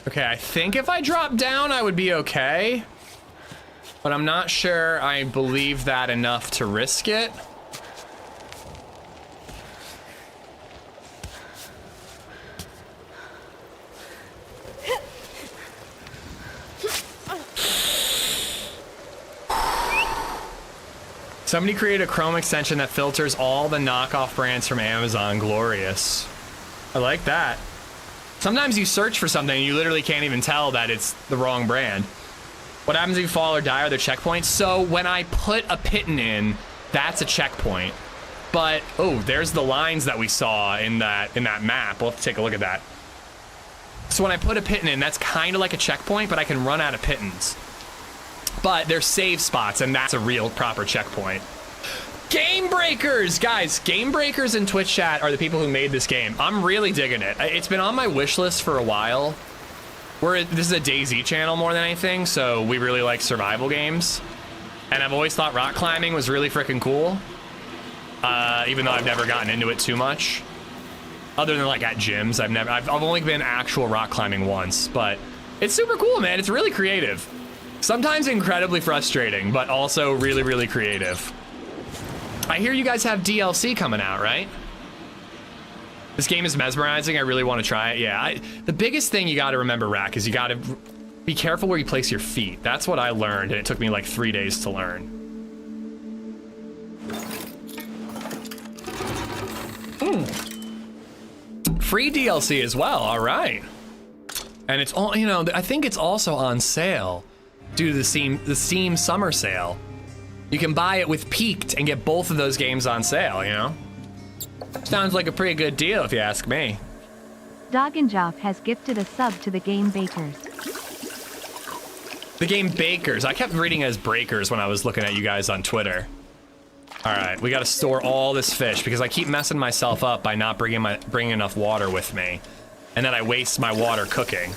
Speaker 2: Okay, I think if I drop down, I would be okay. But I'm not sure I believe that enough to risk it. Somebody create a Chrome extension that filters all the knockoff brands from Amazon. Glorious. I like that. Sometimes you search for something and you literally can't even tell that it's the wrong brand. What happens if you fall or die? Are there checkpoints? So when I put a pitten in, that's a checkpoint. But, oh, there's the lines that we saw in that map. We'll have to take a look at that. So when I put a pitten in, that's kind of like a checkpoint, but I can run out of pittons. But there's save spots, and that's a real proper checkpoint. Game breakers! Guys, game breakers in Twitch chat are the people who made this game. I'm really digging it. It's been on my wish list for a while. This is a DayZ channel more than anything, so we really like survival games. And I've always thought rock climbing was really freaking cool. Even though I've never gotten into it too much. Other than like at gyms, I've only been actual rock climbing once, but it's super cool, man. It's really creative. Sometimes incredibly frustrating, but also really, really creative. I hear you guys have DLC coming out, right? This game is mesmerizing. I really want to try it. Yeah, the biggest thing you got to remember, Rack, is you got to be careful where you place your feet. That's what I learned, and it took me like 3 days to learn. Free DLC as well. All right. And it's all, you know, I think it's also on sale due to the Steam summer sale. You can buy it with Peaked and get both of those games on sale, you know? Sounds like a pretty good deal if you ask me.
Speaker 1: Doggenjoff has gifted a sub to the Game Bakers.
Speaker 2: The Game Bakers. I kept reading as Breakers when I was looking at you guys on Twitter. All right, we got to store all this fish because I keep messing myself up by not bringing enough water with me. And then I waste my water cooking.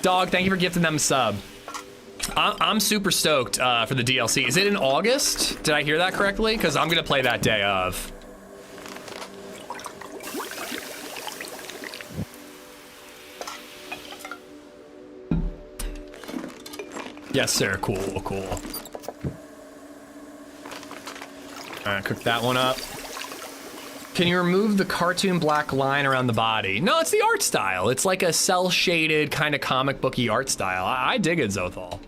Speaker 2: Dog, thank you for gifting them a sub. I'm super stoked for the DLC. Is it in August? Did I hear that correctly? Because I'm gonna play that day of. Yes, sir. Cool, cool. All right, cook that one up. Can you remove the cartoon black line around the body? No, it's the art style. It's like a cel-shaded kind of comic booky art style. I dig it, Zothal.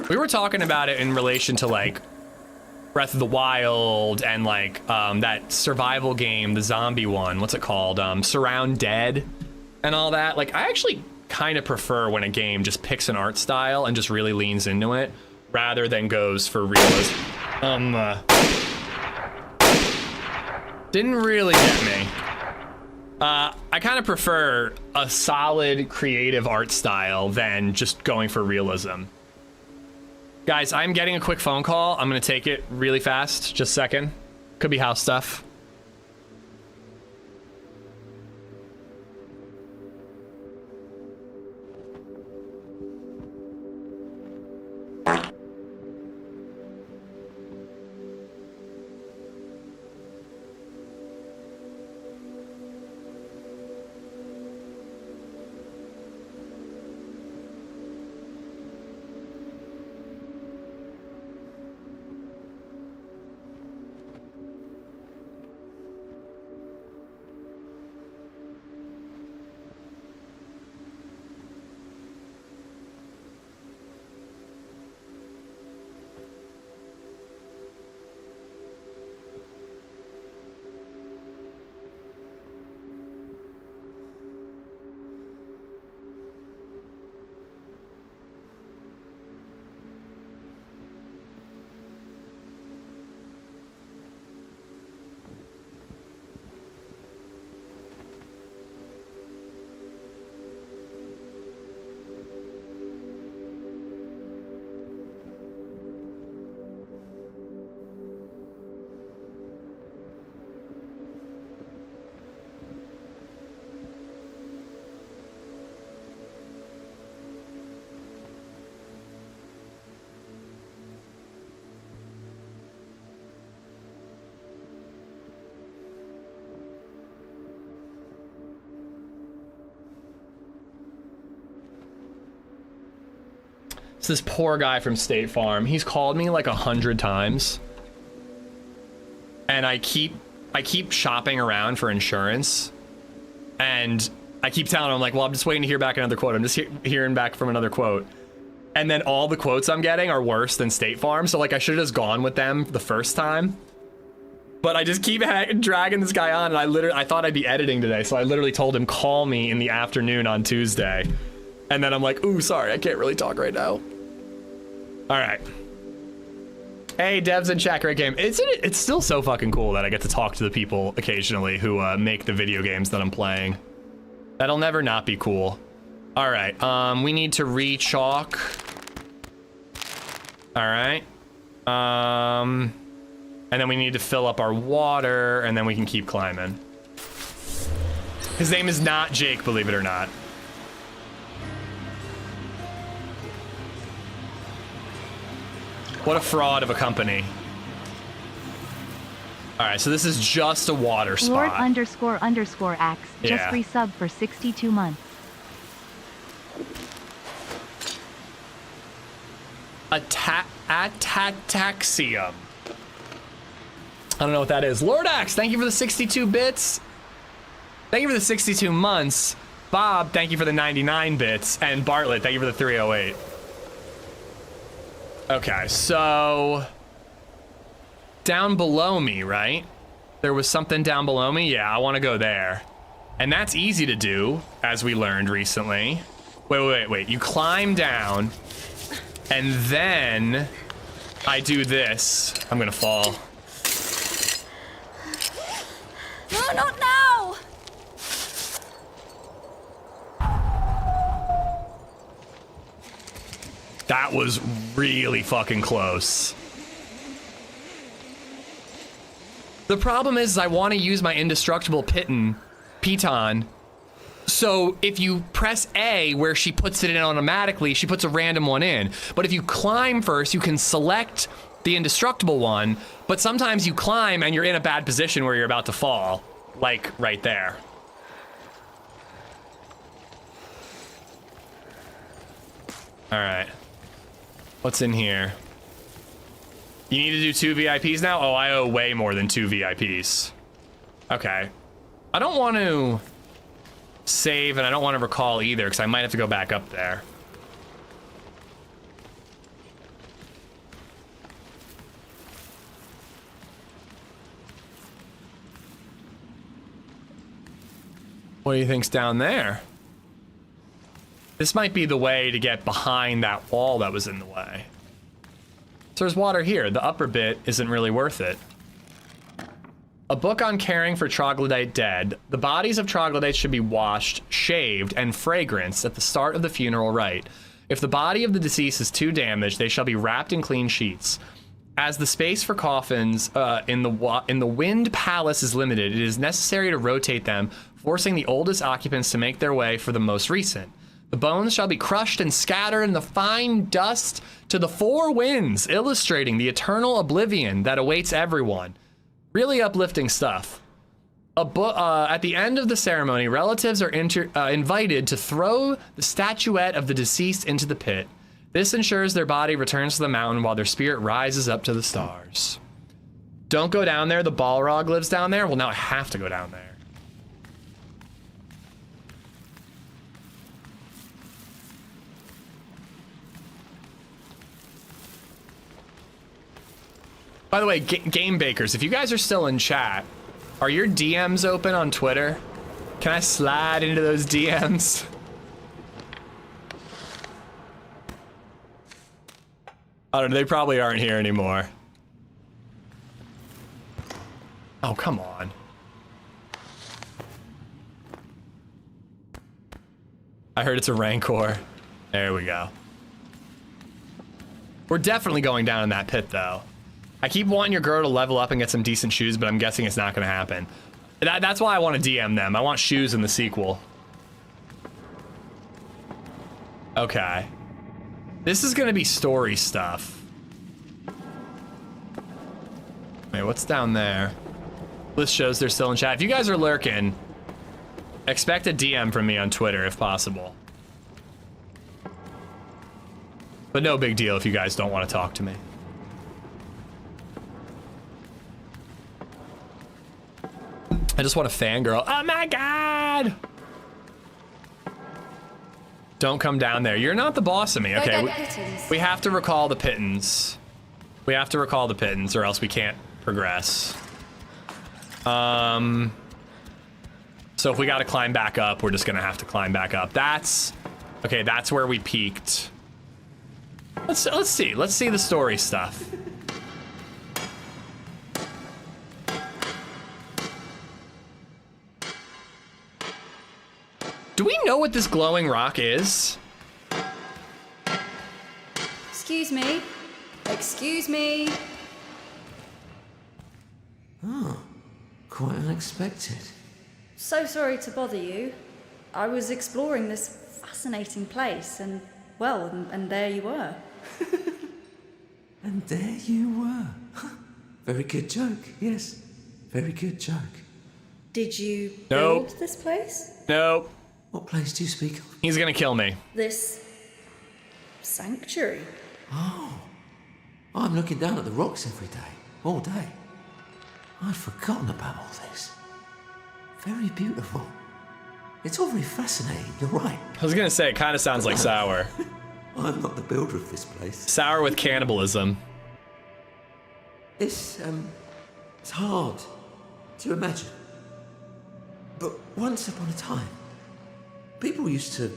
Speaker 2: We were talking about it in relation to like Breath of the Wild and like that survival game, the zombie one. What's it called? Surround Dead and all that. Like, I actually kind of prefer when a game just picks an art style and just really leans into it rather than goes for realism. Didn't really get me. I kind of prefer a solid creative art style than just going for realism. Guys, I'm getting a quick phone call. I'm gonna take it really fast, just a second. Could be house stuff. This poor guy from State Farm, he's called me like 100 times and I keep shopping around for insurance and I keep telling him, I'm like, well, I'm just waiting to hear back another quote. I'm just hearing back from another quote. And then all the quotes I'm getting are worse than State Farm. So like I should have just gone with them the first time, but I just keep dragging this guy on. And I thought I'd be editing today. So I literally told him, call me in the afternoon on Tuesday. And then I'm like, ooh, sorry, I can't really talk right now. All right. Hey, devs and chat, great game. It's still so fucking cool that I get to talk to the people occasionally who make the video games that I'm playing. That'll never not be cool. All right, we need to re-chalk. All right. And then we need to fill up our water, and then we can keep climbing. His name is not Jake, believe it or not. What a fraud of a company. All right, so this is just a water spot.
Speaker 1: Lord ___ Axe just resub for 62 months.
Speaker 2: Ataxium. I don't know what that is. Lord Axe, thank you for the 62 bits. Thank you for the 62 months. Bob, thank you for the 99 bits. And Bartlett, thank you for the 308. Okay, so down below me, right? There was something down below me. Yeah, I want to go there. And that's easy to do, as we learned recently. Wait. You climb down, and then I do this. I'm gonna fall.
Speaker 5: No, not now!
Speaker 2: That was really fucking close. The problem is I want to use my indestructible piton So if you press A where she puts it in automatically, she puts a random one in. But if you climb first, you can select the indestructible one, but sometimes you climb and you're in a bad position where you're about to fall, like right there. All right, what's in here? You need to do 2 VIPs now? Oh, I owe way more than 2 VIPs. Okay, I don't want to save and I don't want to recall either because I might have to go back up there. What do you think's down there? This might be the way to get behind that wall that was in the way. So there's water here. The upper bit isn't really worth it. A book on caring for troglodyte dead. The bodies of troglodytes should be washed, shaved, and fragranced at the start of the funeral rite. If the body of the deceased is too damaged, they shall be wrapped in clean sheets. As the space for coffins in the Wind Palace is limited, it is necessary to rotate them, forcing the oldest occupants to make their way for the most recent. The bones shall be crushed and scattered in the fine dust to the 4 winds, illustrating the eternal oblivion that awaits everyone. Really uplifting stuff. At the end of the ceremony, relatives are invited to throw the statuette of the deceased into the pit. This ensures their body returns to the mountain while their spirit rises up to the stars. Don't go down there. The Balrog lives down there. Well, now I have to go down there. By the way, Game Bakers, if you guys are still in chat, are your DMs open on Twitter? Can I slide into those DMs? I don't know, they probably aren't here anymore. Oh, come on. I heard it's a Rancor. There we go. We're definitely going down in that pit, though. I keep wanting your girl to level up and get some decent shoes, but I'm guessing it's not going to happen. That's why I want to DM them. I want shoes in the sequel. Okay. This is going to be story stuff. Wait, what's down there? List shows they're still in chat. If you guys are lurking, expect a DM from me on Twitter if possible. But no big deal if you guys don't want to talk to me. I just want to fangirl. Oh my god! Don't come down there. You're not the boss of me. Okay, we have to recall the pittance. We have to recall the pittance or else we can't progress. So if we got to climb back up, we're just going to have to climb back up. That's... Okay, that's where we peaked. Let's see. Let's see the story stuff. Do we know what this glowing rock is?
Speaker 5: Excuse me. Excuse me.
Speaker 6: Oh, quite unexpected.
Speaker 5: So sorry to bother you. I was exploring this fascinating place and, well, and there you were.
Speaker 6: And there you were. Very good joke, yes. Very good joke.
Speaker 5: Did you
Speaker 2: Nope.
Speaker 5: build this place?
Speaker 2: Nope.
Speaker 6: What place do you speak of?
Speaker 2: He's gonna kill me.
Speaker 5: This sanctuary?
Speaker 6: Oh, I'm looking down at the rocks every day, all day. I'd forgotten about all this. Very beautiful. It's all very fascinating, you're right.
Speaker 2: I was gonna say, it kind of sounds like Sour.
Speaker 6: I'm not the builder of this place.
Speaker 2: Sour with cannibalism.
Speaker 6: It's hard to imagine. But once upon a time, people used to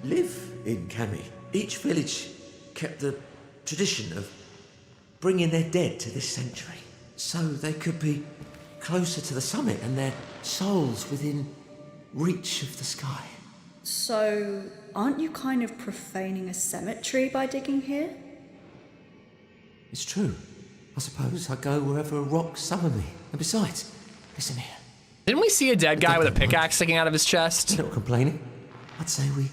Speaker 6: live in Cami. Each village kept the tradition of bringing their dead to this sanctuary so they could be closer to the summit and their souls within reach of the sky.
Speaker 5: So, aren't you kind of profaning a cemetery by digging here?
Speaker 6: It's true. I suppose I go wherever rocks summon me. And besides, listen here.
Speaker 2: Didn't we see a dead guy with a pickaxe sticking out of his chest?
Speaker 6: You're not complaining. I'd say we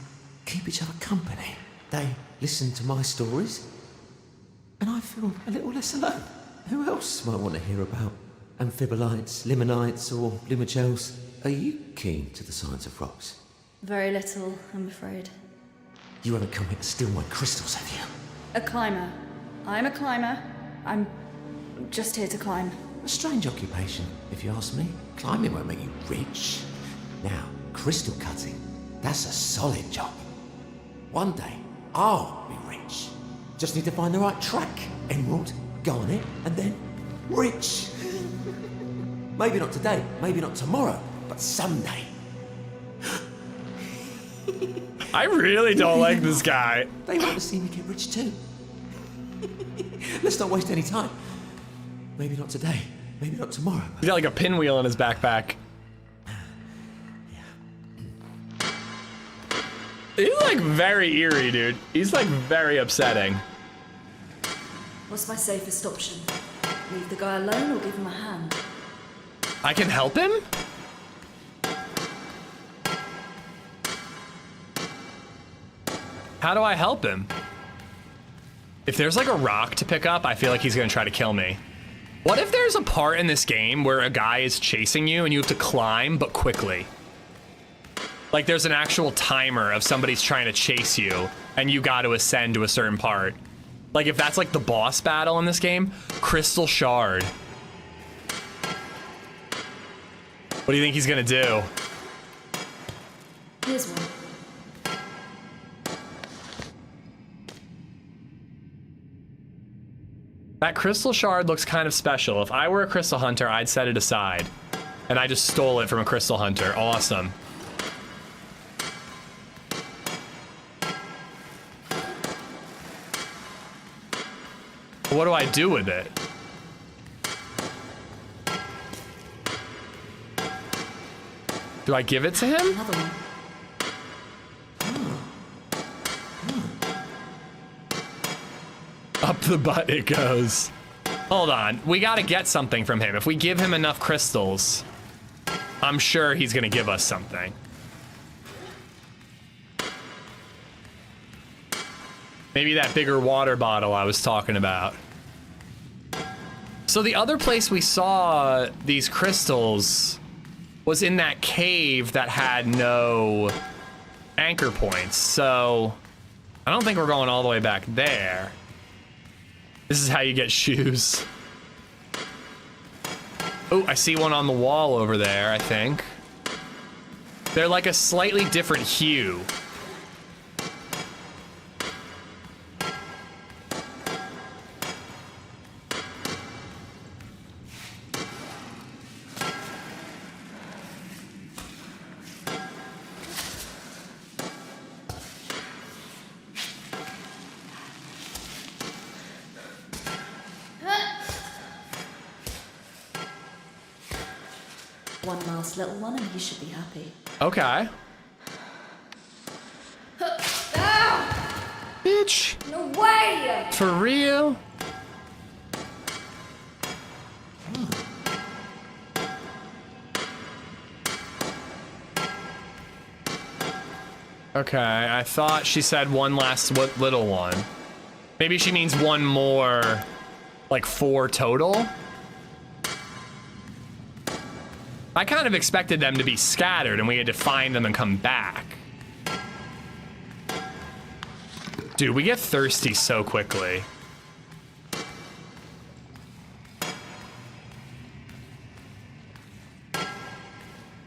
Speaker 6: keep each other company. They listen to my stories, and I feel a little less alone. Who else might want to hear about amphibolites, limonites, or lumigels? Are you keen to the science of rocks?
Speaker 5: Very little, I'm afraid.
Speaker 6: You haven't come here to steal my crystals, have you?
Speaker 5: A climber. I'm a climber. I'm just here to climb.
Speaker 6: A strange occupation, if you ask me. Climbing won't make you rich. Now, crystal cutting, that's a solid job. One day, I'll be rich. Just need to find the right track. Emerald, garnet, and then rich. Maybe not today, maybe not tomorrow, but someday.
Speaker 2: I really don't like this guy.
Speaker 6: They want to see me get rich too. Let's not waste any time. Maybe not today, maybe not tomorrow.
Speaker 2: He's got like a pinwheel in his backpack. He's like very eerie, dude. He's like very upsetting.
Speaker 5: What's my safest option? Leave the guy alone or give him a hand?
Speaker 2: I can help him? How do I help him? If there's like a rock to pick up, I feel like he's gonna try to kill me. What if there's a part in this game where a guy is chasing you and you have to climb, but quickly? Like there's an actual timer of somebody's trying to chase you and you got to ascend to a certain part. Like if that's like the boss battle in this game, Crystal Shard. What do you think he's gonna do?
Speaker 5: Here's one.
Speaker 2: That crystal shard looks kind of special. If I were a crystal hunter, I'd set it aside. And I just stole it from a crystal hunter. Awesome. What do I do with it? Do I give it to him?
Speaker 5: Another one.
Speaker 2: Up the butt it goes. Hold on, we gotta get something from him. If we give him enough crystals, I'm sure he's gonna give us something. Maybe that bigger water bottle I was talking about. So the other place we saw these crystals was in that cave that had no anchor points. So I don't think we're going all the way back there. This is how you get shoes. Oh, I see one on the wall over there, I think. They're like a slightly different hue.
Speaker 5: One last little one and you should be happy.
Speaker 2: Okay. Bitch.
Speaker 5: No way!
Speaker 2: For real? Okay, I thought she said one last little one. Maybe she means one more, like 4 total? I kind of expected them to be scattered and we had to find them and come back. Dude, we get thirsty so quickly.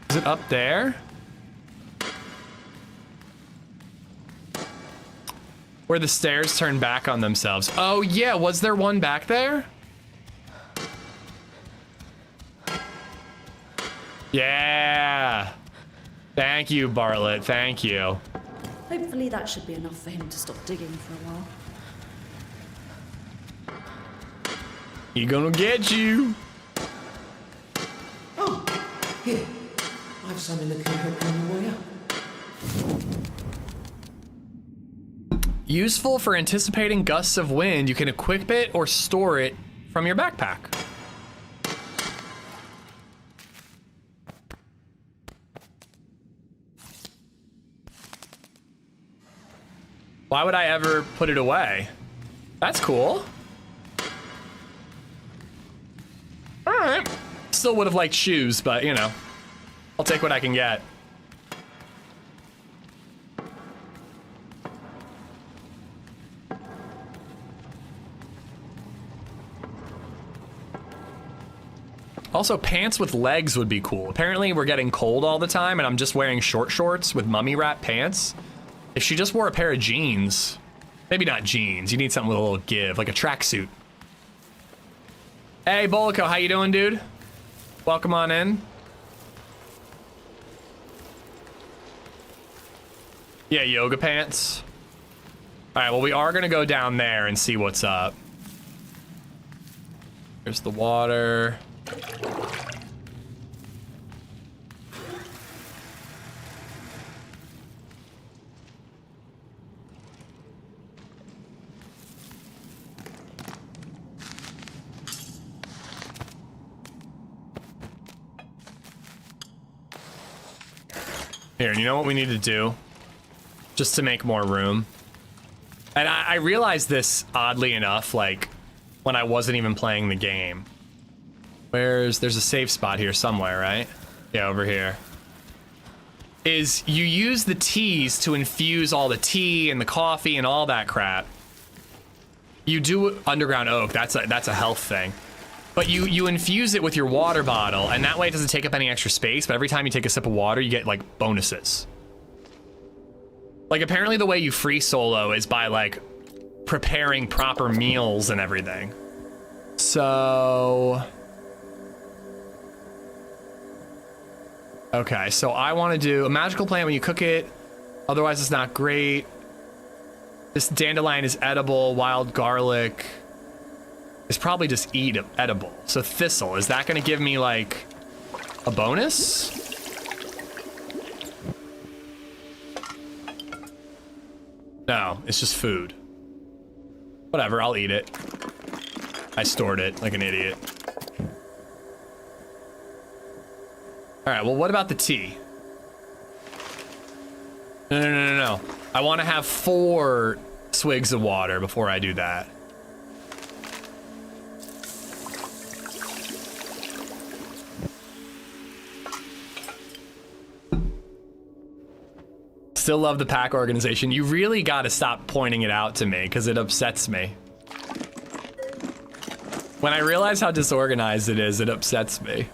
Speaker 2: Is it up there? Where the stairs turn back on themselves. Oh yeah, was there one back there? Yeah. Thank you, Bartlett. Thank you.
Speaker 5: Hopefully that should be enough for him to stop digging for a while.
Speaker 2: He gonna get you.
Speaker 6: Oh, here. I have something that can help you on the way up.
Speaker 2: Useful for anticipating gusts of wind. You can equip it or store it from your backpack. Why would I ever put it away? That's cool. All right. Still would have liked shoes, but you know, I'll take what I can get. Also, pants with legs would be cool. Apparently, we're getting cold all the time, and I'm just wearing short shorts with mummy wrap pants. If she just wore a pair of jeans, maybe not jeans, you need something with a little give, like a tracksuit. Hey, Bolico, how you doing, dude? Welcome on in. Yeah, yoga pants. All right, well, we are gonna go down there and see what's up. There's the water. Here, you know what we need to do? Just to make more room. And I realized this, oddly enough, like, when I wasn't even playing the game. There's a safe spot here somewhere, right? Yeah, over here. Is you use the teas to infuse all the tea and the coffee and all that crap. You do underground oak, that's a health thing. But you infuse it with your water bottle, and that way it doesn't take up any extra space, but every time you take a sip of water, you get, like, bonuses. Like, apparently the way you free solo is by, like, preparing proper meals and everything. So... okay, so I want to do a magical plant when you cook it, otherwise it's not great. This dandelion is edible, wild garlic is probably just edible. So thistle, is that going to give me like a bonus? No, it's just food. Whatever, I'll eat it. I stored it like an idiot. All right, well, what about the tea? No. I want to have 4 swigs of water before I do that. Still love the pack organization. You really got to stop pointing it out to me because it upsets me. When I realize how disorganized it is, it upsets me.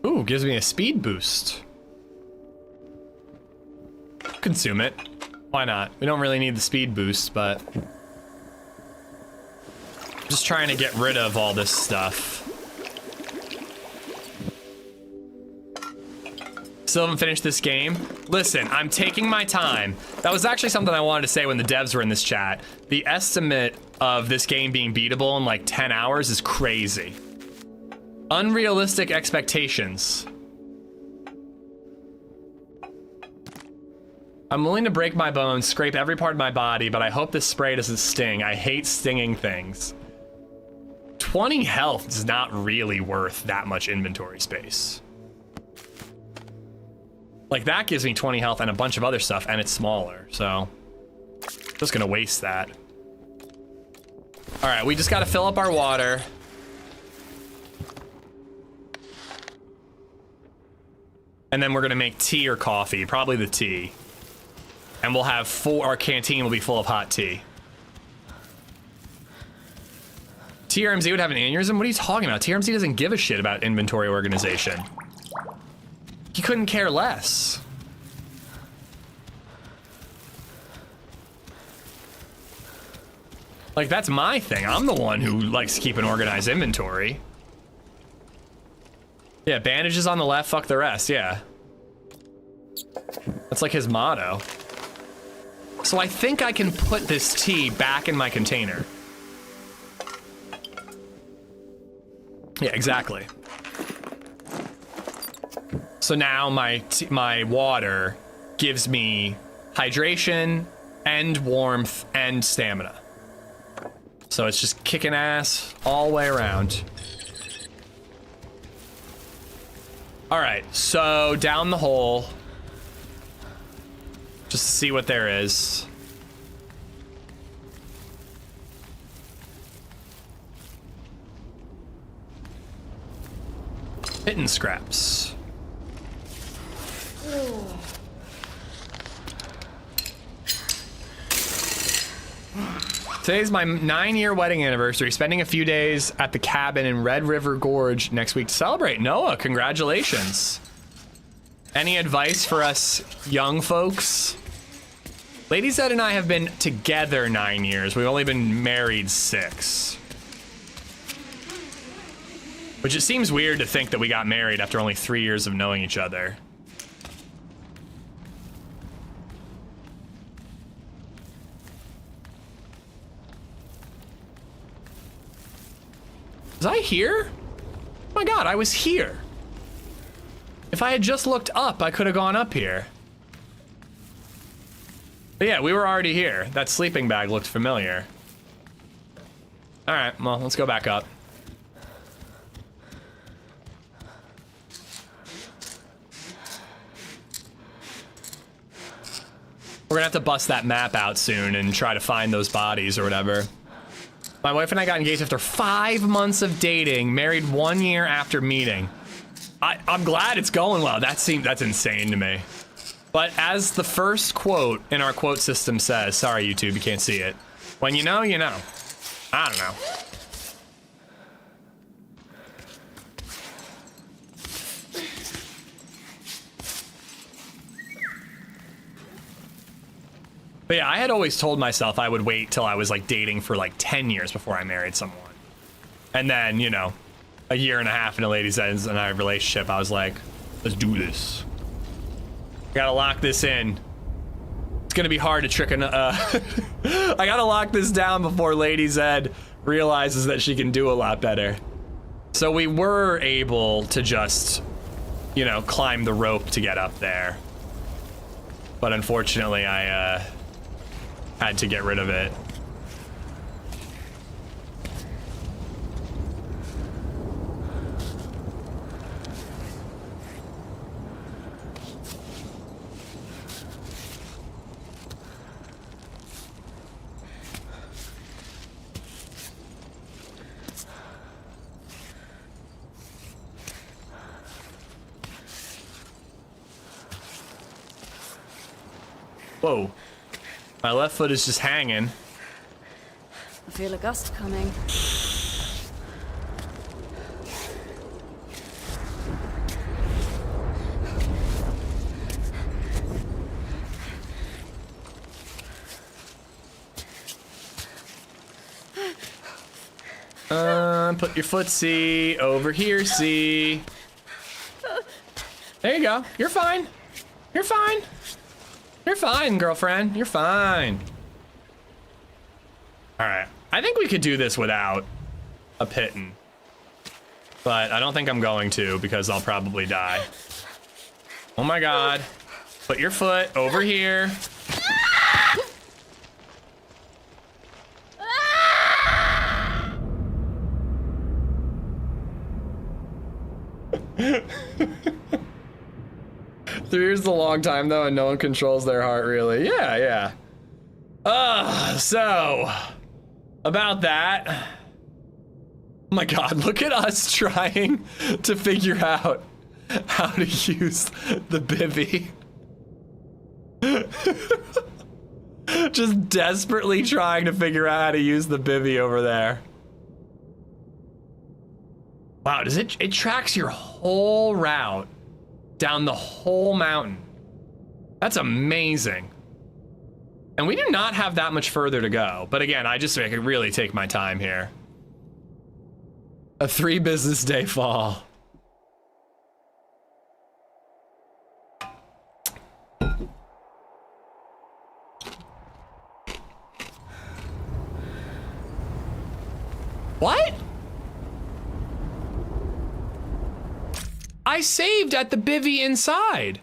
Speaker 2: Ooh, gives me a speed boost. Consume it. Why not? We don't really need the speed boost, but just trying to get rid of all this stuff. Still haven't finished this game. Listen, I'm taking my time. That was actually something I wanted to say when the devs were in this chat. The estimate of this game being beatable in like 10 hours is crazy. Unrealistic expectations. I'm willing to break my bones, scrape every part of my body, but I hope this spray doesn't sting. I hate stinging things. 20 health is not really worth that much inventory space. Like, that gives me 20 health and a bunch of other stuff, and it's smaller, so just gonna waste that. All right, we just gotta fill up our water. And then we're gonna make tea or coffee, probably the tea. And we'll have our canteen will be full of hot tea. TRMZ would have an aneurysm? What are you talking about? TRMZ doesn't give a shit about inventory organization. He couldn't care less. Like, that's my thing. I'm the one who likes to keep an organized inventory. Yeah, bandages on the left, fuck the rest, yeah. That's like his motto. So I think I can put this tea back in my container. Yeah, exactly. So now my water gives me hydration and warmth and stamina. So it's just kicking ass all the way around. All right, so down the hole. Just to see what there is. Mitten scraps. Today's my 9-year wedding anniversary. Spending a few days at the cabin in Red River Gorge next week to celebrate. Noah, congratulations. Any advice for us young folks? LadyZed and I have been together 9 years. We've only been married 6. Which it seems weird to think that we got married after only 3 years of knowing each other. Was I here? Oh my god, I was here. If I had just looked up, I could have gone up here. But yeah, we were already here. That sleeping bag looked familiar. All right, well, let's go back up. We're gonna have to bust that map out soon and try to find those bodies or whatever. My wife and I got engaged after 5 months of dating, married 1 year after meeting. I'm glad it's going well. That's insane to me. But as the first quote in our quote system says, sorry YouTube, you can't see it. When you know, you know. I don't know. But yeah, I had always told myself I would wait till I was like dating for like 10 years before I married someone. And then, you know, a year and a half into LadyZed and our relationship, I was like, let's do this. I gotta lock this in. It's gonna be hard to trick I gotta lock this down before LadyZed realizes that she can do a lot better. So we were able to just, you know, climb the rope to get up there. But unfortunately, I had to get rid of it. Whoa. My left foot is just hanging.
Speaker 5: I feel a gust coming.
Speaker 2: Put your footsie over here, see. There you go. You're fine. You're fine. You're fine, girlfriend. You're fine. All right. I think we could do this without a pitten. But I don't think I'm going to because I'll probably die. Oh my god. Put your foot over here. Here's the long time though, and no one controls their heart really. Yeah. So about that. Oh my god, look at us trying to figure out how to use the bivvy. Just desperately trying to figure out how to use the bivvy over there. Wow, does it tracks your whole route down the whole mountain. That's amazing. And we do not have that much further to go. But again, I could really take my time here. A 3 business day fall. What? I saved at the bivvy inside.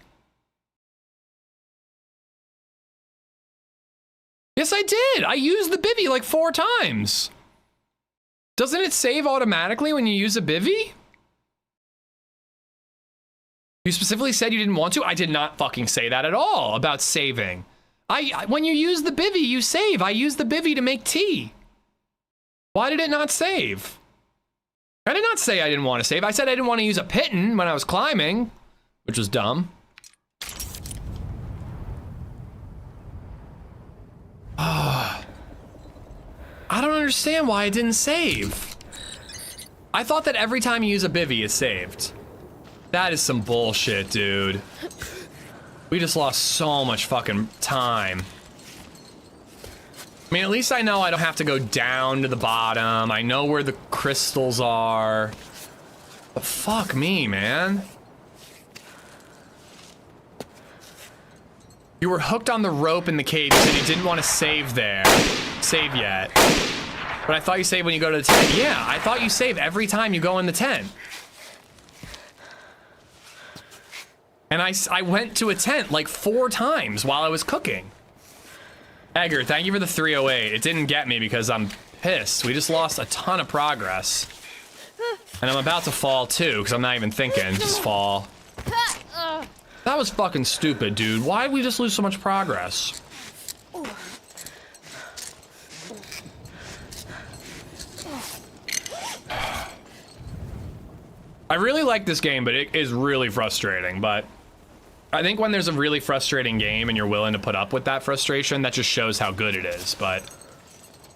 Speaker 2: Yes, I did. I used the bivy like 4 times. Doesn't it save automatically when you use a bivy? You specifically said you didn't want to? I did not fucking say that at all about saving. When you use the bivy, you save. I used the bivy to make tea. Why did it not save? I did not say I didn't want to save. I said I didn't want to use a piton when I was climbing, which was dumb. I don't understand why it didn't save. I thought that every time you use a bivy, it's saved. That is some bullshit, dude. We just lost so much fucking time. I mean, at least I know I don't have to go down to the bottom. I know where the crystals are. But fuck me, man. You were hooked on the rope in the cave. You said you didn't want to save yet. But I thought you saved when you go to the tent. Yeah, I thought you save every time you go in the tent. And I went to a tent like 4 times while I was cooking. Edgar, thank you for the 308. It didn't get me because I'm pissed. We just lost a ton of progress. And I'm about to fall too, because I'm not even thinking. Just fall. That was fucking stupid, dude. Why did we just lose so much progress? I really like this game, but it is really frustrating. But I think when there's a really frustrating game and you're willing to put up with that frustration, that just shows how good it is. But,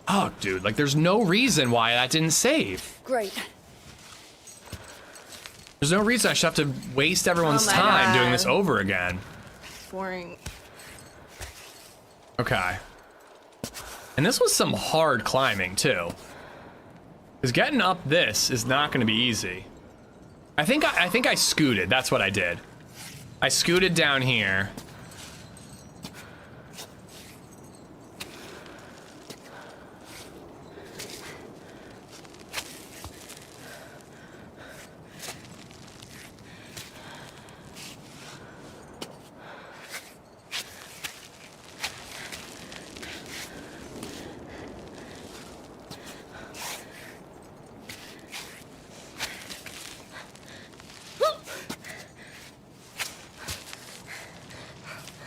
Speaker 2: oh, dude, like there's no reason why that didn't save.
Speaker 7: Great.
Speaker 2: There's no reason I should have to waste everyone's time doing this over again.
Speaker 7: Boring.
Speaker 2: Okay. And this was some hard climbing too. Because getting up this is not going to be easy. I think I scooted. That's what I did. I scooted down here.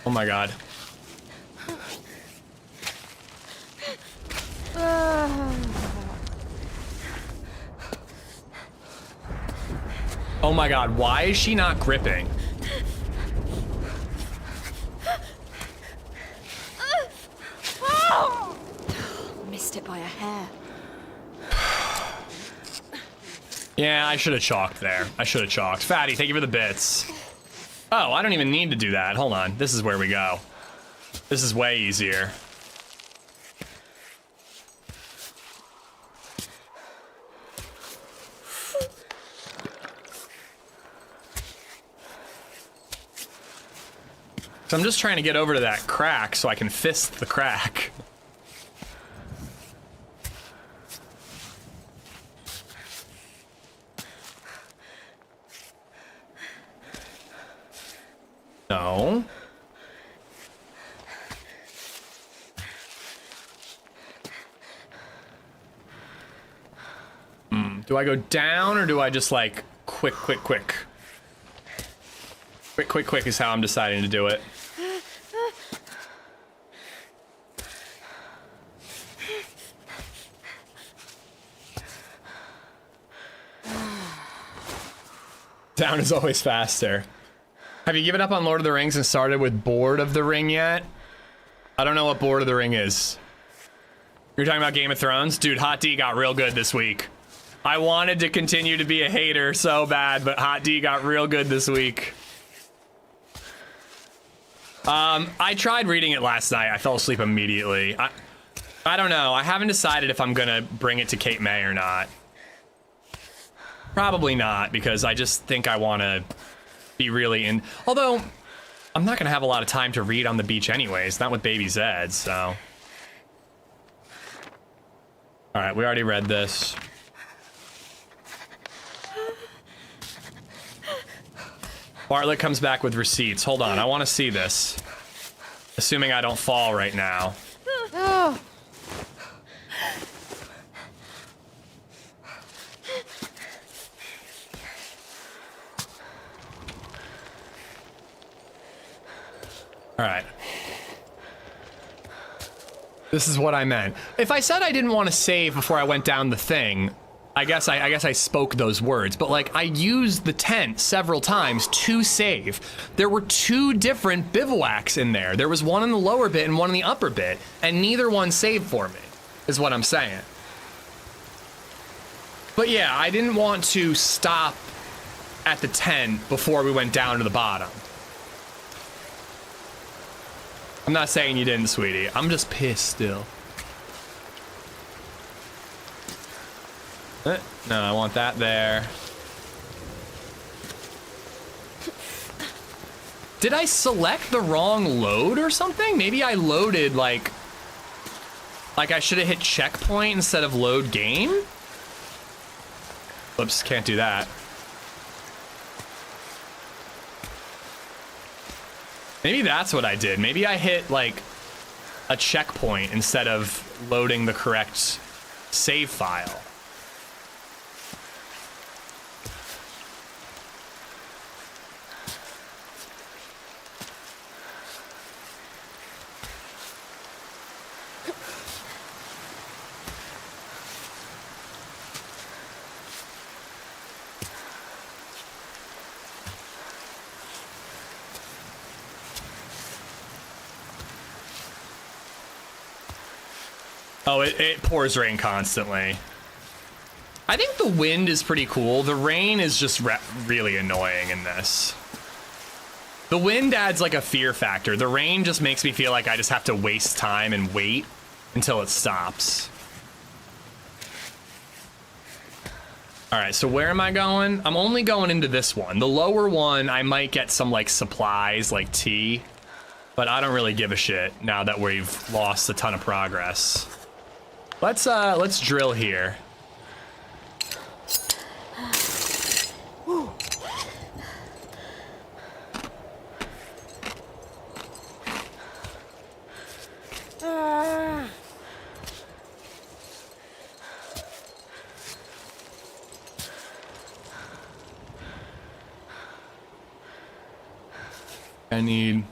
Speaker 2: Oh my god. Oh my god, why is she not gripping?
Speaker 7: Missed it by a hair.
Speaker 2: Yeah, I should have chalked there. I should have chalked. Fatty, thank you for the bits. Oh, I don't even need to do that. Hold on. This is where we go. This is way easier. So I'm just trying to get over to that crack so I can fist the crack. No. Do I go down or do I just like quick? Quick is how I'm deciding to do it. Down is always faster. Have you given up on Lord of the Rings and started with Board of the Ring yet? I don't know what Board of the Ring is. You're talking about Game of Thrones? Dude, Hot D got real good this week. I wanted to continue to be a hater so bad, but Hot D got real good this week. I tried reading it last night. I fell asleep immediately. I don't know. I haven't decided if I'm gonna bring it to Cape May or not. Probably not, because I just think I want to be really in. Although, I'm not going to have a lot of time to read on the beach anyways, not with baby Zed, so. Alright, we already read this. Bartlett comes back with receipts. Hold on, I want to see this. Assuming I don't fall right now. All right. This is what I meant. If I said I didn't want to save before I went down the thing, I guess I spoke those words, but like I used the tent several times to save. There were 2 different bivouacs in there. There was one in the lower bit and one in the upper bit, and neither one saved for me, is what I'm saying. But yeah, I didn't want to stop at the tent before we went down to the bottom. I'm not saying you didn't, sweetie. I'm just pissed still. No, I want that there. Did I select the wrong load or something? Maybe I loaded like I should have hit checkpoint instead of load game? Oops, can't do that. Maybe that's what I did. Maybe I hit like a checkpoint instead of loading the correct save file. Oh, it pours rain constantly. I think the wind is pretty cool. The rain is just really annoying in this. The wind adds like a fear factor. The rain just makes me feel like I just have to waste time and wait until it stops. All right, so where am I going? I'm only going into this one. The lower one, I might get some like supplies like tea, but I don't really give a shit now that we've lost a ton of progress. Let's drill here. I need...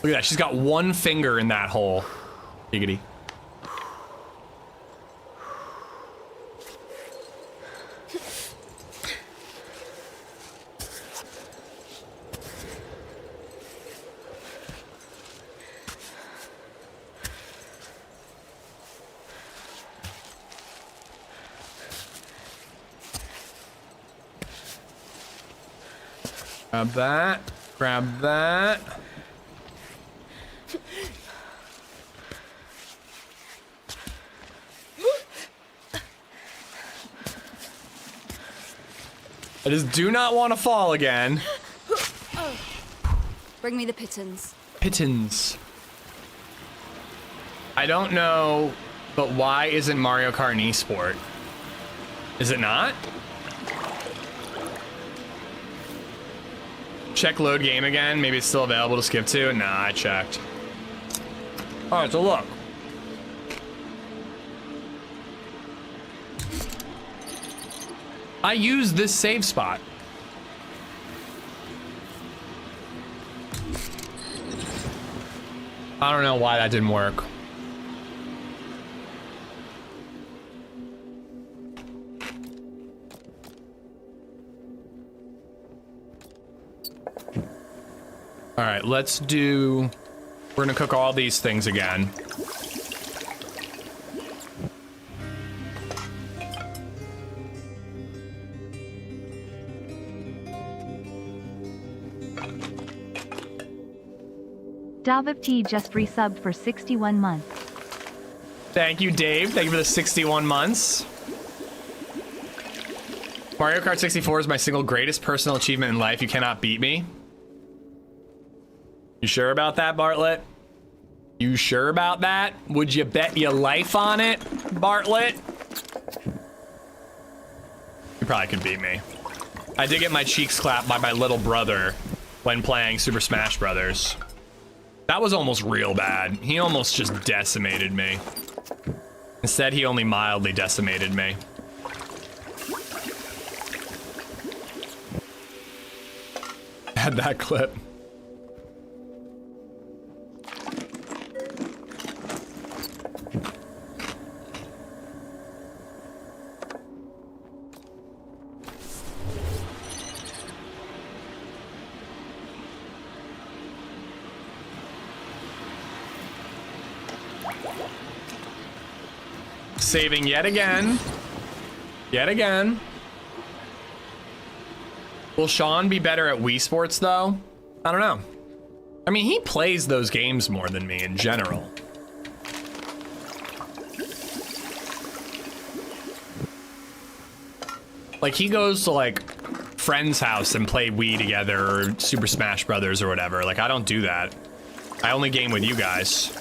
Speaker 2: Look at that, she's got one finger in that hole. Giggity. Grab that, grab that. I just do not want to fall again.
Speaker 7: Bring me the pittance.
Speaker 2: Pittance. I don't know, but why isn't Mario Kart an esport? Is it not? Check load game again. Maybe it's still available to skip to. Nah, I checked. All right, so look. I used this save spot. I don't know why that didn't work. All right, let's do... We're gonna cook all these things again.
Speaker 1: Davip just resubbed for 61 months.
Speaker 2: Thank you, Dave. Thank you for the 61 months. Mario Kart 64 is my single greatest personal achievement in life. You cannot beat me. You sure about that, Bartlett? You sure about that? Would you bet your life on it, Bartlett? You probably could beat me. I did get my cheeks clapped by my little brother when playing Super Smash Brothers. That was almost real bad. He almost just decimated me. Instead, he only mildly decimated me. Had that clip. Saving yet again. Yet again. Will Sean be better at Wii Sports though? I don't know. I mean, he plays those games more than me in general. Like, he goes to like friend's house and play Wii together or Super Smash Brothers or whatever. Like, I don't do that. I only game with you guys.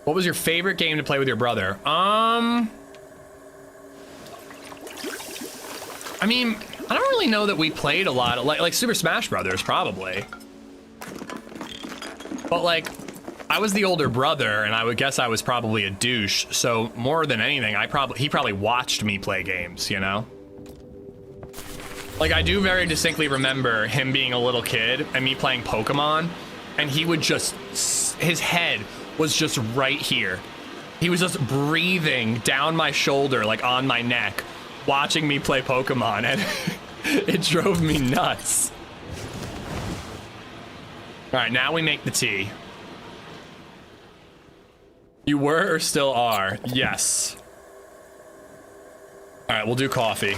Speaker 2: What was your favorite game to play with your brother? I mean, I don't really know that we played a lot of, like Super Smash Brothers, probably. But like, I was the older brother, and I would guess I was probably a douche. So more than anything, he probably watched me play games, you know? Like, I do very distinctly remember him being a little kid and me playing Pokemon, and he would just, his head was just right here. He was just breathing down my shoulder, like on my neck, watching me play Pokemon, and it drove me nuts. All right, now we make the tea. You were or still are? Yes. All right, we'll do coffee.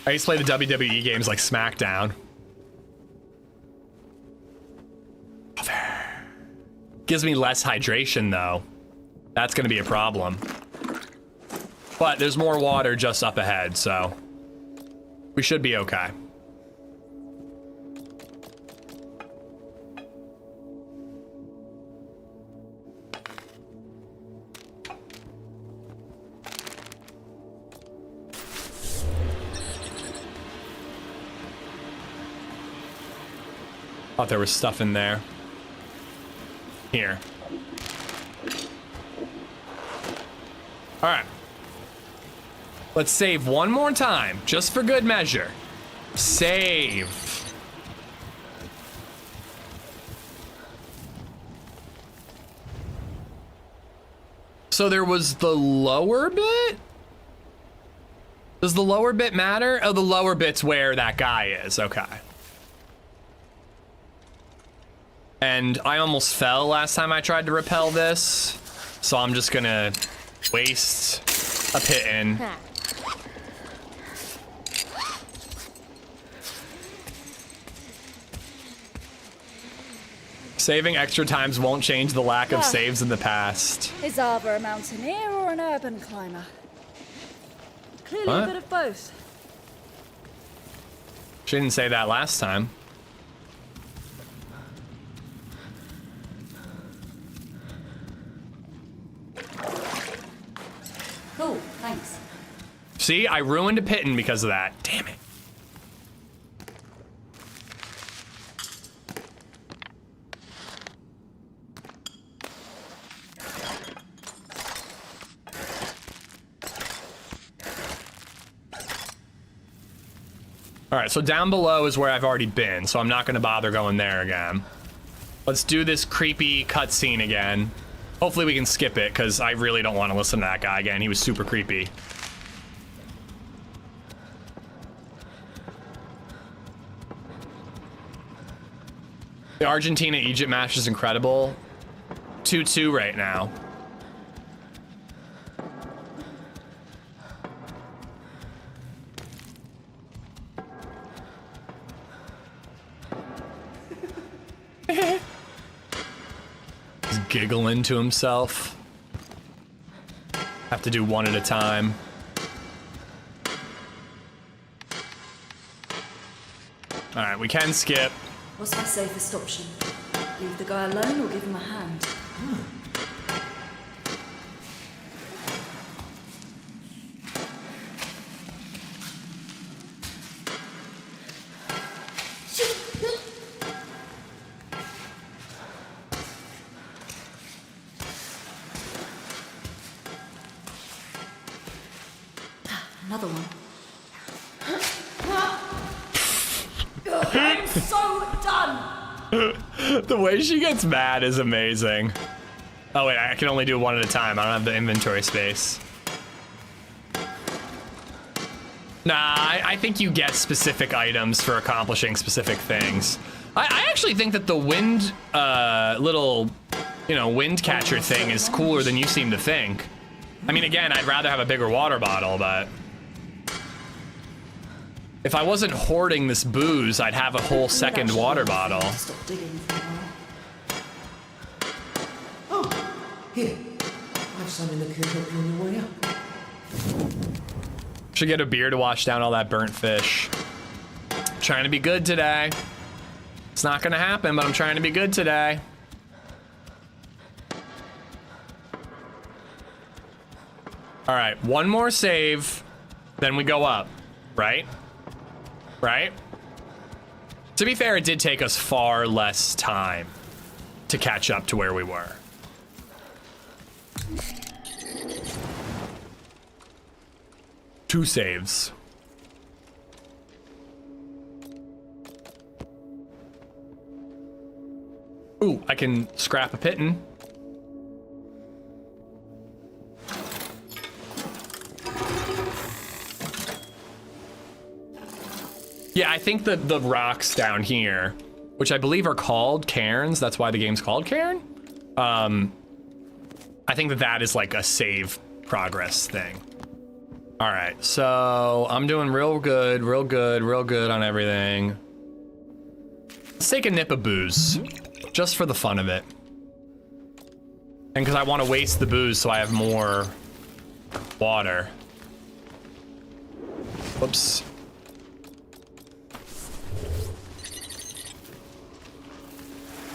Speaker 2: I used to play the WWE games like SmackDown. Gives me less hydration though. That's gonna be a problem. But there's more water just up ahead, so we should be okay. Thought there was stuff in there. Here. All right. Let's save one more time, just for good measure. Save. So there was the lower bit? Does the lower bit matter? Oh, the lower bit's where that guy is. Okay. And I almost fell last time I tried to repel this, so I'm just gonna waste a pit-in. Saving extra times won't change the lack of saves in the past.
Speaker 5: Is Ava a mountaineer or an urban climber? Clearly a bit of both.
Speaker 2: She didn't say that last time.
Speaker 5: Cool, thanks.
Speaker 2: See, I ruined a pit-in because of that. Damn it. All right, so down below is where I've already been, so I'm not gonna bother going there again. Let's do this creepy cutscene again. Hopefully we can skip it, because I really don't want to listen to that guy again. He was super creepy. The Argentina-Egypt match is incredible. 2-2 right now. He's giggling to himself. Have to do one at a time. All right, we can skip.
Speaker 5: What's my safest option? Leave the guy alone or give him a hand? Another one. I'm so done!
Speaker 2: The way she gets mad is amazing. Oh wait, I can only do one at a time. I don't have the inventory space. Nah, I think you get specific items for accomplishing specific things. I actually think that the wind, little, wind catcher thing is cooler than you seem to think. I mean, again, I'd rather have a bigger water bottle, but if I wasn't hoarding this booze, I'd have a whole second water bottle.
Speaker 5: Stop digging for a while.
Speaker 6: Oh, here. I have some in the coop help you on your way up.
Speaker 2: Should get a beer to wash down all that burnt fish. Trying to be good today. It's not gonna happen, but I'm trying to be good today. All right, one more save, then we go up, right? Right? To be fair, it did take us far less time to catch up to where we were. Two saves. Ooh, I can scrap a piton. Yeah, I think that the rocks down here, which I believe are called cairns, that's why the game's called Cairn. I think that is like a save progress thing. All right, so I'm doing real good on everything. Let's take a nip of booze, just for the fun of it. And because I want to waste the booze so I have more water. Whoops.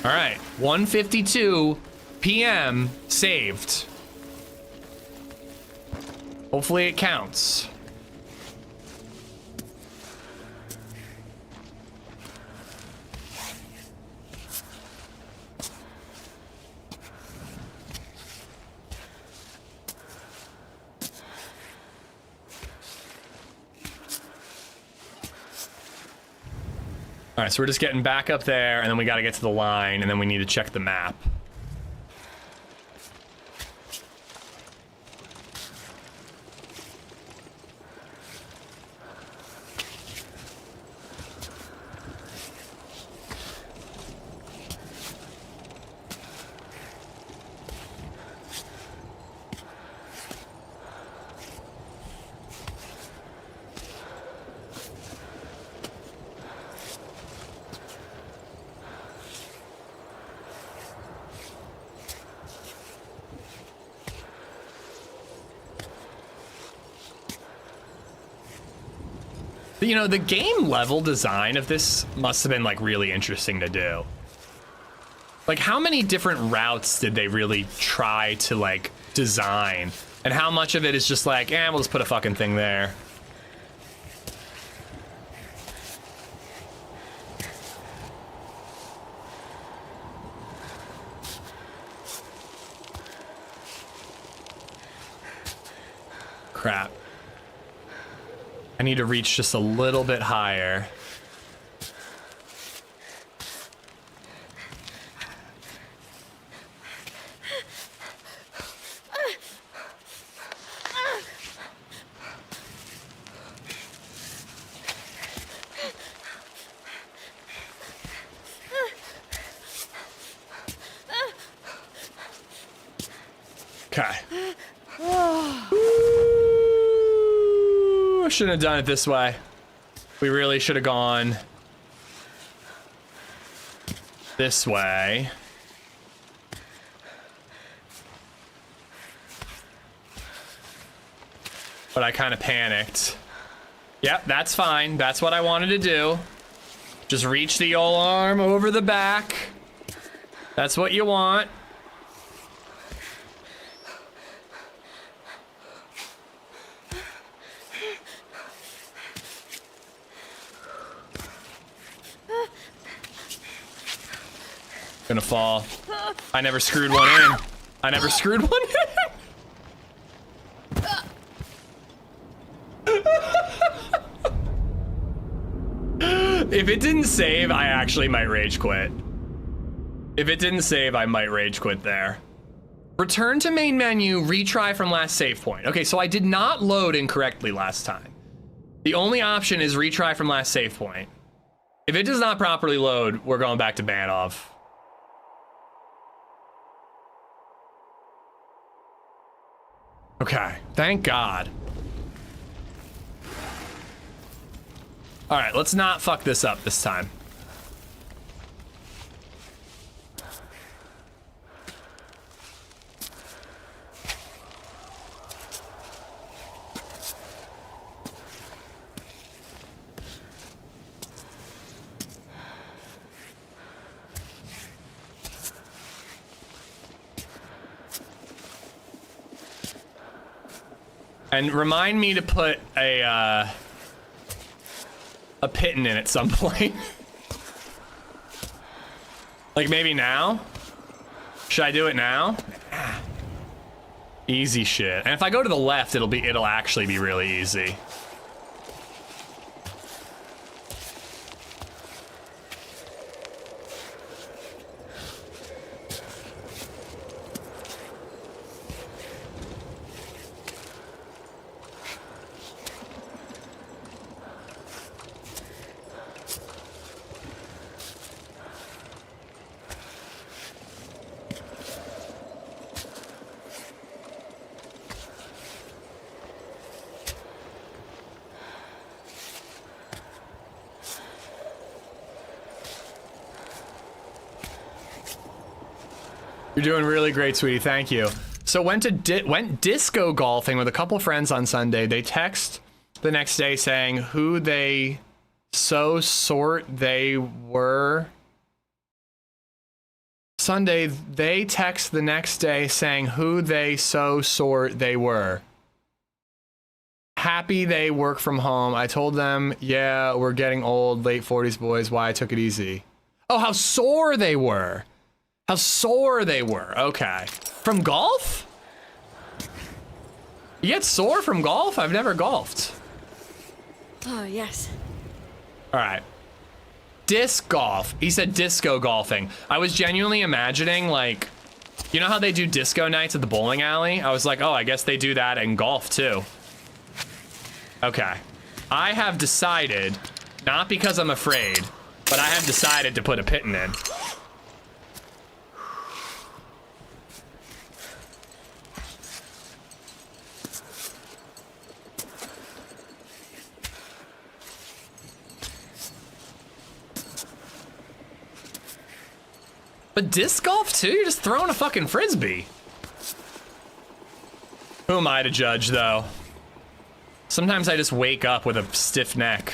Speaker 2: All right, 1:52 p.m. saved. Hopefully it counts. All right, so we're just getting back up there, and then we got to get to the line, and then we need to check the map. You know, the game level design of this must have been like really interesting to do. Like, how many different routes did they really try to like design? And how much of it is just like, we'll just put a fucking thing there. Crap. I need to reach just a little bit higher. Okay. Shouldn't have done it this way. We really should have gone this way. But I kind of panicked. Yep, that's fine. That's what I wanted to do. Just reach the old arm over the back. That's what you want. Gonna fall. I never screwed one in. I never screwed one in. If it didn't save, I actually might rage quit. If it didn't save, I might rage quit there. Return to main menu, retry from last save point. Okay, so I did not load incorrectly last time. The only option is retry from last save point. If it does not properly load, we're going back to Banov. Okay, thank God. All right, let's not fuck this up this time. And remind me to put a pitten in at some point. Like maybe now? Should I do it now? Easy shit. And if I go to the left, it'll actually be really easy. You're doing really great, sweetie. Thank you. So went disco golfing with a couple friends on Sunday. They text the next day saying who they sort they were. Sunday, they text the next day saying who they sort they were. Happy they work from home. I told them, yeah, we're getting old, late 40s boys, why I took it easy. Oh, how sore they were. How sore they were. Okay. From golf? You get sore from golf? I've never golfed.
Speaker 7: Oh, yes.
Speaker 2: All right. Disc golf. He said disco golfing. I was genuinely imagining, like, you know how they do disco nights at the bowling alley? I was like, oh, I guess they do that in golf too. Okay. I have decided, not because I'm afraid, but I have decided to put a pitten in. But disc golf too? You're just throwing a fucking frisbee. Who am I to judge though? Sometimes I just wake up with a stiff neck.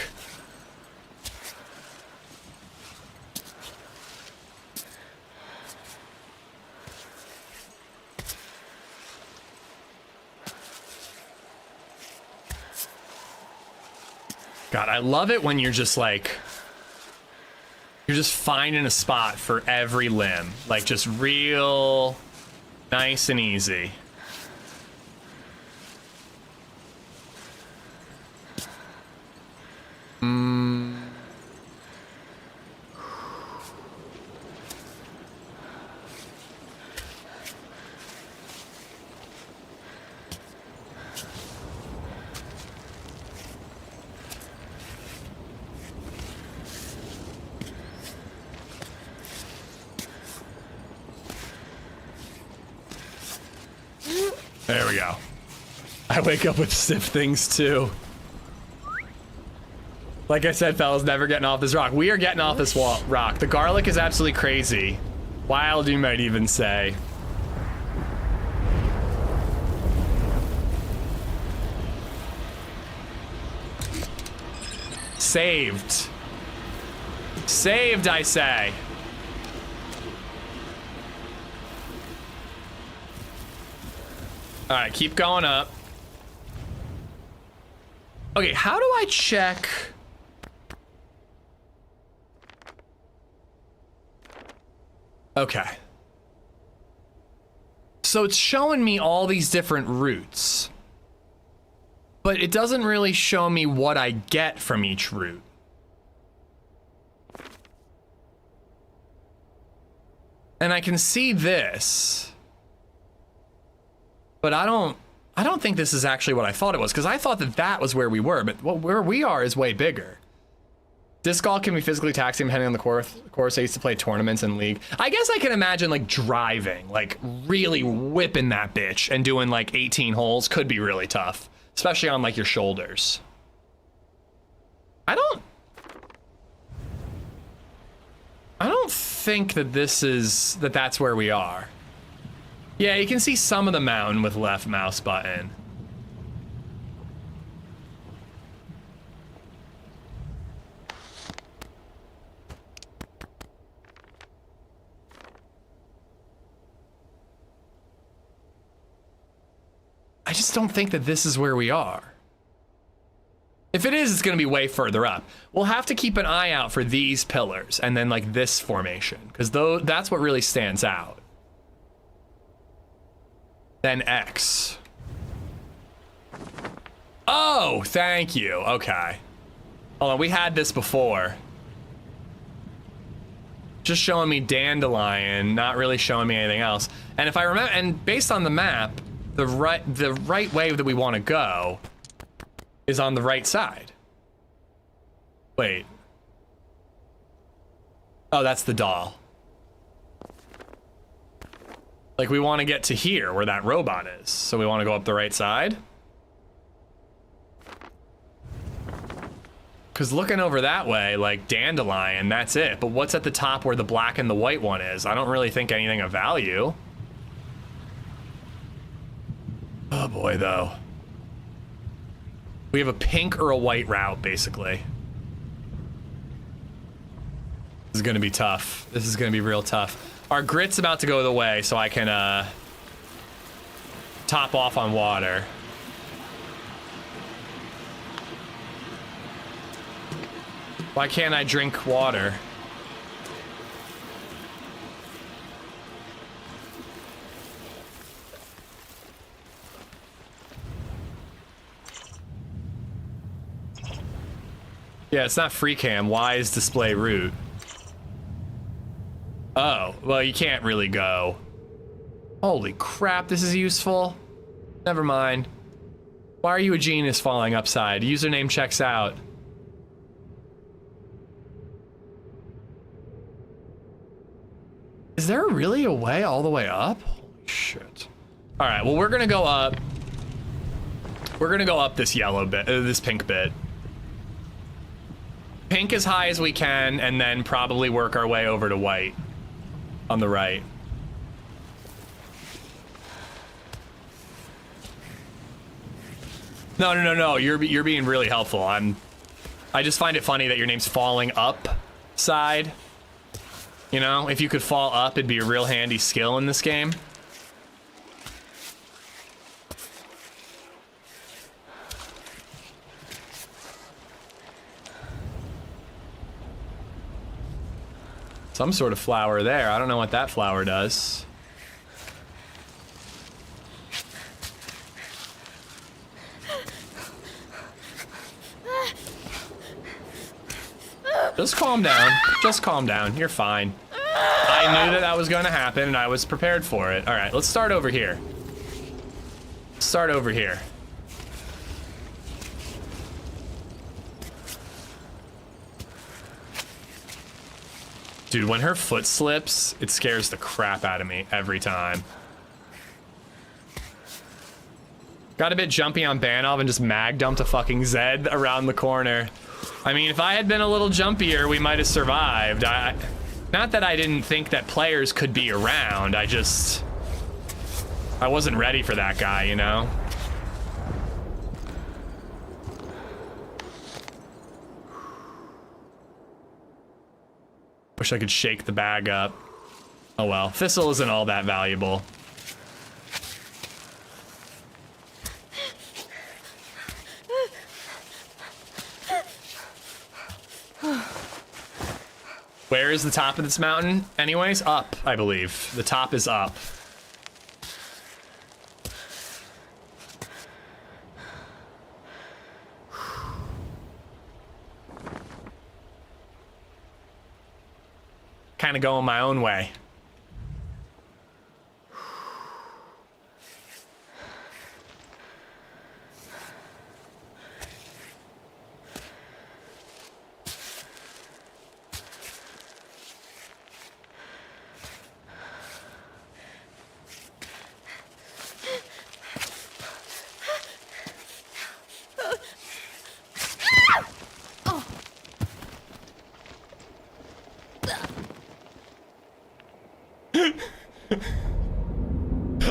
Speaker 2: God, I love it when you're just like, you're just finding a spot for every limb. Like just real nice and easy. There we go. I wake up with stiff things too. Like I said, fellas, never getting off this rock. We are getting off this rock. The garlic is absolutely crazy. Wild, you might even say. Saved. Saved, I say. All right, keep going up. Okay, how do I check? Okay. So it's showing me all these different routes. but it doesn't really show me what I get from each route. And I can see this, but I don't think this is actually what I thought it was, because I thought that that was where we were, but where we are is way bigger. Disc golf can be physically taxing depending on the course. I used to play tournaments in league. I guess I can imagine like driving, like really whipping that bitch and doing like 18 holes could be really tough, especially on like your shoulders. I don't think that that's where we are. Yeah, you can see some of the mountain with left mouse button. I just don't think that this is where we are. If it is, it's gonna be way further up. We'll have to keep an eye out for these pillars and then like this formation, because that's what really stands out. Then X. Oh, thank you. Okay. Hold on, we had this before. Just showing me dandelion, not really showing me anything else. And if I remember, and based on the map, the right way that we want to go is on the right side. Wait. Oh, that's the doll. Like, we want to get to here where that robot is, so we want to go up the right side. Because looking over that way, like dandelion, that's it. But what's at the top where the black and the white one is? I don't really think anything of value. Oh boy, though. We have a pink or a white route, basically. This is gonna be tough. This is gonna be real tough. Our grit's about to go the way, so I can top off on water. Why can't I drink water? Yeah, it's not free cam. Why is display route? Oh, well, you can't really go. Holy crap, this is useful. Never mind. Why are you a genius falling upside? Username checks out. Is there really a way all the way up? Holy shit. All right, well, we're gonna go up. We're gonna go up this yellow bit, this pink bit. Pink as high as we can, and then probably work our way over to white on the right. No, you're being really helpful. I just find it funny that your name's falling up side. You know, if you could fall up, it'd be a real handy skill in this game. Some sort of flower there. I don't know what that flower does. Just calm down. Just calm down. You're fine. I knew that was going to happen, and I was prepared for it. All right, let's start over here. Start over here. Dude, when her foot slips, it scares the crap out of me every time. Got a bit jumpy on Banov and just mag dumped a fucking Zed around the corner. I mean, if I had been a little jumpier, we might have survived. Not that I didn't think that players could be around, I wasn't ready for that guy, you know? Wish I could shake the bag up. Oh well, Thistle isn't all that valuable. Where is the top of this mountain? Anyways, up, I believe. The top is up. kind of going my own way.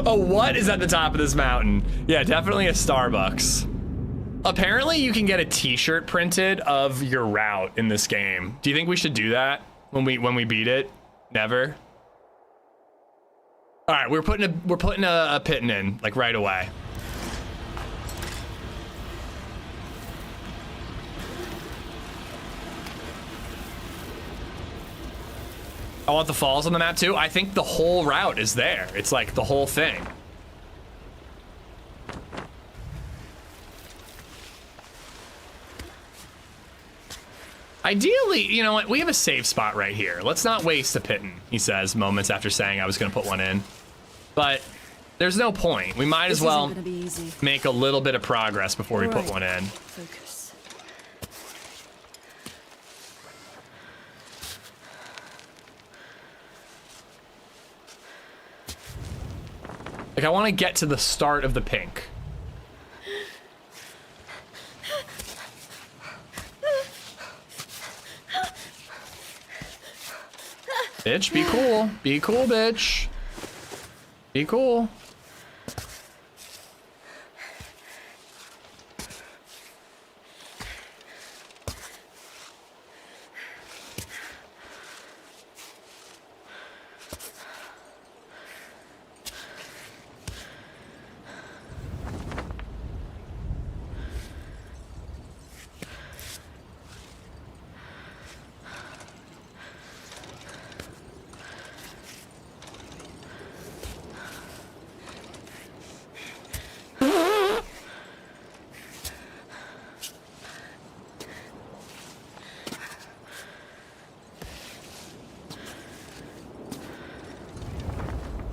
Speaker 2: Oh, what is at the top of this mountain? Yeah, definitely a Starbucks. Apparently you can get a t-shirt printed of your route in this game. Do you think we should do that when we beat it? Never. All right, we're putting a pitting in like right away. I want the falls on the map too. I think the whole route is there. It's like the whole thing. Ideally, you know what? We have a safe spot right here. Let's not waste a pitting, he says, moments after saying I was going to put one in. But there's no point. We might as well make a little bit of progress before we put one in.
Speaker 7: Focus.
Speaker 2: Like, I want to get to the start of the pink. Bitch, be cool. Be cool, bitch. Be cool.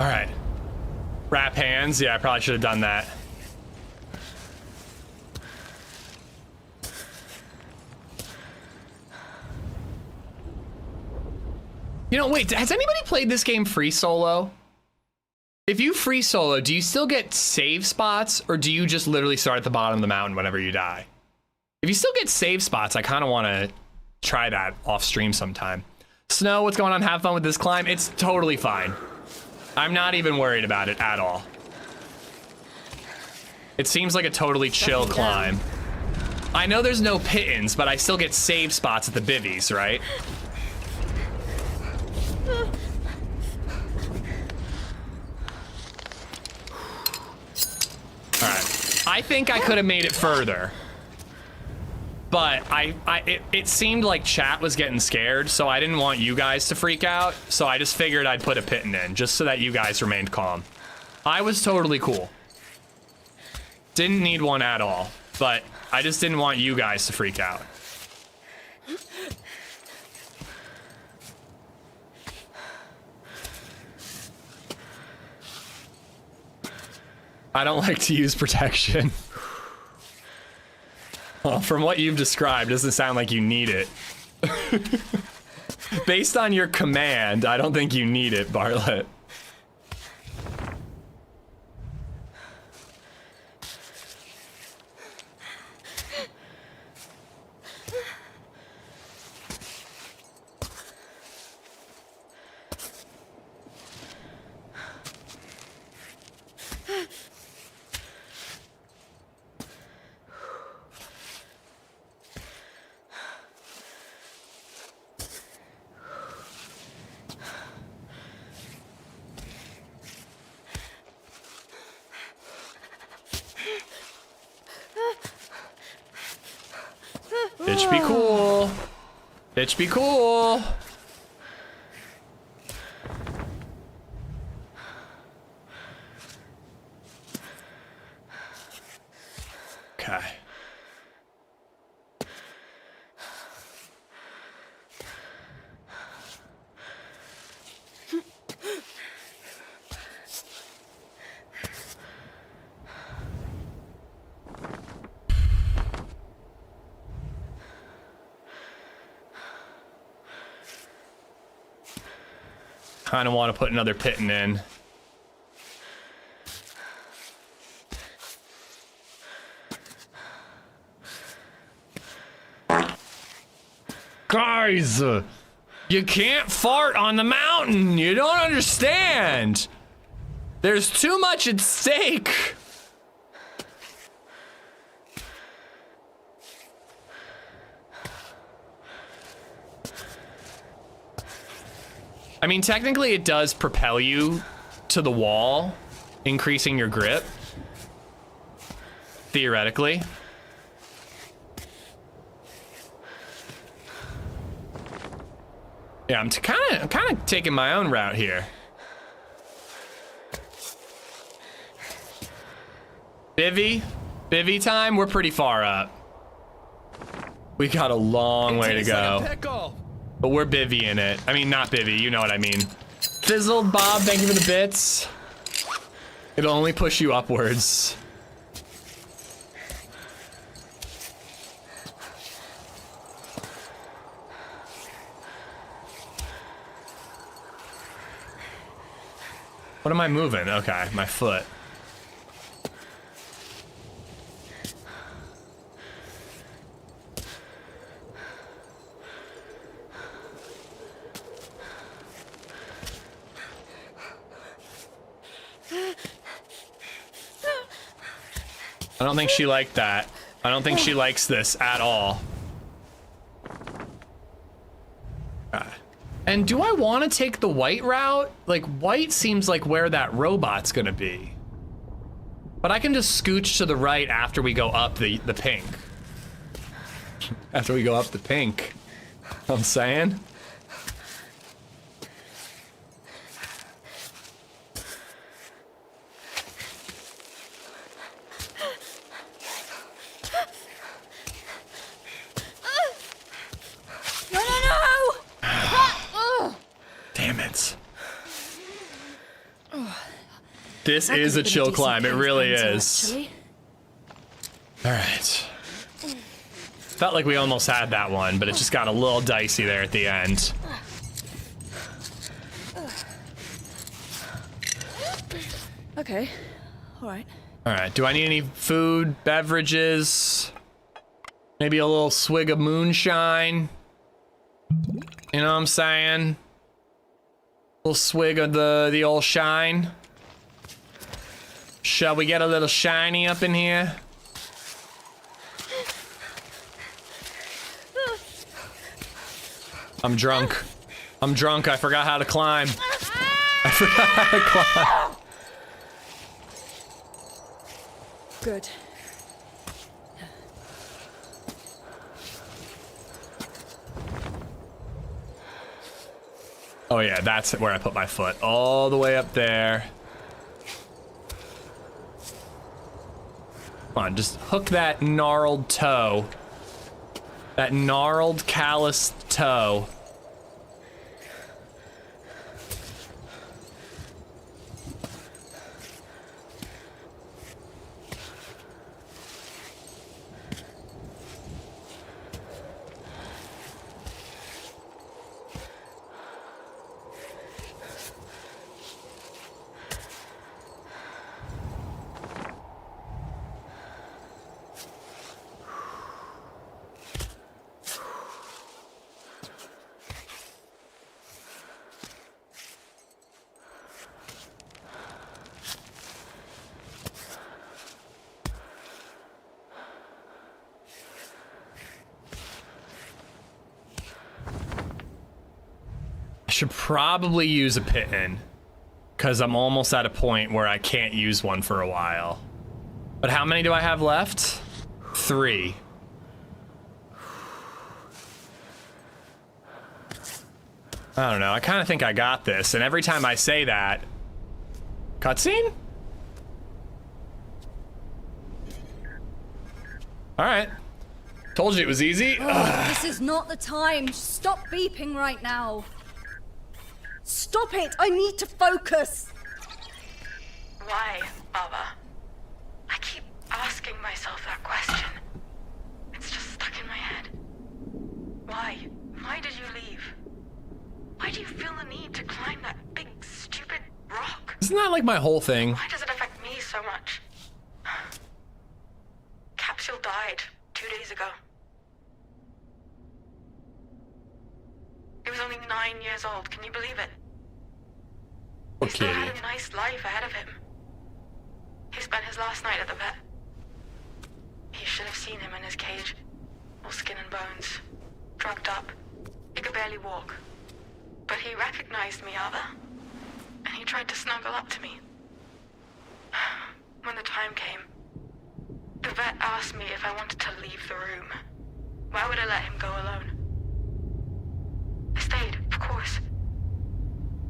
Speaker 2: All right. Wrap hands. Yeah, I probably should have done that. You know, wait, has anybody played this game free solo? If you free solo, do you still get save spots, or do you just literally start at the bottom of the mountain whenever you die? If you still get save spots, I kind of want to try that off stream sometime. Snow, what's going on? Have fun with this climb. It's totally fine. I'm not even worried about it at all. It seems like a totally chill climb. I know there's no pittance, but I still get save spots at the bivvies, right? All right. I think I could have made it further. But it seemed like chat was getting scared, so I didn't want you guys to freak out. So I just figured I'd put a pitting in, just so that you guys remained calm. I was totally cool. Didn't need one at all, but I just didn't want you guys to freak out. I don't like to use protection. Well, from what you've described, it doesn't sound like you need it. Based on your command, I don't think you need it, Bartlett. Bitch, be cool. Bitch, be cool. Okay. kind of want to put another pitting in. Guys, you can't fart on the mountain. You don't understand. There's too much at stake. I mean, technically it does propel you to the wall, increasing your grip. Theoretically. Yeah, I'm kind of taking my own route here. Bivvy time. We're pretty far up. We got a long way to go, but we're bivvying it. I mean, not bivvy. You know what I mean. Fizzled Bob, thank you for the bits. It'll only push you upwards. What am I moving? Okay, my foot. I don't think she liked that. I don't think she likes this at all. And do I want to take the white route? Like, white seems like where that robot's gonna be. But I can just scooch to the right after we go up the pink. After we go up the pink. You know what I'm saying? This is a chill climb, it really is. Alright. Felt like we almost had that one, but it just got a little dicey there at the end.
Speaker 7: Okay, alright.
Speaker 2: Alright, do I need any food, beverages? Maybe a little swig of moonshine? You know what I'm saying? A little swig of the old shine? Shall we get a little shiny up in here? I'm drunk. I'm drunk. I forgot how to climb. I forgot how to climb.
Speaker 7: Good.
Speaker 2: Oh yeah, that's where I put my foot. All the way up there. Come on, just hook that gnarled toe. That gnarled, calloused toe. Should probably use a pitten, because I'm almost at a point where I can't use one for a while. But how many do I have left? 3. I don't know, I kind of think I got this, and every time I say that... Cutscene? Alright. Told you it was easy.
Speaker 5: Oh, this is not the time. Stop beeping right now. Stop it! I need to focus!
Speaker 8: Why, Baba? I keep asking myself that question. It's just stuck in my head. Why? Why did you leave? Why do you feel the need to climb that big
Speaker 2: Isn't that like my whole thing?
Speaker 8: Why does it affect me so much? Capsule died 2 days ago. He was only 9 years old, can you believe it? He still
Speaker 2: Okay.
Speaker 8: had a nice life ahead of him. He spent his last night at the vet. You should have seen him in his cage. All skin and bones. Drugged up. He could barely walk. But he recognized me, Ava. And he tried to snuggle up to me. When the time came, the vet asked me if I wanted to leave the room. Why would I let him go alone? I stayed, of course.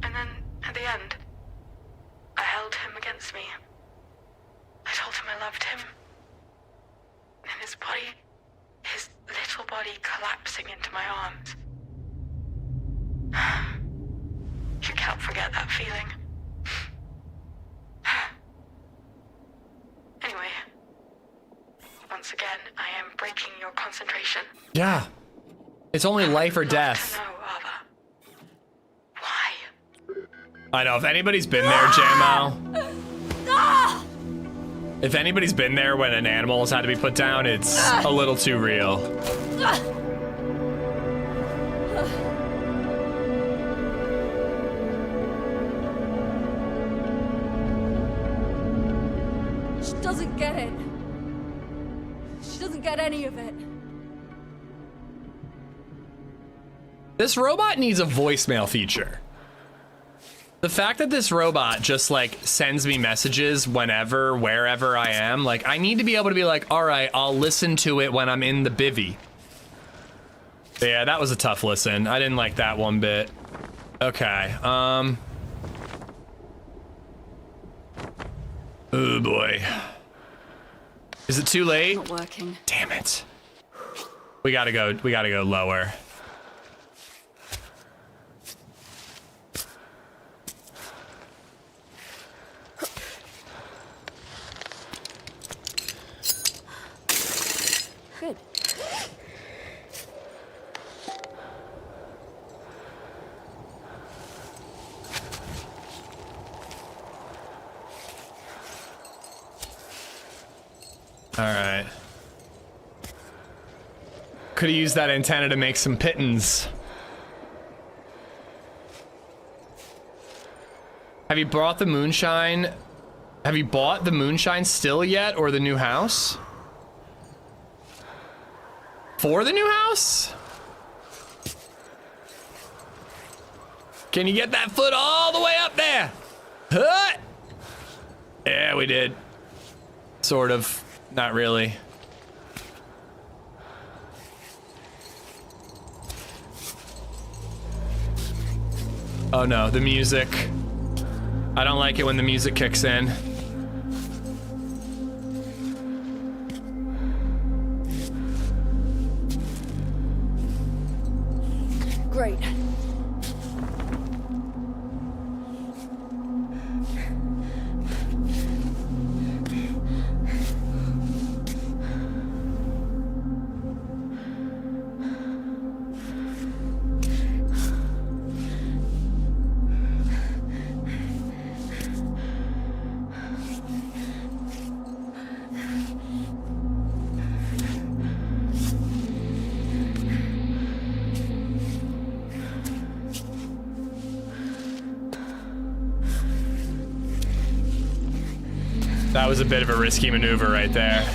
Speaker 8: And then, at the end, I held him against me. I told him I loved him. And his body, his little body collapsing into my arms. You can't forget that feeling. Anyway, once again, I am breaking your concentration.
Speaker 2: Yeah. It's only life or death.
Speaker 8: No, Ava. Why?
Speaker 2: I know, if anybody's been there, JMO. If anybody's been there when an animal has had to be put down, it's a little too real.
Speaker 7: She doesn't get it. She doesn't get any of it.
Speaker 2: This robot needs a voicemail feature. The fact that this robot just like sends me messages whenever, wherever I am, like I need to be able to be like, all right, I'll listen to it when I'm in the bivvy. But yeah, that was a tough listen. I didn't like that one bit. Okay, oh boy. Is it too late?
Speaker 7: Not working.
Speaker 2: Damn it. We gotta go lower.
Speaker 7: Good.
Speaker 2: All right. Could have used that antenna to make some pittance. Have you brought the moonshine? Have you bought the moonshine still yet, or the new house? For the new house? Can you get that foot all the way up there? Huh? Yeah, we did. Sort of. Not really. Oh no, the music. I don't like it when the music kicks in.
Speaker 7: Great.
Speaker 2: That was a bit of a risky maneuver right there.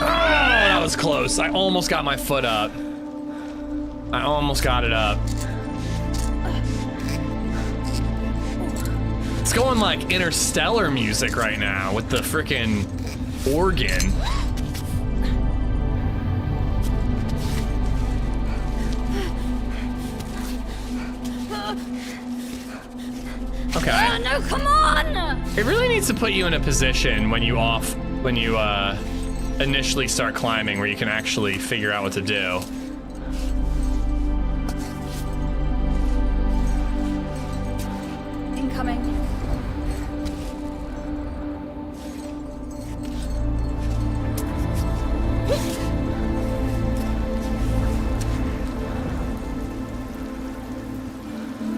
Speaker 2: That was close. I almost got my foot up. I almost got it up. It's going like interstellar music right now with the frickin' organ. Okay.
Speaker 7: No, come on!
Speaker 2: It really needs to put you in a position when you initially start climbing where you can actually figure out what to do.
Speaker 7: incoming.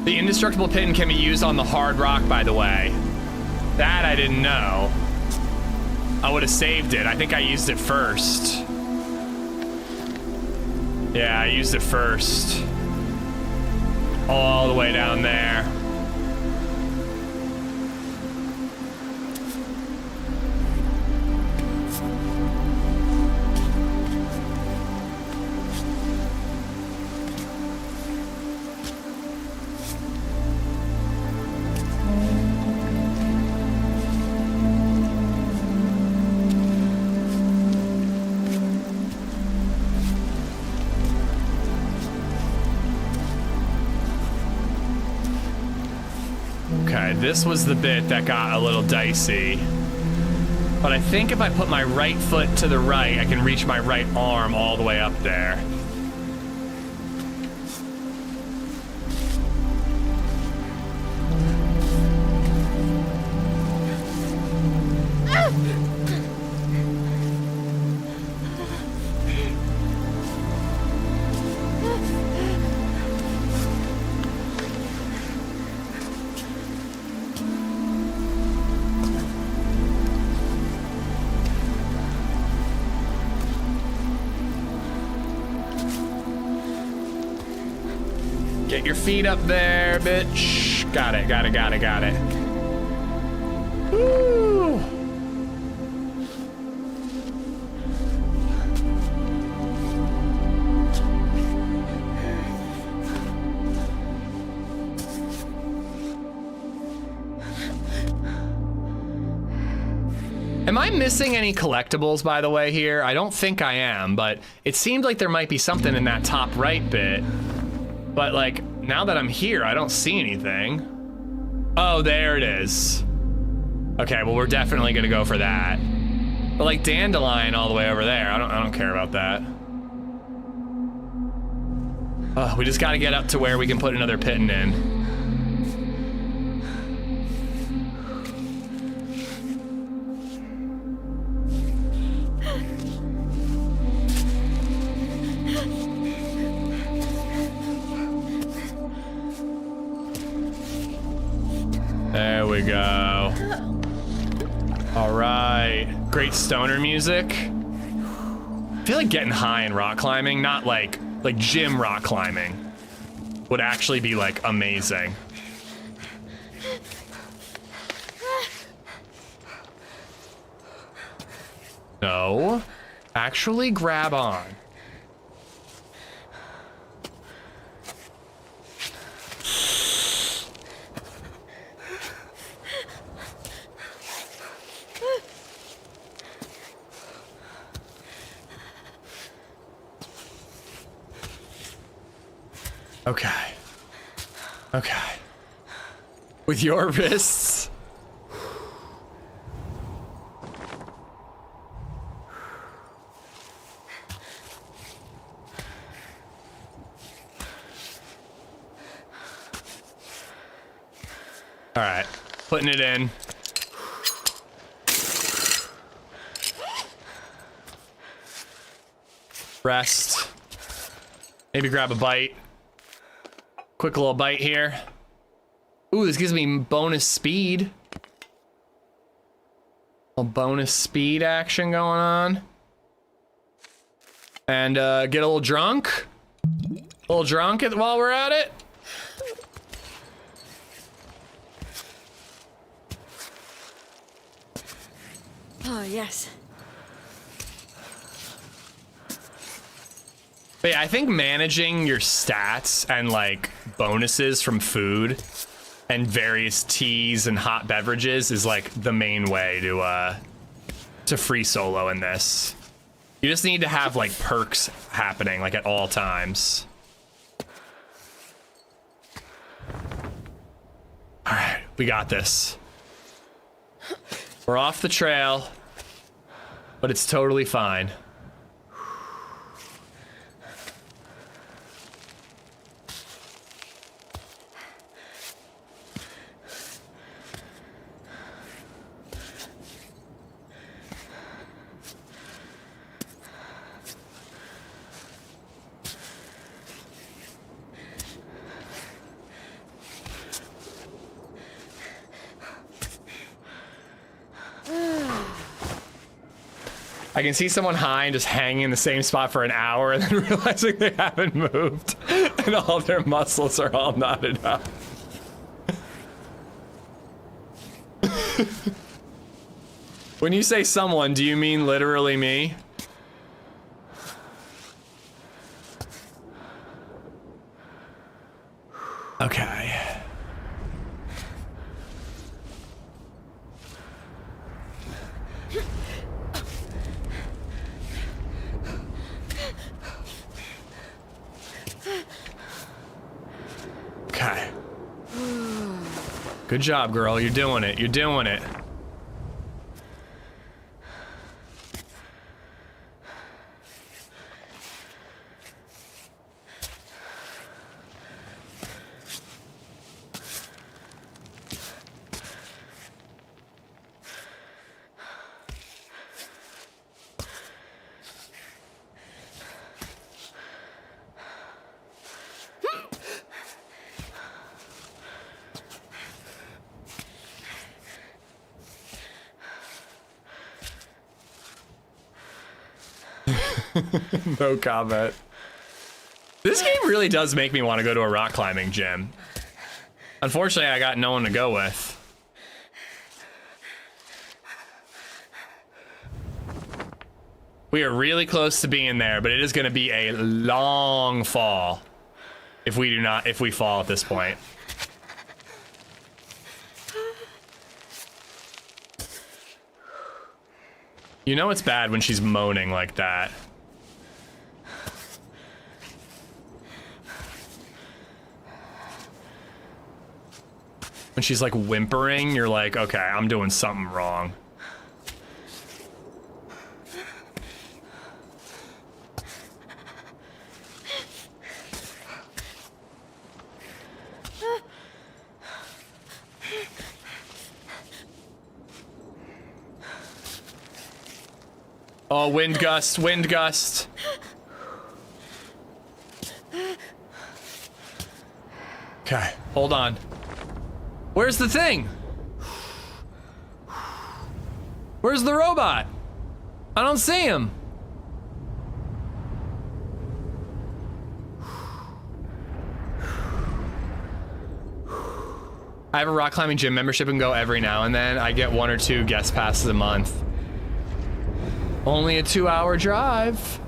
Speaker 2: The indestructible pin can be used on the hard rock, by the way. That I didn't know. I would have saved it. I think I used it first. Yeah, I used it first. All the way down there. This was the bit that got a little dicey. But I think if I put my right foot to the right, I can reach my right arm all the way up there. Get your feet up there, bitch. Got it, got it, got it, got it. Woo! Am I missing any collectibles, by the way, here? I don't think I am, but it seemed like there might be something in that top right bit. But like, now that I'm here, I don't see anything. Oh, there it is. Okay, well, we're definitely gonna go for that. But like dandelion all the way over there, I don't care about that. We just gotta get up to where we can put another pin in. There we go. All right, great stoner music. I feel like getting high in rock climbing, not like gym rock climbing, would actually be like amazing. No, actually grab on. Okay. Okay. With your wrists. All right, putting it in. Rest. Maybe grab a bite. Quick little bite here. Ooh, this gives me bonus speed. A bonus speed action going on. And get a little drunk. A little drunk while we're at it.
Speaker 7: Oh, yes.
Speaker 2: But yeah, I think managing your stats and like bonuses from food and various teas and hot beverages is like the main way to free solo in this. You just need to have like perks happening like at all times. All right, we got this. We're off the trail, but it's totally fine. I can see someone high and just hanging in the same spot for an hour and then realizing they haven't moved and all their muscles are all knotted up. When you say someone, do you mean literally me? Okay. Okay. Good job, girl. You're doing it. You're doing it. No comment. This game really does make me want to go to a rock climbing gym. Unfortunately, I got no one to go with. We are really close to being there, but it is going to be a long fall if we fall at this point. You know it's bad when she's moaning like that. When she's like whimpering, you're like, okay, I'm doing something wrong. Oh, wind gust, wind gust. Okay, hold on. Where's the thing? Where's the robot? I don't see him. I have a rock climbing gym membership and go every now and then. I get 1 or 2 guest passes a month. Only a 2-hour drive.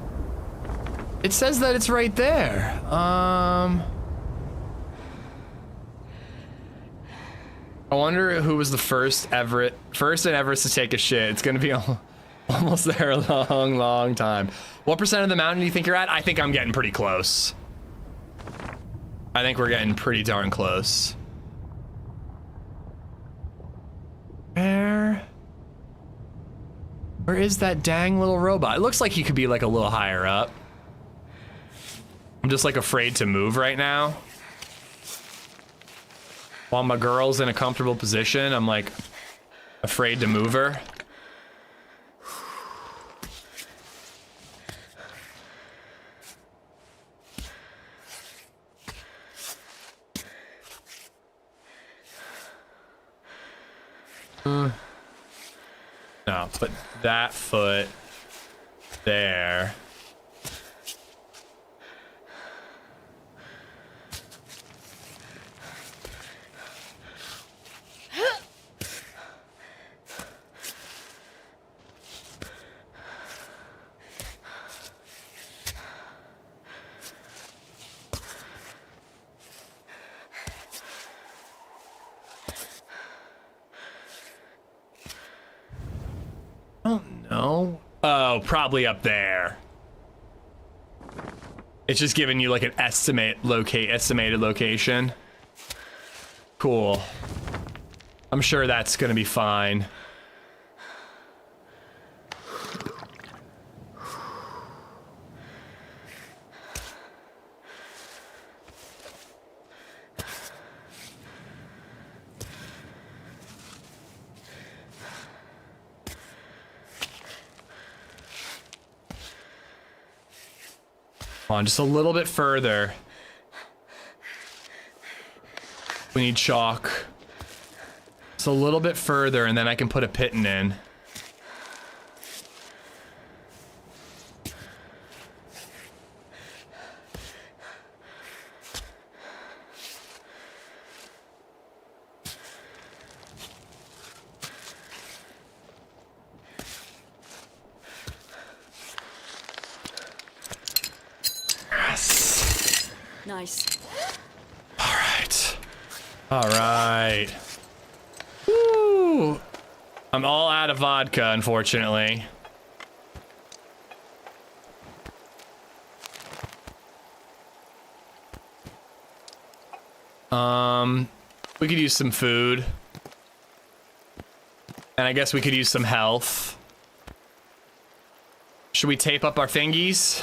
Speaker 2: It says that it's right there. I wonder who was the first in Everest to take a shit. It's gonna be almost there a long, long time. What percent of the mountain do you think you're at? I think I'm getting pretty close. I think we're getting pretty darn close. Where is that dang little robot? It looks like he could be like a little higher up. I'm just like afraid to move right now. While my girl's in a comfortable position, I'm like afraid to move her. No, put that foot there. Oh, probably up there. It's just giving you like an estimated location. Cool. I'm sure that's gonna be fine. Come on, just a little bit further. We need chalk. Just a little bit further, and then I can put a piton in.
Speaker 7: nice.
Speaker 2: All right. Woo! I'm all out of vodka, unfortunately. We could use some food. And I guess we could use some health. Should we tape up our thingies?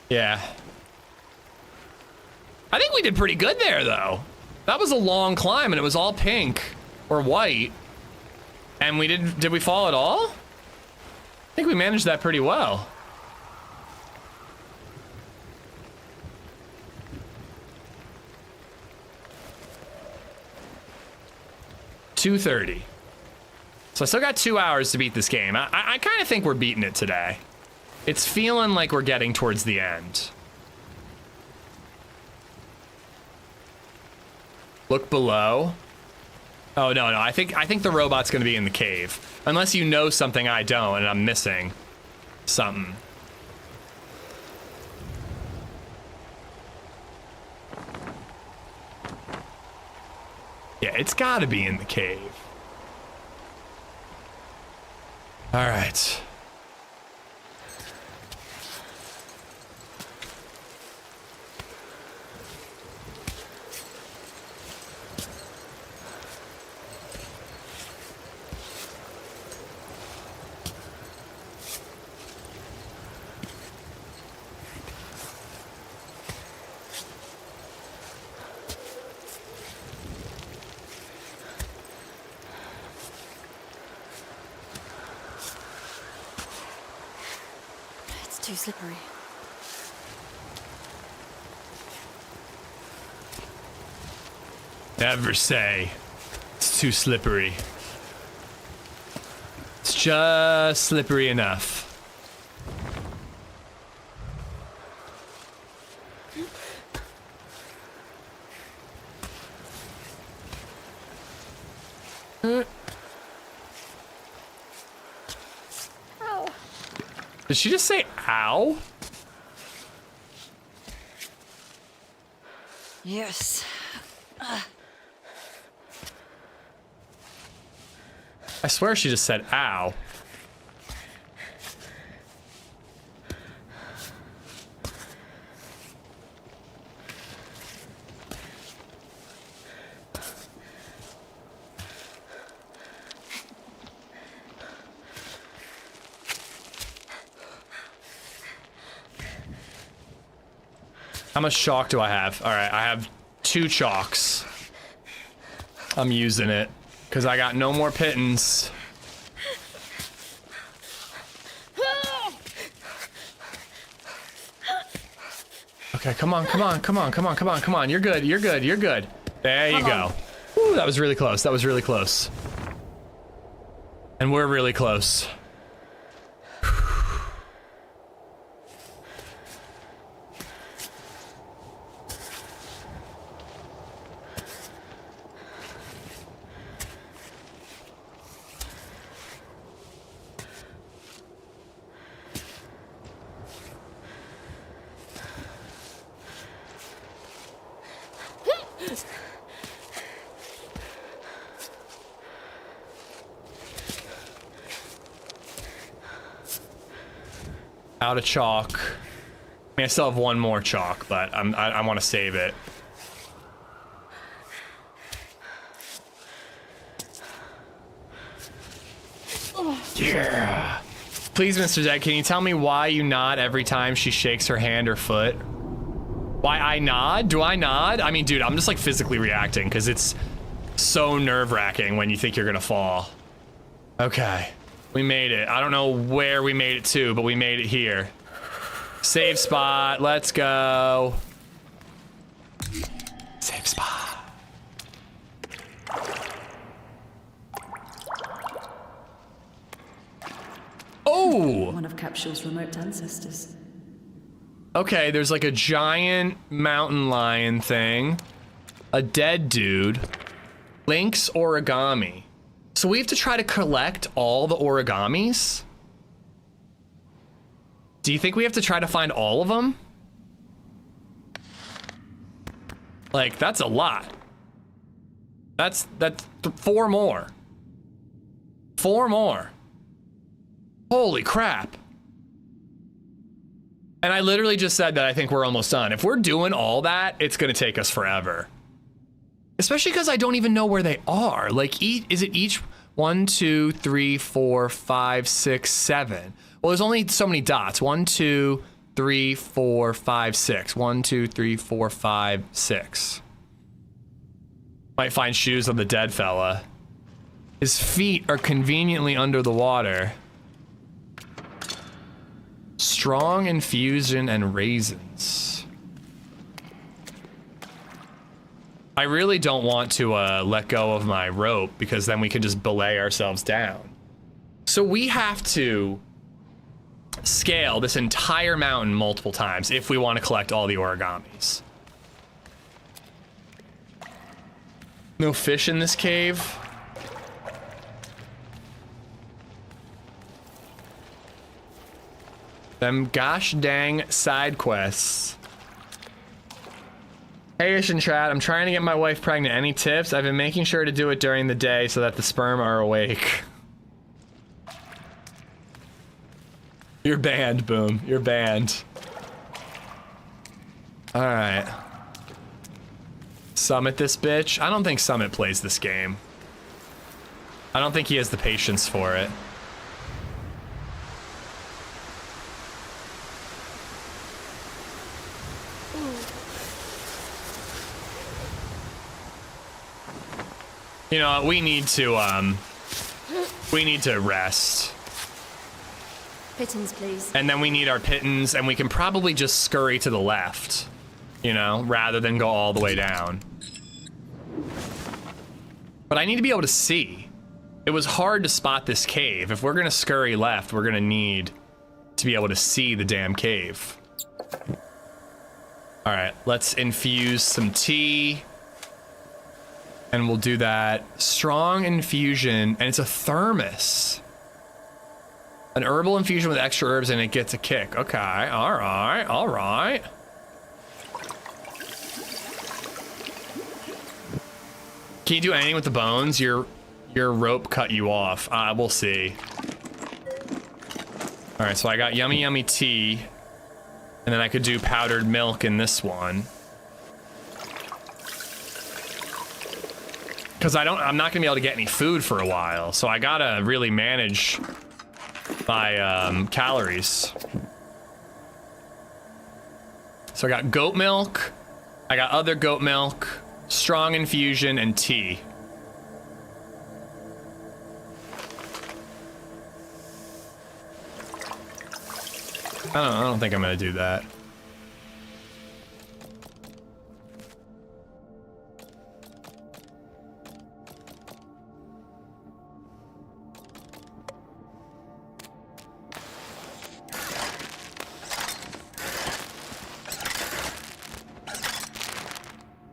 Speaker 2: Yeah. I think we did pretty good there, though. That was a long climb, and it was all pink or white. And we did we fall at all? I think we managed that pretty well. $2:30. So I still got 2 hours to beat this game. I kind of think we're beating it today. It's feeling like we're getting towards the end. Look below. Oh, no. I think the robot's gonna be in the cave. Unless you know something I don't and I'm missing something. Yeah, it's gotta be in the cave. All right.
Speaker 7: Too slippery.
Speaker 2: Never say it's too slippery. It's just slippery enough. Did she just say ow?
Speaker 7: Yes.
Speaker 2: I swear she just said ow. How much chalk do I have? All right, I have 2 chalks. I'm using it because I got no more pittance. Okay, come on. You're good. There you go. Ooh, that was really close. And we're really close. Out of chalk. I mean, I still have 1 more chalk, but I want to save it. Yeah. Please, Mr. Zed, can you tell me why you nod every time she shakes her hand or foot? Why I nod? Do I nod? I mean, dude, I'm just like physically reacting because it's so nerve-wracking when you think you're gonna fall. Okay. We made it. I don't know where we made it to, but we made it here. Save spot. Let's go. Save spot. Oh!
Speaker 5: One of Capsule's remote ancestors.
Speaker 2: Okay, there's like a giant mountain lion thing. A dead dude. Link's origami. So we have to try to collect all the origamis? Do you think we have to try to find all of them? Like, that's a lot. That's 4 more. 4 more. Holy crap. And I literally just said that I think we're almost done. If we're doing all that, it's gonna take us forever. Especially because I don't even know where they are. Like, is it each 1, 2, 3, 4, 5, 6, 7? Well, there's only so many dots. 1, 2, 3, 4, 5, 6. 1, 2, 3, 4, 5, 6. Might find shoes on the dead fella. His feet are conveniently under the water. Strong infusion and raisins. I really don't want to let go of my rope because then we can just belay ourselves down. So we have to scale this entire mountain multiple times if we want to collect all the origamis. No fish in this cave. Them gosh dang side quests. Hey, Ish and Chat, I'm trying to get my wife pregnant. Any tips? I've been making sure to do it during the day so that the sperm are awake. You're banned, Boom. You're banned. Alright. Summit this bitch. I don't think Summit plays this game. I don't think he has the patience for it. You know, we need to rest.
Speaker 5: Pittons, please.
Speaker 2: And then we need our pittons, and we can probably just scurry to the left, you know, rather than go all the way down. But I need to be able to see. It was hard to spot this cave. If we're gonna scurry left, we're gonna need to be able to see the damn cave. All right, let's infuse some tea. And we'll do that. Strong infusion, and it's a thermos. An herbal infusion with extra herbs and it gets a kick. Okay, all right, all right. Can you do anything with the bones? Your rope cut you off. We'll see. All right, so I got yummy, yummy tea. And then I could do powdered milk in this one. Because I'm not gonna be able to get any food for a while, so I gotta really manage my calories. So I got goat milk, I got other goat milk, strong infusion, and tea. I don't think I'm gonna do that.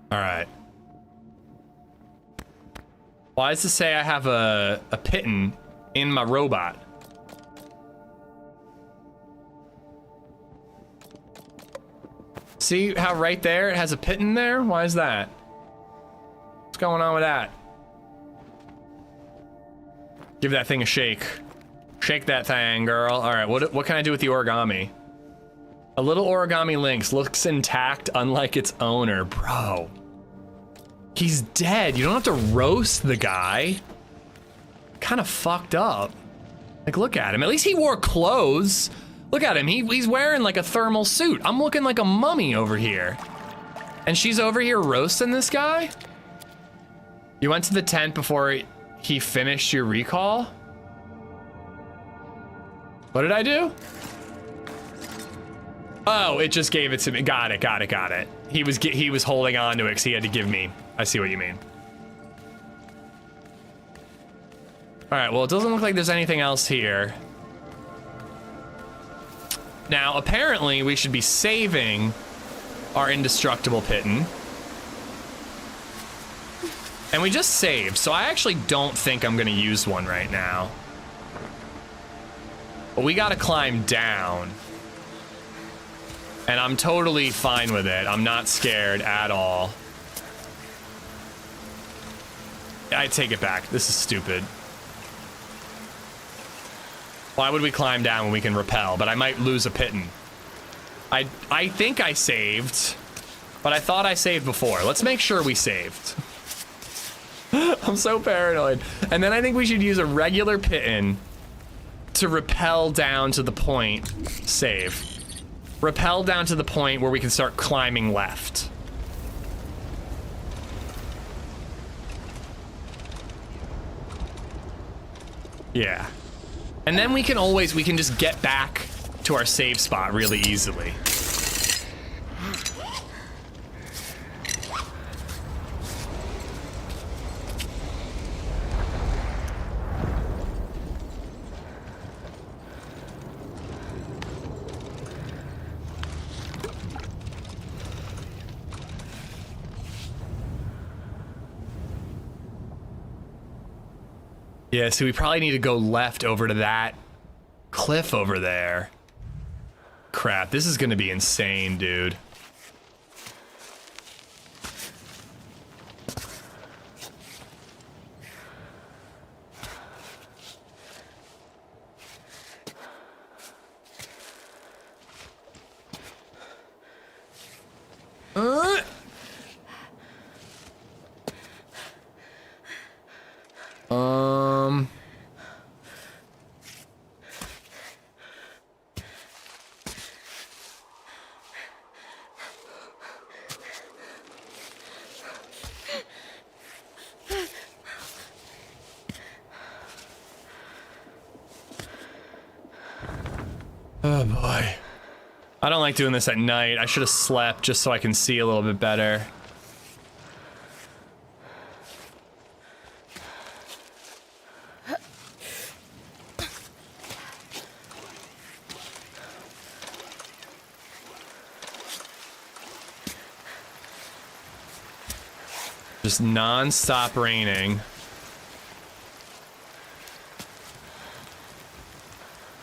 Speaker 2: All right. Why does it say I have a pitten in my robot? See how right there it has a pitten there? Why is that? What's going on with that? Give that thing a shake. Shake that thing, girl. All right, what can I do with the origami? A little origami lynx looks intact, unlike its owner. Bro. He's dead. You don't have to roast the guy. Kind of fucked up. Like, look at him. At least he wore clothes. Look at him. He's wearing like a thermal suit. I'm looking like a mummy over here. And she's over here roasting this guy? You went to the tent before he finished your recall? What did I do? Oh, it just gave it to me. Got it. He was holding on to it because he had to give me. I see what you mean. All right, well, it doesn't look like there's anything else here. Now, apparently, we should be saving our indestructible pitten. And we just saved, so I actually don't think I'm gonna use one right now. But we gotta climb down. And I'm totally fine with it. I'm not scared at all. I take it back. This is stupid. Why would we climb down when we can rappel? But I might lose a pitten. I think I saved, but I thought I saved before. Let's make sure we saved. I'm so paranoid. And then I think we should use a regular pitten to rappel down to the point. Save. Rappel down to the point where we can start climbing left. Yeah. And then we can just get back to our save spot really easily. Yeah, so we probably need to go left over to that cliff over there. Crap, this is gonna be insane, dude. Oh boy. I don't like doing this at night. I should have slept just so I can see a little bit better. Just non-stop raining.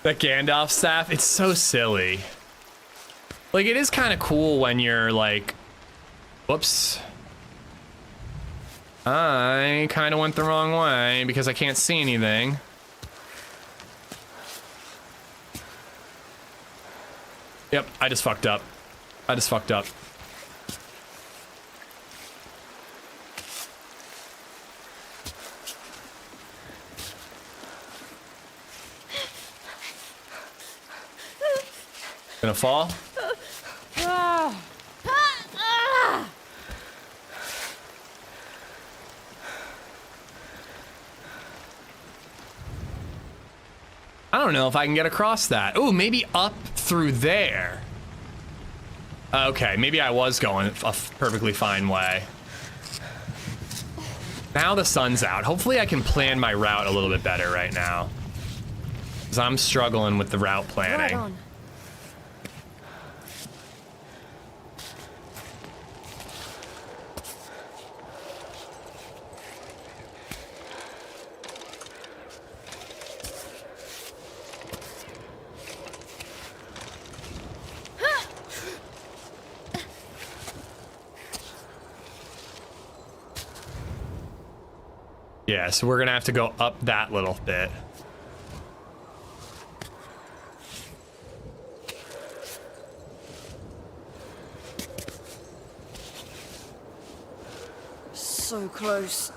Speaker 2: That Gandalf staff, it's so silly. Like, it is kind of cool when you're like, whoops. I kind of went the wrong way because I can't see anything. Yep, I just fucked up. I just fucked up. Gonna fall? I don't know if I can get across that. Oh, maybe up through there. Okay, maybe I was going a perfectly fine way. Now the sun's out. Hopefully I can plan my route a little bit better right now, because I'm struggling with the route planning.
Speaker 7: Right on.
Speaker 2: Yeah, so we're gonna have to go up that little bit.
Speaker 5: So close.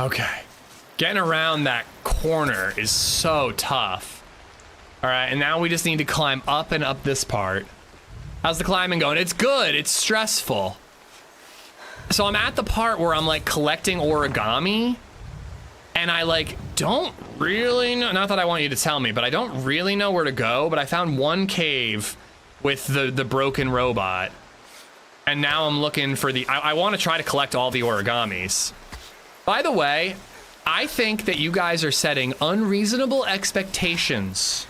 Speaker 5: Okay. Getting around that corner is so tough.
Speaker 2: All right, and now we just need to climb up and up this part. How's the climbing going? It's good. It's stressful. So I'm at the part where I'm like collecting origami, and I like don't really know, not that I want you to tell me, but I don't really know where to go, but I found one cave with the broken robot, and now I'm looking for the, I want to try to collect all the origamis. By the way, I think that you guys are setting unreasonable expectations.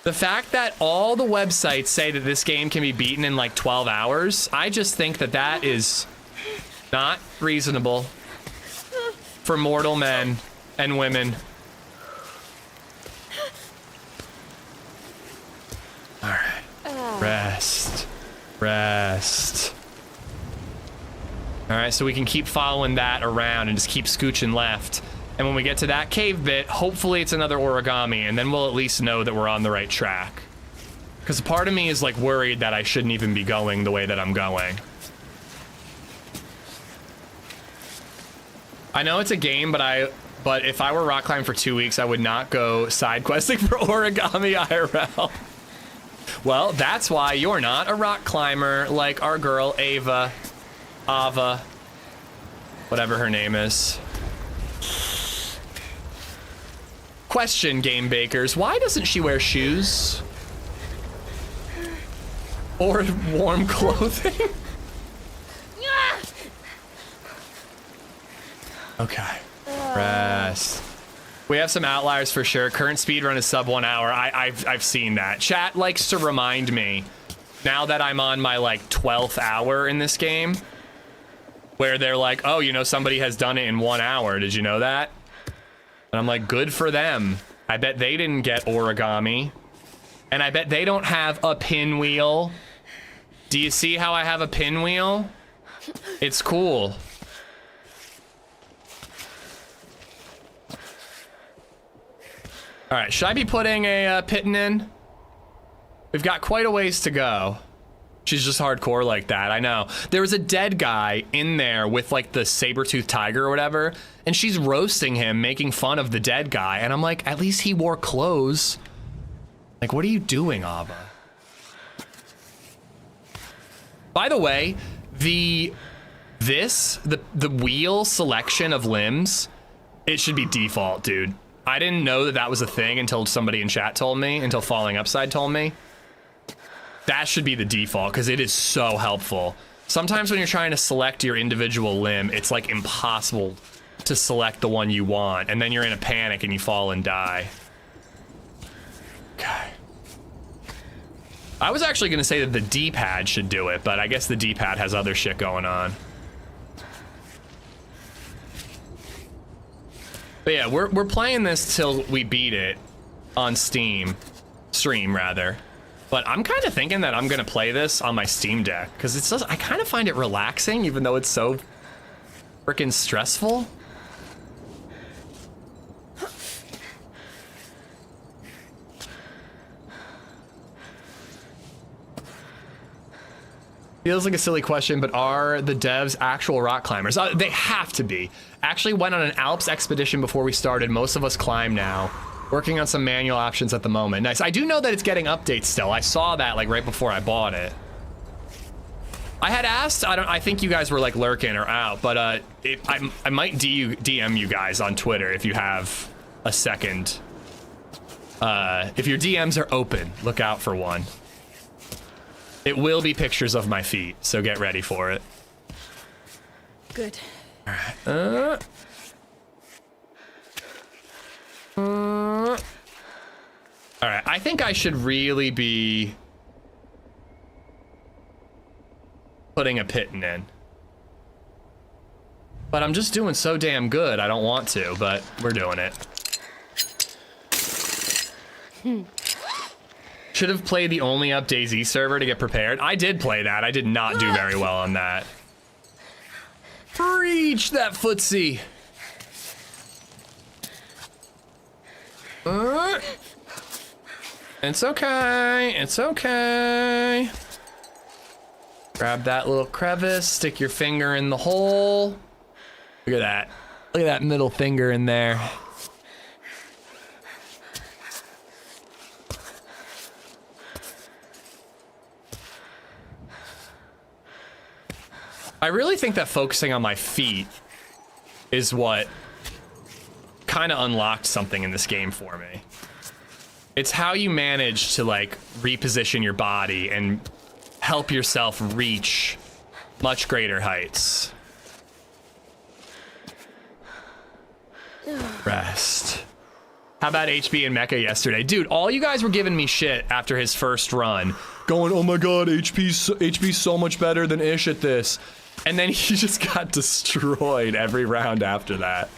Speaker 2: The fact that all the websites say that this game can be beaten in like 12 hours, I just think that that is not reasonable for mortal men and women. All right, rest, rest. All right, so we can keep following that around and just keep scooching left. And when we get to that cave bit, hopefully it's another origami, and then we'll at least know that we're on the right track. Because part of me is like worried that I shouldn't even be going the way that I'm going. I know it's a game, but if I were rock climbing for 2 weeks, I would not go side questing for origami IRL. Well, that's why you're not a rock climber like our girl Ava, whatever her name is. Question, game bakers, why doesn't she wear shoes? Or warm clothing? Okay, rest. We have some outliers for sure. Current speedrun is sub 1 hour. I've seen that. Chat likes to remind me, now that I'm on my like 12th hour in this game, where they're like, oh, you know, somebody has done it in 1 hour. Did you know that? And I'm like, good for them. I bet they didn't get origami. And I bet they don't have a pinwheel. Do you see how I have a pinwheel? It's cool. All right, should I be putting a pitten in? We've got quite a ways to go. She's just hardcore like that, I know. There was a dead guy in there with like the saber-toothed tiger or whatever, and she's roasting him, making fun of the dead guy, and I'm like, at least he wore clothes. Like, what are you doing, Ava? By the way, the wheel selection of limbs, it should be default, dude. I didn't know that that was a thing until somebody in chat told me, until Falling Upside told me. That should be the default, because it is so helpful. Sometimes when you're trying to select your individual limb, it's like impossible to select the one you want, and then you're in a panic and you fall and die. Okay. I was actually gonna say that the D-pad should do it, but I guess the D-pad has other shit going on. But yeah, we're playing this till we beat it on stream rather. But I'm kind of thinking that I'm gonna play this on my Steam Deck, because it's just, I kind of find it relaxing, even though it's so freaking stressful. Feels like a silly question, but are the devs actual rock climbers? They have to be. Actually went on an Alps expedition before we started. Most of us climb now. Working on some manual options at the moment. Nice. I do know that it's getting updates still. I saw that like right before I bought it. I had asked, I think you guys were like lurking or out, but I might DM you guys on Twitter if you have a second. If your DMs are open, look out for one. It will be pictures of my feet, so get ready for it.
Speaker 7: Good.
Speaker 2: All right. All right, I think I should really be putting a pitten in. But I'm just doing so damn good, I don't want to, but we're doing it. Should have played the only up DayZ server to get prepared. I did play that. I did not do very well on that. Reach that footsie. It's okay. It's okay. Grab that little crevice. Stick your finger in the hole. Look at that. Look at that middle finger in there. I really think that focusing on my feet is what kind of unlocked something in this game for me. It's how you manage to like reposition your body and help yourself reach much greater heights. Rest. How about HB and Mecha yesterday? Dude, all you guys were giving me shit after his first run. Going, oh my god, HB's so much better than Ish at this. And then he just got destroyed every round after that.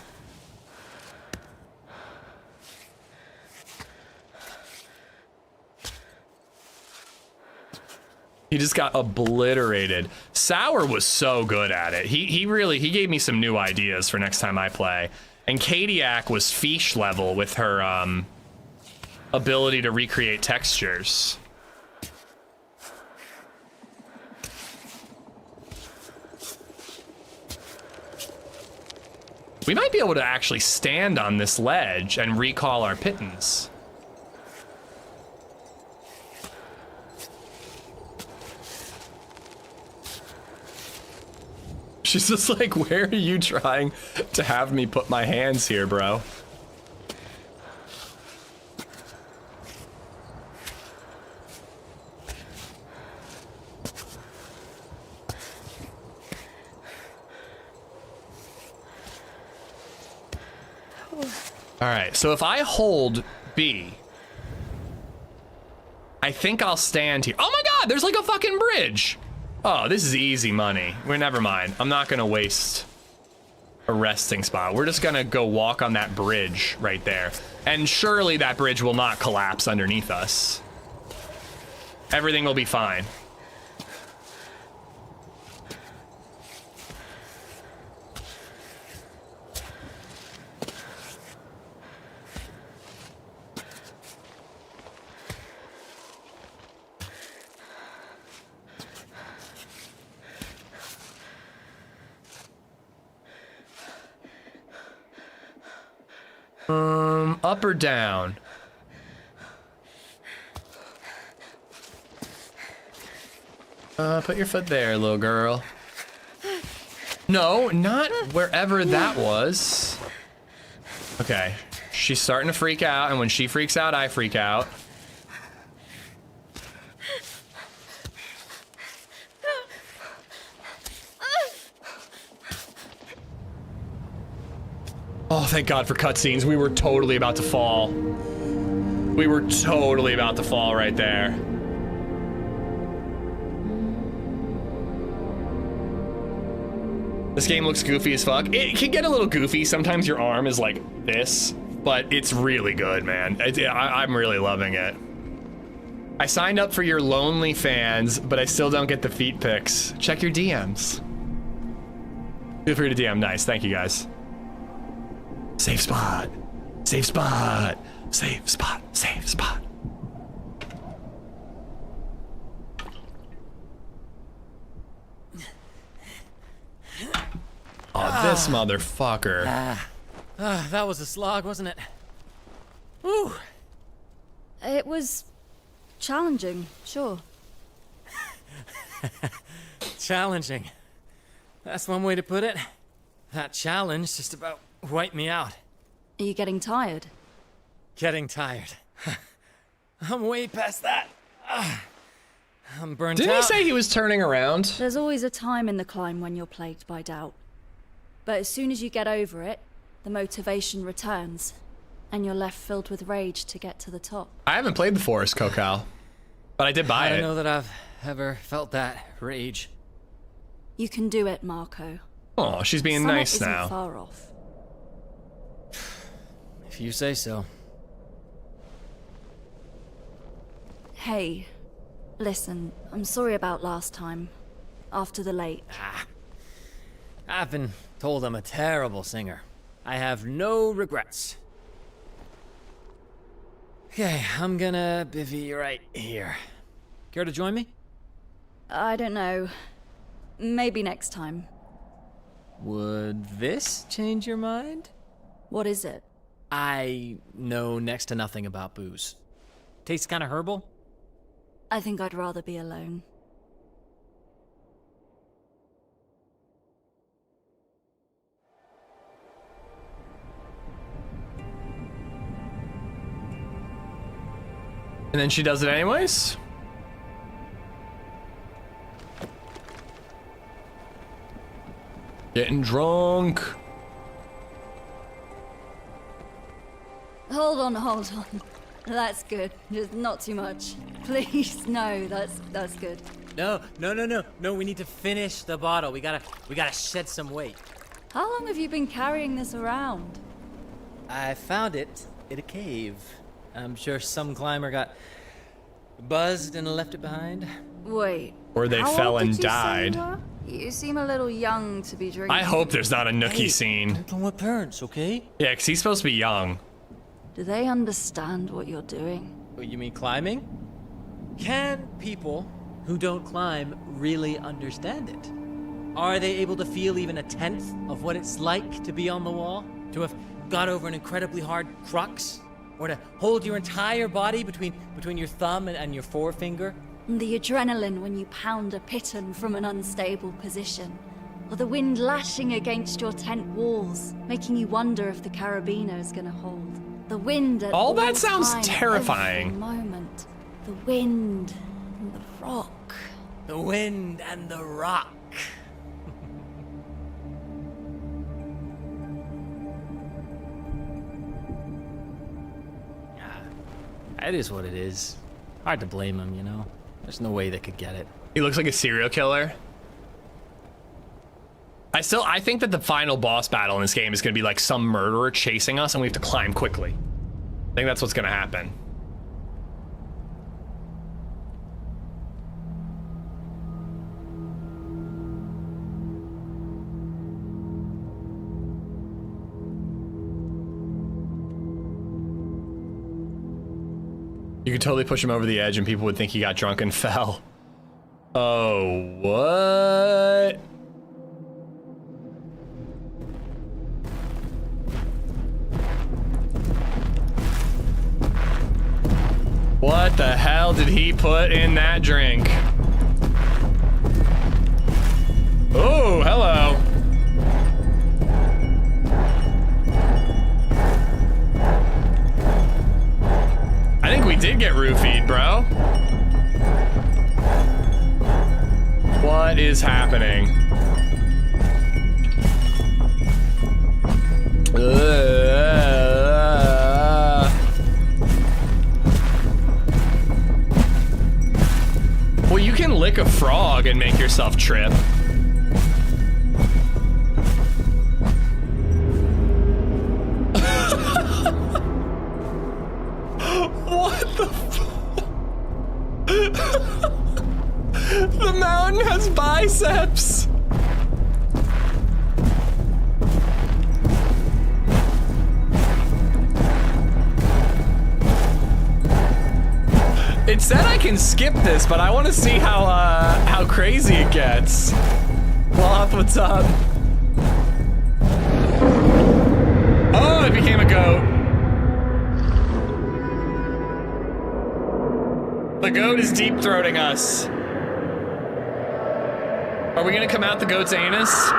Speaker 2: He just got obliterated. Sour was so good at it. He gave me some new ideas for next time I play. And Kadiak was fish level with her ability to recreate textures. We might be able to actually stand on this ledge and recall our pittance. She's just like, where are you trying to have me put my hands here, bro? All right, so if I hold B, I think I'll stand here. Oh my god, there's like a fucking bridge. Oh, this is easy money. Never mind. I'm not gonna waste a resting spot. We're just gonna go walk on that bridge right there. And surely that bridge will not collapse underneath us. Everything will be fine. Up or down? Put your foot there, little girl. No, not wherever that was. Okay, she's starting to freak out, and when she freaks out, I freak out. Oh, thank God for cutscenes. We were totally about to fall. We were totally about to fall right there. This game looks goofy as fuck. It can get a little goofy. Sometimes your arm is like this, but it's really good, man. I'm really loving it. I signed up for your lonely fans, but I still don't get the feet pics. Check your DMs. Feel free to DM. Nice. Thank you, guys. Safe spot. Safe spot. Safe spot. Safe spot. Oh, this motherfucker.
Speaker 9: That was a slog, wasn't it? Whew.
Speaker 5: It was challenging, sure.
Speaker 9: Challenging. That's one way to put it. That challenge just about wiped me out.
Speaker 5: Are you getting tired?
Speaker 9: Getting tired. I'm way past that. I'm burnt out.
Speaker 2: Didn't he say he was turning around?
Speaker 5: There's always a time in the climb when you're plagued by doubt. But as soon as you get over it, the motivation returns, and you're left filled with rage to get to the top.
Speaker 2: I haven't played the Forest, Cocal, but I did buy it.
Speaker 9: I don't know that I've ever felt that rage.
Speaker 5: You can do it, Marco.
Speaker 2: Oh, she's being
Speaker 5: Summit
Speaker 2: nice
Speaker 5: isn't
Speaker 2: now.
Speaker 5: far off.
Speaker 9: If you say so.
Speaker 5: Hey, listen, I'm sorry about last time. After the lake.
Speaker 9: I've been told I'm a terrible singer. I have no regrets. Okay, I'm gonna bivvy right here. Care to join me?
Speaker 5: I don't know. Maybe next time.
Speaker 9: Would this change your mind?
Speaker 5: What is it?
Speaker 9: I know next to nothing about booze. Tastes kind of herbal.
Speaker 5: I think I'd rather be alone.
Speaker 2: And then she does it anyways? Getting drunk.
Speaker 5: Hold on. That's good. Just not too much. Please, no, that's good.
Speaker 9: No, we need to finish the bottle. We gotta shed some weight.
Speaker 5: How long have you been carrying this around?
Speaker 9: I found it in a cave. I'm sure some climber got buzzed and left it behind.
Speaker 5: Wait.
Speaker 2: Or they
Speaker 5: how
Speaker 2: fell
Speaker 5: old
Speaker 2: and
Speaker 5: did you say
Speaker 2: died.
Speaker 5: you were? You seem a little young to be drinking.
Speaker 2: I hope there's not a nookie scene.
Speaker 9: Don't with parents, okay?
Speaker 2: Yeah, because he's supposed to be young.
Speaker 5: Do they understand what you're doing?
Speaker 9: What, you mean climbing? Can people who don't climb really understand it? Are they able to feel even a tenth of what it's like to be on the wall? To have got over an incredibly hard crux? Or to hold your entire body between your thumb and your forefinger?
Speaker 5: The adrenaline when you pound a piton from an unstable position. Or the wind lashing against your tent walls, making you wonder if the carabiner is gonna hold. The wind at
Speaker 2: All that
Speaker 5: all
Speaker 2: sounds
Speaker 5: time,
Speaker 2: terrifying.
Speaker 5: every moment. The wind and the rock.
Speaker 9: The wind and the rock. It is what it is. Hard to blame him, you know? There's no way they could get it.
Speaker 2: He looks like a serial killer. I think that the final boss battle in this game is going to be like some murderer chasing us and we have to climb quickly. I think that's what's going to happen. You could totally push him over the edge and people would think he got drunk and fell. Oh, what? What the hell did he put in that drink? Oh, hello. I think we did get roofied, bro. What is happening? Well, you can lick a frog and make yourself trip. What the fuck? The mountain has biceps. It said I can skip this, but I want to see how crazy it gets. Loth, what's up? Oh, it became a goat. The goat is deep-throating us. Are we gonna come out the goat's anus?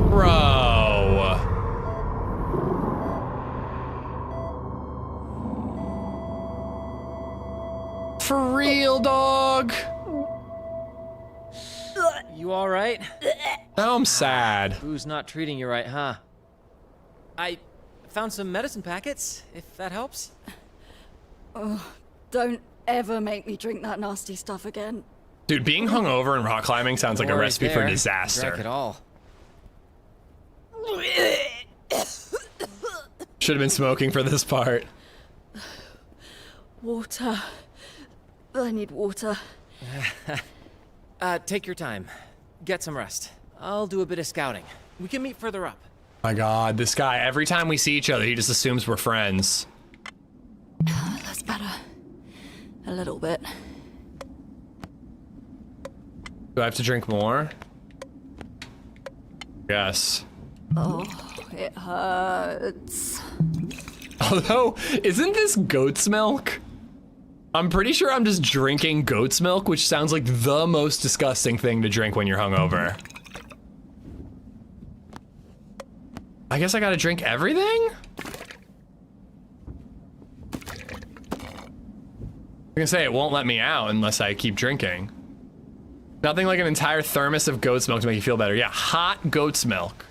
Speaker 2: Bro. For real, dog?
Speaker 9: You all right?
Speaker 2: Now I'm sad.
Speaker 9: Who's not treating you right, huh? I found some medicine packets, if that helps.
Speaker 5: Oh, don't ever make me drink that nasty stuff again.
Speaker 2: Dude, being hungover and rock climbing sounds like a recipe for
Speaker 9: Drank
Speaker 2: disaster.
Speaker 9: it all.
Speaker 2: Should have been smoking for this part.
Speaker 5: Water. I need water.
Speaker 9: Take your time. Get some rest. I'll do a bit of scouting. We can meet further up.
Speaker 2: My God, this guy, every time we see each other, he just assumes we're friends.
Speaker 5: That's better. A little bit.
Speaker 2: Do I have to drink more? Yes.
Speaker 5: Oh, it hurts.
Speaker 2: Although, isn't this goat's milk? I'm pretty sure I'm just drinking goat's milk, which sounds like the most disgusting thing to drink when you're hungover. I guess I gotta drink everything? gonna say it won't let me out unless I keep drinking. Nothing like an entire thermos of goat's milk to make you feel better. Yeah, hot goat's milk.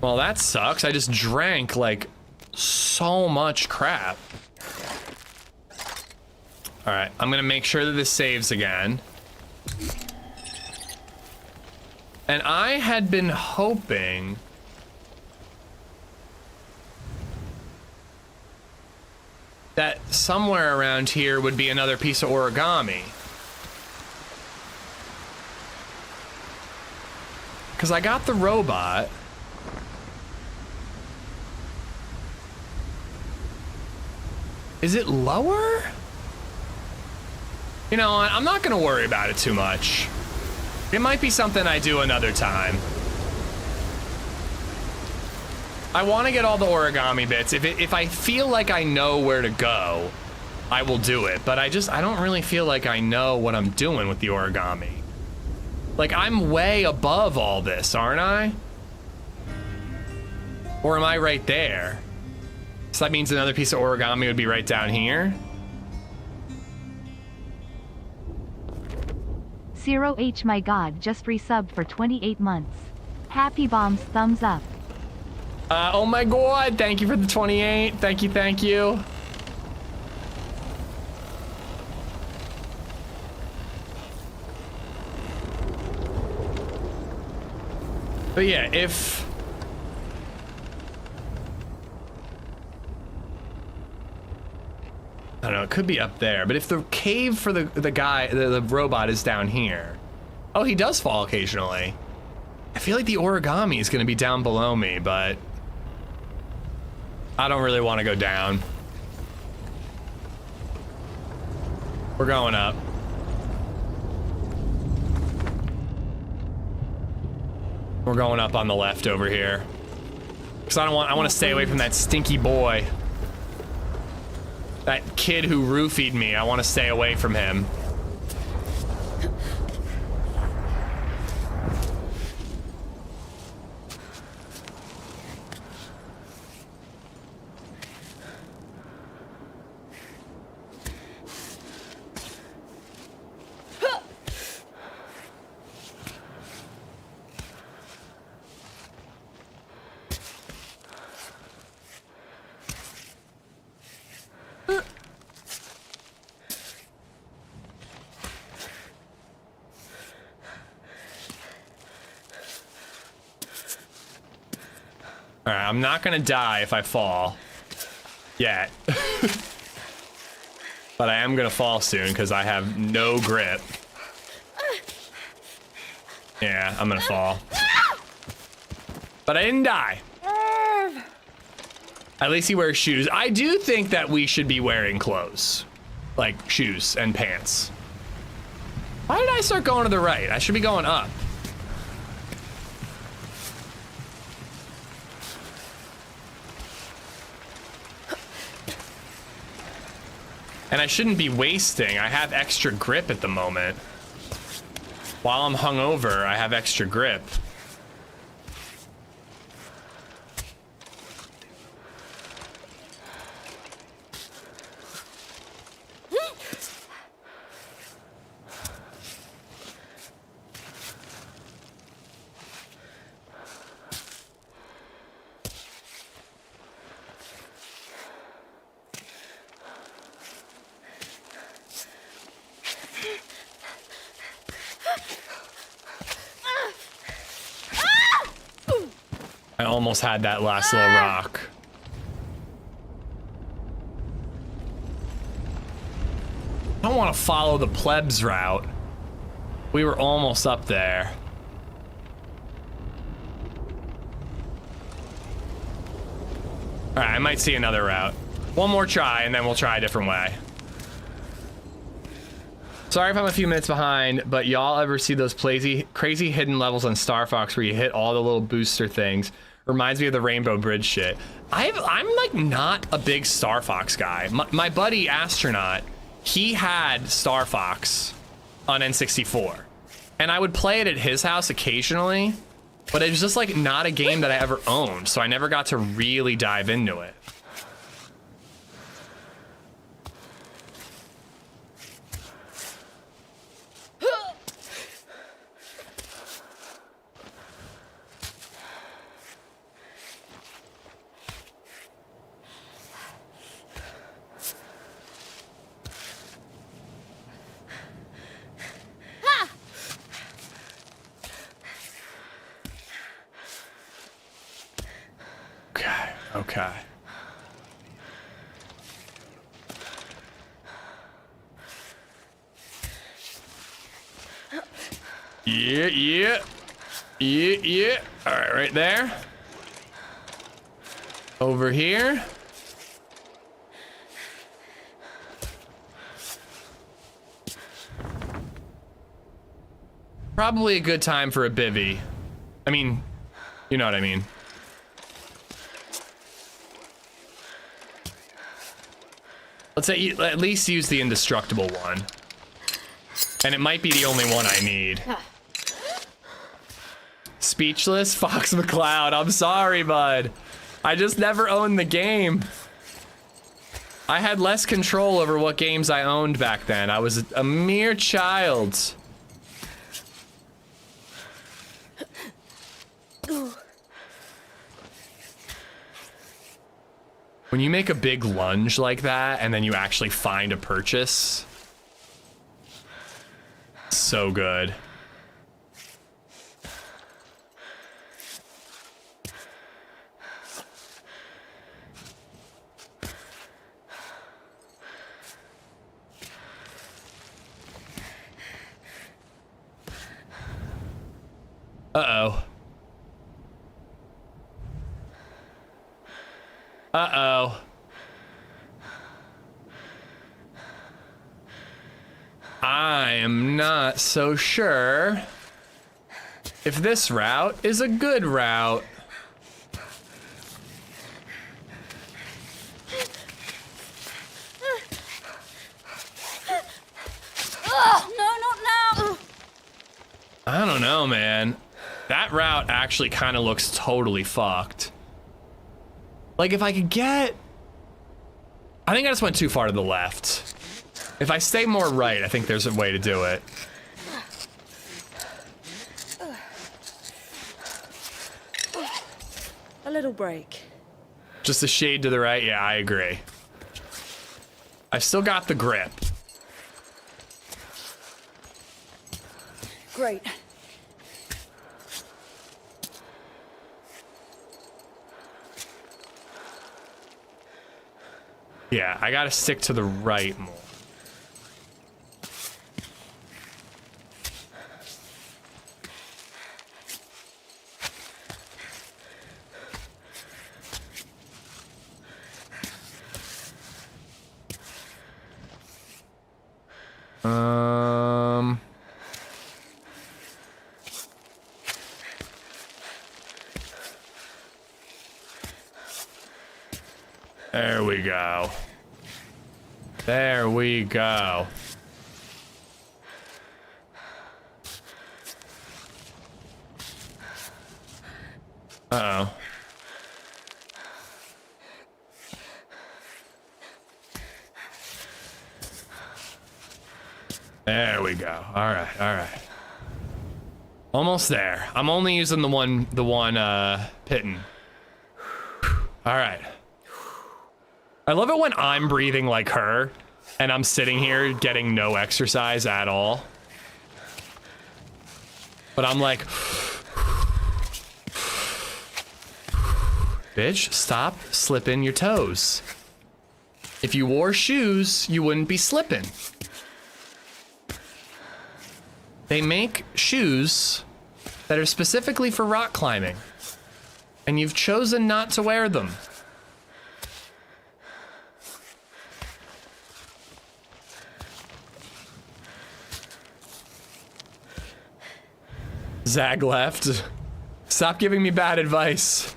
Speaker 2: Well, that sucks. I just drank like so much crap. All right, I'm gonna make sure that this saves again. And I had been hoping that somewhere around here would be another piece of origami. Because I got the robot. Is it lower? You know, I'm not gonna worry about it too much. It might be something I do another time. I want to get all the origami bits. If I feel like I know where to go, I will do it. But I don't really feel like I know what I'm doing with the origami. Like, I'm way above all this, aren't I? Or am I right there? So that means another piece of origami would be right down here.
Speaker 1: 0H my god just resubbed for 28 months. Happy bombs thumbs up.
Speaker 2: Oh my god, thank you for the 28. Thank you, thank you. But yeah, if... I don't know, it could be up there, but if the cave for the guy, the robot is down here. Oh, he does fall occasionally. I feel like the origami is gonna be down below me, but I don't really want to go down. We're going up. We're going up on the left over here. Because I want to stay away from that stinky boy. That kid who roofied me, I want to stay away from him. Alright, I'm not gonna die if I fall. Yet. But I am gonna fall soon because I have no grip. Yeah, I'm gonna fall. But I didn't die. At least he wears shoes. I do think that we should be wearing clothes. Like shoes and pants. Why did I start going to the right? I should be going up. And I shouldn't be wasting. I have extra grip at the moment. While I'm hungover, I have extra grip. I almost had that last little rock. I don't want to follow the plebs route. We were almost up there. All right, I might see another route. One more try, and then we'll try a different way. Sorry if I'm a few minutes behind, but y'all ever see those crazy hidden levels on Star Fox where you hit all the little booster things? Reminds me of the Rainbow Bridge shit. I'm like not a big Star Fox guy. My buddy Astronaut, he had Star Fox on N64. And I would play it at his house occasionally, but it was just like not a game that I ever owned, so I never got to really dive into it. Okay. Yeah. All right, right there. Over here. Probably a good time for a bivvy. I mean, you know what I mean. Let's say at least use the indestructible one. And it might be the only one I need. Speechless? Fox McCloud, I'm sorry, bud. I just never owned the game. I had less control over what games I owned back then. I was a mere child. When you make a big lunge like that and then you actually find a purchase, so good. Uh-oh. Uh-oh. I am not so sure if this route is a good route.
Speaker 7: Oh, no, not now!
Speaker 2: I don't know, man. That route actually kind of looks totally fucked. Like, if I could get... I think I just went too far to the left. If I stay more right, I think there's a way to do it.
Speaker 7: A little break.
Speaker 2: Just a shade to the right? Yeah, I agree. I've still got the grip.
Speaker 7: Great.
Speaker 2: Yeah, I gotta stick to the right more. There we go. There we go. Uh-oh. There we go. All right, all right. Almost there. I'm only using the one pitting. All right. I love it when I'm breathing like her and I'm sitting here getting no exercise at all. But I'm like, bitch, stop slipping your toes. If you wore shoes, you wouldn't be slipping. They make shoes that are specifically for rock climbing, and you've chosen not to wear them. Zag left. Stop giving me bad advice.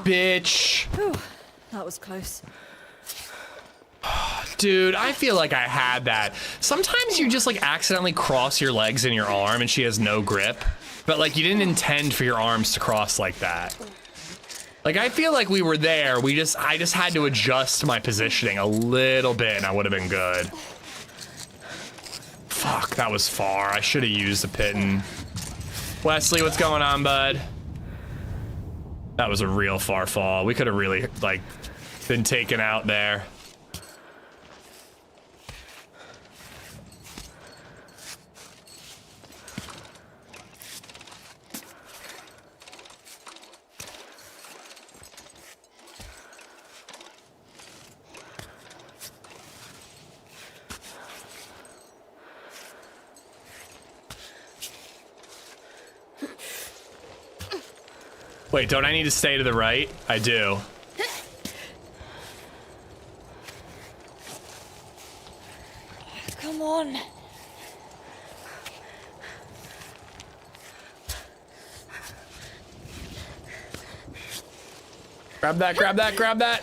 Speaker 2: Bitch.
Speaker 7: Whew, that was close.
Speaker 2: Dude, I feel like I had that. Sometimes you just like accidentally cross your legs in your arm and she has no grip. but like you didn't intend for your arms to cross like that. Like I feel like we were there. I just had to adjust my positioning a little bit and I would have been good. Fuck, that was far. I should have used a piton. Wesley, what's going on, bud? That was a real far fall. We could have really like been taken out there. Wait, don't I need to stay to the right? I do.
Speaker 7: Come on.
Speaker 2: Grab that, grab that, grab that.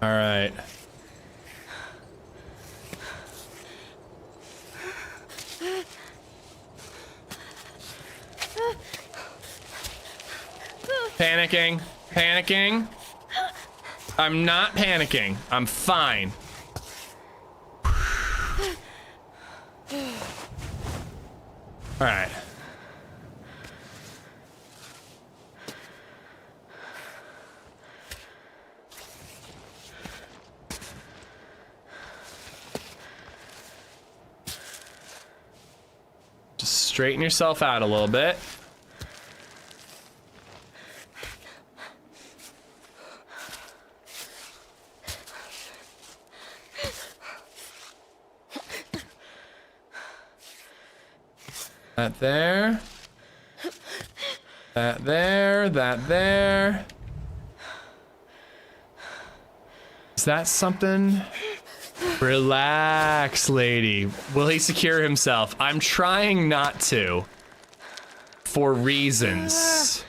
Speaker 2: All right. Panicking, panicking. I'm not panicking. I'm fine. All right. Straighten yourself out a little bit. That there. That there, that there. Is that something? Relax, lady. Will he secure himself? I'm trying not to. For reasons.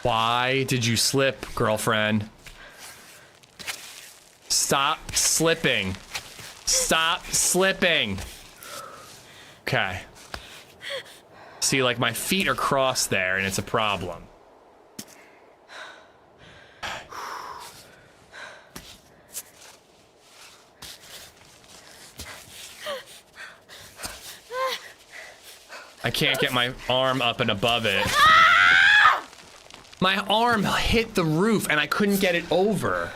Speaker 2: Why did you slip, girlfriend? Stop slipping. Stop slipping. Okay. See, like my feet are crossed there and it's a problem. I can't get my arm up and above it. My arm hit the roof and I couldn't get it over.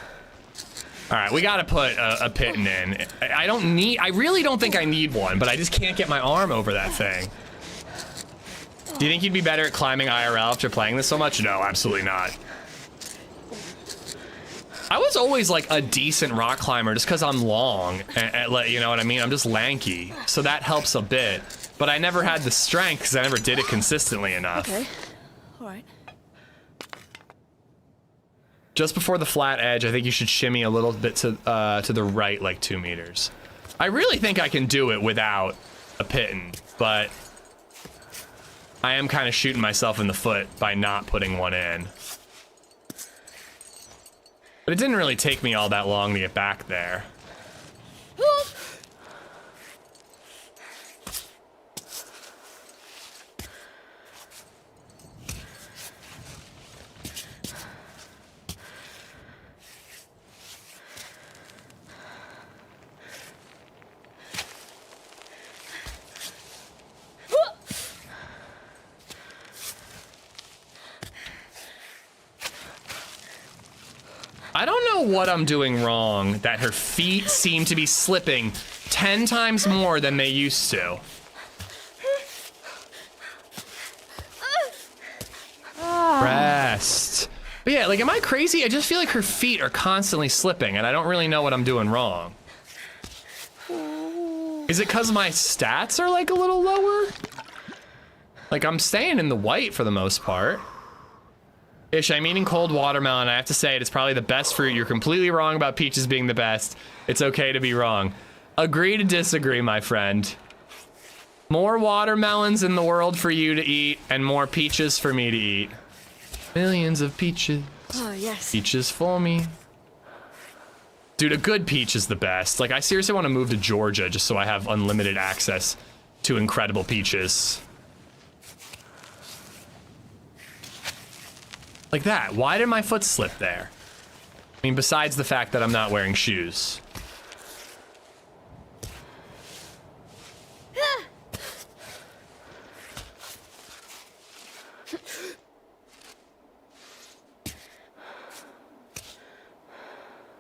Speaker 2: All right, we gotta put a piton in. I really don't think I need one, but I just can't get my arm over that thing. Do you think you'd be better at climbing IRL after playing this so much? No, absolutely not. I was always like a decent rock climber just because I'm long, and you know what I mean? I'm just lanky, so that helps a bit. But I never had the strength because I never did it consistently enough.
Speaker 7: Okay, all right.
Speaker 2: Just before the flat edge, I think you should shimmy a little bit to the right, like 2 meters. I really think I can do it without a piton, but I am kind of shooting myself in the foot by not putting one in. But it didn't really take me all that long to get back there. I don't know what I'm doing wrong, that her feet seem to be slipping 10 times more than they used to. Rest. But yeah, like, am I crazy? I just feel like her feet are constantly slipping and I don't really know what I'm doing wrong. Is it because my stats are like a little lower? Like, I'm staying in the white for the most part. Ish, I'm eating cold watermelon. I have to say, it's probably the best fruit. You're completely wrong about peaches being the best. It's okay to be wrong. Agree to disagree, my friend. More watermelons in the world for you to eat, and more peaches for me to eat. Millions of peaches.
Speaker 5: Oh, yes.
Speaker 2: Peaches for me. Dude, a good peach is the best. Like, I seriously want to move to Georgia just so I have unlimited access to incredible peaches. Like that. Why did my foot slip there? I mean, besides the fact that I'm not wearing shoes.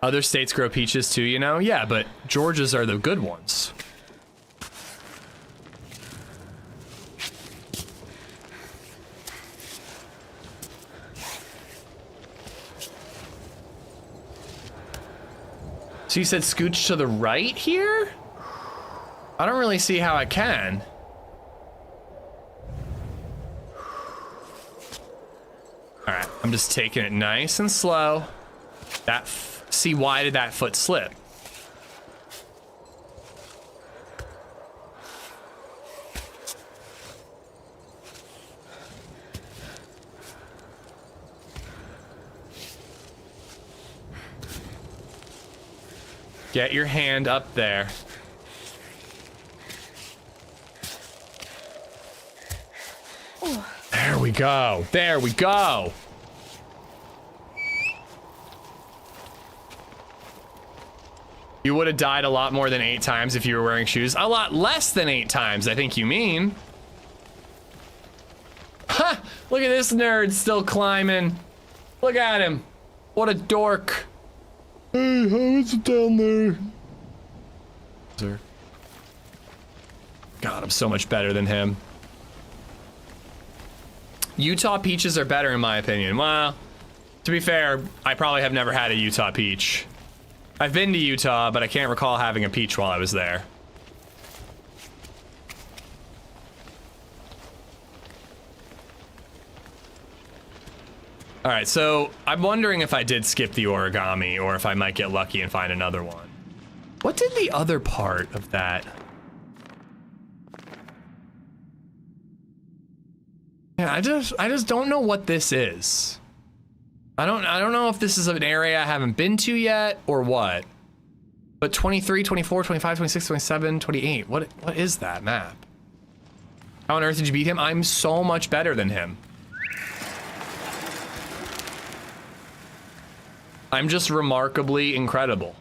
Speaker 2: Other states grow peaches too, you know? Yeah, but Georgia's are the good ones. So you said scooch to the right here? I don't really see how I can. All right, I'm just taking it nice and slow. See, why did that foot slip? Get your hand up there. There we go. There we go. You would have died a lot more than 8 times if you were wearing shoes. A lot less than 8 times, I think you mean. Ha! Look at this nerd still climbing. Look at him. What a dork. Hey, how is it down there? Sir. God, I'm so much better than him. Utah peaches are better in my opinion. Well, to be fair, I probably have never had a Utah peach. I've been to Utah, but I can't recall having a peach while I was there. All right, so I'm wondering if I did skip the origami or if I might get lucky and find another one. What did the other part of that? Yeah, I just don't know what this is. I don't know if this is an area I haven't been to yet or what. But 23, 24, 25, 26, 27, 28. What is that map? How on earth did you beat him? I'm so much better than him. I'm just remarkably incredible.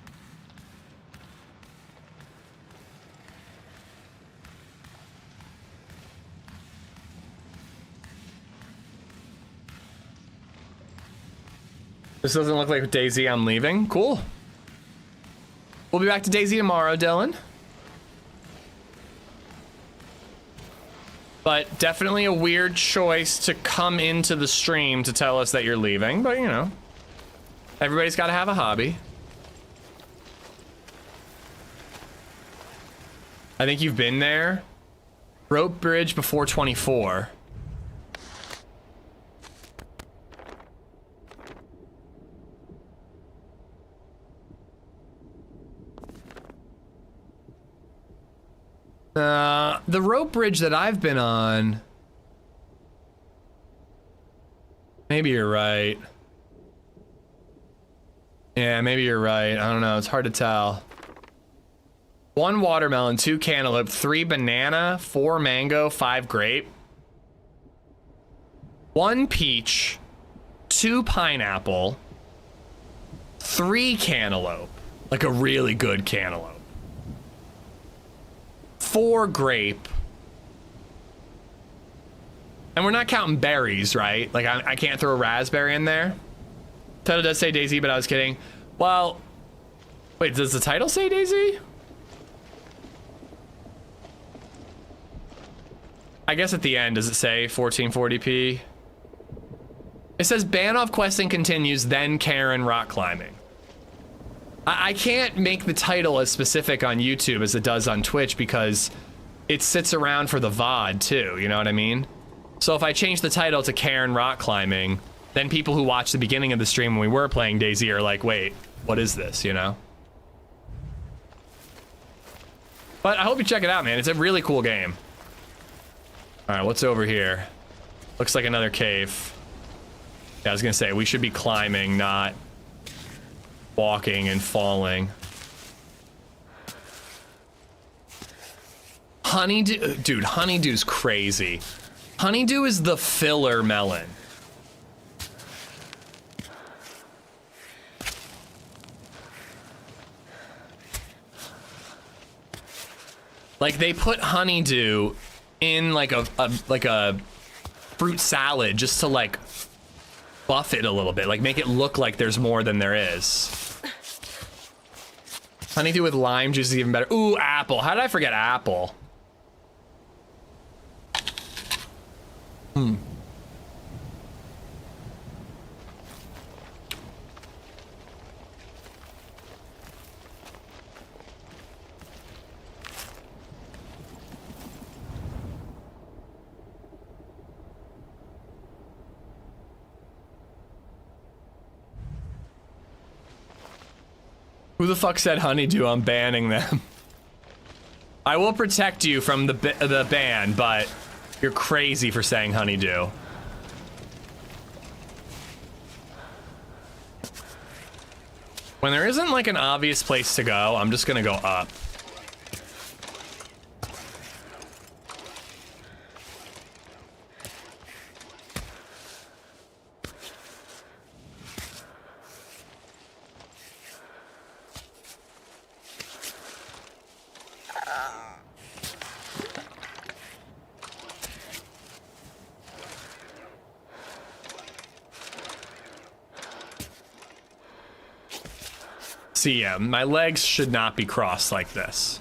Speaker 2: This doesn't look like DayZ I'm leaving. Cool. We'll be back to DayZ tomorrow, Dylan. But definitely a weird choice to come into the stream to tell us that you're leaving. But, you know, everybody's got to have a hobby. I think you've been there. Rope bridge before 24. The rope bridge that I've been on. Maybe you're right. Yeah, maybe you're right. I don't know. It's hard to tell. 1 watermelon, 2 cantaloupe, 3 banana, 4 mango, 5 grape. 1 peach, 2 pineapple, 3 cantaloupe. Like a really good cantaloupe. 4 grape. And we're not counting berries, right? Like, I can't throw a raspberry in there. Title does say DayZ, but I was kidding. Well, wait, does the title say DayZ? I guess at the end, does it say 1440p? It says Banov questing continues, then CAIRN rock climbing. I can't make the title as specific on YouTube as it does on Twitch because it sits around for the VOD too, you know what I mean? So if I change the title to CAIRN rock climbing, then people who watched the beginning of the stream when we were playing DayZ are like, wait, what is this, you know? But I hope you check it out, man. It's a really cool game. All right, what's over here? Looks like another cave. Yeah, I was gonna say, we should be climbing, not walking and falling. Honeydew, dude, Honeydew's crazy. Honeydew is the filler melon. Like, they put Honeydew in like a fruit salad just to like buff it a little bit, like make it look like there's more than there is. Honeydew with lime juice is even better. Ooh, apple. How did I forget apple? Who the fuck said Honeydew? I'm banning them. I will protect you from the ban, but you're crazy for saying Honeydew. When there isn't like an obvious place to go, I'm just gonna go up. See, yeah, my legs should not be crossed like this.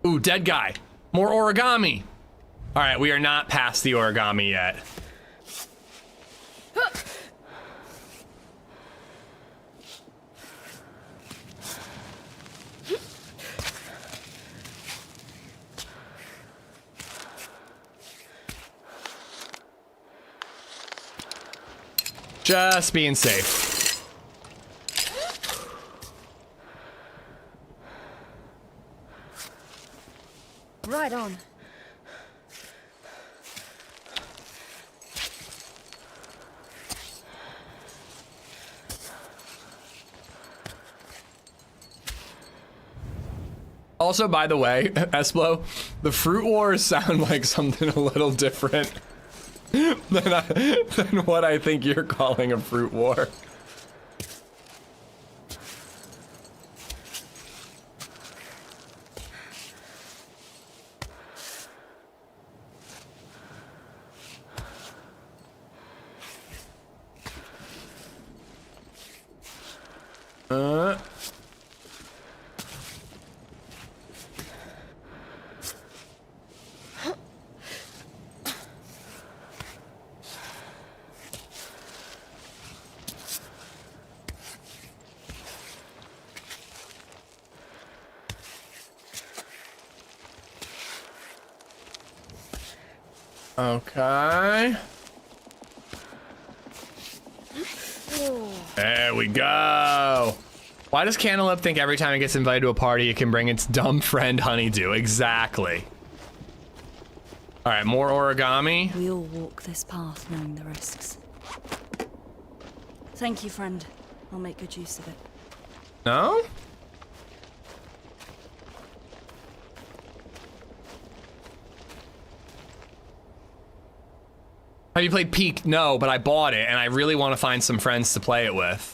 Speaker 2: Ooh, dead guy. More origami. All right, we are not past the origami yet. Just being safe.
Speaker 7: Right on.
Speaker 2: Also, by the way, Esplo, the fruit wars sound like something a little different than what I think you're calling a fruit war. Okay. There we go. Why does Cantaloupe think every time it gets invited to a party, it can bring its dumb friend Honeydew? Exactly. All right, more origami.
Speaker 5: We all walk this path knowing the risks. Thank you, friend. I'll make good use of it.
Speaker 2: No? Have you played Peak? No, but I bought it and I really want to find some friends to play it with.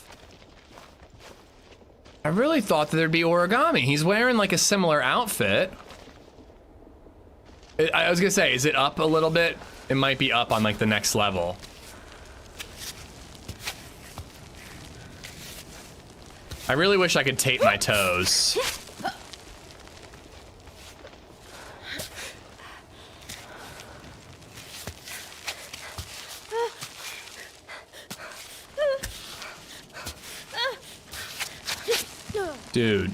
Speaker 2: I really thought that there'd be origami. He's wearing like a similar outfit. I was gonna say, is it up a little bit? It might be up on like the next level. I really wish I could tape my toes. Dude.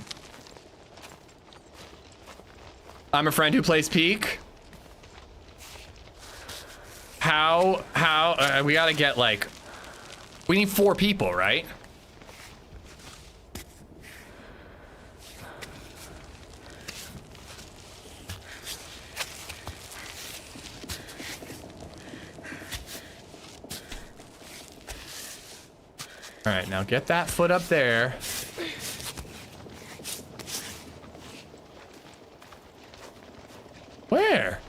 Speaker 2: I'm a friend who plays Peak. How, we gotta get like, we need 4 people, right? All right, now get that foot up there. Where?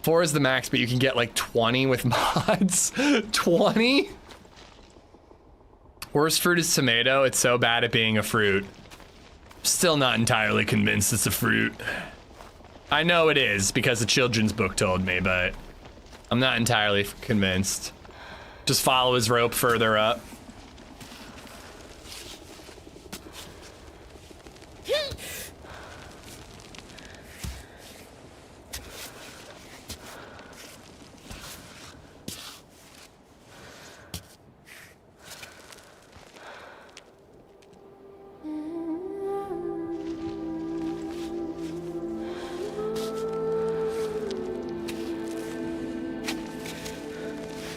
Speaker 2: 4 is the max, but you can get like 20 with mods. 20? Worst fruit is tomato. It's so bad at being a fruit. Still not entirely convinced it's a fruit. I know it is because a children's book told me, but I'm not entirely convinced. Just follow his rope further up.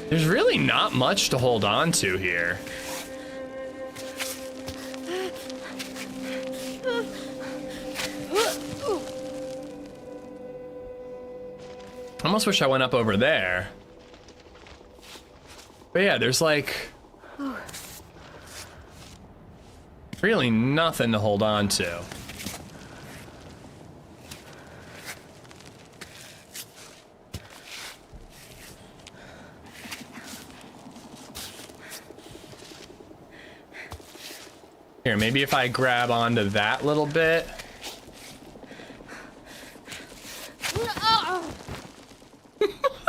Speaker 2: There's really not much to hold on to here. I almost wish I went up over there. But yeah, there's like really nothing to hold on to. Here, maybe if I grab onto that little bit.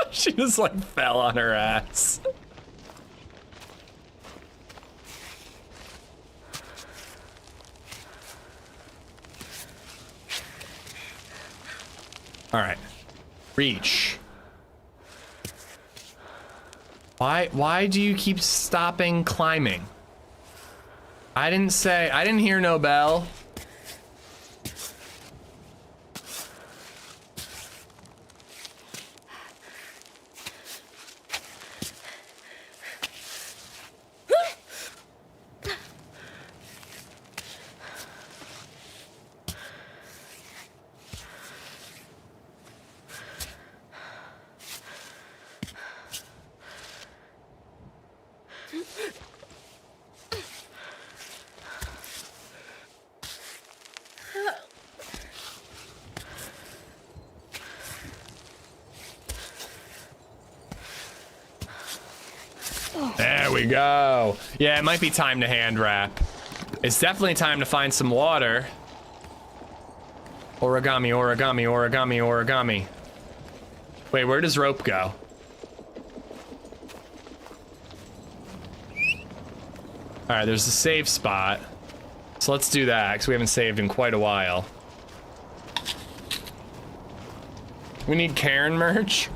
Speaker 2: She just like fell on her ass. All right, reach. Why do you keep stopping climbing? I didn't hear no bell. There we go. Yeah, it might be time to hand wrap. It's definitely time to find some water. Origami, origami, origami, origami. Wait, where does rope go? All right, there's a save spot. So let's do that, because we haven't saved in quite a while. We need CAIRN merch.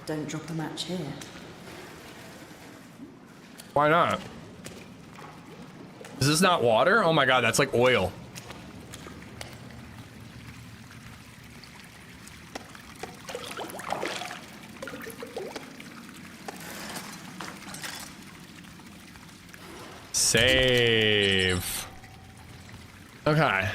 Speaker 10: Don't drop a match here.
Speaker 2: Why not? Is this not water? Oh my god, that's like oil. Save. Okay.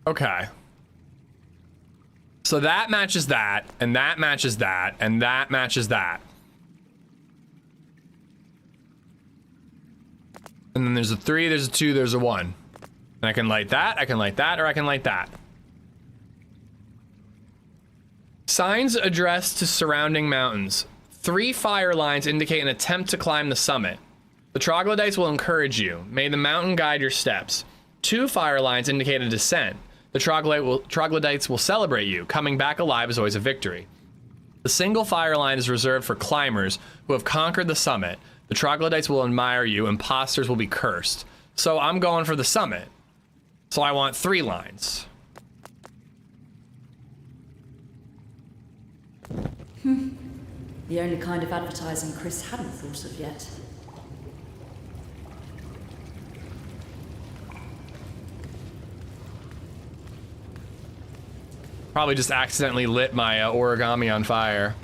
Speaker 2: Okay. So that matches that, and that matches that, and that matches that. And then there's a 3, there's a 2, there's a 1. And I can light that, or I can light that. Signs addressed to surrounding mountains. 3 fire lines indicate an attempt to climb the summit. The troglodytes will encourage you. May the mountain guide your steps. 2 fire lines indicate a descent. The troglodytes will celebrate you. Coming back alive is always a victory. The single fire line is reserved for climbers who have conquered the summit. The troglodytes will admire you. Imposters will be cursed. So I'm going for the summit. So I want 3 lines.
Speaker 5: The only kind of advertising Chris hadn't thought of yet.
Speaker 2: Probably just accidentally lit my origami on fire.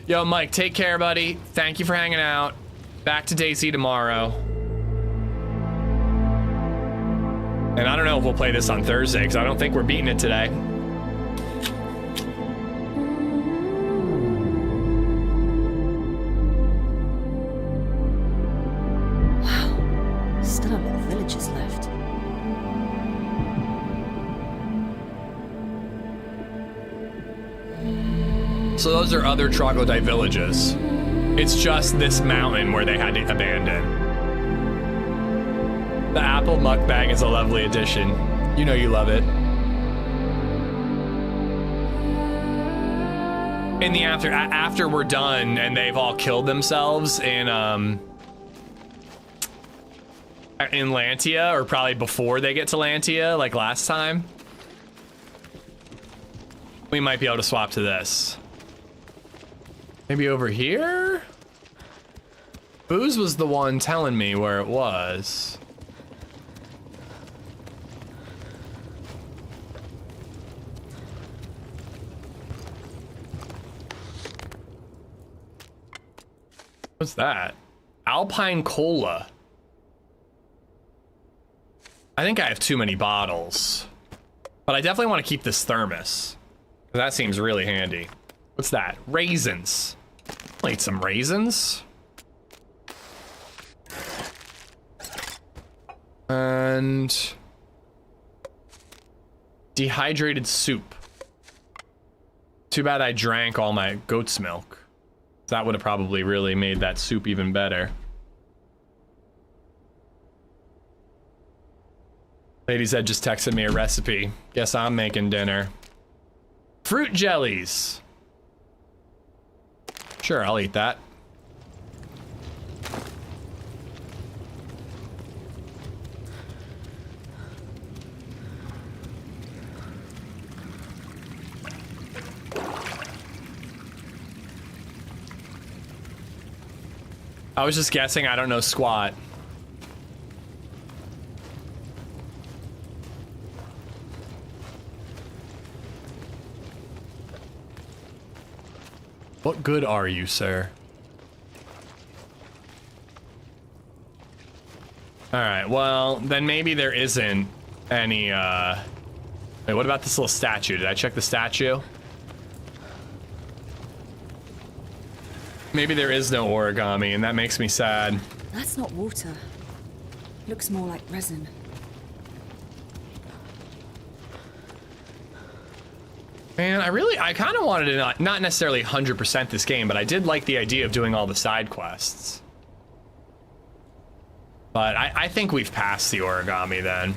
Speaker 2: Yo, Mike, take care, buddy. Thank you for hanging out. Back to DayZ tomorrow. And I don't know if we'll play this on Thursday, because I don't think we're beating it today.
Speaker 5: Wow. Still have more villagers left.
Speaker 2: So those are other troglodyte villages. It's just this mountain where they had to abandon. The apple mukbang is a lovely addition. You know you love it. In the after we're done and they've all killed themselves in Lantia, or probably before they get to Lantia, like last time, we might be able to swap to this. Maybe over here? Booze was the one telling me where it was. What's that? Alpine Cola. I think I have too many bottles. But I definitely want to keep this thermos. That seems really handy. What's that? Raisins. I'll eat some raisins. And dehydrated soup. Too bad I drank all my goat's milk. That would have probably really made that soup even better. LadyZed just texted me a recipe. Guess I'm making dinner. Fruit jellies. Sure, I'll eat that. I was just guessing, I don't know squat. What good are you, sir? Alright, well, then maybe there isn't any, Wait, what about this little statue? Did I check the statue? Maybe there is no origami, and that makes me sad.
Speaker 5: That's not water. Looks more like resin.
Speaker 2: Man, I kind of wanted to not necessarily 100% this game, but I did like the idea of doing all the side quests. But I think we've passed the origami then.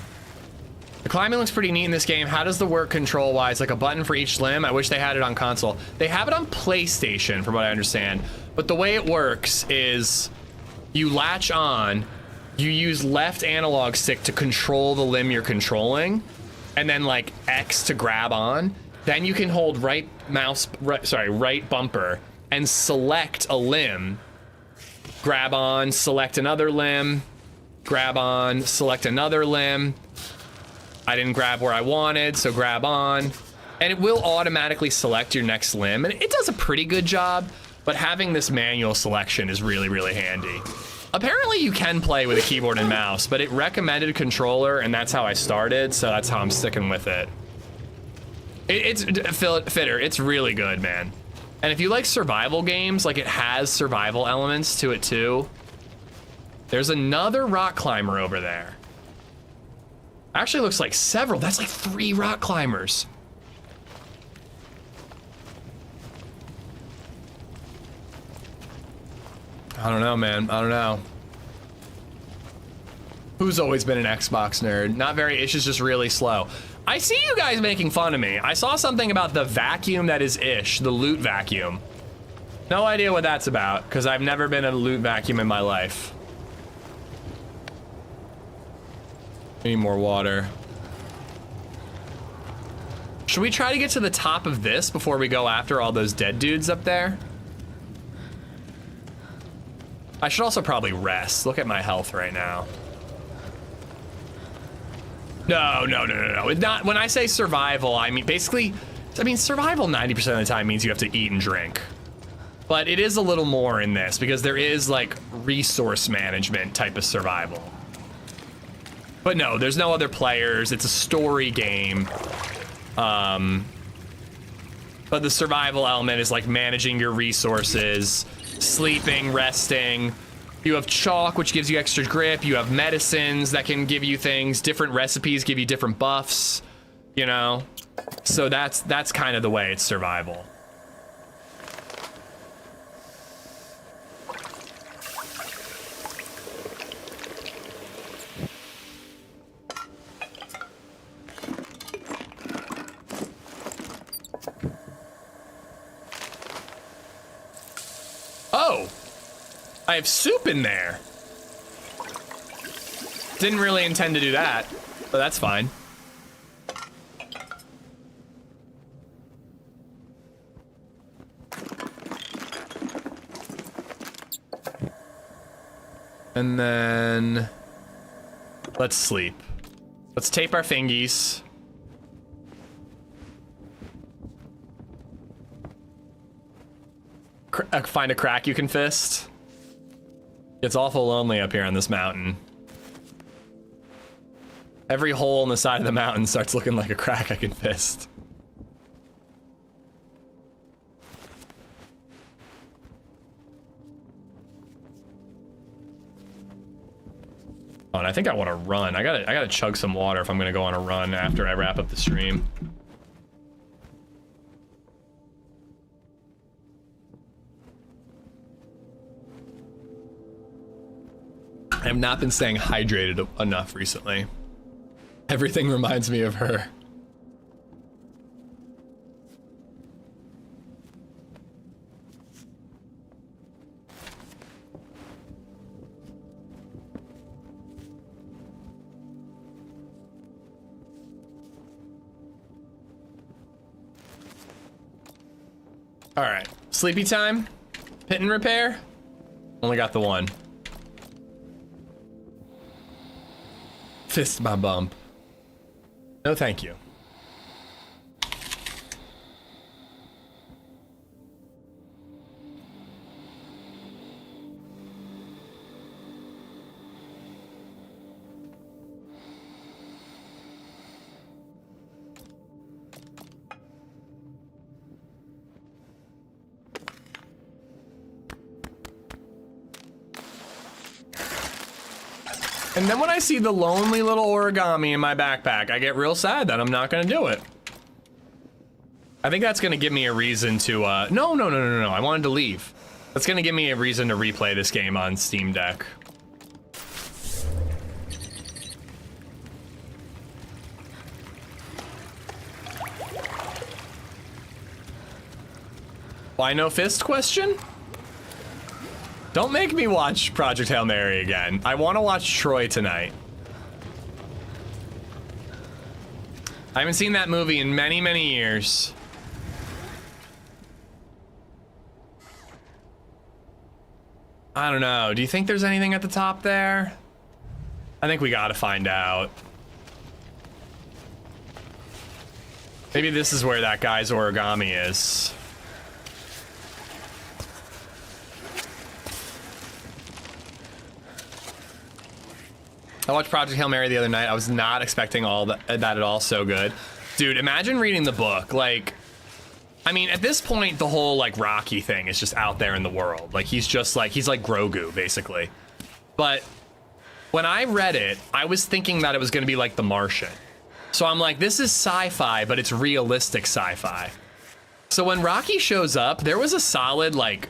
Speaker 2: The climbing looks pretty neat in this game. How does the work control-wise? Like a button for each limb? I wish they had it on console. They have it on PlayStation, from what I understand. But the way it works is you latch on, you use left analog stick to control the limb you're controlling, and then like X to grab on. Then you can hold right bumper and select a limb. Grab on, select another limb. Grab on, select another limb. I didn't grab where I wanted, so grab on. And it will automatically select your next limb. And it does a pretty good job, but having this manual selection is really, really handy. Apparently you can play with a keyboard and mouse, but it recommended a controller, and that's how I started, so that's how I'm sticking with it. It's Fitter, it's really good, man. And if you like survival games, like it has survival elements to it too. There's another rock climber over there. Actually looks like several. That's like 3 rock climbers. I don't know, man. I don't know. Who's always been an Xbox nerd? Not very, Ish is just really slow. I see you guys making fun of me. I saw something about the vacuum that is Ish, the loot vacuum. No idea what that's about, because I've never been in a loot vacuum in my life. Need more water. Should we try to get to the top of this before we go after all those dead dudes up there? I should also probably rest. Look at my health right now. No. It's not, when I say survival, I mean, basically, survival 90% of the time means you have to eat and drink. But it is a little more in this because there is like resource management type of survival. But no, there's no other players. It's a story game. But the survival element is like managing your resources, sleeping, resting. You have chalk, which gives you extra grip. You have medicines that can give you things. Different recipes give you different buffs, you know? So that's kind of the way it's survival. Oh, I have soup in there. Didn't really intend to do that, but that's fine. And then let's sleep. Let's tape our fingies. Find a crack you can fist. It's awful lonely up here on this mountain. Every hole in the side of the mountain starts looking like a crack I can fist. Oh, and I think I want to run. I gotta chug some water if I'm gonna go on a run after I wrap up the stream. I have not been staying hydrated enough recently. Everything reminds me of her. All right, sleepy time, pit and repair. Only got the one. Fist my bump. No, thank you. And then when I see the lonely little origami in my backpack, I get real sad that I'm not gonna do it. I think that's gonna give me a reason to, no, I wanted to leave. That's gonna give me a reason to replay this game on Steam Deck. Why no fist question? Don't make me watch Project Hail Mary again. I want to watch Troy tonight. I haven't seen that movie in many, many years. I don't know. Do you think there's anything at the top there? I think we gotta find out. Maybe this is where that guy's origami is. I watched Project Hail Mary the other night. I was not expecting all that at all. So good. Dude, imagine reading the book. Like, I mean, at this point, the whole, like, Rocky thing is just out there in the world. Like, he's like Grogu, basically. But when I read it, I was thinking that it was going to be like The Martian. So I'm like, this is sci-fi, but it's realistic sci-fi. So when Rocky shows up, there was a solid, like,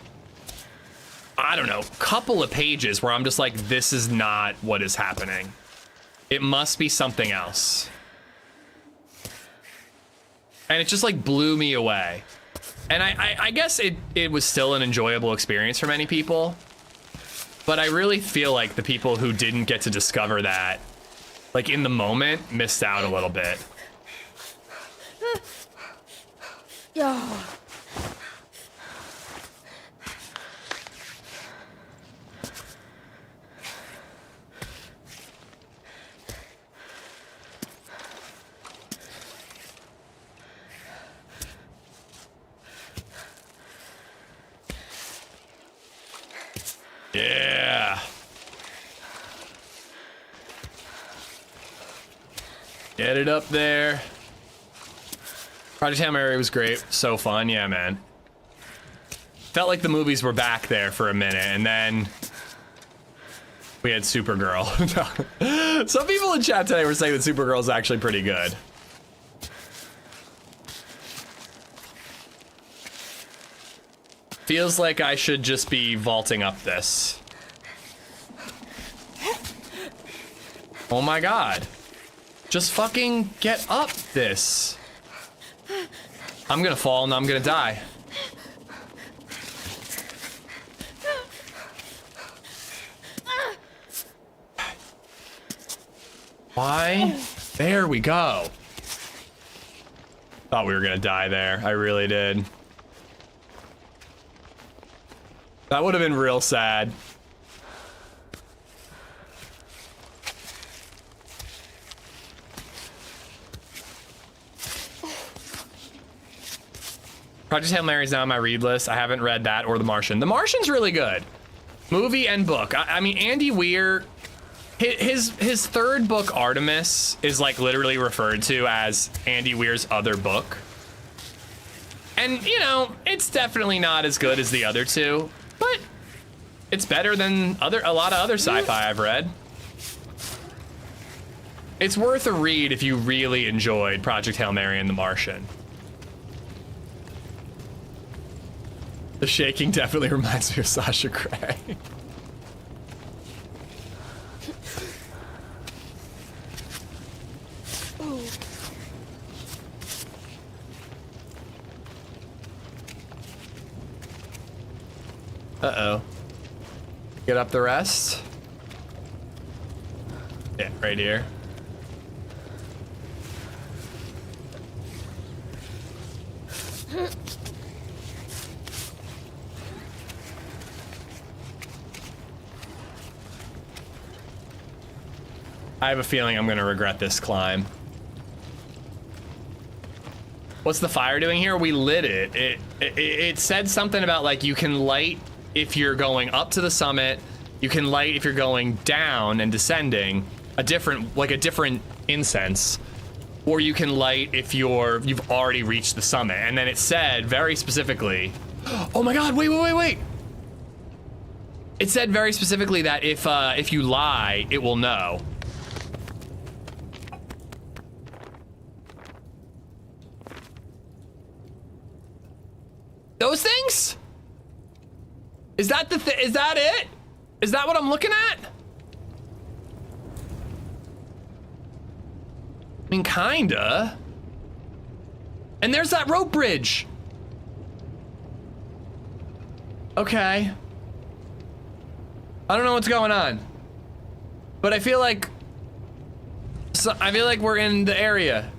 Speaker 2: I don't know, couple of pages where I'm just like, this is not what is happening. It must be something else. And it just like blew me away. And I guess it was still an enjoyable experience for many people. But I really feel like the people who didn't get to discover that, like in the moment, missed out a little bit.
Speaker 7: Yeah.
Speaker 2: Yeah. Get it up there. Project Hail Mary was great. So fun. Yeah, man. Felt like the movies were back there for a minute, and then we had Supergirl. Some people in chat today were saying that Supergirl is actually pretty good. Feels like I should just be vaulting up this. Oh my god. Just fucking get up this. I'm gonna fall and I'm gonna die. Why? There we go. Thought we were gonna die there. I really did. That would have been real sad. Project Hail Mary is now on my read list. I haven't read that or The Martian. The Martian's really good. Movie and book. I mean, Andy Weir, his third book, Artemis, is like literally referred to as Andy Weir's other book. And, you know, it's definitely not as good as the other two, but it's better than a lot of other sci-fi I've read. It's worth a read if you really enjoyed Project Hail Mary and The Martian. The shaking definitely reminds me of Sasha Grey. Uh-oh. Get up the rest. Yeah, right here. I have a feeling I'm gonna regret this climb. What's the fire doing here? We lit it. It said something about like you can light if you're going up to the summit, you can light if you're going down and descending, a different incense, or you can light if you've already reached the summit. And then it said very specifically, oh my god, wait. It said very specifically that if you lie, it will know. Those things? Is that is that it? Is that what I'm looking at? I mean, kinda. And there's that rope bridge. Okay. I don't know what's going on, but I feel like we're in the area.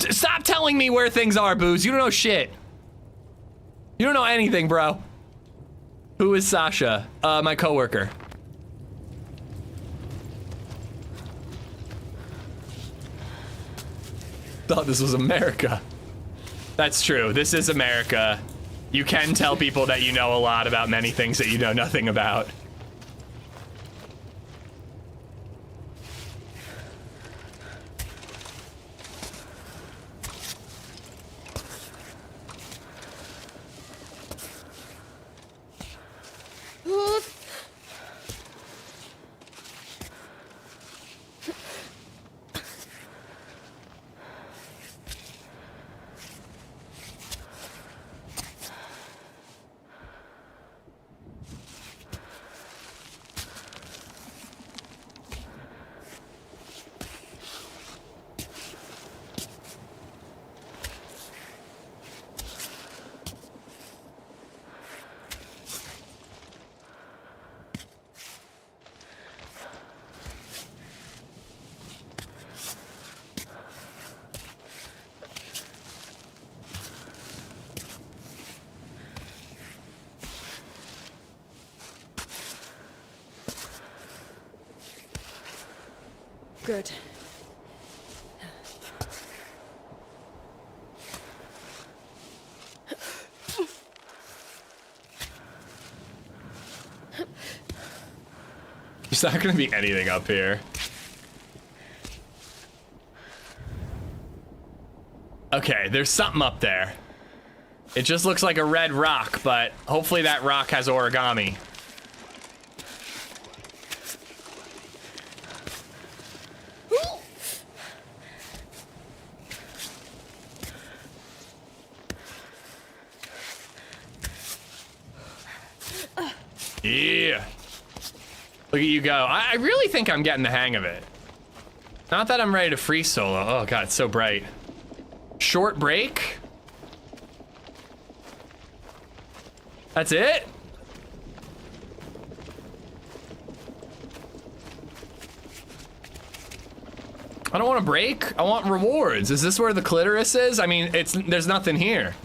Speaker 2: Stop telling me where things are, Booze. You don't know shit. You don't know anything, bro. Who is Sasha? My coworker. Thought this was America. That's true. This is America. You can tell people that you know a lot about many things that you know nothing about.
Speaker 7: Good.
Speaker 2: There's not gonna be anything up here. Okay, there's something up there. It just looks like a red rock, but hopefully that rock has origami. Yeah. Look at you go. I really think I'm getting the hang of it. Not that I'm ready to free solo. Oh god, it's so bright. Short break? That's it? I don't want to break. I want rewards. Is this where the clitoris is? I mean, there's nothing here.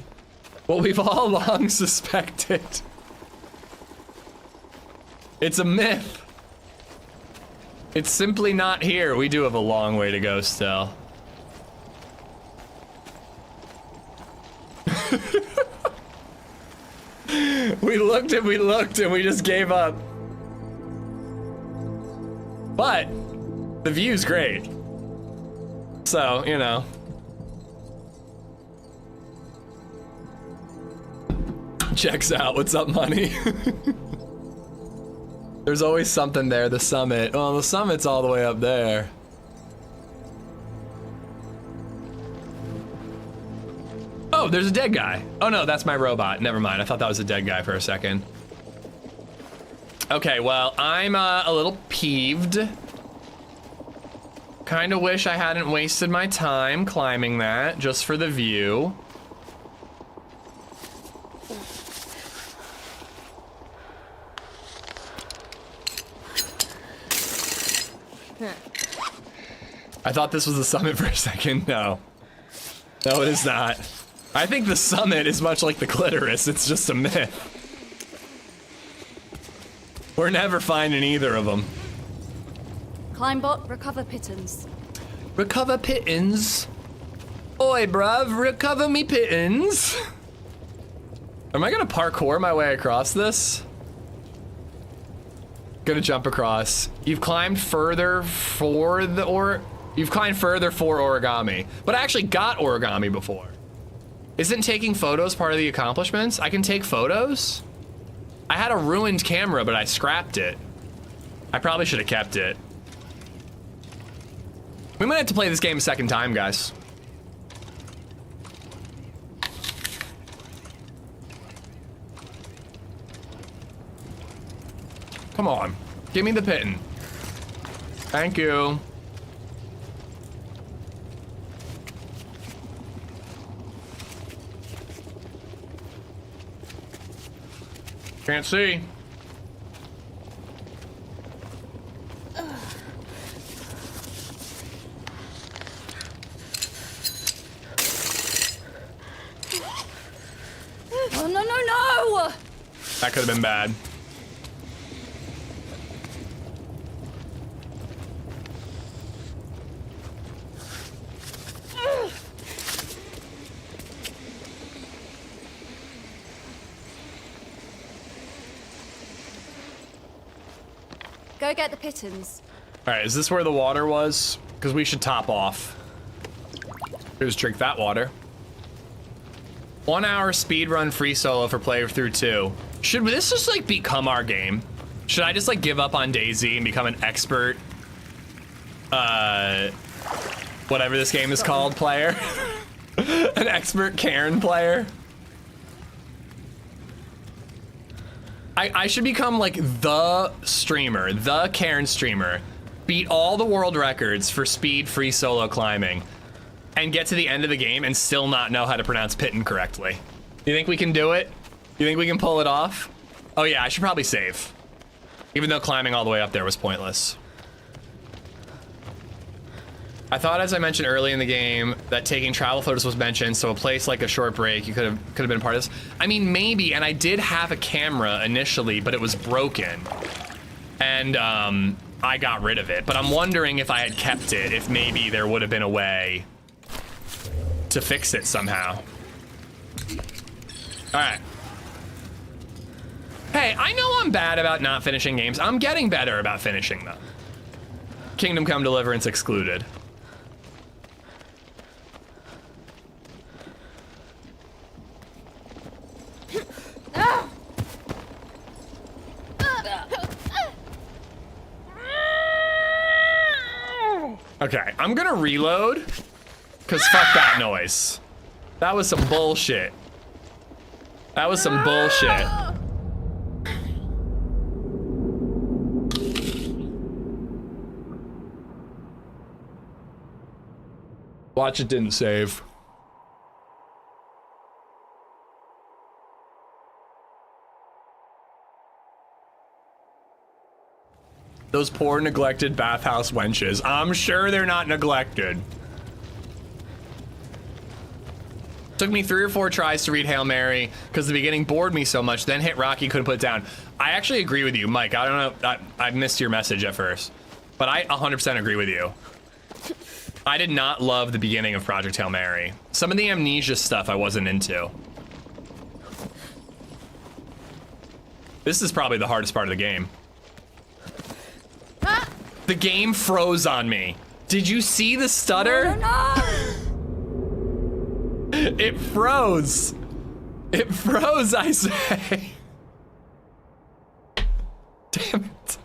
Speaker 2: What we've all long suspected. It's a myth. It's simply not here. We do have a long way to go still. We looked and we just gave up. But the view's great. So, you know. Checks out. What's up, money? There's always something there, the summit. Oh, the summit's all the way up there. Oh, there's a dead guy. Oh no, that's my robot. Never mind, I thought that was a dead guy for a second. Okay, well, I'm a little peeved. Kinda wish I hadn't wasted my time climbing that just for the view. I thought this was the summit for a second. No. No, it is not. I think the summit is much like the clitoris. It's just a myth. We're never finding either of them.
Speaker 5: Climbot, recover pittance.
Speaker 2: Recover pittance? Oi, bruv, recover me pittance. Am I gonna parkour my way across this? Gonna jump across. You've climbed further for You've climbed further for origami. But I actually got origami before. Isn't taking photos part of the accomplishments? I can take photos? I had a ruined camera, but I scrapped it. I probably should have kept it. We might have to play this game a second time, guys. Come on, give me the pitten. Thank you. Can't see.
Speaker 7: Oh, no, no, no!
Speaker 2: That could have been bad.
Speaker 5: Go get the pittance.
Speaker 2: All right, is this where the water was? Because we should top off. Just drink that water. 1 hour speedrun free solo for playthrough 2. Should this just like become our game? Should I just like give up on DayZ and become an expert, whatever this game is called, player? An expert CAIRN player? I should become like the streamer, the CAIRN streamer, beat all the world records for speed free solo climbing, and get to the end of the game and still not know how to pronounce Pitten correctly. You think we can do it? You think we can pull it off? Oh yeah, I should probably save. Even though climbing all the way up there was pointless. I thought, as I mentioned early in the game, that taking travel photos was mentioned, so a place like a short break, you could have been part of this. I mean, maybe, and I did have a camera initially, but it was broken. And I got rid of it, but I'm wondering if I had kept it, if maybe there would have been a way to fix it somehow. All right. Hey, I know I'm bad about not finishing games. I'm getting better about finishing them. Kingdom Come Deliverance excluded. Okay, I'm gonna reload, cause fuck that noise. That was some bullshit. That was some bullshit. Watch, it didn't save. Those poor neglected bathhouse wenches. I'm sure they're not neglected. Took me 3 or 4 tries to read Hail Mary because the beginning bored me so much, then hit Rocky, couldn't put it down. I actually agree with you, Mike. I don't know, I missed your message at first, but I 100% agree with you. I did not love the beginning of Project Hail Mary. Some of the amnesia stuff I wasn't into. This is probably the hardest part of the game. The game froze on me. Did you see the stutter?
Speaker 7: No!
Speaker 2: It froze. It froze, I say. Damn it.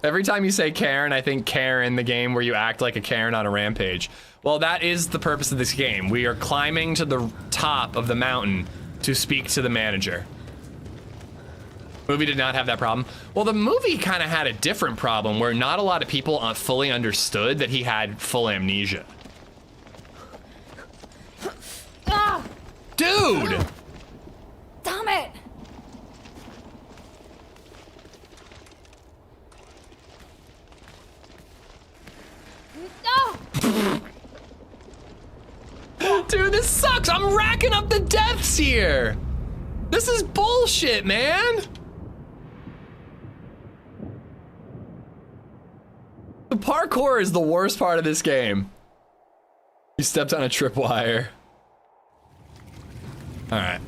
Speaker 2: Every time you say CAIRN, I think CAIRN, the game where you act like a CAIRN on a rampage. Well, that is the purpose of this game. We are climbing to the top of the mountain to speak to the manager. Movie did not have that problem. Well, the movie kind of had a different problem where not a lot of people fully understood that he had full amnesia.
Speaker 7: Ah!
Speaker 2: Dude!
Speaker 7: Damn it! No!
Speaker 2: Dude, this sucks. I'm racking up the deaths here. This is bullshit, man. The parkour is the worst part of this game. You stepped on a tripwire. All right.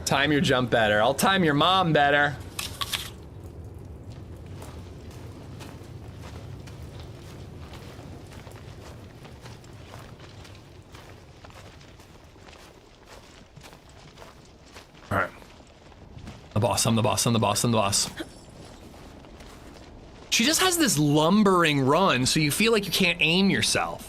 Speaker 2: Time your jump better. I'll time your mom better. All right. The boss, I'm the boss, I'm the boss, I'm the boss. She just has this lumbering run, so you feel like you can't aim yourself.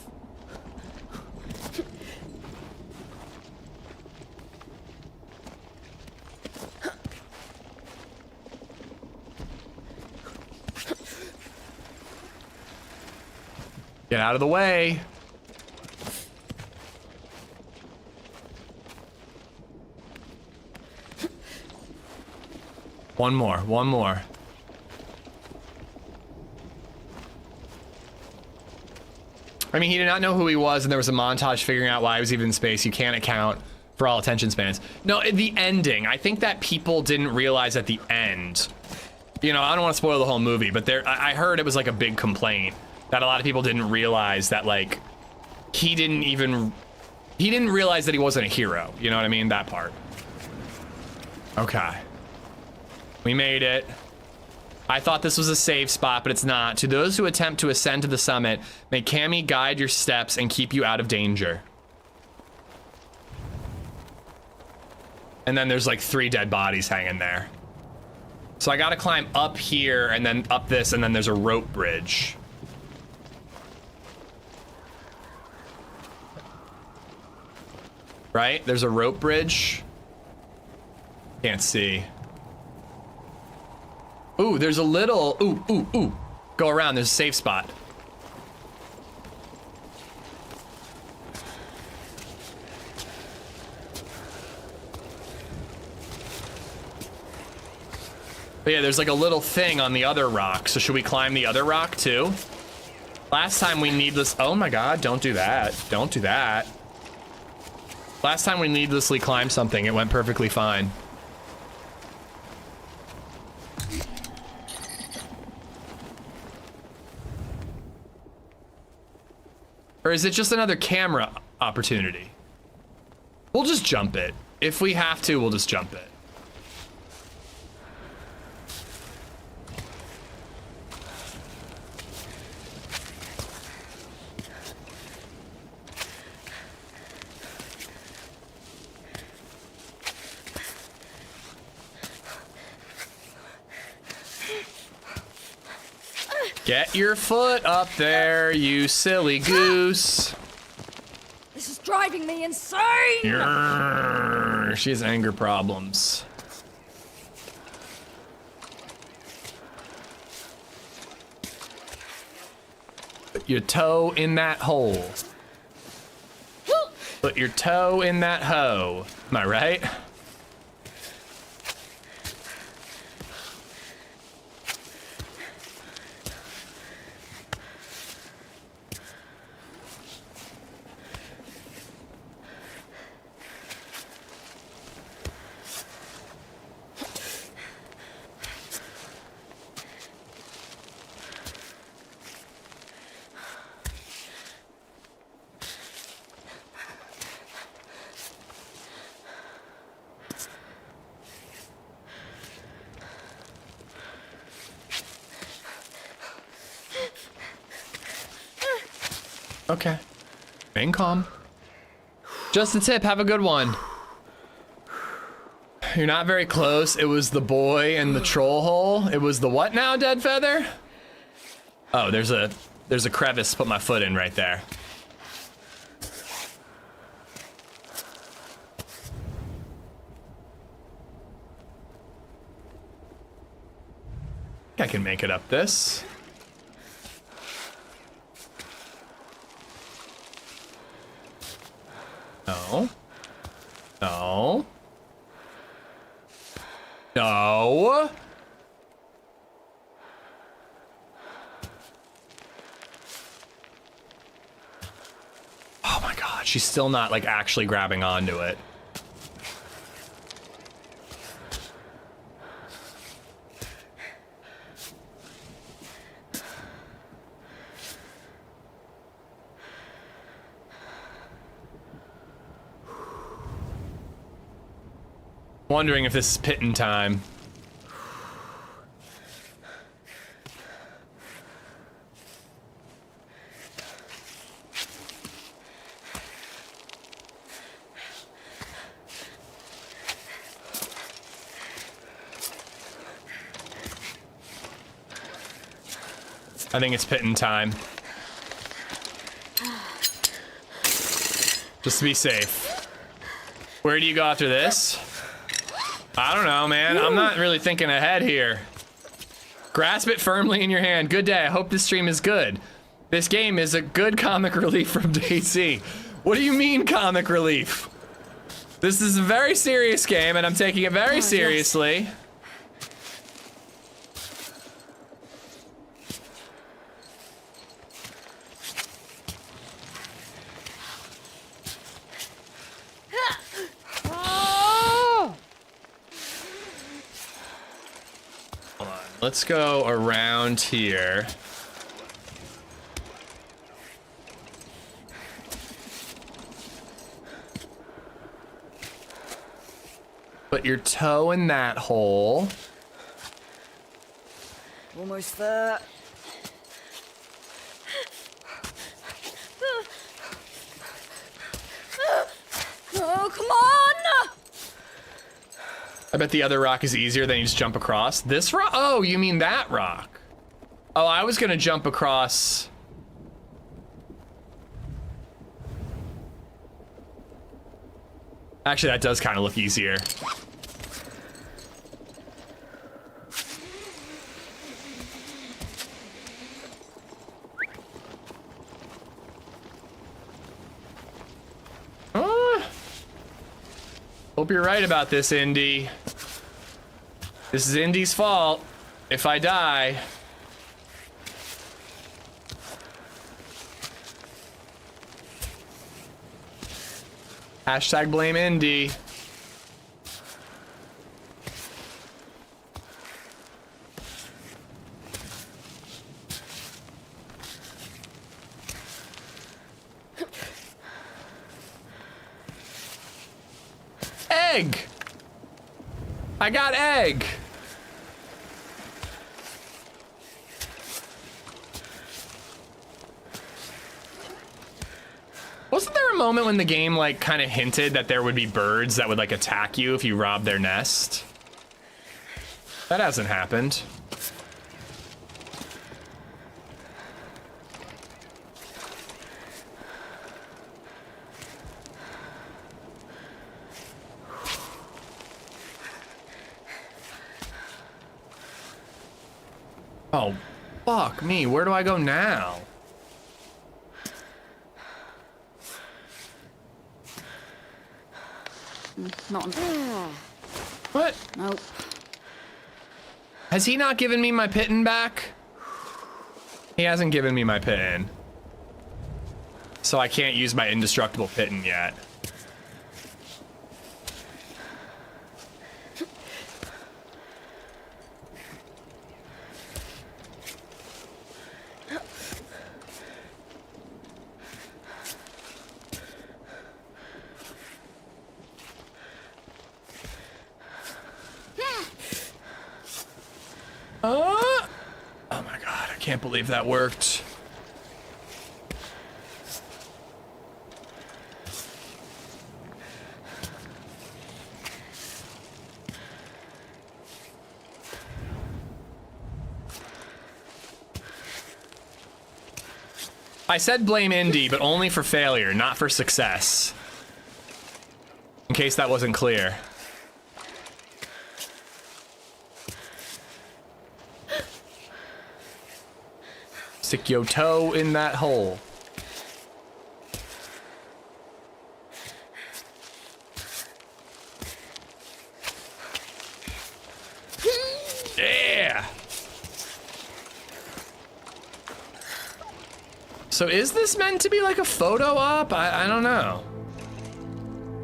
Speaker 2: Get out of the way. One more, one more. I mean, he did not know who he was, and there was a montage figuring out why he was even in space. You can't account for all attention spans. No, the ending. I think that people didn't realize at the end. You know, I don't want to spoil the whole movie, but I heard it was like a big complaint that a lot of people didn't realize that, like, he didn't realize that he wasn't a hero. You know what I mean? That part. Okay. We made it. I thought this was a safe spot, but it's not. To those who attempt to ascend to the summit, may Cammy guide your steps and keep you out of danger. And then there's like 3 dead bodies hanging there. So I gotta climb up here and then up this, and then there's a rope bridge. Right? There's a rope bridge. Can't see. Ooh, there's a little, ooh. Go around, there's a safe spot. But yeah, there's like a little thing on the other rock. So should we climb the other rock too? Last time we needless, oh my God, don't do that. Don't do that. Last time we needlessly climbed something, it went perfectly fine. Or is it just another camera opportunity? We'll just jump it. If we have to, we'll just jump it. Get your foot up there, you silly goose.
Speaker 7: This is driving me insane!
Speaker 2: She has anger problems. Put your toe in that hole. Put your toe in that hoe. Am I right? Okay. Remain calm. Just a tip, have a good one. You're not very close. It was the boy in the troll hole. It was the what now, Dead Feather? Oh, there's a crevice to put my foot in right there. I can make it up this. No. No. No. Oh my God, she's still not like actually grabbing onto it. Wondering if this is pitting time. I think it's pitting time. Just to be safe. Where do you go after this? I don't know, man. I'm not really thinking ahead here. Grasp it firmly in your hand. Good day. I hope this stream is good. This game is a good comic relief from DayZ. What do you mean comic relief? This is a very serious game and I'm taking it very seriously. Let's go around here. Put your toe in that hole.
Speaker 7: Almost there. Oh, come on!
Speaker 2: I bet the other rock is easier than you just jump across. This rock? Oh, you mean that rock? Oh, I was gonna jump across. Actually, that does kind of look easier. Hope you're right about this, Indy. This is Indy's fault if I die. Hashtag blame Indy. Egg! I got egg! Wasn't there a moment when the game like kind of hinted that there would be birds that would like attack you if you robbed their nest? That hasn't happened. Oh, fuck me. Where do I go now?
Speaker 5: Not on.
Speaker 2: What?
Speaker 5: Nope.
Speaker 2: Has he not given me my pitten back? He hasn't given me my pitten. So I can't use my indestructible pitten yet. Oh my god, I can't believe that worked. I said blame Indy, but only for failure, not for success. In case that wasn't clear. Stick your toe in that hole. Yeah! So is this meant to be like a photo op? I don't know.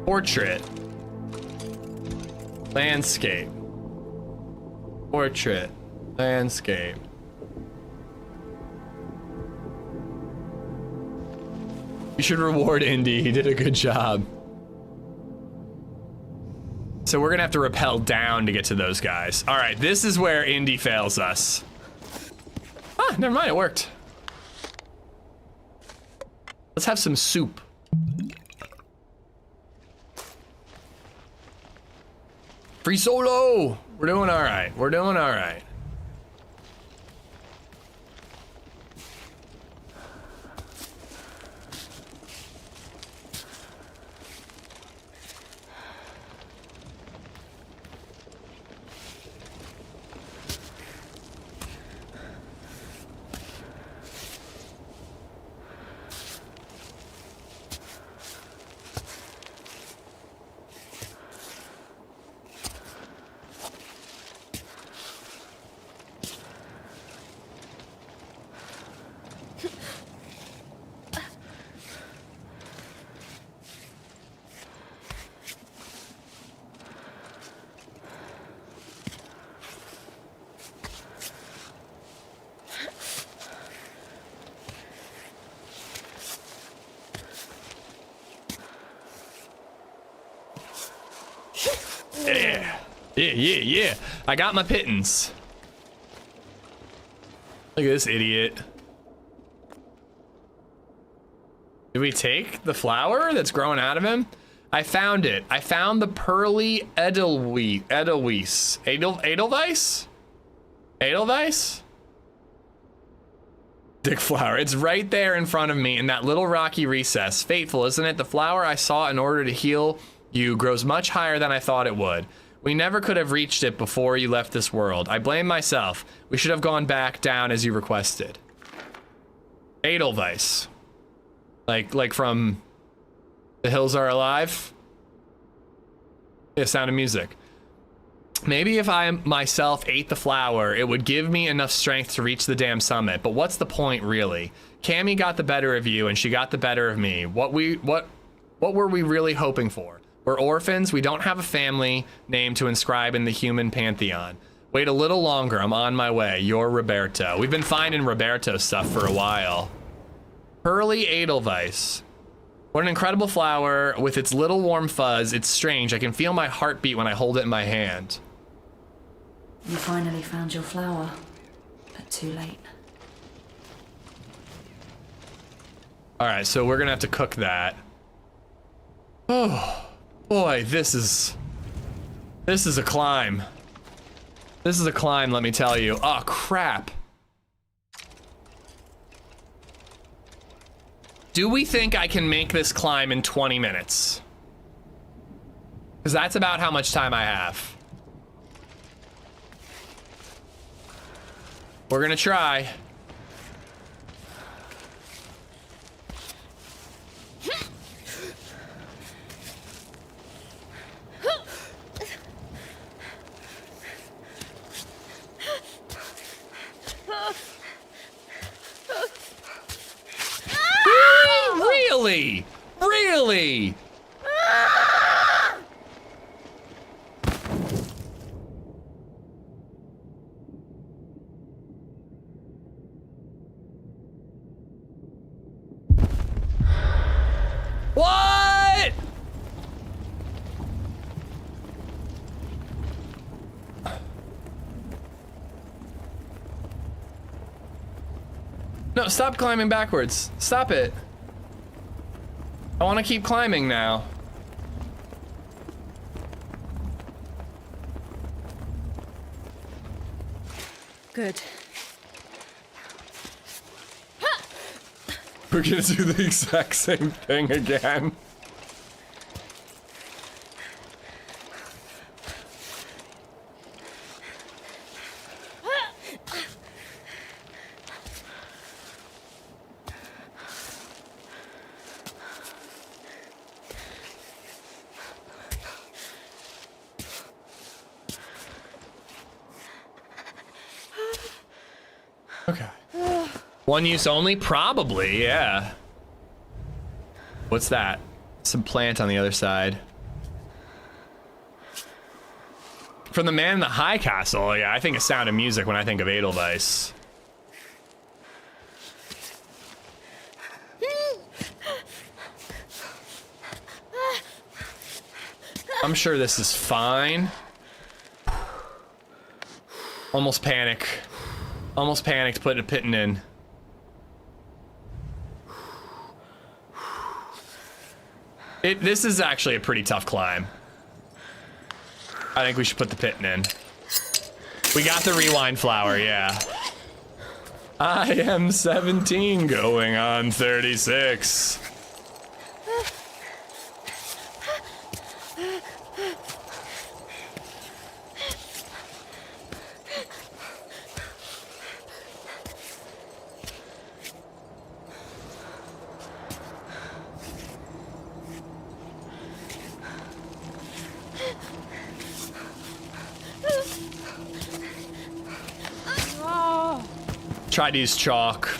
Speaker 2: Portrait. Landscape. Portrait. Landscape. You should reward Indy. He did a good job. So we're gonna have to rappel down to get to those guys. All right, this is where Indy fails us. Ah, never mind, it worked. Let's have some soup. Free solo. We're doing all right. We're doing all right. Yeah. I got my pittance. Look at this idiot. Did we take the flower that's growing out of him? I found it. I found the pearly Edelweiss. Edelweiss? Dick flower. It's right there in front of me in that little rocky recess. Fateful, isn't it? The flower I sought in order to heal you grows much higher than I thought it would. We never could have reached it before you left this world. I blame myself. We should have gone back down as you requested. Edelweiss. Like from The Hills Are Alive? Yeah, Sound of Music. Maybe if I myself ate the flower, it would give me enough strength to reach the damn summit. But what's the point, really? Cammy got the better of you, and she got the better of me. What What were we really hoping for? We're orphans. We don't have a family name to inscribe in the human pantheon. Wait a little longer. I'm on my way. You're Roberto. We've been finding Roberto stuff for a while. Pearly Edelweiss. What an incredible flower with its little warm fuzz. It's strange. I can feel my heartbeat when I hold it in my hand.
Speaker 5: You finally found your flower, but too late.
Speaker 2: All right, so we're gonna have to cook that. Oh, boy, this is a climb. This is a climb, let me tell you. Oh, crap. Do we think I can make this climb in 20 minutes? Because that's about how much time I have. We're gonna try. Really? Really? What? No, stop climbing backwards. Stop it. I want to keep climbing now.
Speaker 5: Good.
Speaker 2: We're gonna do the exact same thing again. Okay. One use only? Probably, yeah. What's that? Some plant on the other side. From the man in the high castle, yeah, I think of Sound of Music when I think of Edelweiss. I'm sure this is fine. Almost panic. Almost panicked putting a pitting in. This is actually a pretty tough climb. I think we should put the pitting in. We got the rewind flower, yeah. I am 17 going on 36. Try to use chalk.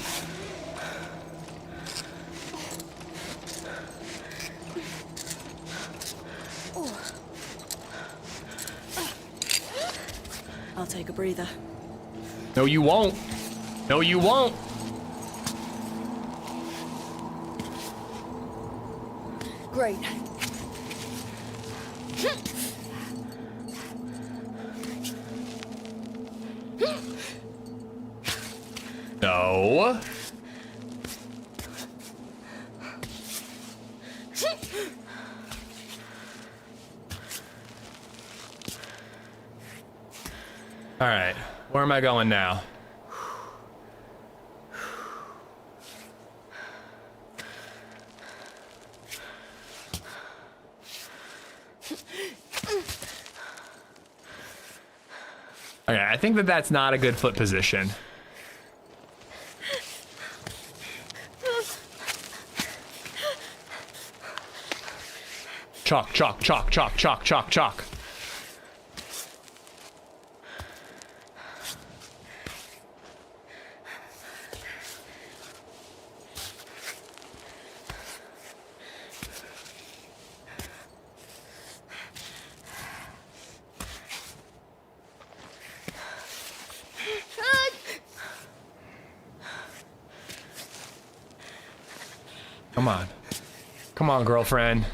Speaker 5: I'll take a breather.
Speaker 2: No, you won't. No, you won't.
Speaker 5: Great.
Speaker 2: No. All right, where am I going now? Okay, I think that's not a good foot position. Chalk, chalk, chalk, chalk, chalk, chalk, chalk. Come on. Come on, girlfriend.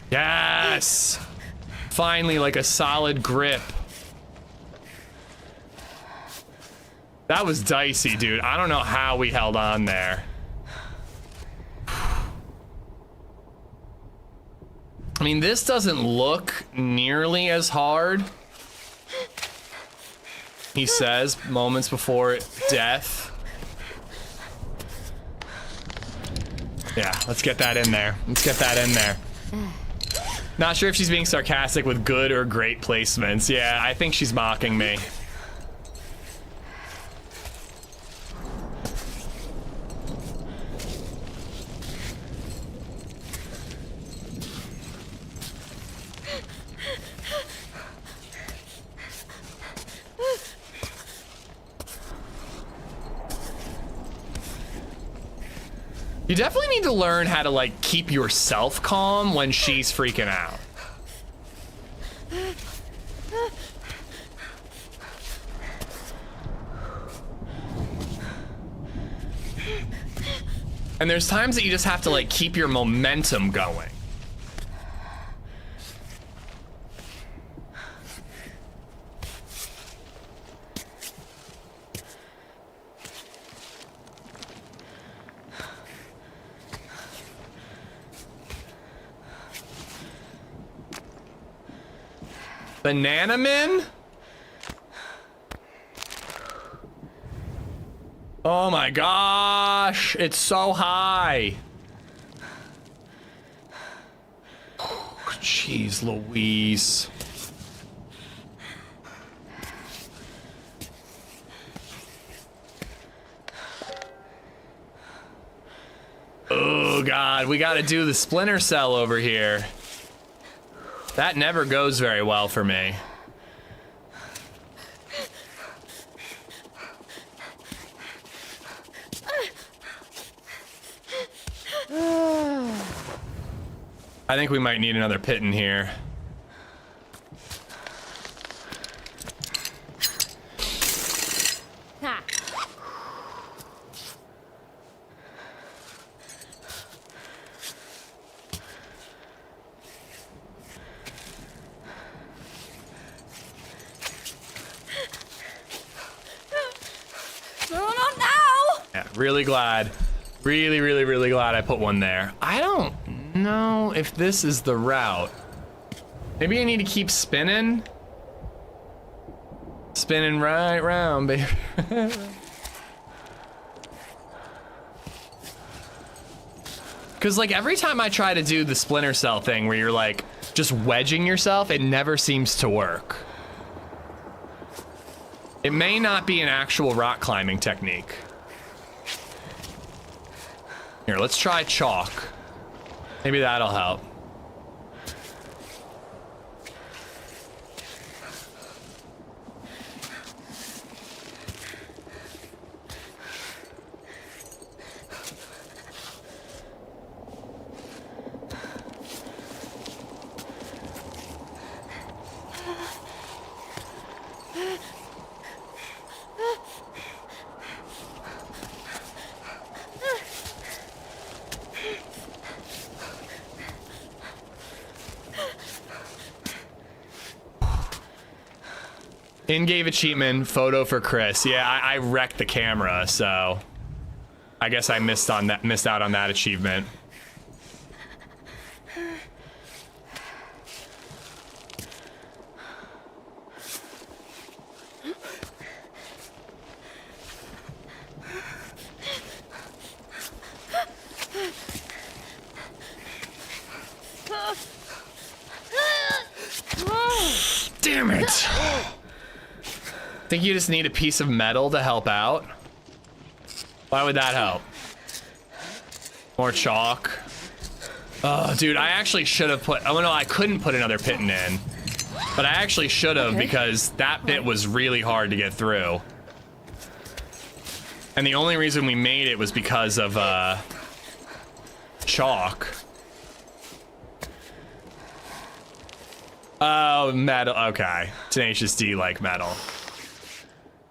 Speaker 2: Yes! Finally, like a solid grip. That was dicey, dude. I don't know how we held on there. I mean, this doesn't look nearly as hard. He says moments before death. Yeah, let's get that in there. Let's get that in there. Not sure if she's being sarcastic with good or great placements. Yeah, I think she's mocking me. You definitely need to learn how to, like, keep yourself calm when she's freaking out. And there's times that you just have to, like, keep your momentum going. Banana Man? Oh my gosh, it's so high. Jeez Louise. Oh God, we gotta do the splinter cell over here. That never goes very well for me. I think we might need another pit in here. Really glad. Really glad I put one there. I don't know if this is the route. Maybe I need to keep spinning. Spinning right round, baby. Because, like, every time I try to do the splinter cell thing where you're, like, just wedging yourself, it never seems to work. It may not be an actual rock climbing technique. Here, let's try chalk. Maybe that'll help. In-game achievement, photo for Chris. Yeah, I wrecked the camera, so I guess I missed out on that achievement. Damn it. Think you just need a piece of metal to help out? Why would that help? More chalk. Oh, dude, I actually should have put... Oh, no, I couldn't put another pitten in. But I actually should have because that bit was really hard to get through. And the only reason we made it was because of chalk. Oh, metal. Okay. Tenacious D like metal. All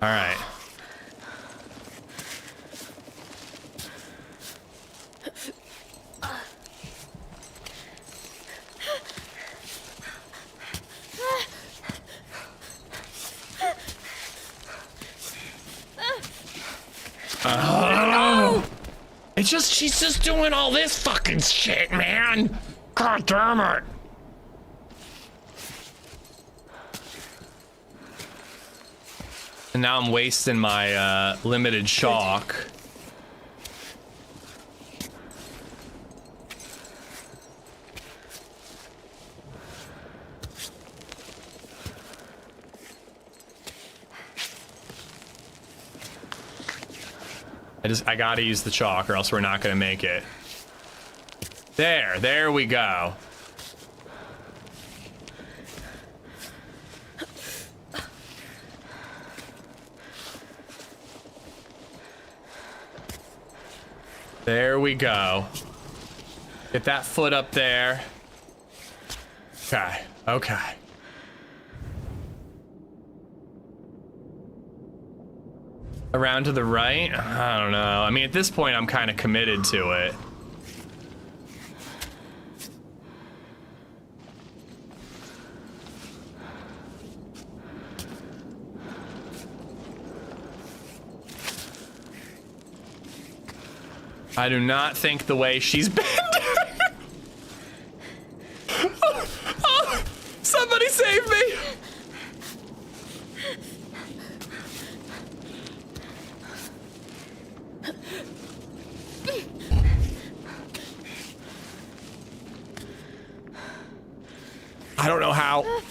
Speaker 2: right. She's just doing all this fucking shit, man. God damn it. And now I'm wasting my limited chalk. I gotta use the chalk or else we're not gonna make it. There we go. There we go. Get that foot up there. Okay, okay. Around to the right? I don't know. I mean, at this point, I'm kind of committed to it. I do not think the way she's been doing. Oh, somebody save me! I don't know how.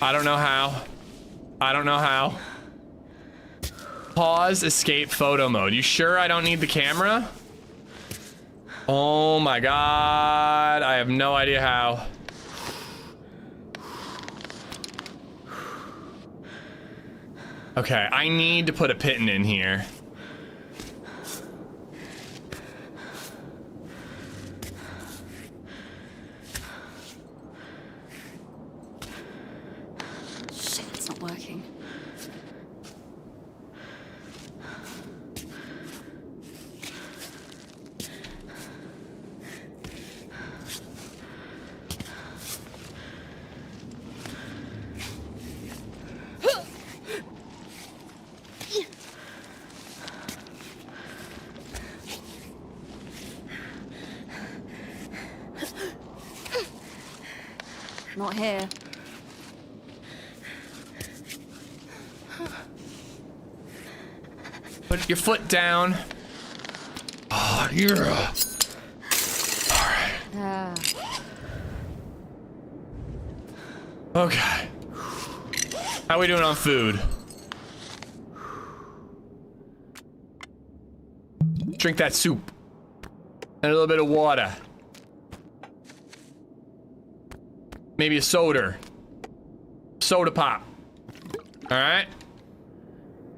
Speaker 2: I don't know how. I don't know how. Pause, escape photo mode. You sure I don't need the camera? Oh my god. I have no idea how. Okay, I need to put a piton in here.
Speaker 5: Not here.
Speaker 2: Put your foot down. Oh, you're Alright. Okay. How we doing on food? Drink that soup. And a little bit of water. Maybe a soda. Soda pop. Alright.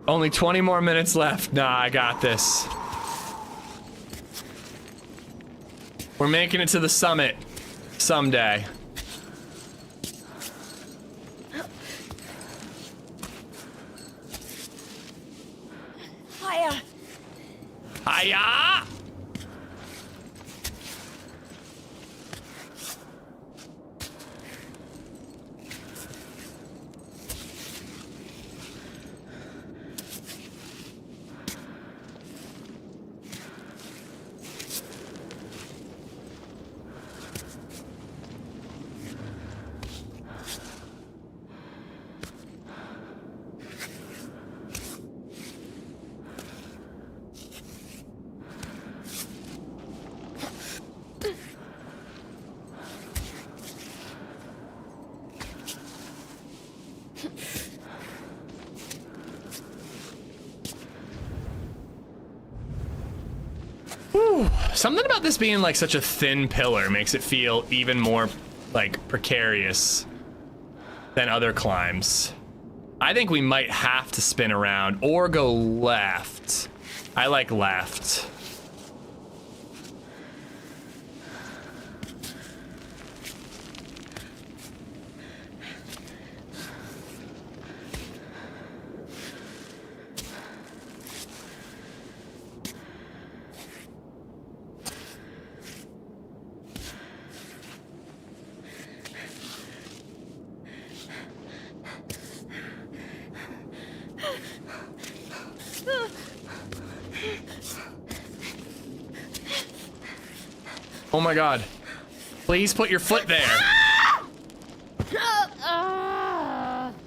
Speaker 2: Only 20 more minutes left. Nah, I got this. We're making it to the summit someday.
Speaker 5: Hiya.
Speaker 2: Hiya! Something about this being like such a thin pillar makes it feel even more like precarious than other climbs. I think we might have to spin around or go left. I like left. Oh my god. Please put your foot there.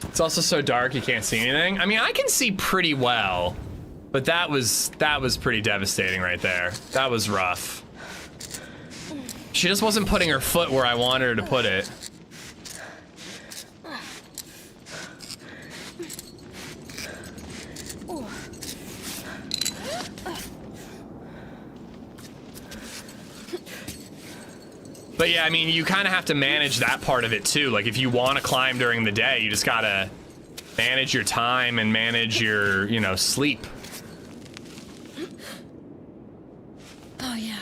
Speaker 2: It's also so dark you can't see anything. I mean, I can see pretty well, but that was pretty devastating right there. That was rough. She just wasn't putting her foot where I wanted her to put it. But yeah, I mean, you kind of have to manage that part of it too. Like if you want to climb during the day, you just gotta manage your time and manage your, you know, sleep.
Speaker 7: Oh, yeah.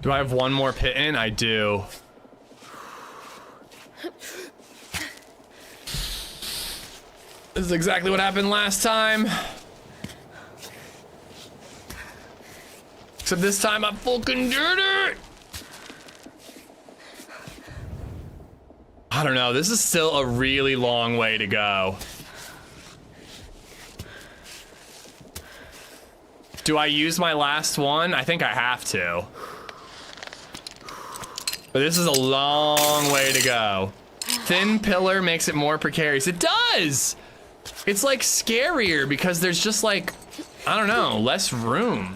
Speaker 2: Do I have one more pit in? I do. This is exactly what happened last time. Except this time I fucking did it! I don't know, this is still a really long way to go. Do I use my last one? I think I have to. But this is a long way to go. Thin pillar makes it more precarious. It does! It's like scarier because there's just like, I don't know, less room.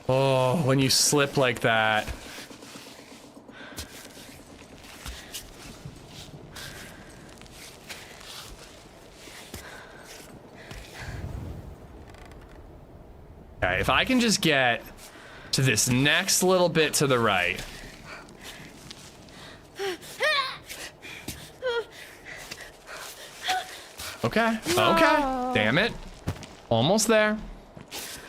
Speaker 2: Oh, when you slip like that. Okay, if I can just get to this next little bit to the right. Okay, okay, damn it. Almost there.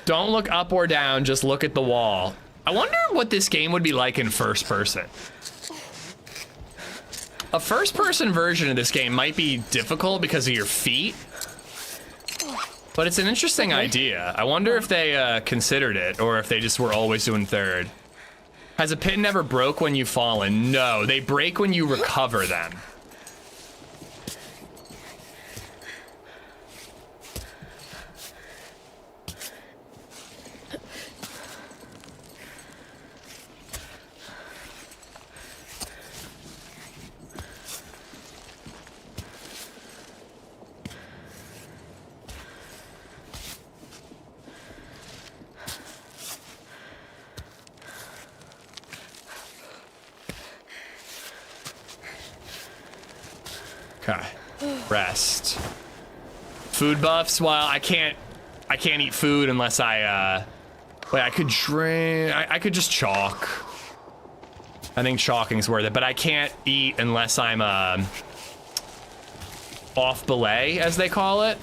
Speaker 2: Don't look up or down, just look at the wall. I wonder what this game would be like in first person. A first person version of this game might be difficult because of your feet. But it's an interesting idea. I wonder if they considered it or if they just were always doing third. Has a pit never broke when you've fallen? No, they break when you recover them. Okay, rest. Food buffs, well, I can't eat food unless I, wait, I could drink, I could just chalk. I think chalking's worth it, but I can't eat unless I'm off belay, as they call it.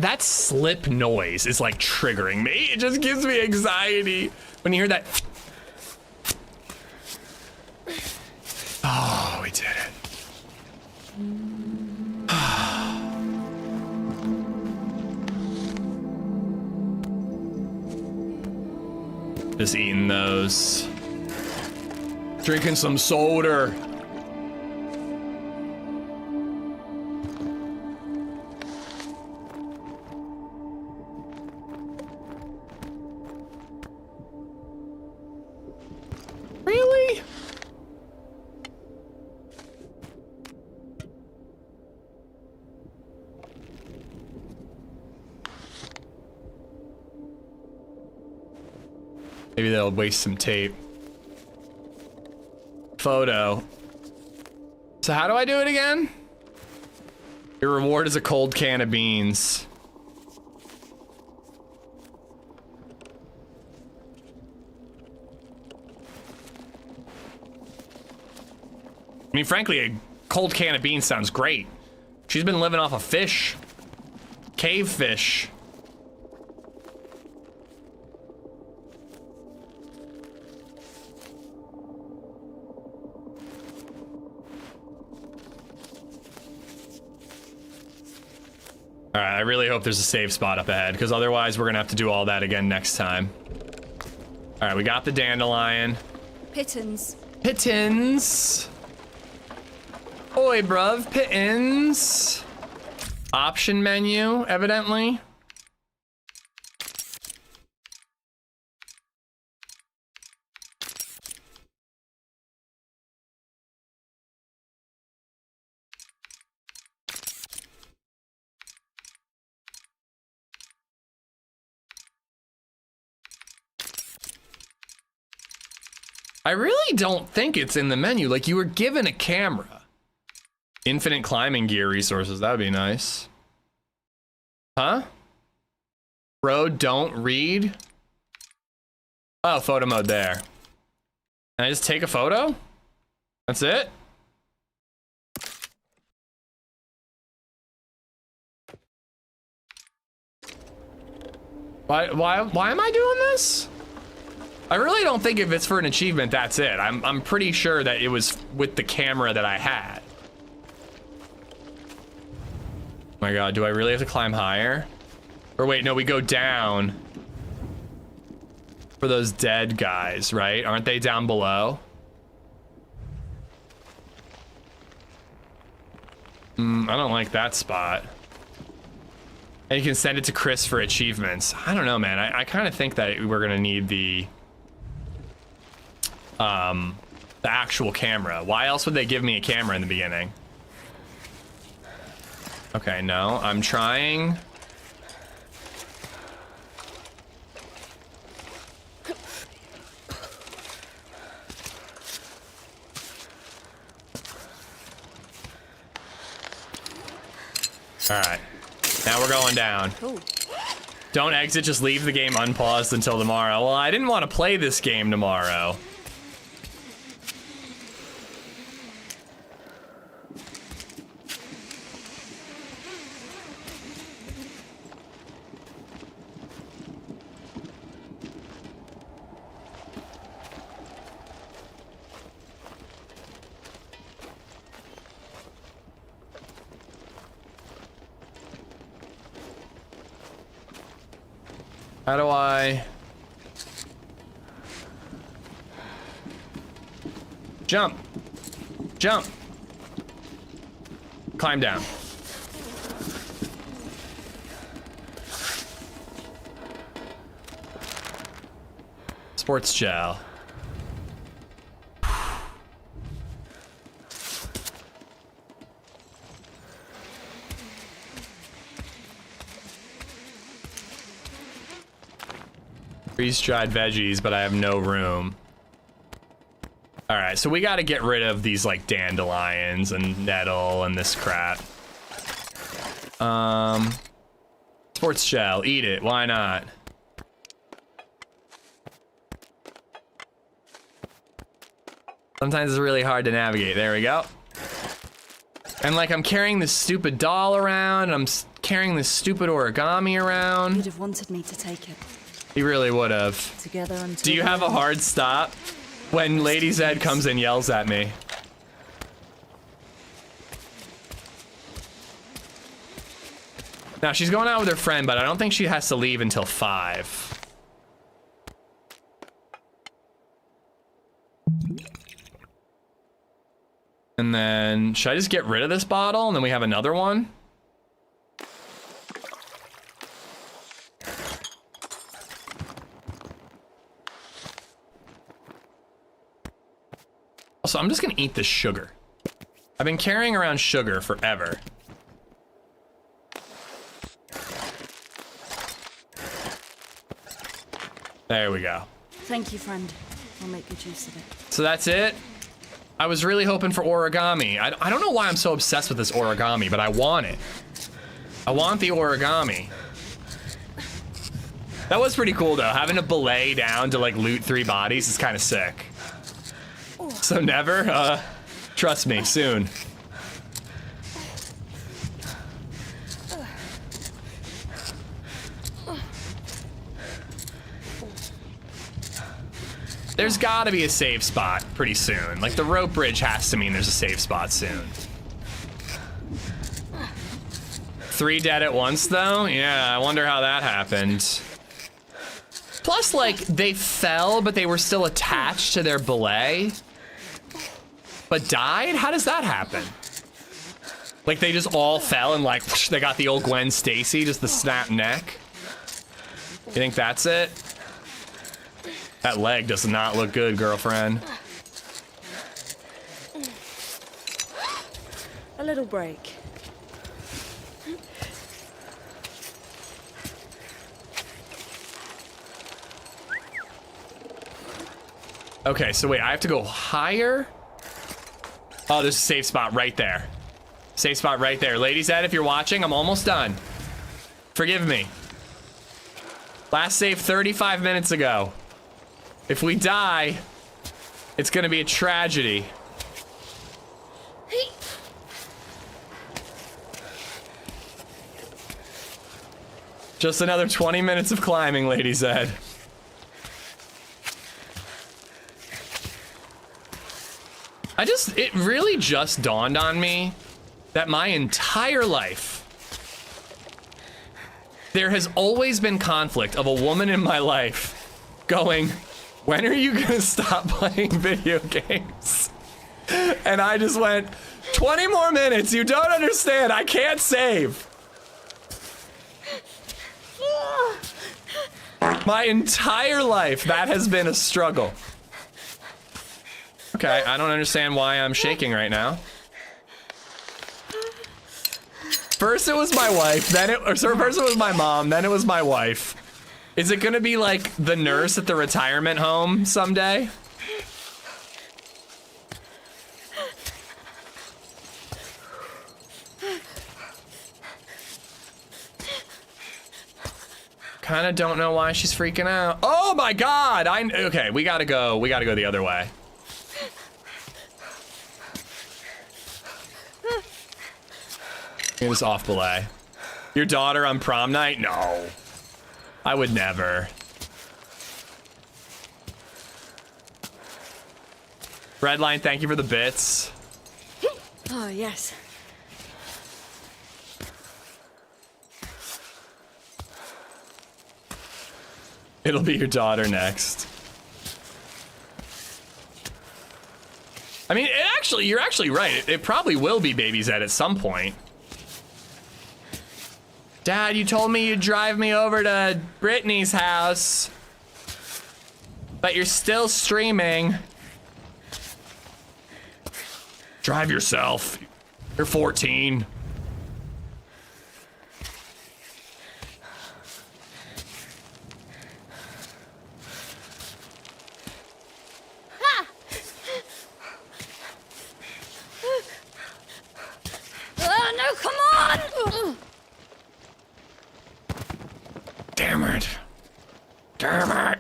Speaker 2: That slip noise is like triggering me. It just gives me anxiety when you hear that. Oh, we did it. Just eating those. Drinking some soda. Really? Maybe they'll waste some tape. Photo. So how do I do it again? Your reward is a cold can of beans. I mean, frankly, a cold can of beans sounds great. She's been living off of fish. Cave fish. All right, I really hope there's a save spot up ahead, because otherwise we're gonna have to do all that again next time. All right, we got the dandelion.
Speaker 5: Pittons.
Speaker 2: Pittons. Oi, bruv, pittons. Option menu, evidently. I really don't think it's in the menu. Like, you were given a camera. Infinite climbing gear resources, that would be nice. Huh? Bro, don't read. Oh, photo mode there. Can I just take a photo? That's it? Why am I doing this? I really don't think if it's for an achievement, that's it. I'm pretty sure that it was with the camera that I had. Oh my God, do I really have to climb higher? Or wait, no, we go down for those dead guys, right? Aren't they down below? I don't like that spot. And you can send it to Chris for achievements. I don't know, man. I kind of think that we're gonna need the actual camera. Why else would they give me a camera in the beginning? Okay, no, I'm trying. All right, now we're going down.
Speaker 5: Cool.
Speaker 2: Don't exit, just leave the game unpaused until tomorrow. Well, I didn't want to play this game tomorrow. How do I... Jump. Jump. Climb down. Sports gel. Freeze-dried veggies, but I have no room. All right, so we got to get rid of these like dandelions and nettle and this crap. Sports gel, eat it. Why not? Sometimes it's really hard to navigate. There we go. And like I'm carrying this stupid doll around, and I'm carrying this stupid origami around.
Speaker 5: You'd have wanted me to take it.
Speaker 2: He really would have.
Speaker 5: Together until
Speaker 2: Do you have a hard stop when LadyZed comes and yells at me? Now she's going out with her friend, but I don't think she has to leave until 5. And then, should I just get rid of this bottle and then we have another one? Also, I'm just gonna eat this sugar. I've been carrying around sugar forever. There we go.
Speaker 5: Thank you, friend. I'll make good use of it.
Speaker 2: So that's it. I was really hoping for origami. I don't know why I'm so obsessed with this origami, but I want it. I want the origami. That was pretty cool though. Having to belay down to like loot 3 bodies is kind of sick. So never? Trust me, soon. There's gotta be a safe spot pretty soon. Like the rope bridge has to mean there's a safe spot soon. 3 dead at once though? Yeah, I wonder how that happened. Plus like they fell, but they were still attached to their belay. But died? How does that happen? Like they just all fell and like they got the old Gwen Stacy, just the snap neck. You think that's it? That leg does not look good, girlfriend.
Speaker 5: A little break.
Speaker 2: Okay, so wait, I have to go higher? Oh, there's a safe spot right there. Safe spot right there. LadyZed, if you're watching, I'm almost done. Forgive me. Last save 35 minutes ago. If we die, it's gonna be a tragedy. Just another 20 minutes of climbing, LadyZed. It really just dawned on me that my entire life, there has always been conflict of a woman in my life going, when are you gonna stop playing video games? And I just went, 20 more minutes, you don't understand, I can't save. My entire life, that has been a struggle. Okay, I don't understand why I'm shaking right now. First it was my wife, first it was my mom, then it was my wife. Is it gonna be like the nurse at the retirement home someday? Kinda don't know why she's freaking out. Oh my God, okay, we gotta go the other way. It was off belay. Your daughter on prom night? No. I would never. Redline, thank you for the bits.
Speaker 5: Oh, yes.
Speaker 2: It'll be your daughter next. you're actually right. It probably will be BabyZed at some point. Dad, you told me you'd drive me over to Brittany's house, but you're still streaming. Drive yourself. You're 14.
Speaker 7: No, come on!
Speaker 2: Damn it. Damn it.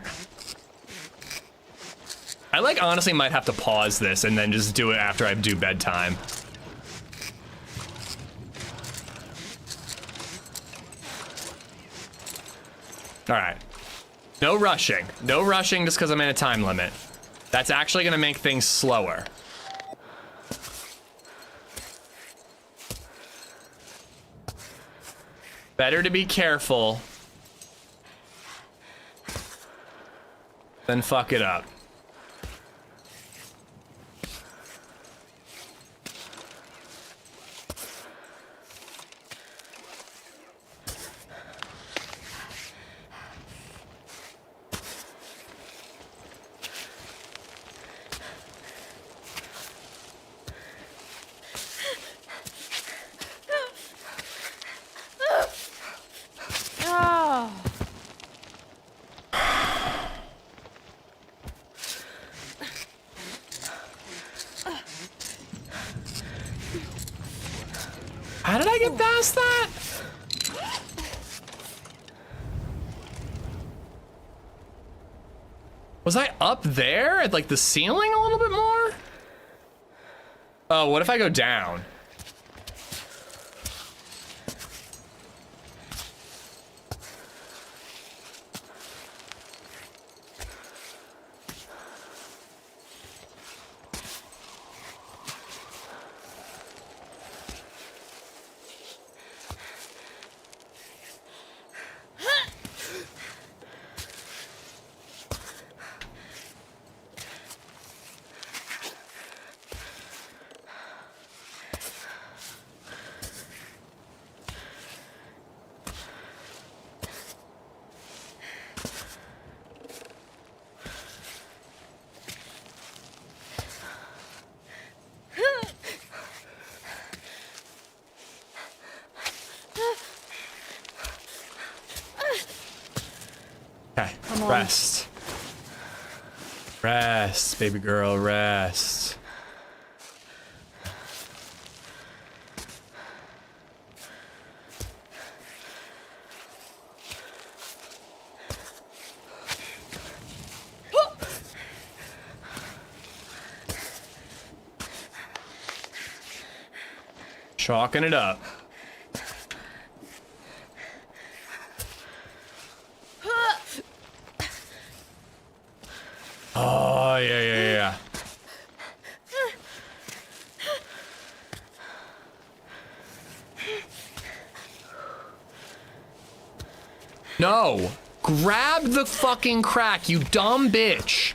Speaker 2: I like honestly might have to pause this and then just do it after I do bedtime. All right. No rushing. No rushing just because I'm in a time limit. That's actually gonna make things slower. Better to be careful than fuck it up. How did I get past that? Was I up there at like the ceiling a little bit more? Oh, what if I go down? Okay, rest. Rest, baby girl, rest. Chalking it up. Oh, yeah. No! Grab the fucking crack, you dumb bitch!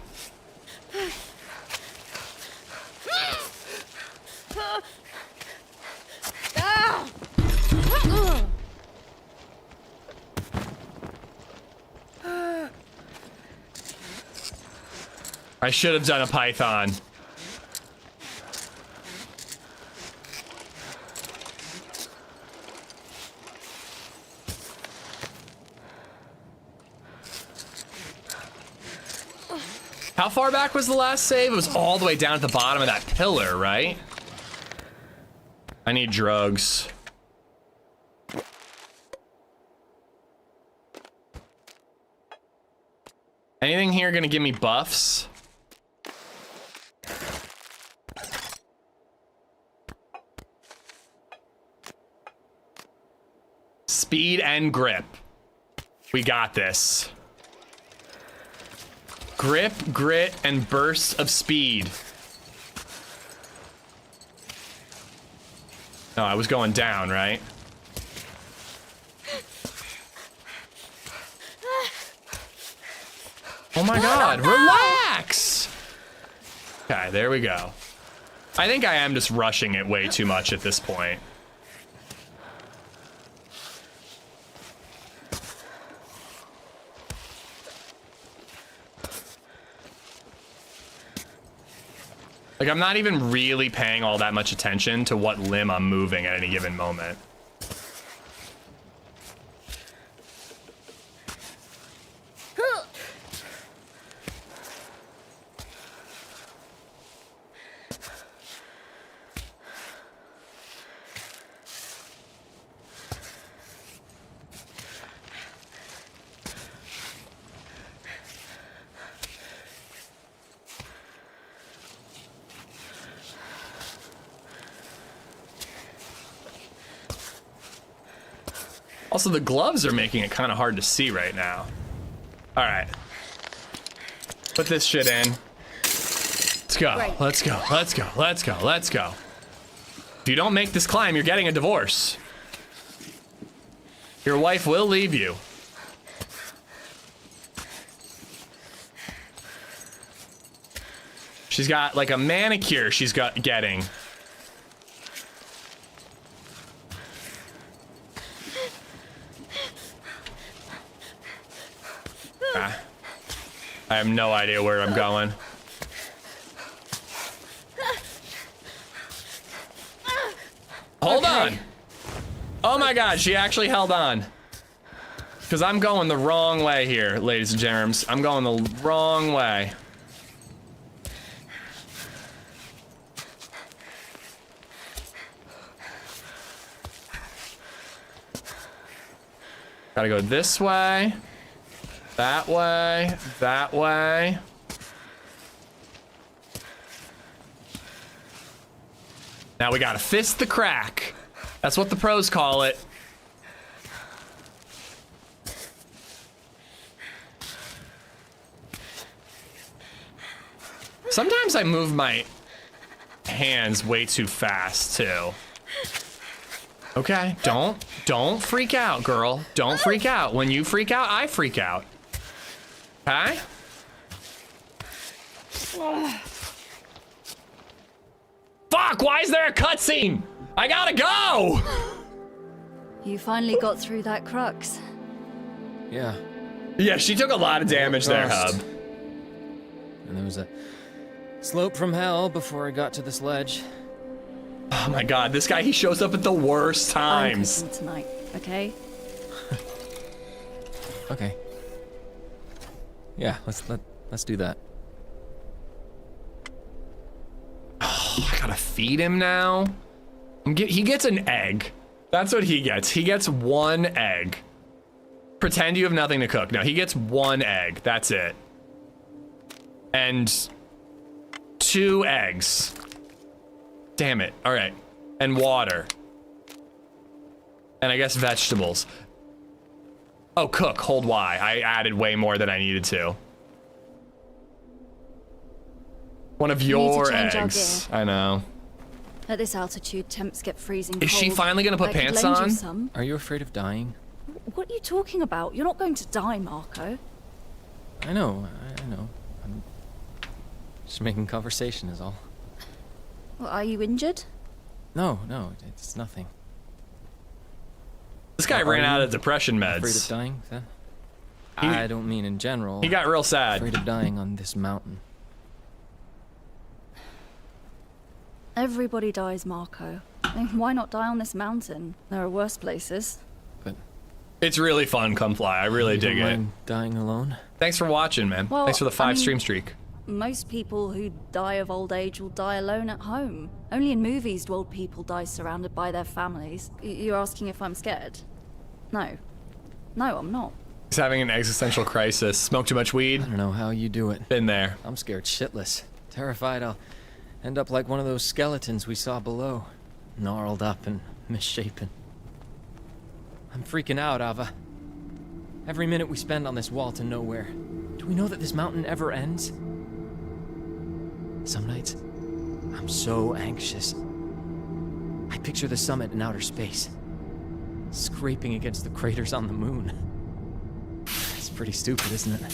Speaker 2: I should have done a python. How far back was the last save? It was all the way down at the bottom of that pillar, right? I need drugs. Anything here gonna give me buffs? Speed and grip. We got this. Grip, grit, and bursts of speed. No, I was going down, right? Oh my god, relax! Okay, there we go. I think I am just rushing it way too much at this point. Like, I'm not even really paying all that much attention to what limb I'm moving at any given moment. Also, the gloves are making it kind of hard to see right now. All right. Put this shit in. Let's go.
Speaker 5: Right.
Speaker 2: Let's go. Let's go. Let's go. Let's go. If you don't make this climb, you're getting a divorce. Your wife will leave you. She's got like a manicure she's getting. I have no idea where I'm going. Hold on. Oh my God, she actually held on. Because I'm going the wrong way here, ladies and germs. I'm going the wrong way. Gotta go this way. That way, that way. Now we gotta fist the crack. That's what the pros call it. Sometimes I move my hands way too fast too. Okay, don't freak out, girl. Don't freak out. When you freak out, I freak out. Okay? Fuck, why is there a cutscene? I gotta go!
Speaker 5: You finally got through that crux.
Speaker 9: Yeah.
Speaker 2: Yeah, she took a lot of damage there, Hub.
Speaker 9: And there was a slope from hell before I got to this ledge.
Speaker 2: Oh my God, this guy, he shows up at the worst times.
Speaker 5: I'm cooking tonight, okay?
Speaker 9: Okay. Yeah, let's do that.
Speaker 2: Oh, I gotta feed him now. He gets an egg. That's what he gets. He gets one egg. Pretend you have nothing to cook. No, he gets one egg. That's it. And 2 eggs. Damn it. All right. And water. And I guess vegetables. Oh, cook. Hold Y. I added way more than I needed to. One of your
Speaker 5: change our
Speaker 2: eggs.
Speaker 5: gear.
Speaker 2: I know.
Speaker 5: At this altitude, temps get freezing
Speaker 2: Is she
Speaker 5: cold.
Speaker 2: finally gonna put
Speaker 5: I could
Speaker 2: pants
Speaker 5: lend you
Speaker 2: on?
Speaker 5: some.
Speaker 9: Are you afraid of dying?
Speaker 5: What are you talking about? You're not going to die, Marco.
Speaker 9: I know. I'm just making conversation is all.
Speaker 5: Well, are you injured?
Speaker 9: No, it's nothing.
Speaker 2: This guy ran out of depression meds.
Speaker 9: Afraid of dying, then? I don't mean in general.
Speaker 2: He got real sad.
Speaker 9: Afraid of dying on this mountain.
Speaker 5: Everybody dies, Marco. I mean, why not die on this mountain? There are worse places.
Speaker 9: But
Speaker 2: It's really fun, Come Fly. I really dig it.
Speaker 9: Dying alone?
Speaker 2: Thanks for watching, man.
Speaker 5: Well,
Speaker 2: Thanks for the 5
Speaker 5: I mean,
Speaker 2: stream streak.
Speaker 5: Most people who die of old age will die alone at home. Only in movies do old people die surrounded by their families. You're asking if I'm scared? No. No, I'm not.
Speaker 2: He's having an existential crisis. Smoke too much weed?
Speaker 9: I don't know how you do it.
Speaker 2: Been there.
Speaker 9: I'm scared shitless. Terrified I'll end up like one of those skeletons we saw below. Gnarled up and misshapen. I'm freaking out, Ava. Every minute we spend on this wall to nowhere. Do we know that this mountain ever ends? Some nights, I'm so anxious. I picture the summit in outer space, scraping against the craters on the moon. It's pretty stupid, isn't it?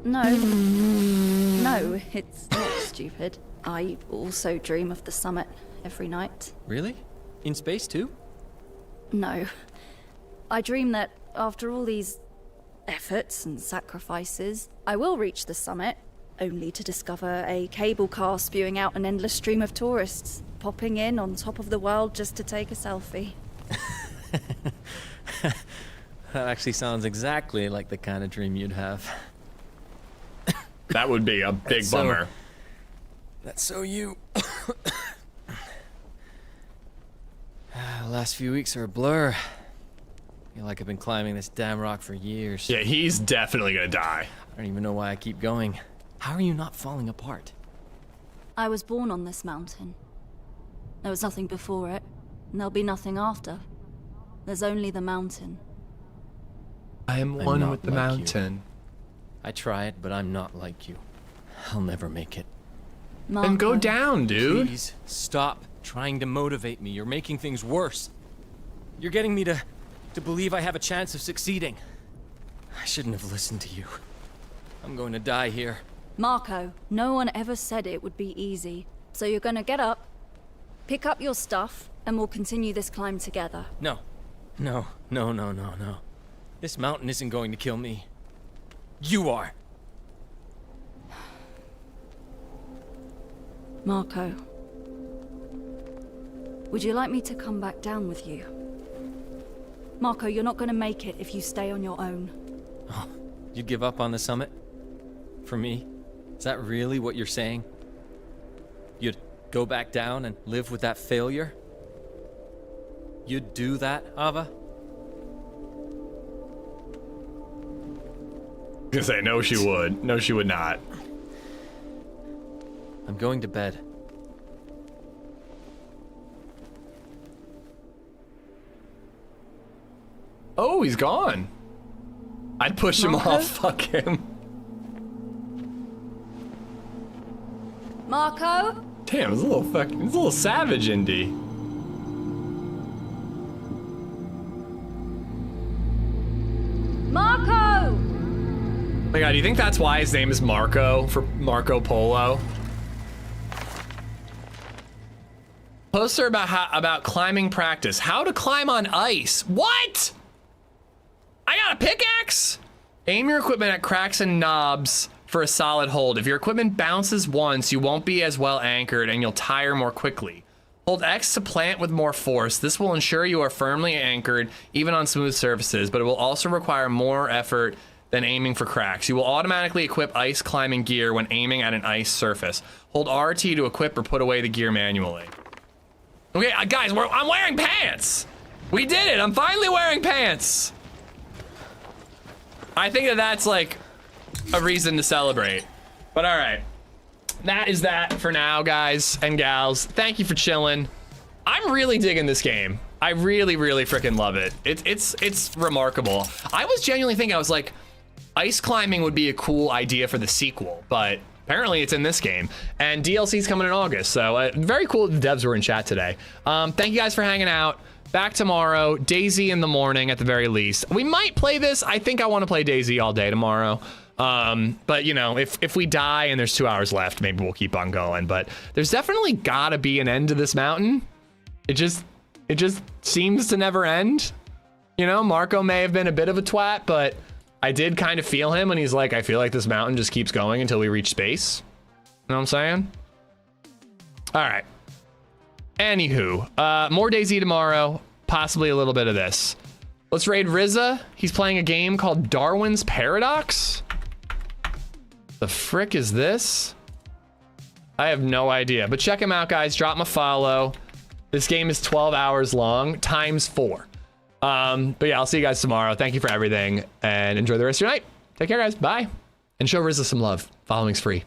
Speaker 5: No. No, it's not stupid. I also dream of the summit every night.
Speaker 9: Really? In space too?
Speaker 5: No. I dream that after all these efforts and sacrifices, I will reach the summit, only to discover a cable car spewing out an endless stream of tourists, popping in on top of the world just to take a selfie.
Speaker 9: That actually sounds exactly like the kind of dream you'd have.
Speaker 2: That would be a big bummer.
Speaker 9: That's so you. The last few weeks are a blur. I feel like I've been climbing this damn rock for years.
Speaker 2: Yeah, he's definitely gonna die.
Speaker 9: I don't even know why I keep going. How are you not falling apart?
Speaker 5: I was born on this mountain. There was nothing before it, and there'll be nothing after. There's only the mountain.
Speaker 2: I am
Speaker 9: I'm
Speaker 2: one
Speaker 9: not
Speaker 2: with the
Speaker 9: like you.
Speaker 2: mountain.
Speaker 9: I tried, but I'm not like you. I'll never make it.
Speaker 2: Then go down, dude.
Speaker 9: Please stop trying to motivate me. You're making things worse. You're getting me to believe I have a chance of succeeding. I shouldn't have listened to you. I'm going to die here.
Speaker 5: Marco, no one ever said it would be easy. So you're gonna get up, pick up your stuff, and we'll continue this climb together.
Speaker 9: No. No. No, no, no, no. This mountain isn't going to kill me. You are.
Speaker 5: Marco, would you like me to come back down with you? Marco, you're not gonna make it if you stay on your own.
Speaker 9: Oh, you'd give up on the summit? For me? Is that really what you're saying? You'd go back down and live with that failure? You'd do that, Ava?
Speaker 2: I was gonna say, no, she would. No, she would not.
Speaker 9: I'm going to bed.
Speaker 2: Oh, he's gone. I'd push him off. Fuck him.
Speaker 5: Marco?
Speaker 2: Damn, it's a little savage, Indy.
Speaker 5: Marco!
Speaker 2: Oh my god, do you think that's why his name is Marco, for Marco Polo? Poster about climbing practice. How to climb on ice. What? I got a pickaxe? Aim your equipment at cracks and knobs for a solid hold. If your equipment bounces once, you won't be as well anchored and you'll tire more quickly. Hold X to plant with more force. This will ensure you are firmly anchored even on smooth surfaces, but it will also require more effort than aiming for cracks. You will automatically equip ice climbing gear when aiming at an ice surface. Hold RT to equip or put away the gear manually. Okay, guys, I'm wearing pants. We did it. I'm finally wearing pants. I think that's like a reason to celebrate. But all right, that is that for now, guys and gals. Thank you for chilling. I'm really digging this game. I really, really freaking love it. It's remarkable. I was genuinely thinking, I was like, ice climbing would be a cool idea for the sequel, but apparently it's in this game, and DLC's coming in August. So very cool that the devs were in chat today. Thank you guys for hanging out. Back tomorrow, DayZ in the morning at the very least. We might play this. I think I want to play DayZ all day tomorrow. But you know, if we die and there's 2 hours left, maybe we'll keep on going. But there's definitely gotta be an end to this mountain. It just seems to never end. You know, Marco may have been a bit of a twat, but I did kind of feel him when he's like, I feel like this mountain just keeps going until we reach space. You know what I'm saying? All right. Anywho, more DayZ tomorrow, possibly a little bit of this. Let's raid Rizza. He's playing a game called Darwin's Paradox. The frick is this? I have no idea, but check him out, guys. Drop him a follow. This game is 12 hours long, times 4. But yeah, I'll see you guys tomorrow. Thank you for everything, and enjoy the rest of your night. Take care, guys. Bye. And show Rizza some love. Following's free.